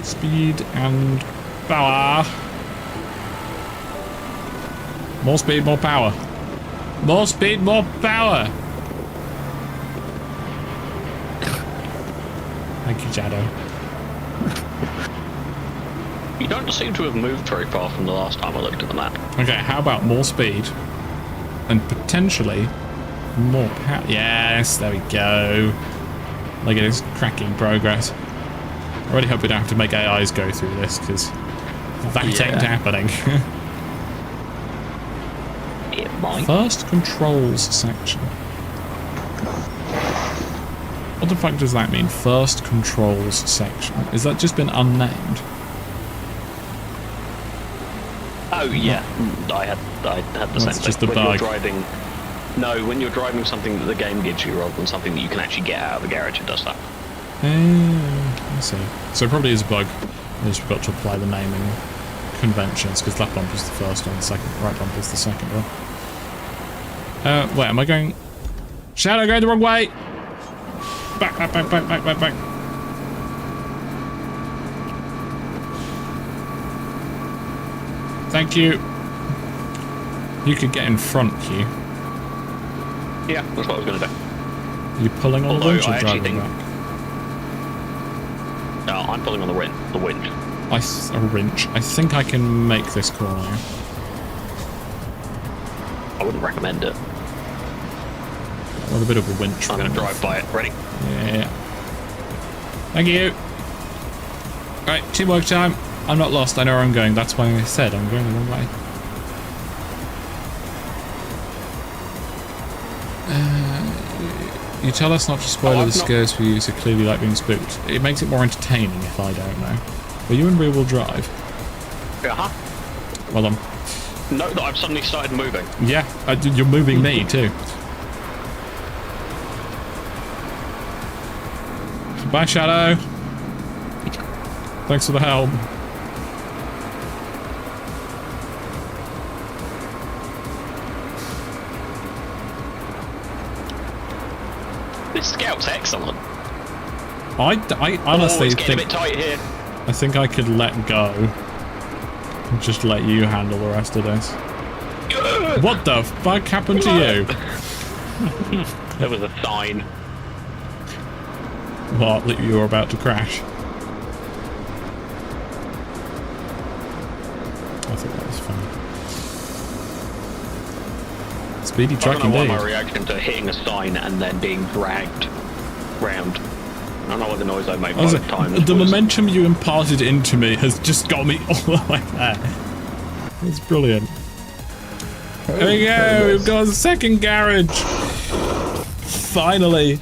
Speed and power. More speed, more power. More speed, more power. Thank you, Shadow. You don't seem to have moved very far from the last time I looked at the map. Okay, how about more speed and potentially more power? Yes, there we go. Look at this cracking progress. I really hope we don't have to make AIs go through this, because that ain't happening. It might. First controls section. What the fuck does that mean? First controls section. Is that just been unnamed? Oh yeah, I had the same thing. Just a when bug. You're driving. No, when you're driving something that the game gives you rather than something that you can actually get out of the garage, it does that. I see. So it probably is a bug. I just forgot to apply the naming conventions, because left bumper is the first one, the second, right bumper is the second one. Wait, am I going... Shadow, going the wrong way! Back. Thank you. You could get in front, Q. Yeah, that's what I was going to do. Are you pulling on the winch or driving back? No, I'm pulling on the winch. A wrench. I think I can make this corner. I wouldn't recommend it. With a bit of a winch. I'm going to drive by it. Ready? Yeah. Thank you. Right, teamwork time. I'm not lost. I know where I'm going. That's why I said I'm going the wrong way. You tell us not to spoil the scares for you, so clearly you like being spooked. It makes it more entertaining if I don't know. Are you in rear-wheel drive? Uh-huh. Well done. No, I've suddenly started moving. Yeah, you're moving me too. Bye, Shadow. Thanks for the help. This scout's excellent. I honestly it's think getting a bit tight here. I think I could let go and just let you handle the rest of this. What the fuck happened to you? There was a sign. What, that you were about to crash? I think that was funny. Speedy truck I don't know indeed. why my reaction to hitting a sign and then being dragged round. I don't know what the noise I made both times. The momentum you imparted into me has just got me all the way there. It's brilliant. There we go, we've got a second garage. Finally.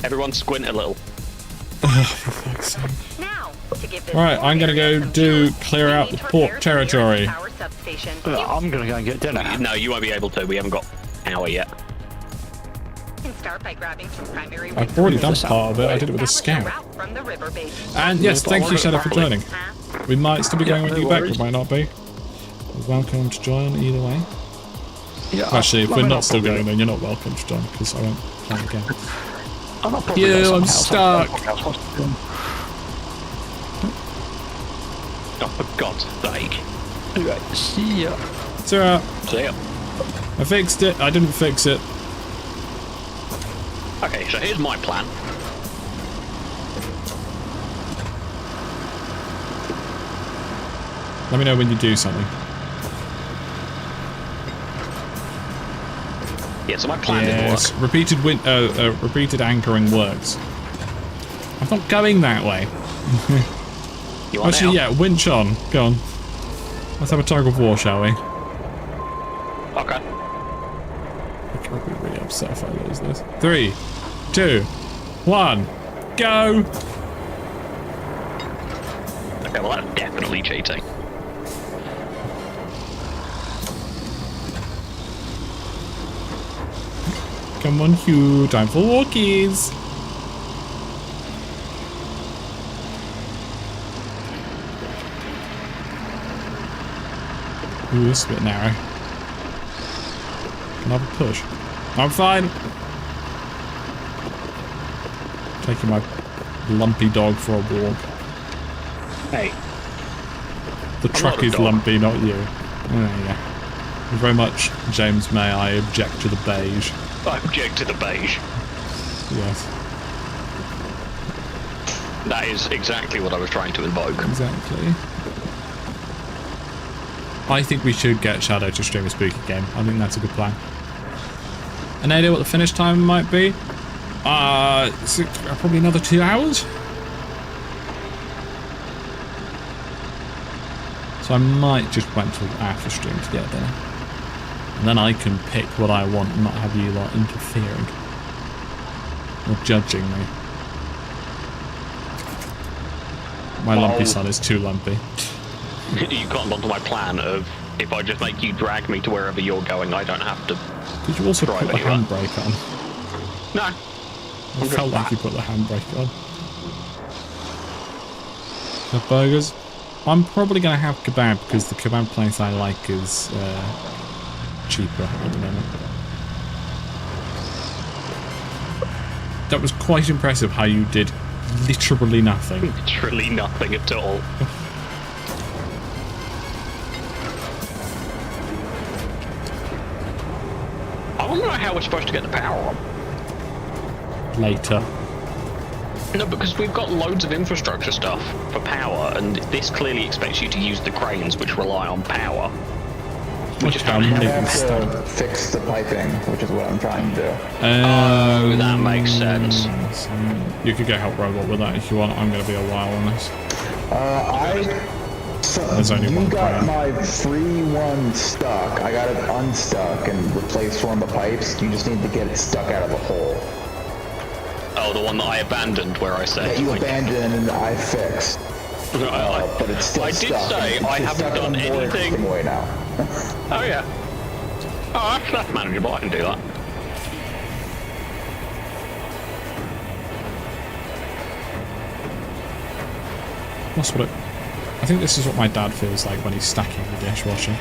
Everyone squint a little. For fuck's sake. Now, to give this Right, I'm gonna go clear out the port territory. I'm going to go and get dinner. No, you won't be able to. We haven't got power yet. Start by grabbing some primary I've already done part of it. I did it with a scout. from the river base. And yes, thank you, Shadow, for joining. We might still be going with you back, we might not be. You're welcome to join either way. Yeah, Actually, if we're not still going, then you're not welcome to join because I won't play again. I'm stuck. Oh, for God's sake. Right, see ya. It's alright. See ya. I fixed it. I didn't fix it. Okay, so here's my plan. Let me know when you do something. Yeah, so my plan didn't work. Repeated anchoring works. I'm not going that way. You are Actually, now. yeah, winch on. Go on. Let's have a tug of war, shall we? Okay. I'll be really upset if I lose this. 3, 2, 1, go! Okay, well that's definitely cheating. Come on, Hugh. Time for walkies. Ooh, this is a bit narrow. Can I have a push? I'm fine. Taking my lumpy dog for a walk. Hey. The truck is lumpy, not you. Oh, yeah. Very much, James May, I object to the beige. I object to the beige. Yes. That is exactly what I was trying to invoke. Exactly. I think we should get Shadow to stream a spooky game. I think that's a good plan. An idea what the finish time might be? Probably another 2 hours? So I might just wait until after stream to get there. And then I can pick what I want and not have you lot interfering. Or judging me. My lumpy son is too lumpy. You got onto my plan of if I just make you drag me to wherever you're going, I don't have to. Did you also drive put the anywhere. handbrake on? No. I felt like you put the handbrake on. Have burgers? I'm probably going to have kebab because the kebab place I like is cheaper at the moment. That was quite impressive how you did literally nothing. Literally nothing at all. I want to know how we're supposed to get the power on. Later. No, because we've got loads of infrastructure stuff for power, and this clearly expects you to use the cranes, which rely on power. We just don't You have have power. to fix the piping, which is what I'm trying to do. Oh, that makes sense. You could get help robot with that if you want. I'm going to be a while on this. There's only You one got crane. my free one stuck. I got it unstuck and replaced one of the pipes. You just need to get it stuck out of the hole. Oh, the one that I abandoned, where I said. That you like, abandoned and I fixed. But it's still I did stuck. say It's I stuck haven't done in a more anything. interesting way now. Oh yeah. Oh, that's manageable. I can do that. That's what it... I think this is what my dad feels like when he's stacking the dishwasher.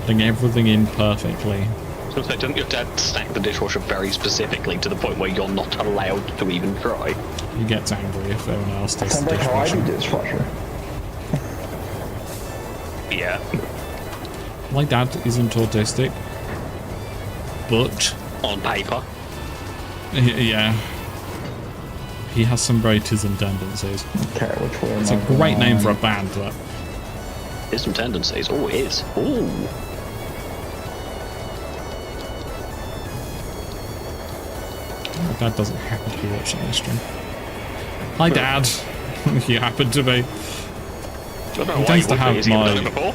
Putting everything in perfectly. So doesn't your dad stack the dishwasher very specifically to the point where you're not allowed to even try? He gets angry if everyone else does Sounds the like how I dishwasher. do dishwasher. Yeah. My dad isn't autistic, but... On paper. Yeah. He has some autism tendencies. Okay, which way am It's I a great name going? for a band, that. Here's some tendencies. Oh, it is. Ooh. My dad doesn't happen to be watching this stream. Hi, Dad. You happen to be. I don't know He why tends you to would have be. Has he ever done it my... before?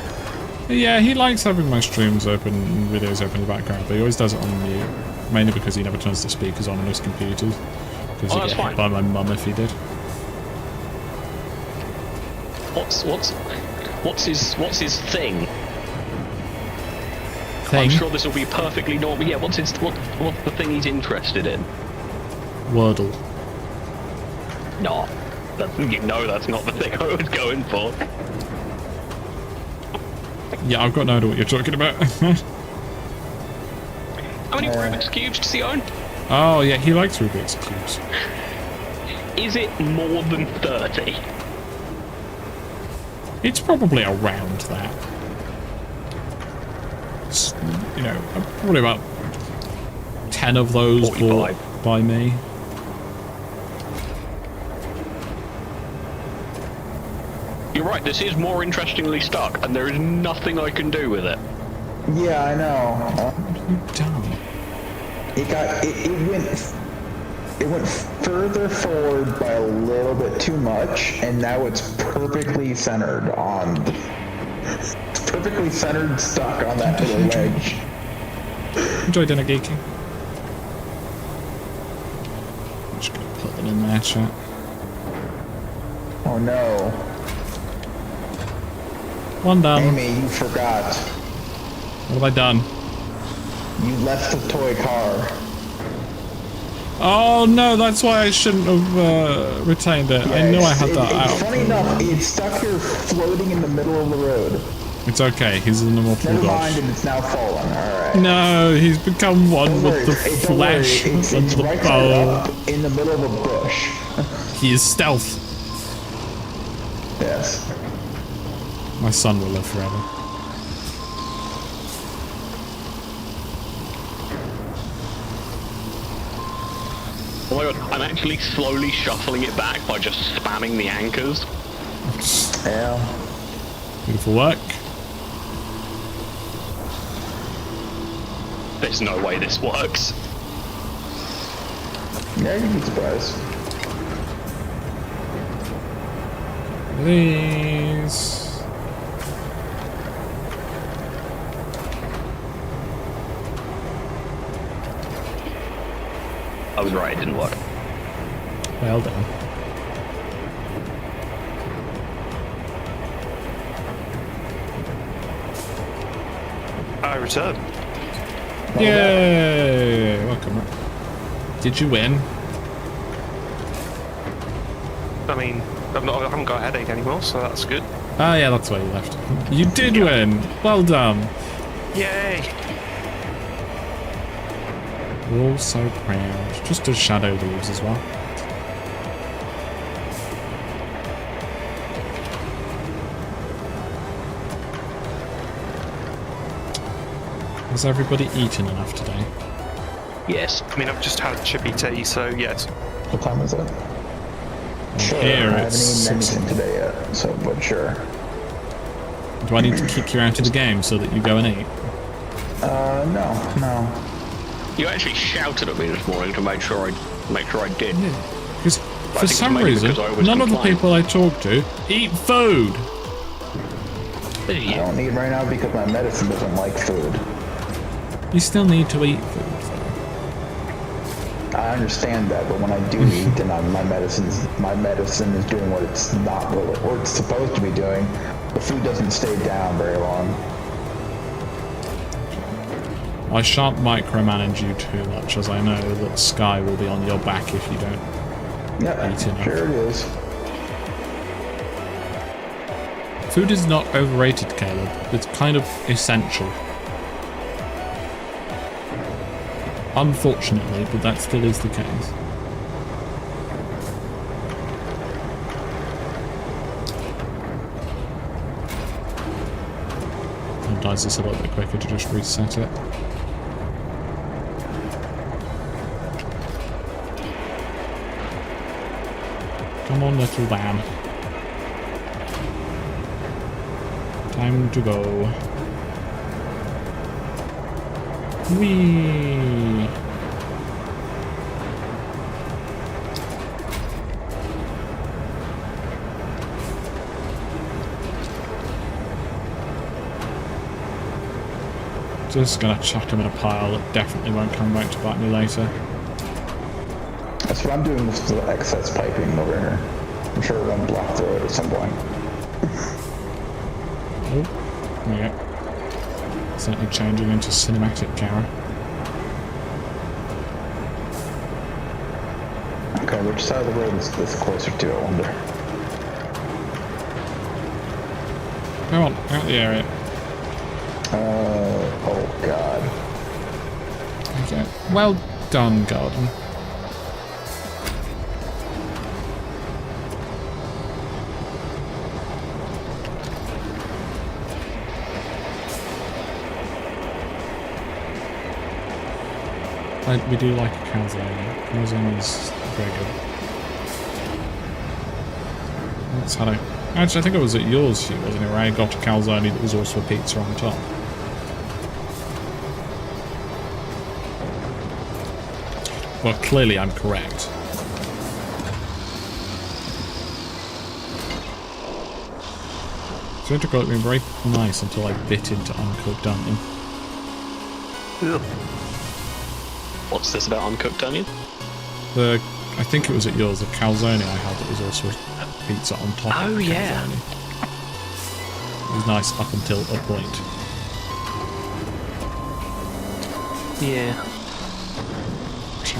Yeah, he likes having my streams open and videos open in the background, but he always does it on mute. Mainly because he never turns the speakers on his computers. Because he'd that's get hit fine. by my mum if he did. What's his thing? Thing? I'm sure this will be perfectly normal. Yeah, what's the thing he's interested in? Wordle. No. You know that's not the thing I was going for. Yeah, I've got no idea what you're talking about. How many Rubik's Cubes does he own? Oh, yeah, he likes Rubik's Cubes. Is it more than 30? It's probably around that. It's, you know, probably about 10 of those 45. bought by me. You're right, this is more interestingly stuck, and there is nothing I can do with it. Yeah, I know. Dumb. It went further forward by a little bit too much, and now it's perfectly centered on. It's perfectly centered, stuck on that little ledge. Enjoy dinner geeking. I'm just gonna put them in there, chat. Oh no. One done. Amy, you forgot. What have I done? You left the toy car. Oh no, that's why I shouldn't have retained it. I knew I had that out. Funny enough, it's stuck here floating in the middle of the road. It's okay, he's an immortal Never god. mind, and it's now fallen. Alright. No, he's become one Don't worry, with the don't worry, flesh it's and the right side bone. up in the middle of a bush. He is stealth. Yes. My son will live forever. Oh my god, I'm actually slowly shuffling it back by just spamming the anchors. Yeah. Beautiful work. There's no way this works. Yeah, you'd be surprised. These. I was right, it didn't work. Well done. I return. Yay! Welcome. Did you win? I mean, I haven't got a headache anymore, so that's good. Ah, yeah, that's why you left. You did win. Well done. Yay! We're all so proud. Just as Shadow leaves as well. Has everybody eaten enough today? Yes. I mean, I've just had chippy tea, so yes. What time is it? Sure, Here I it's haven't eaten 6. anything today yet, so, but sure. Do I need to kick you out of the game so that you go and eat? No. You actually shouted at me this morning to make sure I did. Because I for think some it's mainly reason, because I always none of the complain. people I talk to eat food. I don't eat right now because my medicine doesn't like food. You still need to eat food. I understand that, but when I do eat and my medicine is doing what it's not what it's supposed to be doing, the food doesn't stay down very long. I shan't micromanage you too much, as I know that Sky will be on your back if you don't Yeah, eat enough. sure it is. Food is not overrated, Caleb. It's kind of essential. Unfortunately, but that still is the case. Sometimes it's a little bit quicker to just reset it. Come on, little lamb. Time to go. Whee! Just gonna chuck him in a pile that definitely won't come back to bite me later. That's what I'm doing with the excess piping over here. I'm sure it'll block through it at some point. Oh, yeah. Certainly changing into cinematic camera. Okay, which side of the road is this closer to, I wonder? Come on, out the area. Oh god. Okay. Well done, Garden. We do like a calzone. Calzone is very good. That's how actually, I think it was at yours, Hugh, wasn't it? Where I got a calzone that was also a pizza on top. Well, clearly I'm correct. So it got me very nice until I bit into uncooked onion. What's this about uncooked onion? I think it was at yours, the calzone I had that was also a pizza on top. Oh, of the yeah. calzone. It was nice up until a point. Yeah.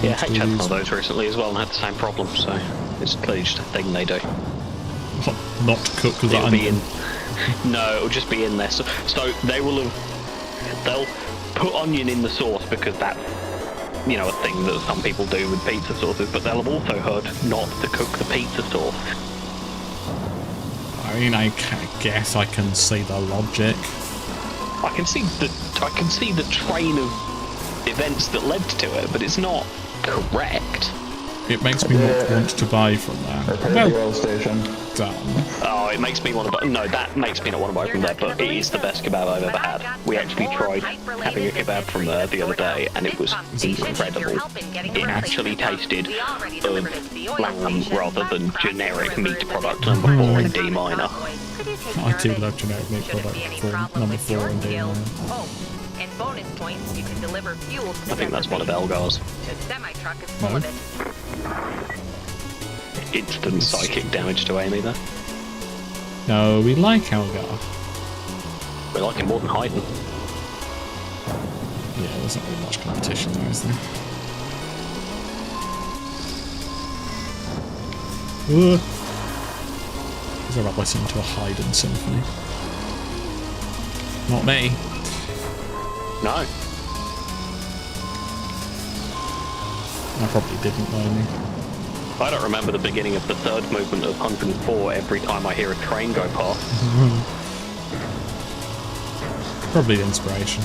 Yeah, H had one of those recently as well and had the same problem, so it's clearly just a thing they do. What, not cook with the It'll be onion? no, it'll just be in there. So they'll put onion in the sauce because that's, you know, a thing that some people do with pizza sauces, but they'll have also heard not to cook the pizza sauce. I mean, I guess I can see the logic. I can see the train of events that led to it, but it's not correct. It makes me not want to buy from there. Repair the oil station. Done. Oh, it makes me want to buy. No, that makes me not want to buy from there, but it is the best kebab I've ever had. We actually tried having a kebab from there the other day, and it was incredible. It actually tasted of lamb rather than generic meat product number 4 in D minor. I do love generic meat product number 4 in D minor. And bonus points, you can deliver fuel to I think that's one of Elgar's. The semi-truck is full of it. Instant psychic damage to Amy there. No, we like Elgar. We like it more than Haydn. Yeah, there's not really much competition there, is there? Is there a listen to a Haydn symphony? Not me. No. I probably didn't know me. I don't remember the beginning of the third movement of 104 every time I hear a train go past. Probably the inspiration.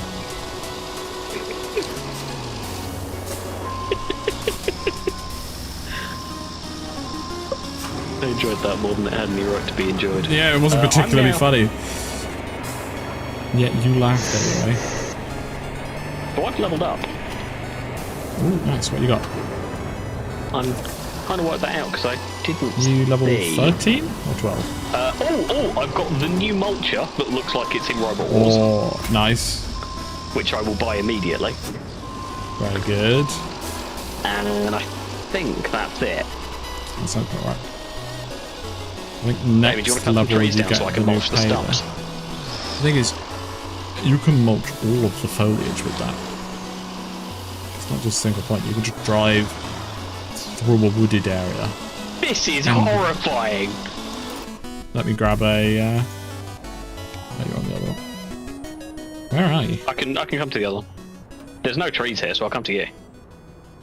I enjoyed that more than it had any right to be enjoyed. Yeah, it wasn't particularly funny. Yet you laughed anyway. So I've leveled up. Ooh, nice. What you got? I'm kind of worked that out because I didn't. You level see. 13 or 12? I've got the new mulcher that looks like it's in Robot Wars, Oh, nice. which I will buy immediately. Very good. And I think that's it. That sounds about right. I think Maybe do you want next to cut some level trees you down get so I can the new mulch the payload. stumps? The thing is, you can mulch all of the foliage with that. It's not just a single point. You can just drive through a wooded area. This is horrifying. Let me grab a. Oh, you're on the other one. Where are you? I can come to the other one. There's no trees here, so I'll come to you.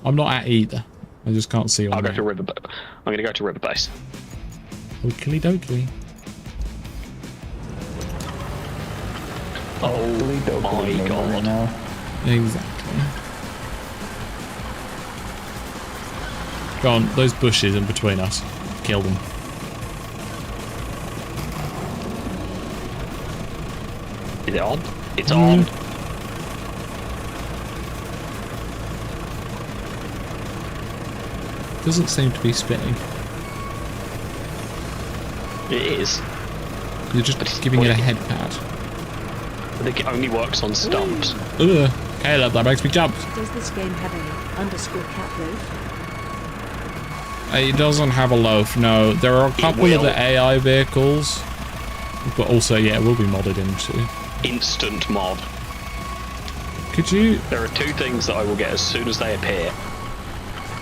I'm not at either. I just can't see. I'll go to river. I'm going to go to river base. Oakley dokley. Oh my god! Now. Exactly. Go on, those bushes in between us. Kill them. Is it on? It's on. Doesn't seem to be spinning. It is. You're just giving it a head pad. I think it only works on stumps. Ugh, Caleb, that makes me jump. Does this game have a _cat loaf? It doesn't have a loaf, no. There are a couple of the AI vehicles, but also, yeah, it will be modded into. Instant mod. Could you... There are two things that I will get as soon as they appear.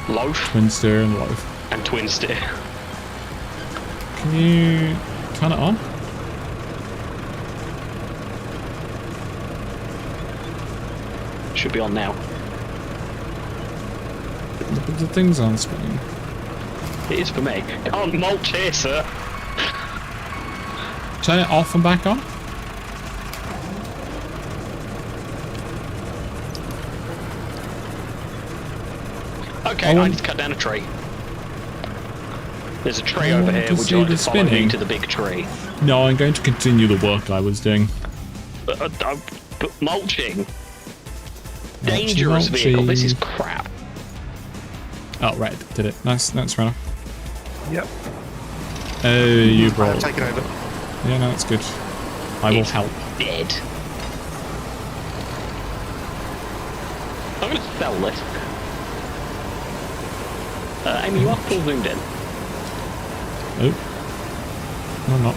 Loaf Twin steer and loaf. and twin steer. Can you turn it on? Should be on now. The things aren't spinning. It is for me. Can't mulch here, sir. Turn it off and back on? Okay, I need to cut down a tree. There's a tree over here. to Would see you like the to follow me spinning. to the big tree? No, I'm going to continue the work I was doing. But mulching. Dangerous mulchy. vehicle. This is crap. Oh, right, did it. Nice, that's fair enough. Yep. Oh, you brought I've it. taken over. Yeah, no, that's good. I will It's help. Dead. I'm going to sell this. Amy, you are full zoomed in. Oh. No, I'm not.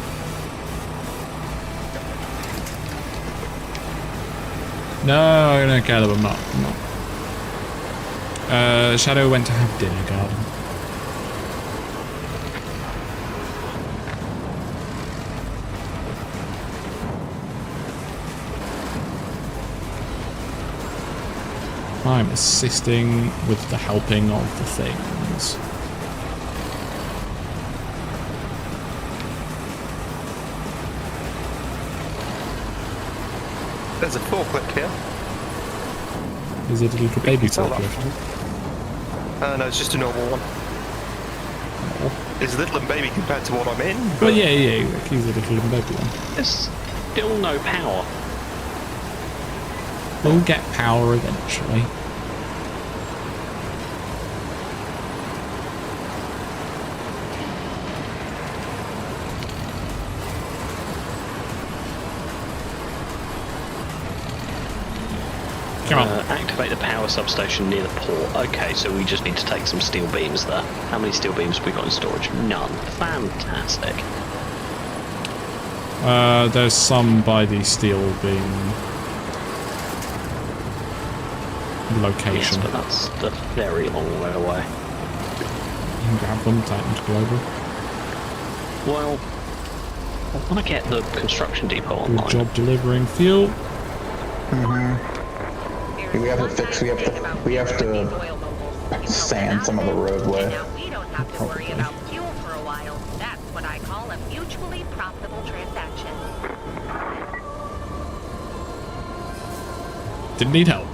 No, Caleb, I'm not. Shadow went to have dinner, Garden. I'm assisting with the helping of the things. There's a forklift here. Is it a little baby Tell that. forklift? No, it's just a normal one. It's little and baby compared to what I'm in. Well, yeah, he's a little baby one. There's still no power. We'll get power eventually. Come on. Activate the power substation near the port. Okay, so we just need to take some steel beams there. How many steel beams have we got in storage? None. Fantastic. There's some by the steel beam location. Yes, but that's a very long way away. You can grab them, take them to global. Well, I want to get the construction depot online. Good job delivering fuel. We have to fix. We have to sand some of the roadway. Now we don't have to worry Probably. about fuel for a while. That's what I call a mutually profitable transaction. Didn't need help.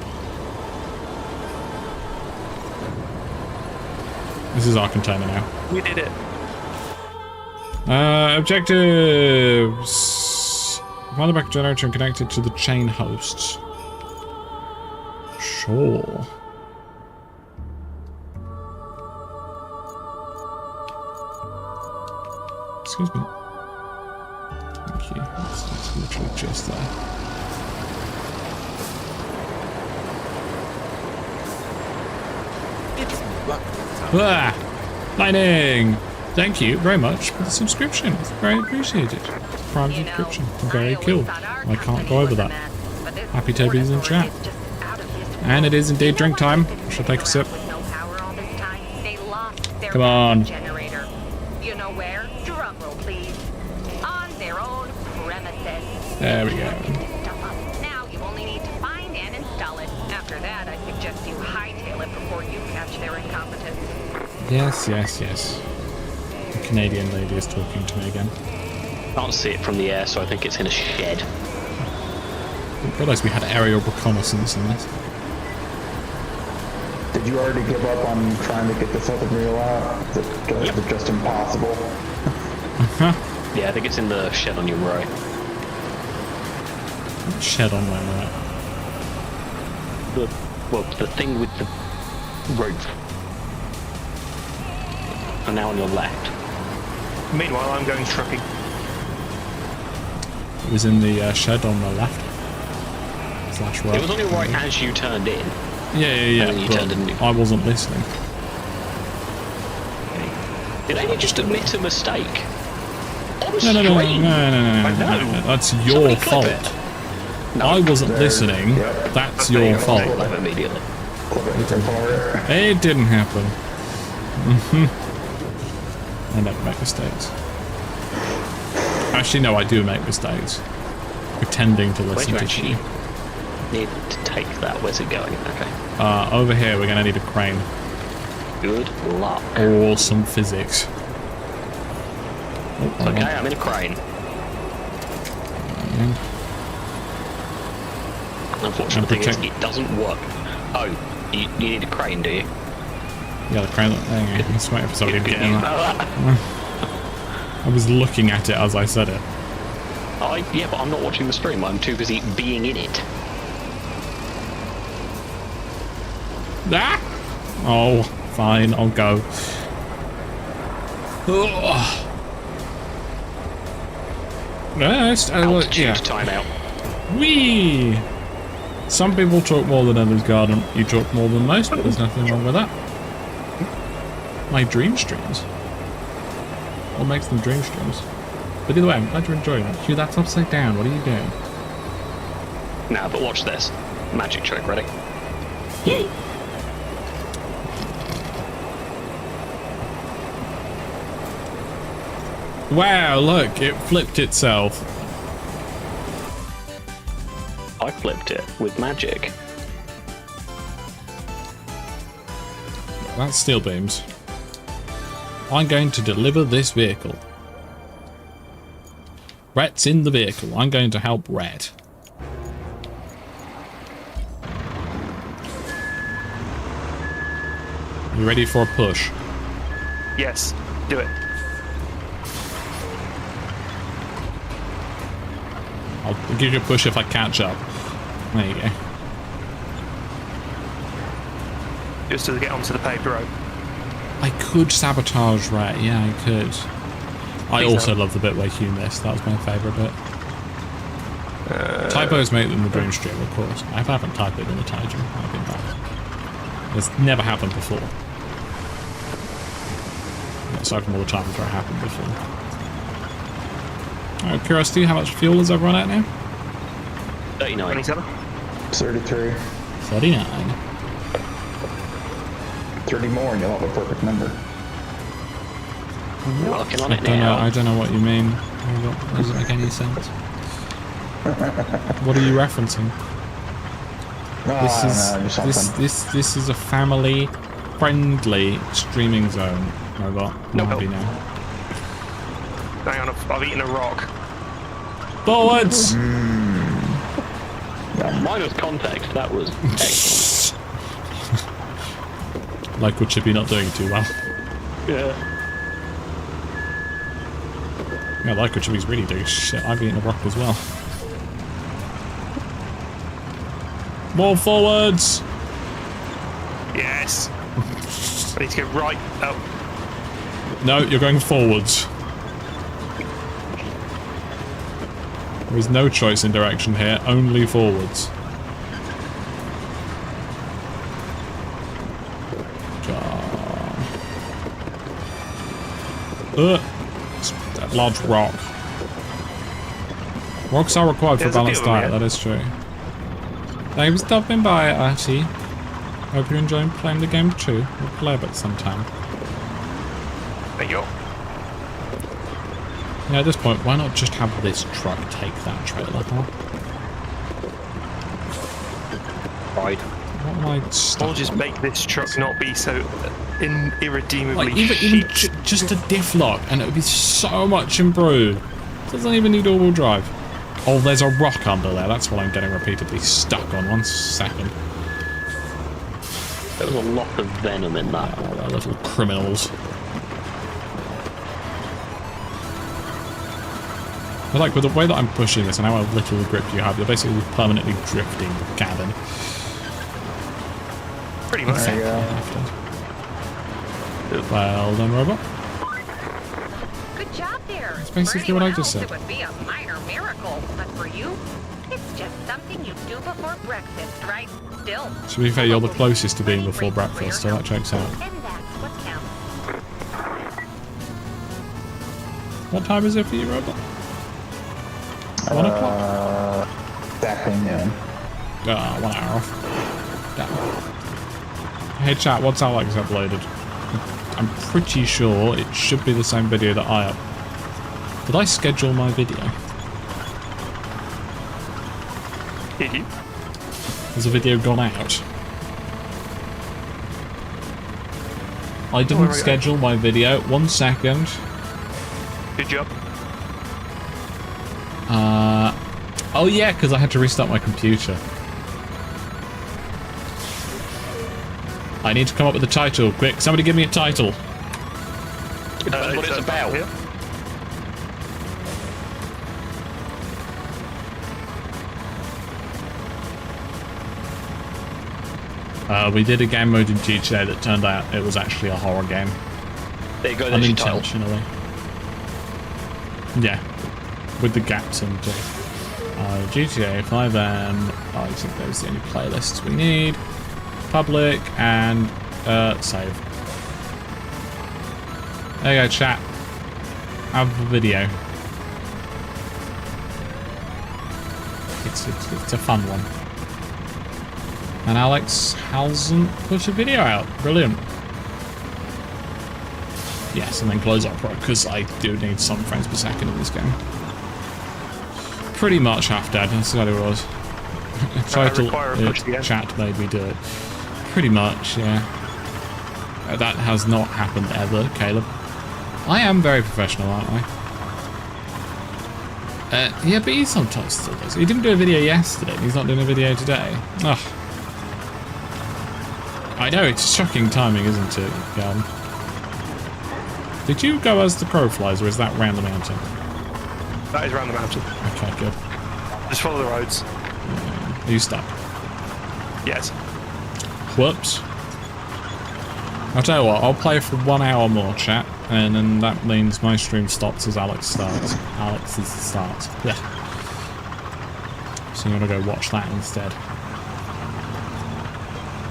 This is our container now. We did it. Objectives. Find the backup generator and connect it to the chain hosts. Sure. Excuse me. Thank you. It's literally just there. Ah, lightning! Thank you very much for the subscription. It's very appreciated. Prime subscription. Very cool. I can't go over that. Happy Toby's in chat. And it is indeed drink time. I shall take a sip. Come on. You know where? Drum roll, please. On their own premises. There we go. Now you only need to find and install it. After that, I suggest you hightail it before you catch their incompetence. Yes, yes, yes. The Canadian lady is talking to me again. Can't see it from the air, so I think it's in a shed. I didn't realise we had aerial reconnaissance in this. Did you already give up on trying to get this other reel out? Is it just impossible? Yeah, I think it's in the shed on your right. Shed on my right. The thing with the roof. And now on your left. Meanwhile, I'm going trucking. It was in the shed on the left. Slash right. It was on your right as you turned in. Yeah. And then you turned in. I wasn't listening. Did you just admit a mistake? On No. stream? I No. know. That's your Somebody clip fault. it. No. I wasn't listening. Yep. That's your fault. Clip immediately. It didn't happen. I never make mistakes. Actually, no, I do make mistakes. Pretending to listen Where'd to you you. actually need to take that? Where's it going? Okay. Over here, we're gonna need a crane. Good luck. Or some physics. It's okay, I'm in a crane. Unfortunate thing is, it doesn't work. Oh, you need a crane, do you? Yeah, the crane. There you go. Let's wait for somebody to get in that. I was looking at it as I said it. Yeah, but I'm not watching the stream. I'm too busy being in it. Ah! Oh, fine, I'll go. Ugh. Altitude timeout. Whee! Some people talk more than others, Garden. You talk more than most, but there's nothing wrong with that. My dream streams. What makes them dream streams? But either way, I'm glad you're enjoying it. Hugh, that's upside down. What are you doing? Nah, but watch this. Magic trick, ready? Wow, look, it flipped itself. I flipped it with magic. That's steel beams. I'm going to deliver this vehicle. Rhett's in the vehicle. I'm going to help Rhett. You ready for a push? Yes, do it. I'll give you a push if I catch up. There you go. Just to get onto the paved road. I could sabotage Rhett. Yeah, I could. I Please also don't. love the bit where Hugh missed. That was my favourite bit. Typos make them the dream stream, of course. I haven't typed it in the title. I've been bad. It's never happened before. Aside from all the times where it happened before. Alright, curiosity, how much fuel is everyone at now? 39. 27? 33. 39. 30 more and you'll have a perfect number. Working on it I don't know. now. I don't know what you mean. Doesn't make any sense. What are you referencing? This is a family-friendly streaming zone. Robot. Nope. Maybe now. Hang on, I've eaten a rock. Forwards! Minus context, that was excellent. Like, would Chippy not doing too well? Yeah. Yeah, like what Jimmy's really doing. Shit, I've eaten a rock as well. More forwards! Yes. I need to go right. Oh. No, you're going forwards. There is no choice in direction here, only forwards. That large rock. Rocks are required for balanced diet, that is true. Thank you for stopping by, Archie. Hope you're enjoying playing the game too. We'll play a bit sometime. There you go. Yeah, at this point, why not just have this truck take that trailer, huh? Right. What am I stuck Or just on? make this truck not be so irredeemably Like, even just a diff lock, and it would be so much improved. Doesn't even need all-wheel drive. Oh, there's a rock under there. That's what I'm getting repeatedly stuck on. 1 second. There was a lot of venom in that. Oh, they're little criminals. I like, with the way that I'm pushing this and how little grip you have, you're basically permanently drifting the cabin. pretty much. There you go. Well done, robot. Good job there. That's basically For what I anyone just else, said. It would be a minor miracle, but for you, it's just something you do before breakfast, right? Still. To be fair, you're the closest to being before breakfast, so that checks out. And that's what counts. What time is it for you, robot? 1 o'clock? Exactly noon. 1 hour off. Damn. Hey chat, what's Alex uploaded? I'm pretty sure it should be the same video that I up. Did I schedule my video? Did you? Has the video gone out? I didn't where we schedule my video. 1 second. Good job. Oh yeah, because I had to restart my computer. I need to come up with a title. Quick, somebody give me a title. It depends what it's about. Here. We did a game mode in GTA that turned out it was actually a horror game. There you go, there's your title. Unintentionally. Yeah. With the gaps in too. GTA 5M. I think those are the only playlists we need. Public and save. There you go, chat. Have the video. It's a fun one. And Alex hasn't put a video out. Brilliant. Yes, and then close Opera, because I do need some frames per second in this game. Pretty much half dead, that's what it was. Title chat made me do it. Pretty much, yeah. That has not happened ever, Caleb. I am very professional, aren't I? Yeah, but he sometimes still does. He didn't do a video yesterday, he's not doing a video today. Ugh. I know, it's shocking timing, isn't it, Galvin? Did you go as the crow flies, or is that round the mountain? That is round the mountain. Okay, good. Just follow the roads. Are you stuck? Yes. Whoops. I'll tell you what, I'll play for 1 hour more, chat, and then that means my stream stops as Alex starts. Alex's starts. Yeah. So you're gonna go watch that instead.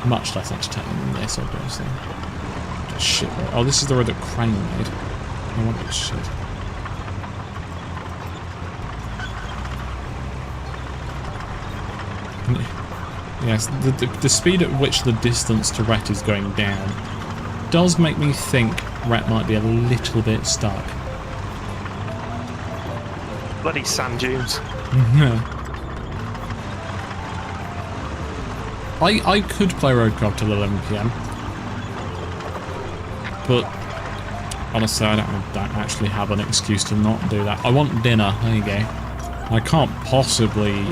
Much less entertaining than this, obviously. Shit. Oh, this is the road that Crane made. I want this shit. Yes, the speed at which the distance to Rhett is going down does make me think Rhett might be a little bit stuck. Bloody sand dunes. I could play RoadCraft till 11 PM, but honestly I don't actually have an excuse to not do that. I want dinner, there you go. I can't possibly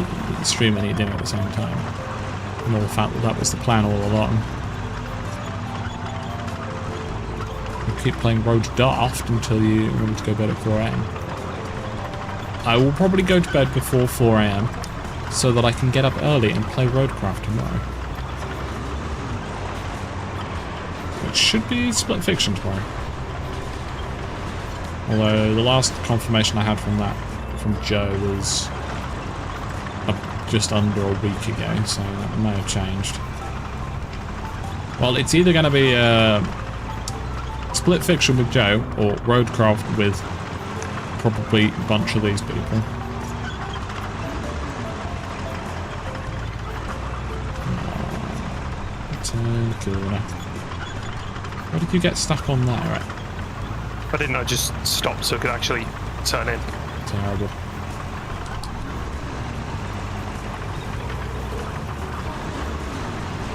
stream and eat dinner at the same time. More the fact that that was the plan all along. You keep playing Road Daft until you want to go bed at 4 AM. I will probably go to bed before 4 AM so that I can get up early and play RoadCraft tomorrow. Which should be Split Fiction tomorrow. Although the last confirmation I had from Joe was just under a week ago, so that may have changed. Well, it's either going to be Split Fiction with Joe or RoadCraft with probably a bunch of these people. Turn corner. What did you get stuck on there, right? I didn't. I just stopped so I could actually turn in. Terrible.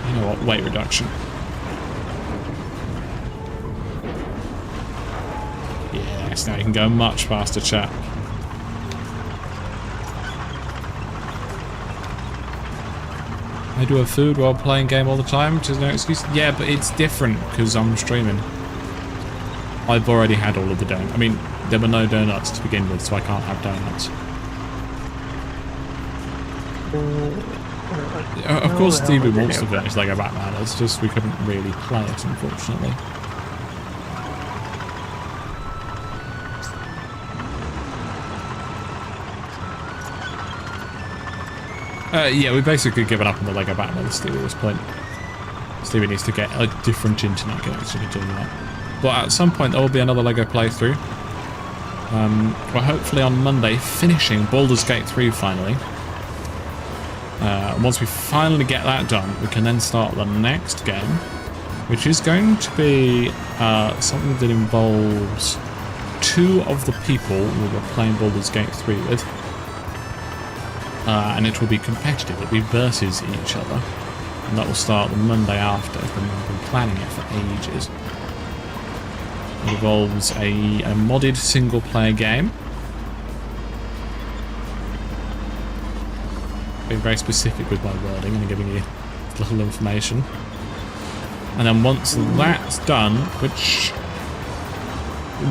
You know what? Weight reduction. Yes, now you can go much faster, chat. I do have food while playing game all the time, which is no excuse. Yeah, but it's different because I'm streaming. I've already had all of the donuts. I mean, there were no donuts to begin with, so I can't have donuts. Of course, Stevie wants to finish Lego Batman. It's just we couldn't really play it, unfortunately. Yeah, we've basically given up on the Lego Batman at Stevie at this point. Stevie needs to get a different internet connection to do that. But at some point there will be another Lego playthrough. We're hopefully on Monday finishing Baldur's Gate 3 finally. Once we finally get that done, we can then start the next game, which is going to be something that involves 2 of the people we were playing Baldur's Gate 3 with. And it will be competitive. It'll be versus each other. And that will start the Monday after. I've been planning it for ages. It involves a modded single-player game. Being very specific with my wording and giving you little information. And then once that's done, which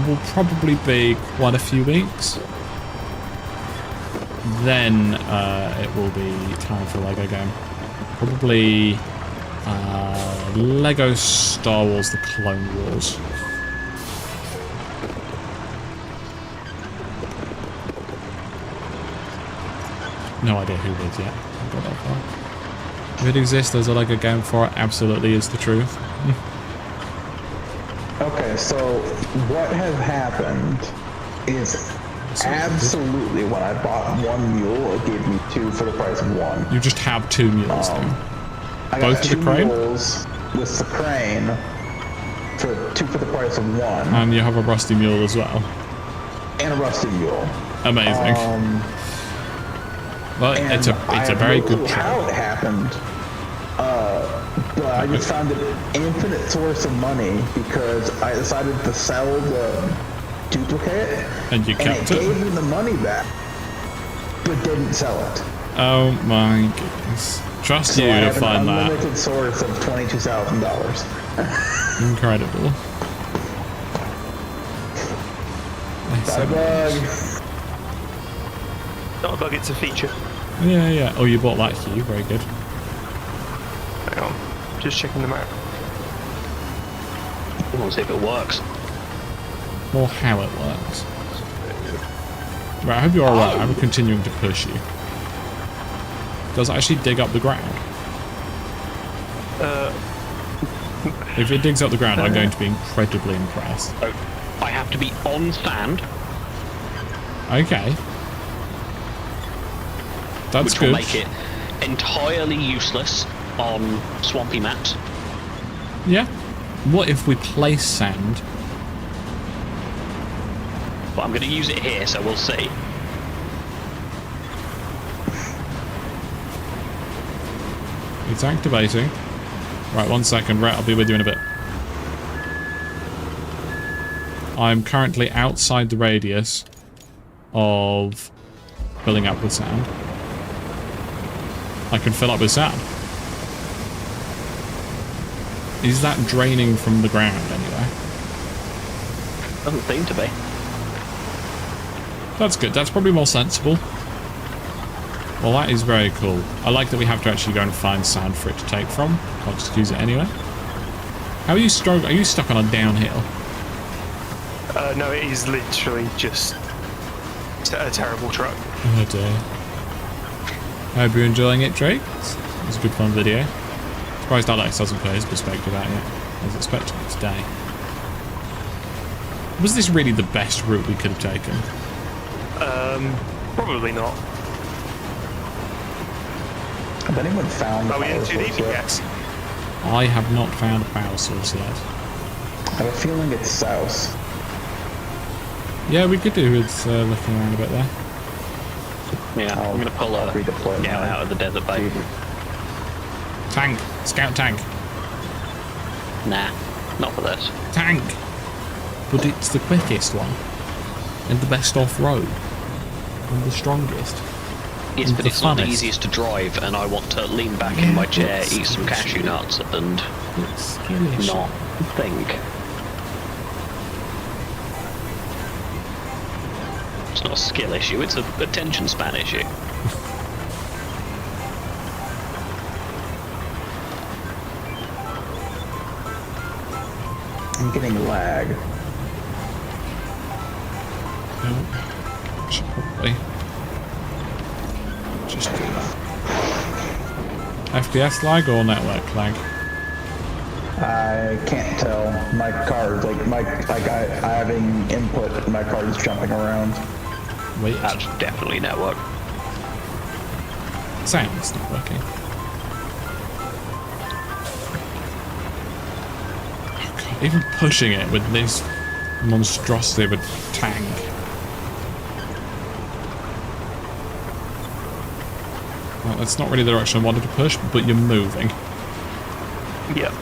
will probably be quite a few weeks, then it will be time for a Lego game. Probably Lego Star Wars The Clone Wars. No idea who it is yet. I've got that far. If it exists, there's a Lego game for it. Absolutely is the truth. Okay, so what has happened is absolutely when I bought 1 mule, it gave me 2 for the price of 1. You just have 2 mules then? I Both got of the 2 crane? mules with the crane for 2 for the price of 1. And you have a rusty mule as well. And a rusty mule. Amazing. Well, it's a very good choice. How it happened, but I just found an infinite source of money because I decided to sell the duplicate, and you kept it gave me the money back, but didn't sell it. Oh my goodness! Trust you to find that. So I have an unlimited source of $22,000. Incredible. Not a bug. Not a bug, it's a feature. Yeah, yeah. Oh, you bought that Hue. Very good. Hang on, just checking them out. I want to see if it works. Or how it works. Right, I hope you're alright. I'm continuing to push you. Does it actually dig up the ground? If it digs up the ground, I'm going to be incredibly impressed. So, I have to be on sand. Okay. That's which good. Will make it entirely useless on swampy maps. Yeah. What if we place sand? But I'm going to use it here, so we'll see. It's activating. Right, 1 second. Right, I'll be with you in a bit. I'm currently outside the radius of filling up with sand. I can fill up with sand. Is that draining from the ground anyway? Doesn't seem to be. That's good. That's probably more sensible. Well, that is very cool. I like that we have to actually go and find sand for it to take from. I'll just use it anyway. How are you struggling? Are you stuck on a downhill? No, it is literally just a terrible truck. Oh dear. I hope you're enjoying it, Drake. It was a good fun video. Surprised Alex hasn't put his perspective out yet. I was expecting it today. Was this really the best route we could have taken? Probably not. Has anyone found? Are we in too deep yet? I have not found a power source yet. I have a feeling it's south. Yeah, we could do with looking around a bit there. Yeah, I'm gonna pull a redeploy scout out of the desert bay. Tank! Scout tank! Nah, not for this. Tank! But it's the quickest one. And the best off-road. And the strongest. Yes, and but the it's not the funnest. easiest to drive, and I want to lean back in my chair, eat some cashew nuts, and It's skillish. not think. It's not a skill issue, it's a attention span issue. I'm getting lag. Should probably just do that. FPS lag or network lag? I can't tell. My card, I having input, and my card is jumping around. Wait, That's definitely network. sound's not working. Oh God, even pushing it with this monstrosity of a tank. Well, that's not really the direction I wanted to push, but you're moving. Yep.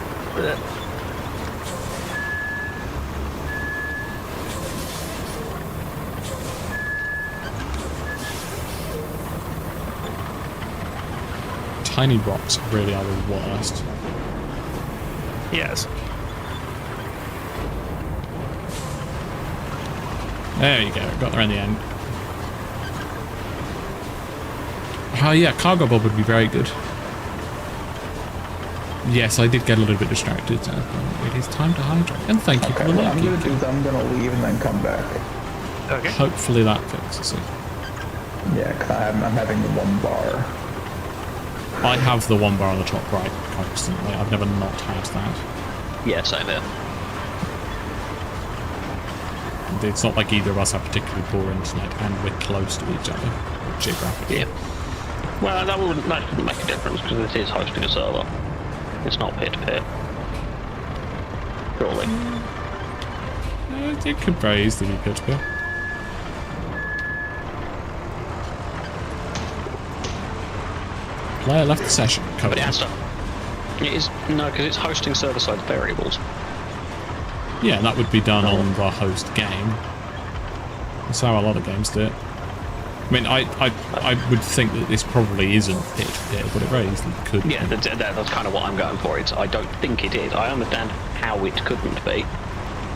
Tiny rocks really are the worst. Yes. There you go, got there in the end. Oh yeah, cargo bob would be very good. Yes, I did get a little bit distracted. It is time to hydrate. And thank you for Okay, the what I'm gonna like. do is I'm gonna leave and then come back. Okay. Hopefully that fixes it. Yeah, because I'm having the 1 bar. I have the 1 bar on the top right constantly. I've never not had that. Yeah, same here. And it's not like either of us have particularly poor internet, and we're close to each other geographically. Yeah. Well, that shouldn't make a difference because it is hosting a server. It's not peer-to-peer. Surely. It could very easily be peer-to-peer. Player left the session. Cover But it has to. It is no, because it's hosting server-side variables. Yeah, that would be done on the host game. That's how a lot of games do it. I mean, I would think that this probably isn't peer-to-peer, but it very easily could be. Yeah, that's kind of what I'm going for. I don't think it is. I understand how it couldn't be.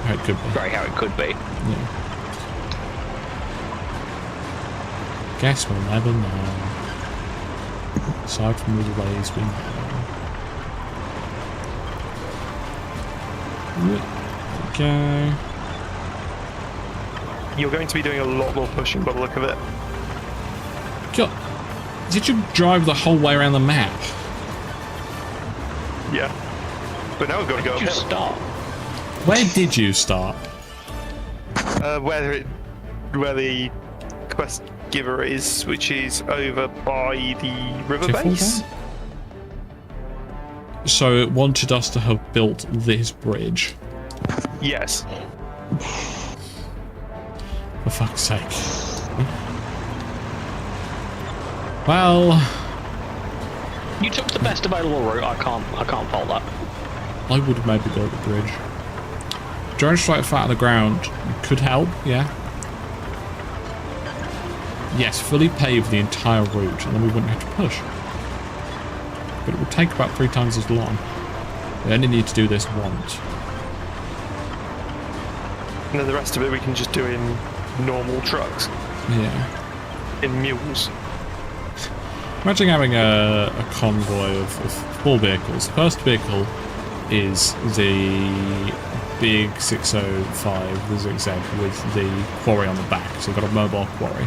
How it could be. Very how it could be. Yeah. Guess we'll never know. Aside from all the ways we know. There we go. You're going to be doing a lot more pushing by the look of it. God, did you drive the whole way around the map? Yeah. But now we've got to go Did you uphill. start? Where did you start? Where the quest giver is, which is over by the river Tiffle base. Dam? So it wanted us to have built this bridge. Yes. For fuck's sake. Well, You took the best available route. I can't fault that. I would have maybe built the bridge. Drone strike flat on the ground could help, yeah. Yes, fully pave the entire route and then we wouldn't have to push. But it would take about 3 times as long. We only need to do this once. And then the rest of it we can just do in normal trucks. Yeah. in mules. Imagine having a convoy of 4 vehicles. The first vehicle is the big 605, the zigzag, with the quarry on the back. So you've got a mobile quarry.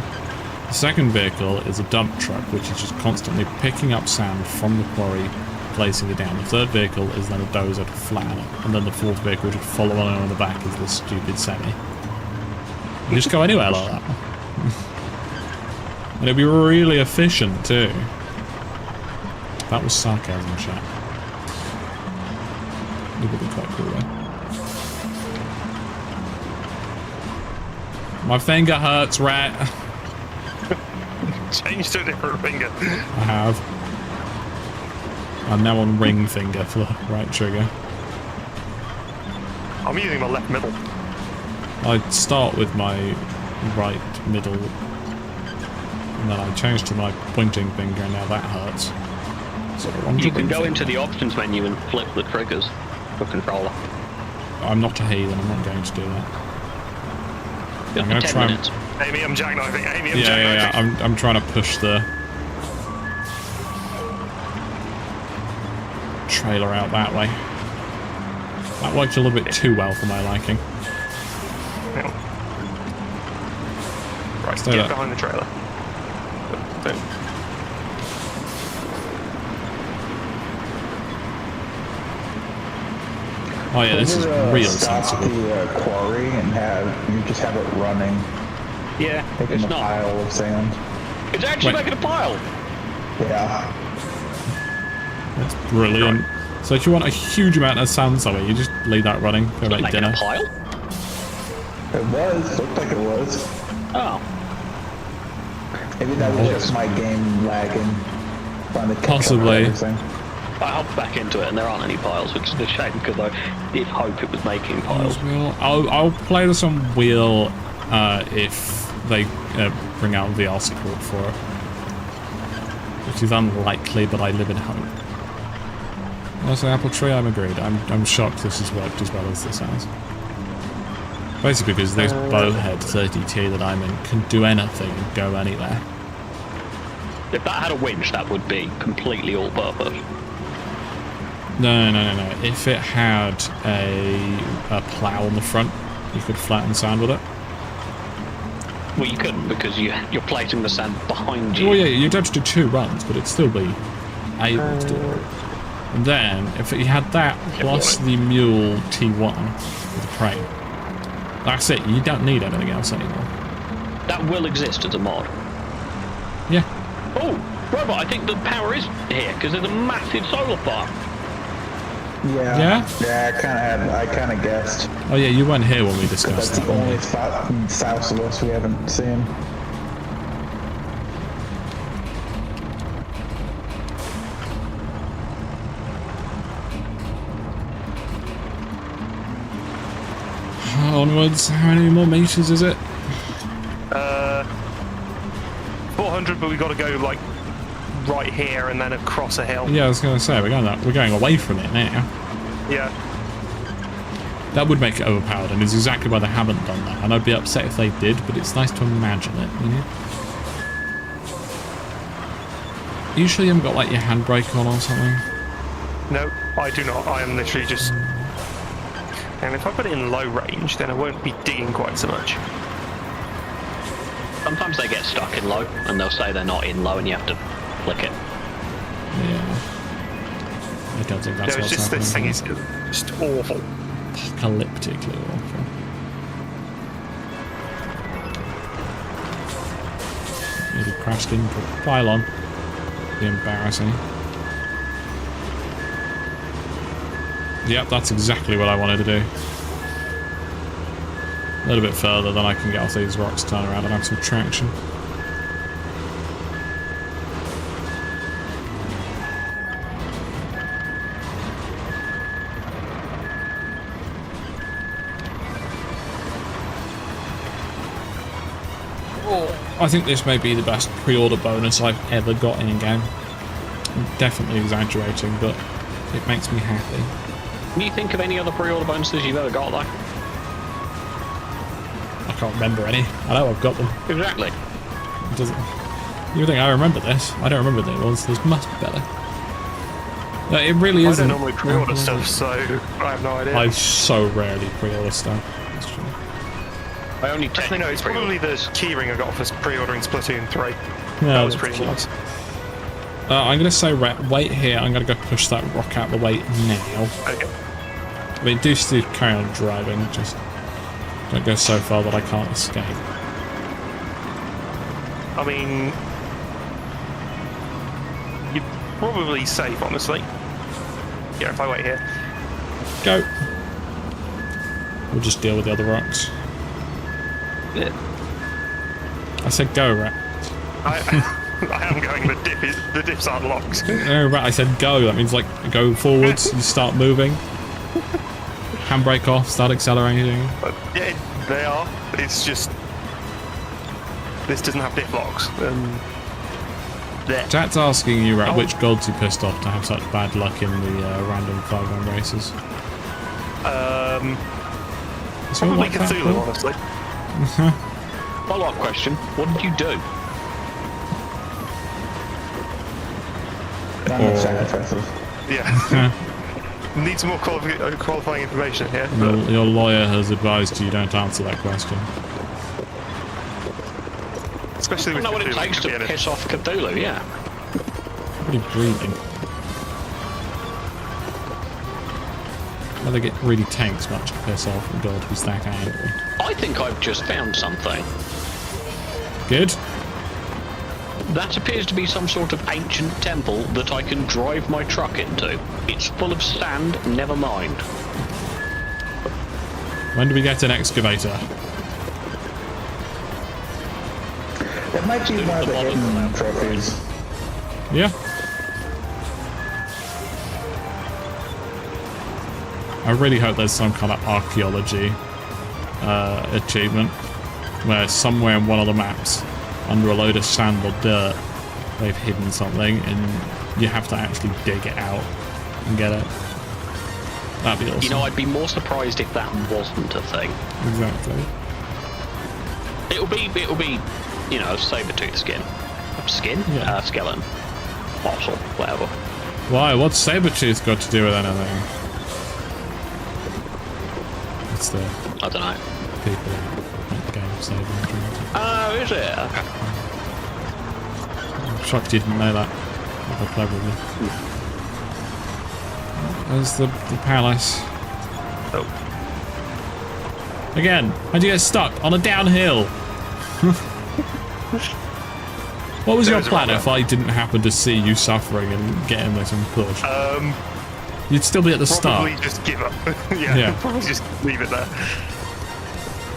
The second vehicle is a dump truck, which is just constantly picking up sand from the quarry, placing it down. The third vehicle is then a dozer to flatten it. And then the fourth vehicle, which would follow along on the back, is this stupid semi. You just go anywhere like that. And it'd be really efficient too. That was sarcasm, chat. It would be quite cool though. My finger hurts, rat. Change to a different finger. I have. I'm now on ring finger for the right trigger. I'm using my left middle. I start with my right middle, and then I change to my pointing finger, and now that hurts. So you can go into the options menu and flip the triggers for controller. I'm not a heathen, I'm not going to do that. I'm going to try and... Amy, I'm jackknifing. Amy, I'm yeah, jackknifing. I'm trying to push the trailer out that way. That worked a little bit too well for my liking. Right, Stay get there. behind the trailer. Don't. Oh yeah, this is real stop sensible. the quarry and you just have it running, Yeah, taking it's a not. pile of sand. It's actually Wait. making a pile. Yeah. That's brilliant. So if you want a huge amount of sand somewhere, you just leave that running for like Making dinner. a pile? It was. Looked like it was. Oh. Maybe that was just my game lagging. Trying to catch up Possibly. with everything. I hopped back into it and there aren't any piles, which is a shame because I did hope it was making piles. I'll play this on wheel if they bring out VR support for it, which is unlikely, but I live in hope. Also, apple tree, I'm agreed. I'm shocked this has worked as well as this has. Basically because this bowhead 30T that I'm in can do anything and go anywhere. If that had a winch, that would be completely all-purpose. No. If it had a plow on the front, you could flatten sand with it. Well, you couldn't because you're placing the sand behind you. Well, yeah, you'd have to do 2 runs, but it'd still be able to do it. And then, if you had that plus the mule T1 with the crane, that's it. You don't need anything else anymore. That will exist as a mod. Yeah. Oh, Robot, I think the power is here because there's a massive solar farm. Yeah. Yeah? Yeah, I kind of guessed. Oh yeah, you weren't here when we discussed That's that. the weren't only you? spot south of us we haven't seen. Onwards. How many more meters is it? 400, but we got to go like right here and then across a hill. Yeah, I was going to say we're going away from it now. Yeah. That would make it overpowered, and is exactly why they haven't done that. And I'd be upset if they did, but it's nice to imagine it, you know? Usually you haven't got like your handbrake on or something. No, I do not. I am literally just. And if I put it in low range, then I won't be digging quite so much. Sometimes they get stuck in low, and they'll say they're not in low, and you have to click it. Yeah. I don't think that's No, it's what's just happening. this thing is just awful. Apocalyptically awful. Maybe crashed into a pylon. Be embarrassing. Yep, that's exactly what I wanted to do. A little bit further, then I can get off these rocks, turn around and have some traction. I think this may be the best pre-order bonus I've ever got in game. I'm definitely exaggerating, but it makes me happy. Can you think of any other pre-order bonuses you've ever got, though? I can't remember any. I know I've got them. Exactly. It doesn't. You think I remember this? I don't remember the ones. This must be better. No, it really isn't. I don't normally pre-order stuff, so I have no idea. I so rarely pre-order stuff. That's true. I only Actually, no, it's probably the keyring I got for pre-ordering Splatoon 3. No, That was pretty nice. I'm going to say wait here. I'm going to go push that rock out the way now. Okay. I mean, do still carry on driving. Just don't go so far that I can't escape. I mean, you're probably safe, honestly. Yeah, if I wait here. Go. We'll just deal with the other rocks. Yeah. I said go, Rat. I am going. The diffs aren't locked. No, Rat. I said go. That means like go forwards. You start moving. Handbrake off. Start accelerating. Yeah, they are. It's just this doesn't have diff locks. Chat's asking you, Rat, which gods you pissed off to have such bad luck in the random 5-1 races. Probably Cthulhu, honestly. Follow-up question: what did you do? Not much that impressive. Yeah. Need some more qualifying information here. Your lawyer has advised you don't answer that question. Especially I with know what it Cthulhu, takes to be to honest. piss off Cthulhu. Yeah. What are you breathing? Well, they get really tanks much to piss off a god who's that angry. I think I've just found something. Good. That appears to be some sort of ancient temple that I can drive my truck into. It's full of sand, never mind. When do we get an excavator? That might be one of the hidden trophies. Yeah. I really hope there's some kind of archaeology achievement where somewhere in one of the maps, under a load of sand or dirt, they've hidden something and you have to actually dig it out and get it. That'd be awesome. You know, I'd be more surprised if that wasn't a thing. Exactly. It'll be, you know, saber-tooth skin. Yeah. Skeleton. Fossil, whatever. Why? What's Sabretooth got to do with anything? It's the I don't know. people at the game Sabretooth. Oh, is it? Okay. I'm shocked you didn't know that. How clever of you. There's the palace. Oh. Again, how'd you get stuck on a downhill? What was your plan if I didn't happen to see you suffering and getting this and push? You'd still be at the start. Probably just give up. Yeah, probably just leave it there.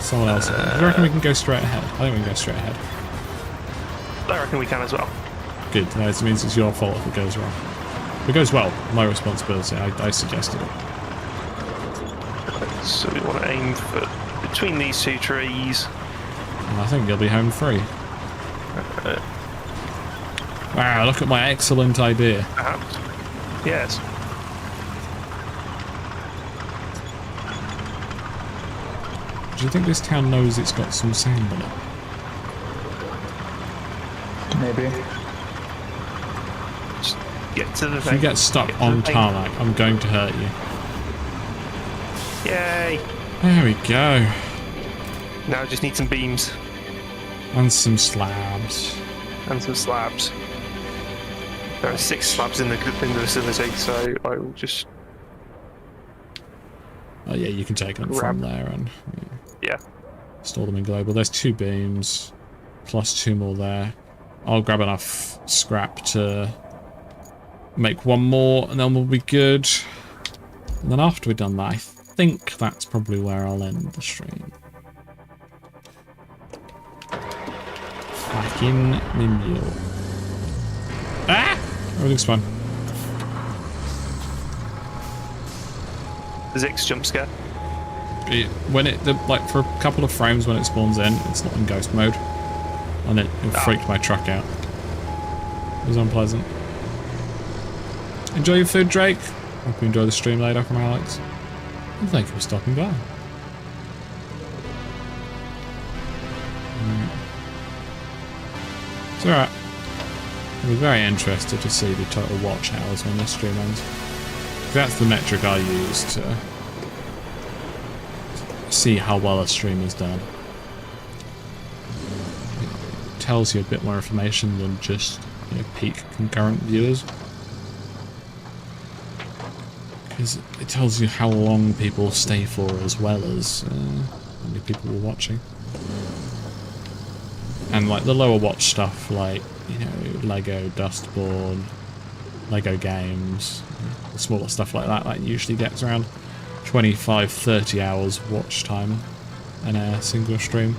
Someone else. Do you reckon we can go straight ahead? I think we can go straight ahead. I reckon we can as well. Good. No, it means it's your fault if it goes wrong. If it goes well, my responsibility. I suggested it. So we want to aim for between these two trees. And I think you'll be home free. Wow, look at my excellent idea. Perhaps. Yes. Do you think this town knows it's got some sand in it? Maybe. Just get to the If you get stuck on tarmac, I'm going to hurt you. Yay! There we go. Now I just need some beams. And some slabs. And some slabs. There are 6 slabs in the vicinity, so I will just... Oh yeah, you can take them from there and Yeah. store them in global. There's 2 beams, plus 2 more there. I'll grab enough scrap to make 1 more, and then we'll be good. And then after we've done that, I think that's probably where I'll end the stream. Back in the mule. Ah! Everything's fine. Zix jump scare. When like for a couple of frames when it spawns in, it's not in ghost mode, and it freaked my truck out. It was unpleasant. Enjoy your food, Drake. Hope you enjoy the stream later from Alex. And thank you for stopping by. It's alright. I'll be very interested to see the total watch hours when this stream ends. That's the metric I use to see how well a stream is done. It tells you a bit more information than just, you know, peak concurrent viewers. Because it tells you how long people stay for as well as how many people were watching. And like the lower watch stuff, like, you know, Lego Dustborn, Lego games, the smaller stuff like that usually gets around 25-30 hours watch time in a single stream.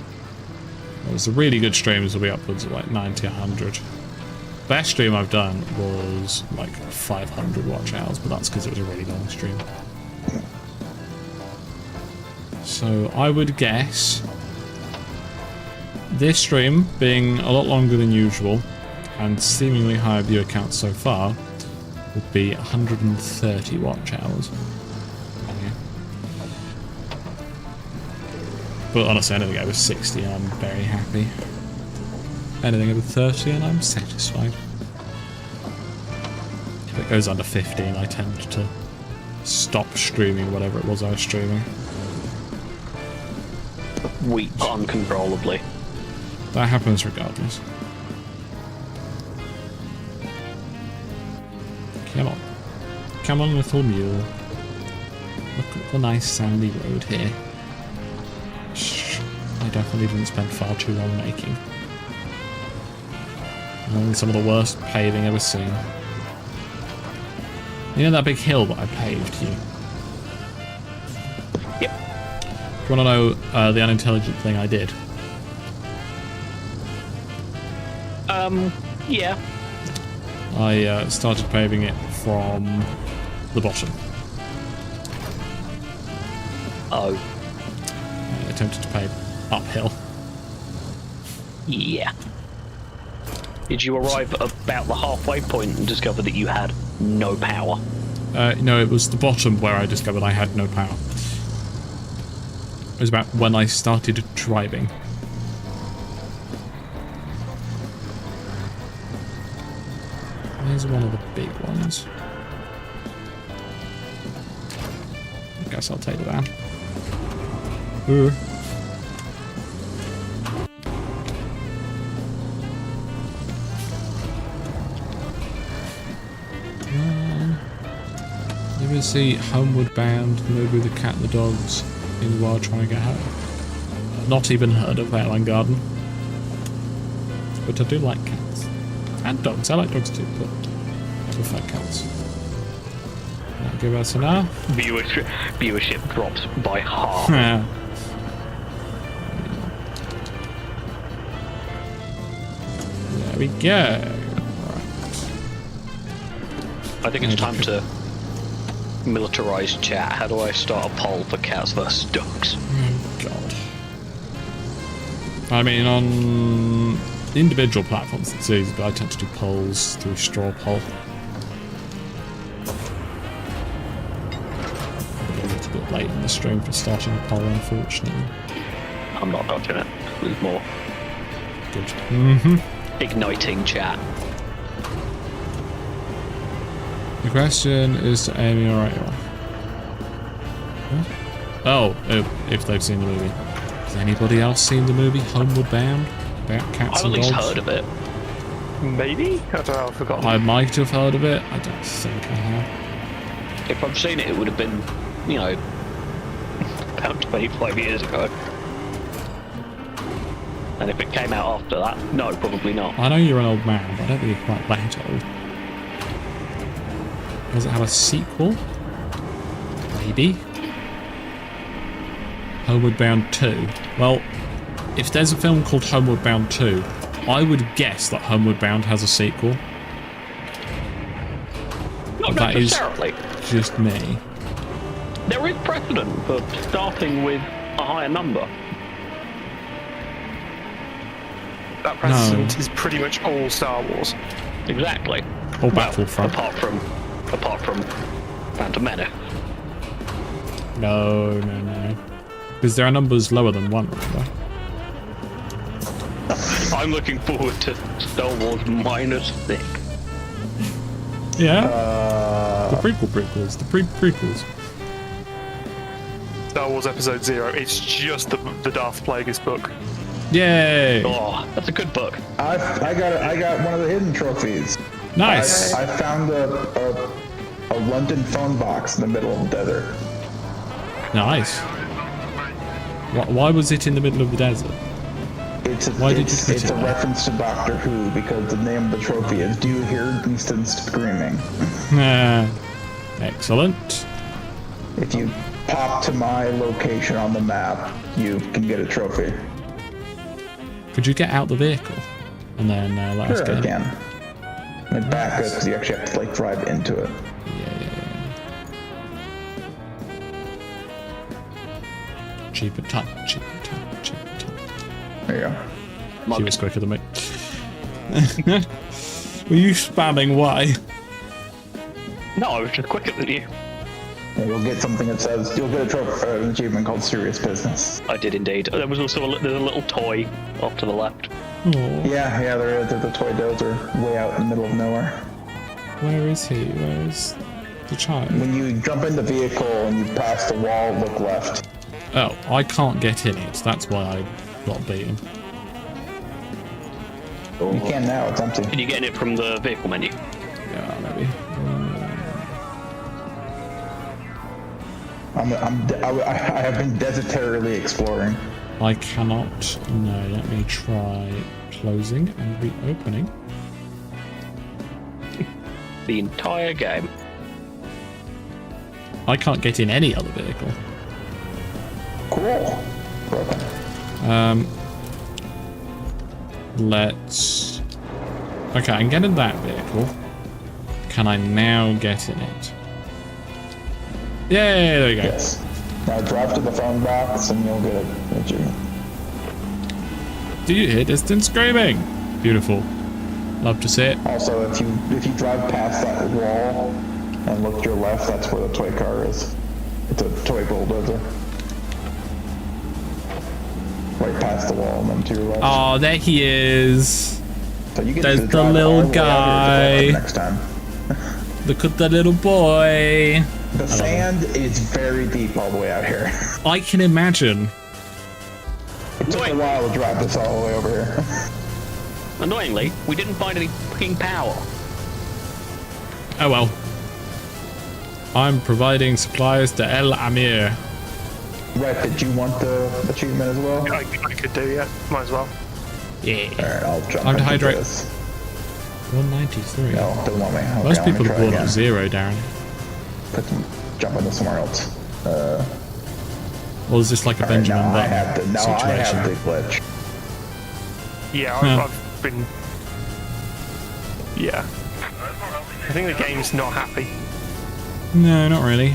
Whereas the really good streams will be upwards of like 90-100. Best stream I've done was like 500 watch hours, but that's because it was a really long stream. So I would guess this stream being a lot longer than usual and seemingly higher viewer count so far would be 130 watch hours. Yeah. But honestly, anything over 60 I'm very happy. Anything over 30 and I'm satisfied. If it goes under 15 I tend to stop streaming whatever it was I was streaming. Weep uncontrollably. That happens regardless. Come on. Come on, little mule. Look at the nice sandy road here. Shh. I definitely didn't spend far too long making. And some of the worst paving ever seen. You know that big hill that I paved here? Yep. Do you want to know the unintelligent thing I did? Yeah. I started paving it from the bottom. Oh. I attempted to pave uphill. Yeah. Did you arrive at about the halfway point and discover that you had no power? No, it was the bottom where I discovered I had no power. It was about when I started driving. Here's one of the big ones. I guess I'll take that. Ooh. Never see Homeward Bound, Maybe the Cat and the Dogs in the wild trying to get home. Not even heard of Outland Garden. But I do like cats. And dogs. I like dogs too, but I prefer cats. That'll give us enough. Viewership drops by half. Yeah. There we go. Right. I think it's time to militarize chat. How do I start a poll for cats versus dogs? Oh, God. I mean, on individual platforms it's easy, but I tend to do polls through straw poll. A little bit late in the stream for starting a poll, unfortunately. I'm not dodging it. There's more. Good. Mm-hmm. Igniting chat. The question is to Amy or Ayla. Oh, if they've seen the movie. Has anybody else seen the movie Homeward Bound? About cats I've and at least dogs? heard of it. Maybe? I don't know, I've forgotten. I might have heard of it. I don't think I have. If I'd seen it, it would have been, you know, about 25 years ago. And if it came out after that, no, probably not. I know you're an old man, but I don't think you're quite that old. Does it have a sequel? Maybe. Homeward Bound 2. Well, if there's a film called Homeward Bound 2, I would guess that Homeward Bound has a sequel. Not that is necessarily. Just me. There is precedent for starting with a higher number. That precedent is pretty much all Star Wars. Exactly. Or Battlefront. Apart from Phantom Menace. No. Because there are numbers lower than 1, remember? I'm looking forward to Star Wars -6. Yeah. The prequels. The prequels. Star Wars Episode 0. It's just the Darth Plagueis book. Yay! Oh, that's a good book. I got one of the hidden trophies. Nice. I found a London phone box in the middle of the desert. Nice. Why was it in the middle of the desert? Why did you put it's it a there? reference to Doctor Who because the name of the trophy is "Do you hear Easton screaming?" Excellent. If you pop to my location on the map, you can get a trophy. Could you get out the vehicle and then let us Sure, get I in? can. Like back up because you actually have to like drive into it. Yeah. Cheaper time. There you go. She was quicker than me. Were you spamming Y? No, I was just quicker than you. And you'll get something that says you'll get a trophy, an achievement called Serious Business. I did indeed. There was also there's a little toy off to the left. Oh, Yeah, there is. There's a toy dozer way out in the middle of nowhere. where is he? Where is the child? When you jump in the vehicle and you pass the wall, look left. Oh, I can't get in it. That's why I got beaten. You can now. It's empty. Can you get in it from the vehicle menu? Yeah, maybe. I have been desertarily exploring. I cannot. No, let me try closing and reopening. The entire game. I can't get in any other vehicle. Cool. Broken. Let's... Okay, I can get in that vehicle. Can I now get in it? Yay, there we go. Yes. Now drive to the phone box and you'll get an achievement. Do you hear distant screaming? Beautiful. Love to see it. Also, if you drive past that wall and look to your left, that's where the toy car is. It's a toy bulldozer. Right past the wall and then to your left. Oh, there he is. So you get There's to the drive little all the way out here guy. to next time. Look at the little boy. The sand is very deep all the way out here. I can imagine. It took a while to drive this all the way over here. Annoyingly, we didn't find any fucking power. Oh well. I'm providing supplies to El Amir. Right, did you want the achievement as well? I could do, yeah. Might as well. Yeah. Alright, I'll jump Time to into hydrate. this. 193. No, doesn't want me. Okay, Most let me people have try brought again. up 0, Darren. Jump into somewhere else. Or is this like a Alright, Benjamin now I Button have the situation? glitch. Yeah, Huh. I've been... Yeah. I think the game's not happy. No, not really.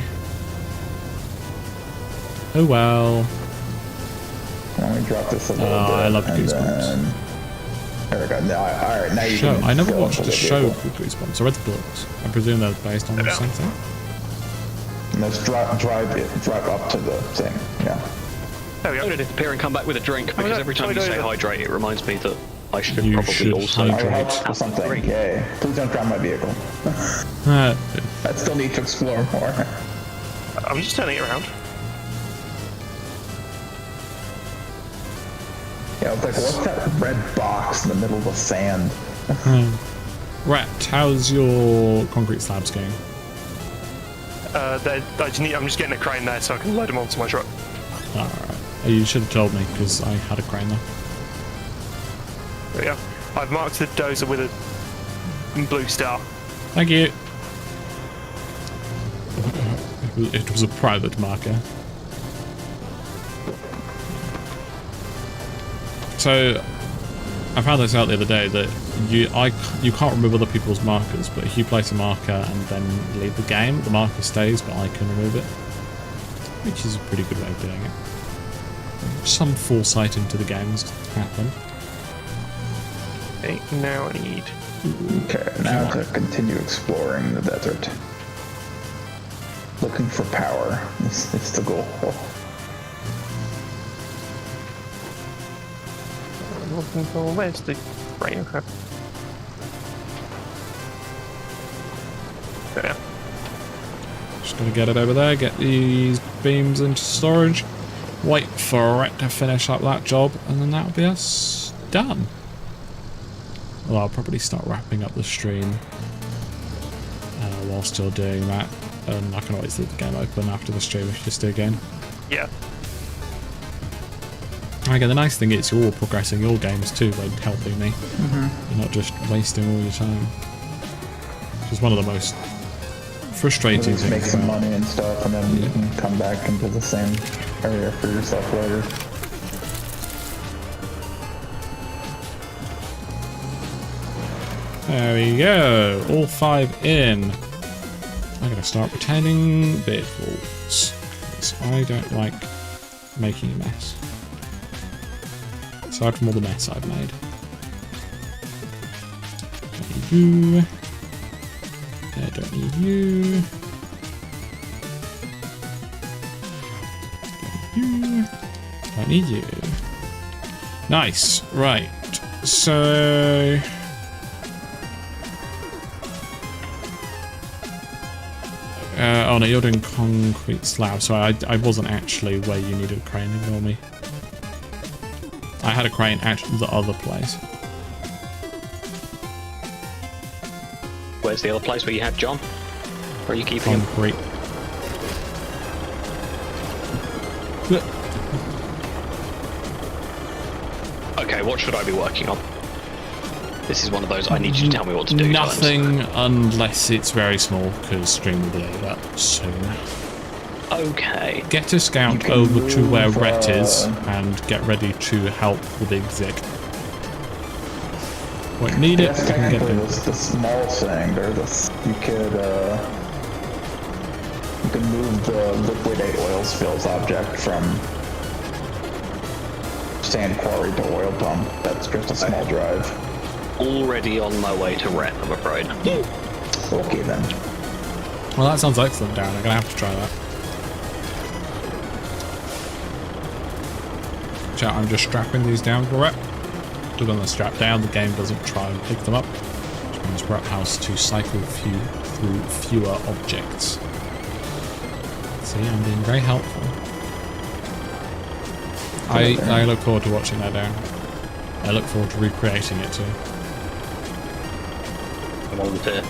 Oh well. Let me drop this a little bit. I love and Goosebumps. then- There we go. Alright, now you Show. can I never go watched into a the show vehicle. called Goosebumps. I read the books. I presume they're based on the same thing. And let's drive up to the thing. Yeah. There we I'm go. going to disappear and come back with a drink because no, every time you no, say no. hydrate, it reminds me that I should You probably should also I hydrate. help for something. Drink. Yay. Please don't drive my vehicle. Uh, I still need to explore more. I'm just turning it around. Yeah, it's like, what's that red box in the middle of the sand? Rat, how's your concrete slabs going? I'm just getting a crane there so I can load them onto my truck. Alright. You should have told me because I had a crane there. There we go. I've marked the dozer with a blue star. Thank you. It was a private marker. So, I found this out the other day that you can't remove other people's markers, but if you place a marker and then leave the game, the marker stays, but I can remove it. Which is a pretty good way of doing it. Some foresight into the game has happened. Okay, now I need... Okay, now to continue exploring the desert. Looking for power. It's the goal. looking for. Where's the crane? Okay. There. Just gonna get it over there, get these beams into storage, wait for it to finish up that job, and then that'll be us done. Well, I'll probably start wrapping up the stream while still doing that, and I can always leave the game open after the stream if you just do again. Yeah. Okay, the nice thing is you're all progressing your games too by helping me. You're not just wasting all your time. Which is one of the most frustrating Just things. make some money and stuff, and then you can come back into the same area for yourself later. There we go. All 5 in. I'm gonna start retaining vehicles. Because I don't like making a mess. Aside from all the mess I've made. Don't need you. I don't need you. Don't need you. Nice. Right. So... oh no, you're doing concrete slab, so I wasn't actually where you needed a crane, ignore me. I had a crane at the other place. Where's the other place where you had John? Where are you keeping him? Concrete. Okay, what should I be working on? This is one of those I need you to tell me what to do. Nothing unless it's very small, because stream will be over soon. Okay. Get a scout over to where Rhett is and get ready to help the big Zig. Won't need it, Yes, we can get technically, it. the small thing, you could move the liquidate oil spills object from sand quarry to oil pump. That's just a small drive. Already on my way to Rhett, I'm afraid. Okay then. Well, that sounds excellent, Darren. I'm gonna have to try that. Chat, I'm just strapping these down for Rhett. Still gonna strap down, the game doesn't try and pick them up. Which means Rhett has to cycle through fewer objects. See, I'm being very helpful. I look forward to watching that, Darren. I look forward to recreating it too. I'm on the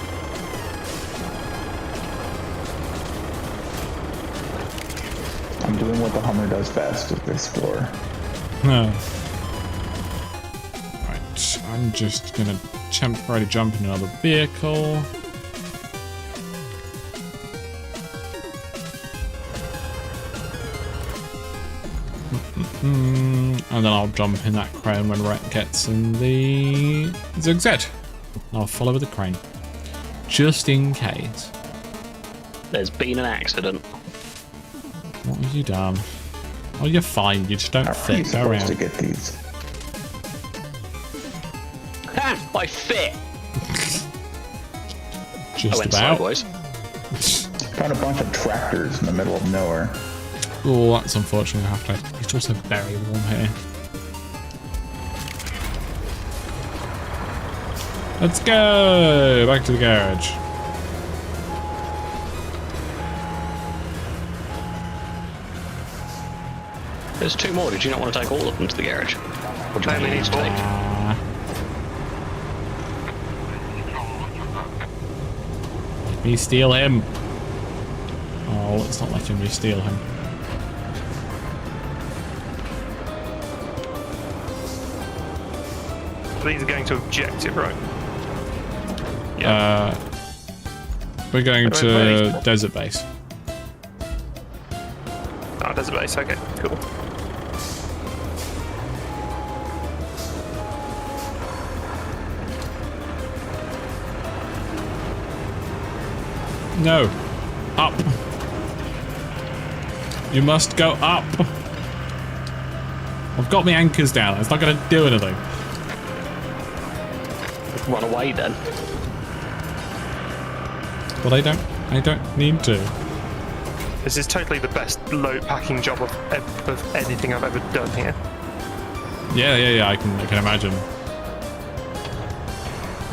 I'm doing what the Hummer does best, is explore. No. Right, I'm just gonna temporarily jump in another vehicle. And then I'll jump in that crane when Rhett gets in the zigzag. I'll follow with the crane. Just in case. There's been an accident. What have you done? Oh, you're fine. You just don't How are you fit. Go supposed to around. get these? Ha! I fit! I Just went about. sideways. Found a bunch of tractors in the middle of nowhere. Oh, that's unfortunate. I have to. It's also very warm here. Let's go back to the garage. There's 2 more. Did you not want to take all of them to the garage? What do you Only need need to 4. take? Let me steal him. Oh, let's not let me steal him. These are going to objective, right? We're going Where do I play to these? desert base. Ah, there's a base. Okay, cool. No. Up. You must go up. I've got my anchors down. It's not going to do anything. Run away then. But I don't need to. This is totally the best load packing job of anything I've ever done here. Yeah, I can imagine.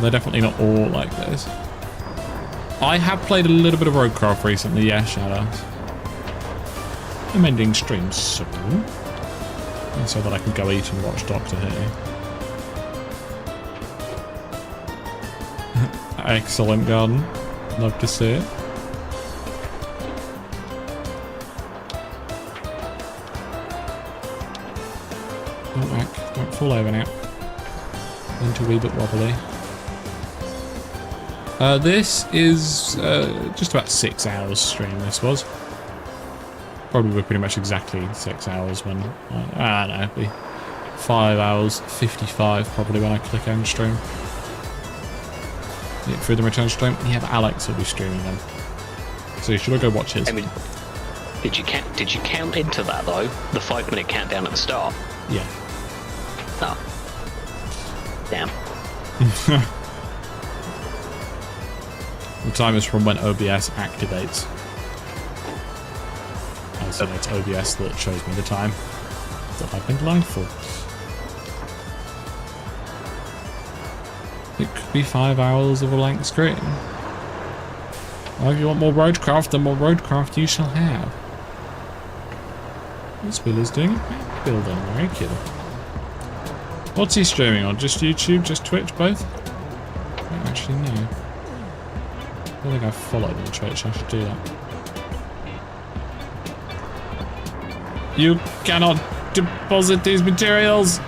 They're definitely not all like this. I have played a little bit of RoadCraft recently, yeah, shoutouts. I'm ending streams soon, so that I can go eat and watch Doctor Who. Excellent garden. Love to see it. Don't whack, don't fall over now. Into a wee bit wobbly. This is just about 6 hours stream, this was. Probably were pretty much exactly 6 hours when... I don't know, it'd be 5 hours 55 probably when I click end stream. Yeah, through the return stream. Yeah, but Alex will be streaming them. So should I go watch his? I mean, did you count into that though? The 5-minute countdown at the start? Yeah. Oh. Damn. The time is from when OBS activates. And so it's OBS that shows me the time that I've been live for. It could be 5 hours of a blank screen. Well, if you want more RoadCraft, then more RoadCraft you shall have. This Will is doing building, very cool. What's he streaming on? Just YouTube, just Twitch, both? I don't actually know. I don't think I've followed on Twitch, I should do that. You cannot deposit these materials!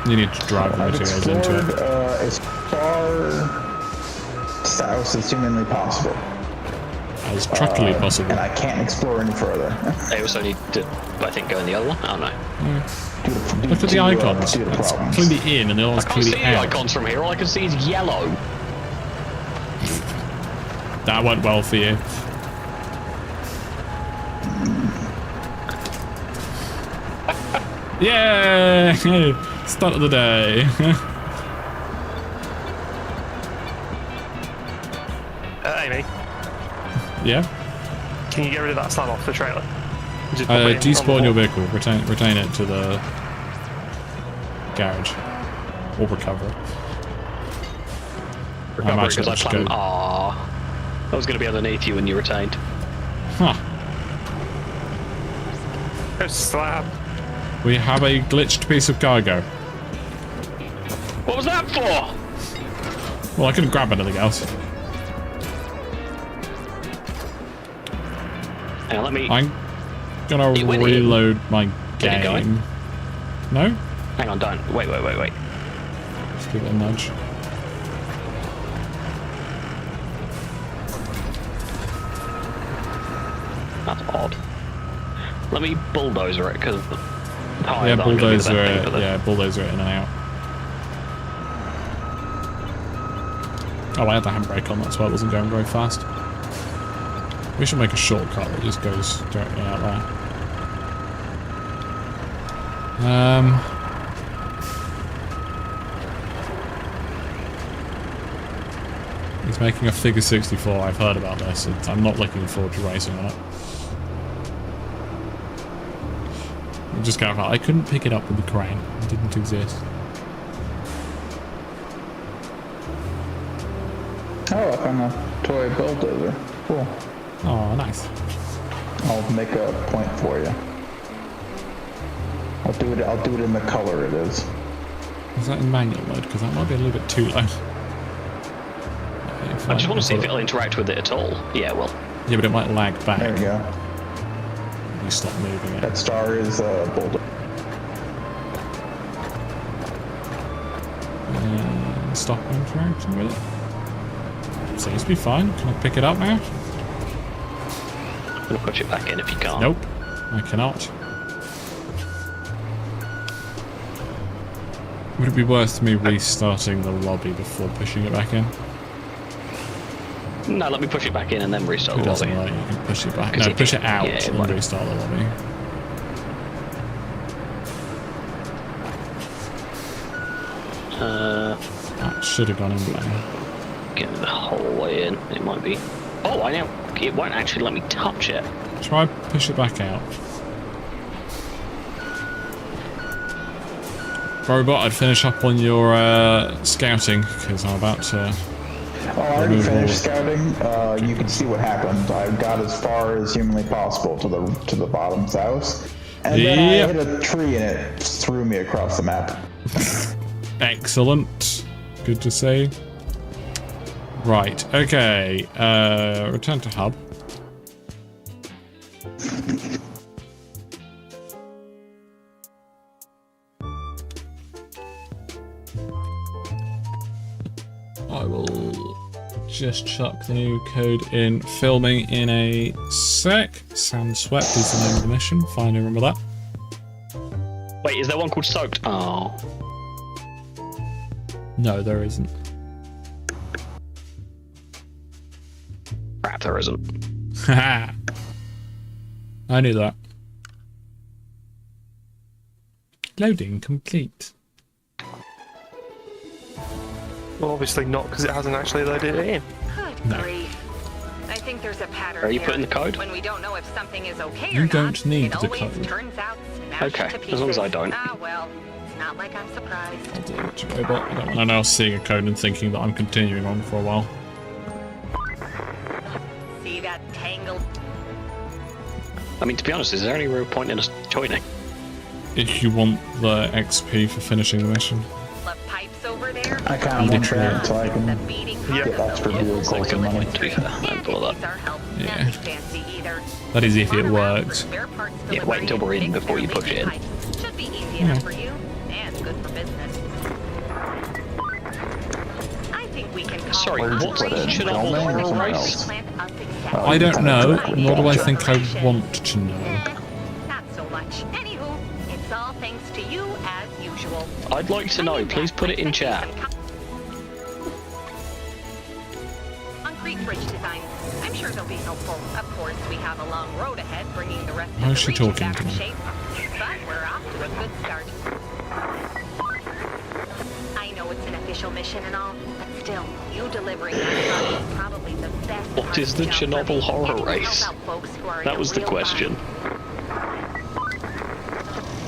You need to drive the materials into it. As far south as humanly possible. As truckily possible. And I can't explore any further. They also need to, I think, go in the other one? I don't know. Look at the icons. It's clearly in and the other one's clearly out. I can't see the icons from here. All I can see is yellow. That went well for you. Yay! Start of the day. Amy, Yeah? can you get rid of that slab off the trailer? Despawn your vehicle. Retain it to the garage. Or recover it. Recover it because I plan. Aww. I was going to be underneath you when you retained. Huh. There's a slab. We have a glitched piece of cargo. What was that for? Well, I couldn't grab anything else. Now let me... I'm gonna reload my Get it going? game. No? Hang on, don't. Wait. Let's give it a nudge. That's odd. Let me bulldozer it, because... Yeah, bulldozer it. Yeah, bulldozer it in and out. Oh, I had the handbrake on, that's why it wasn't going very fast. We should make a shortcut that just goes directly out there. He's making a figure 64, I've heard about this. I'm not looking forward to racing on it. I'm just kind of like, I couldn't pick it up with the crane. It didn't exist. Oh, I found a toy bulldozer. Cool. Oh, nice. I'll make a point for you. I'll do it in the color it is. Is that in manual mode? Because that might be a little bit too low. I just want to see if it'll interact with it at all. Yeah, well. Yeah, but it might lag back. There you go. You stop moving it. That star is bulldozer. Stop interacting with it. Seems to be fine. Can I pick it up now? I'm going to push it back in if you can't. Nope. I cannot. Would it be worth me restarting the lobby before pushing it back in? No, let me push it back in and then restart It the doesn't lobby. like you can push it back. 'Cause No, it push can- it out yeah, it and won't. restart the lobby. That should have gone in there. Get the whole way in. It might be. Oh, I know. It won't actually let me touch it. Try push it back out. Robot, I'd finish up on your scouting, because I'm about to... Oh, I already finished scouting. You can see what happened. I got as far as humanly possible to the bottom south, and then I hit a tree and it threw me across the map. Excellent. Good to see. Right, okay. Return to hub. I will just chuck the new code in. Filming in a sec. Sandswept is the name of the mission. Finally remember that. Wait, is there one called Soaked? Oh. No, there isn't. Crap, there isn't. Haha. I knew that. Loading complete. Well, obviously not, because it hasn't actually loaded it in. Good grief. I think there's a pattern Are you here. putting the code? When we don't know if something is okay You or don't not, need it the always code. turns out smashed Okay, to as long as I pieces. don't. Ah, well, it's not like I'm surprised. I'll do it, robot. I don't want to now seeing a code and thinking that I'm continuing on for a while. See that tangled... I mean, to be honest, is there any real point in us joining? If you want the XP for finishing the mission. of pipes over there? I kind of want that so I The can beating get Oxford vehicles and money. And pull that. it's our help. Yeah. Nothing fancy either. That is if it Run around for works. spare parts Yeah, wait until we're in delivery, before you fix push it their in. pipes. Should be easy enough for you, and good for business. I think we can call Sorry, it what's Operation should I Filming or hold somewhere race? else? Plant up exactly. I don't know, nor do I Gotcha. think I want to know. Not so much. Anywho, it's all thanks to you as usual. I'd like to know. Please put it in chat. Concrete bridge design. I'm sure they'll be helpful. Of course, we have a long road ahead, bringing the rest Why of is the she region talking back to in me? shape. But we're off to a good start. I know it's an official mission and all, but still, you delivering that product is probably the best. What part is of the job for me. Chernobyl horror It will help race? out folks who are in That a was the real question. bind.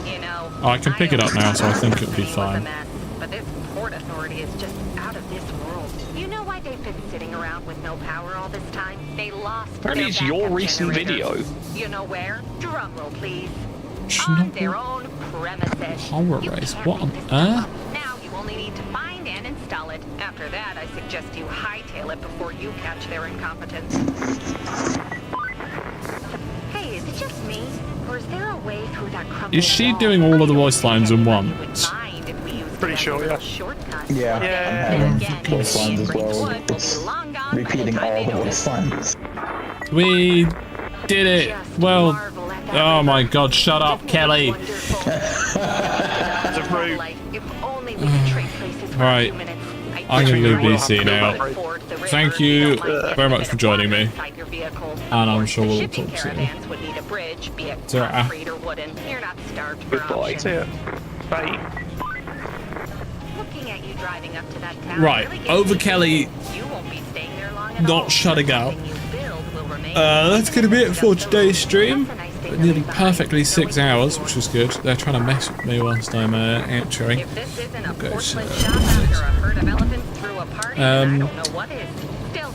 You know, I can pick it up now, so I think it'll be was a fine. mess, but this port authority is just out of this world. You know why they've been sitting around with no power all this time? They lost Apparently their it's your backup recent generators. video. You know where? Drum roll, please. On Chernobyl their own premises. horror You race. can't What on make this stuff earth? up. Now you only need to find and install it. After that, I suggest you hightail it before you catch their incompetence. Hey, is it just me? Or is there a way through that crumpled Is she wall? doing all of the voice lines in Anybody once? would mind if we used Pretty it as sure, a little yeah. shortcut. Yeah, Yeah. I'm Again, having voice lines as well. wood will be It's long gone by the repeating time all they the notice. voice lines. We did it. Just Well, marvel at that oh my river. god, shut up, Isn't it Kelly. wonderful? a route. Like, if only we could trade places for a Right. few minutes. I'm going to leave We'll have BC to go now. back. Ford the river, Thank if you don't mind very much a for bit of joining water me. inside your vehicle. And I'm Of course, sure the we'll shipping talk soon. caravans would need a bridge, be it Ta-ra. concrete or wooden. You're not starved for Goodbye. options. See ya. Bye. Looking at you driving up to that town Right, really gets over me Kelly thinking. You won't be staying there long at not all. shutting up. Something you build will remain. That's going to be it for Just today's so- stream. That's a nice thing to Nearly leave behind. perfectly So 6 we can hours, afford. which was good. They're trying to mess with me whilst I'm answering. If this isn't a Okay, porcelain so- shop after a herd of elephants threw a party, then I don't know what is. Still,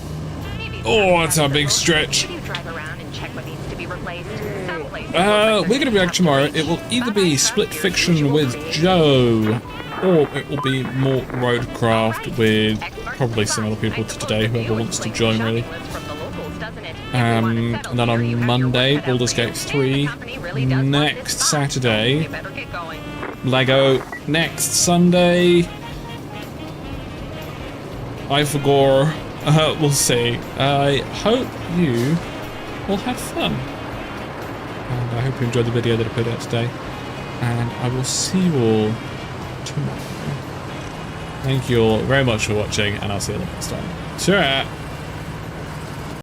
maybe Oh, that's a big stretch. Maybe you drive around and check what needs to be replaced. Some places We're going to be back tomorrow. It will either be Split Fiction with Joe, or it will be more RoadCraft with probably some other people to today, whoever wants to join really. And then on Monday, Baldur's Gate 3. Next Saturday, Lego. Next Sunday, I forgot. We'll see. I hope you will have fun. And I hope you enjoyed the video that I put out today. And I will see you all tomorrow. Thank you all very much for watching, and I'll see you next time. Ta-ra!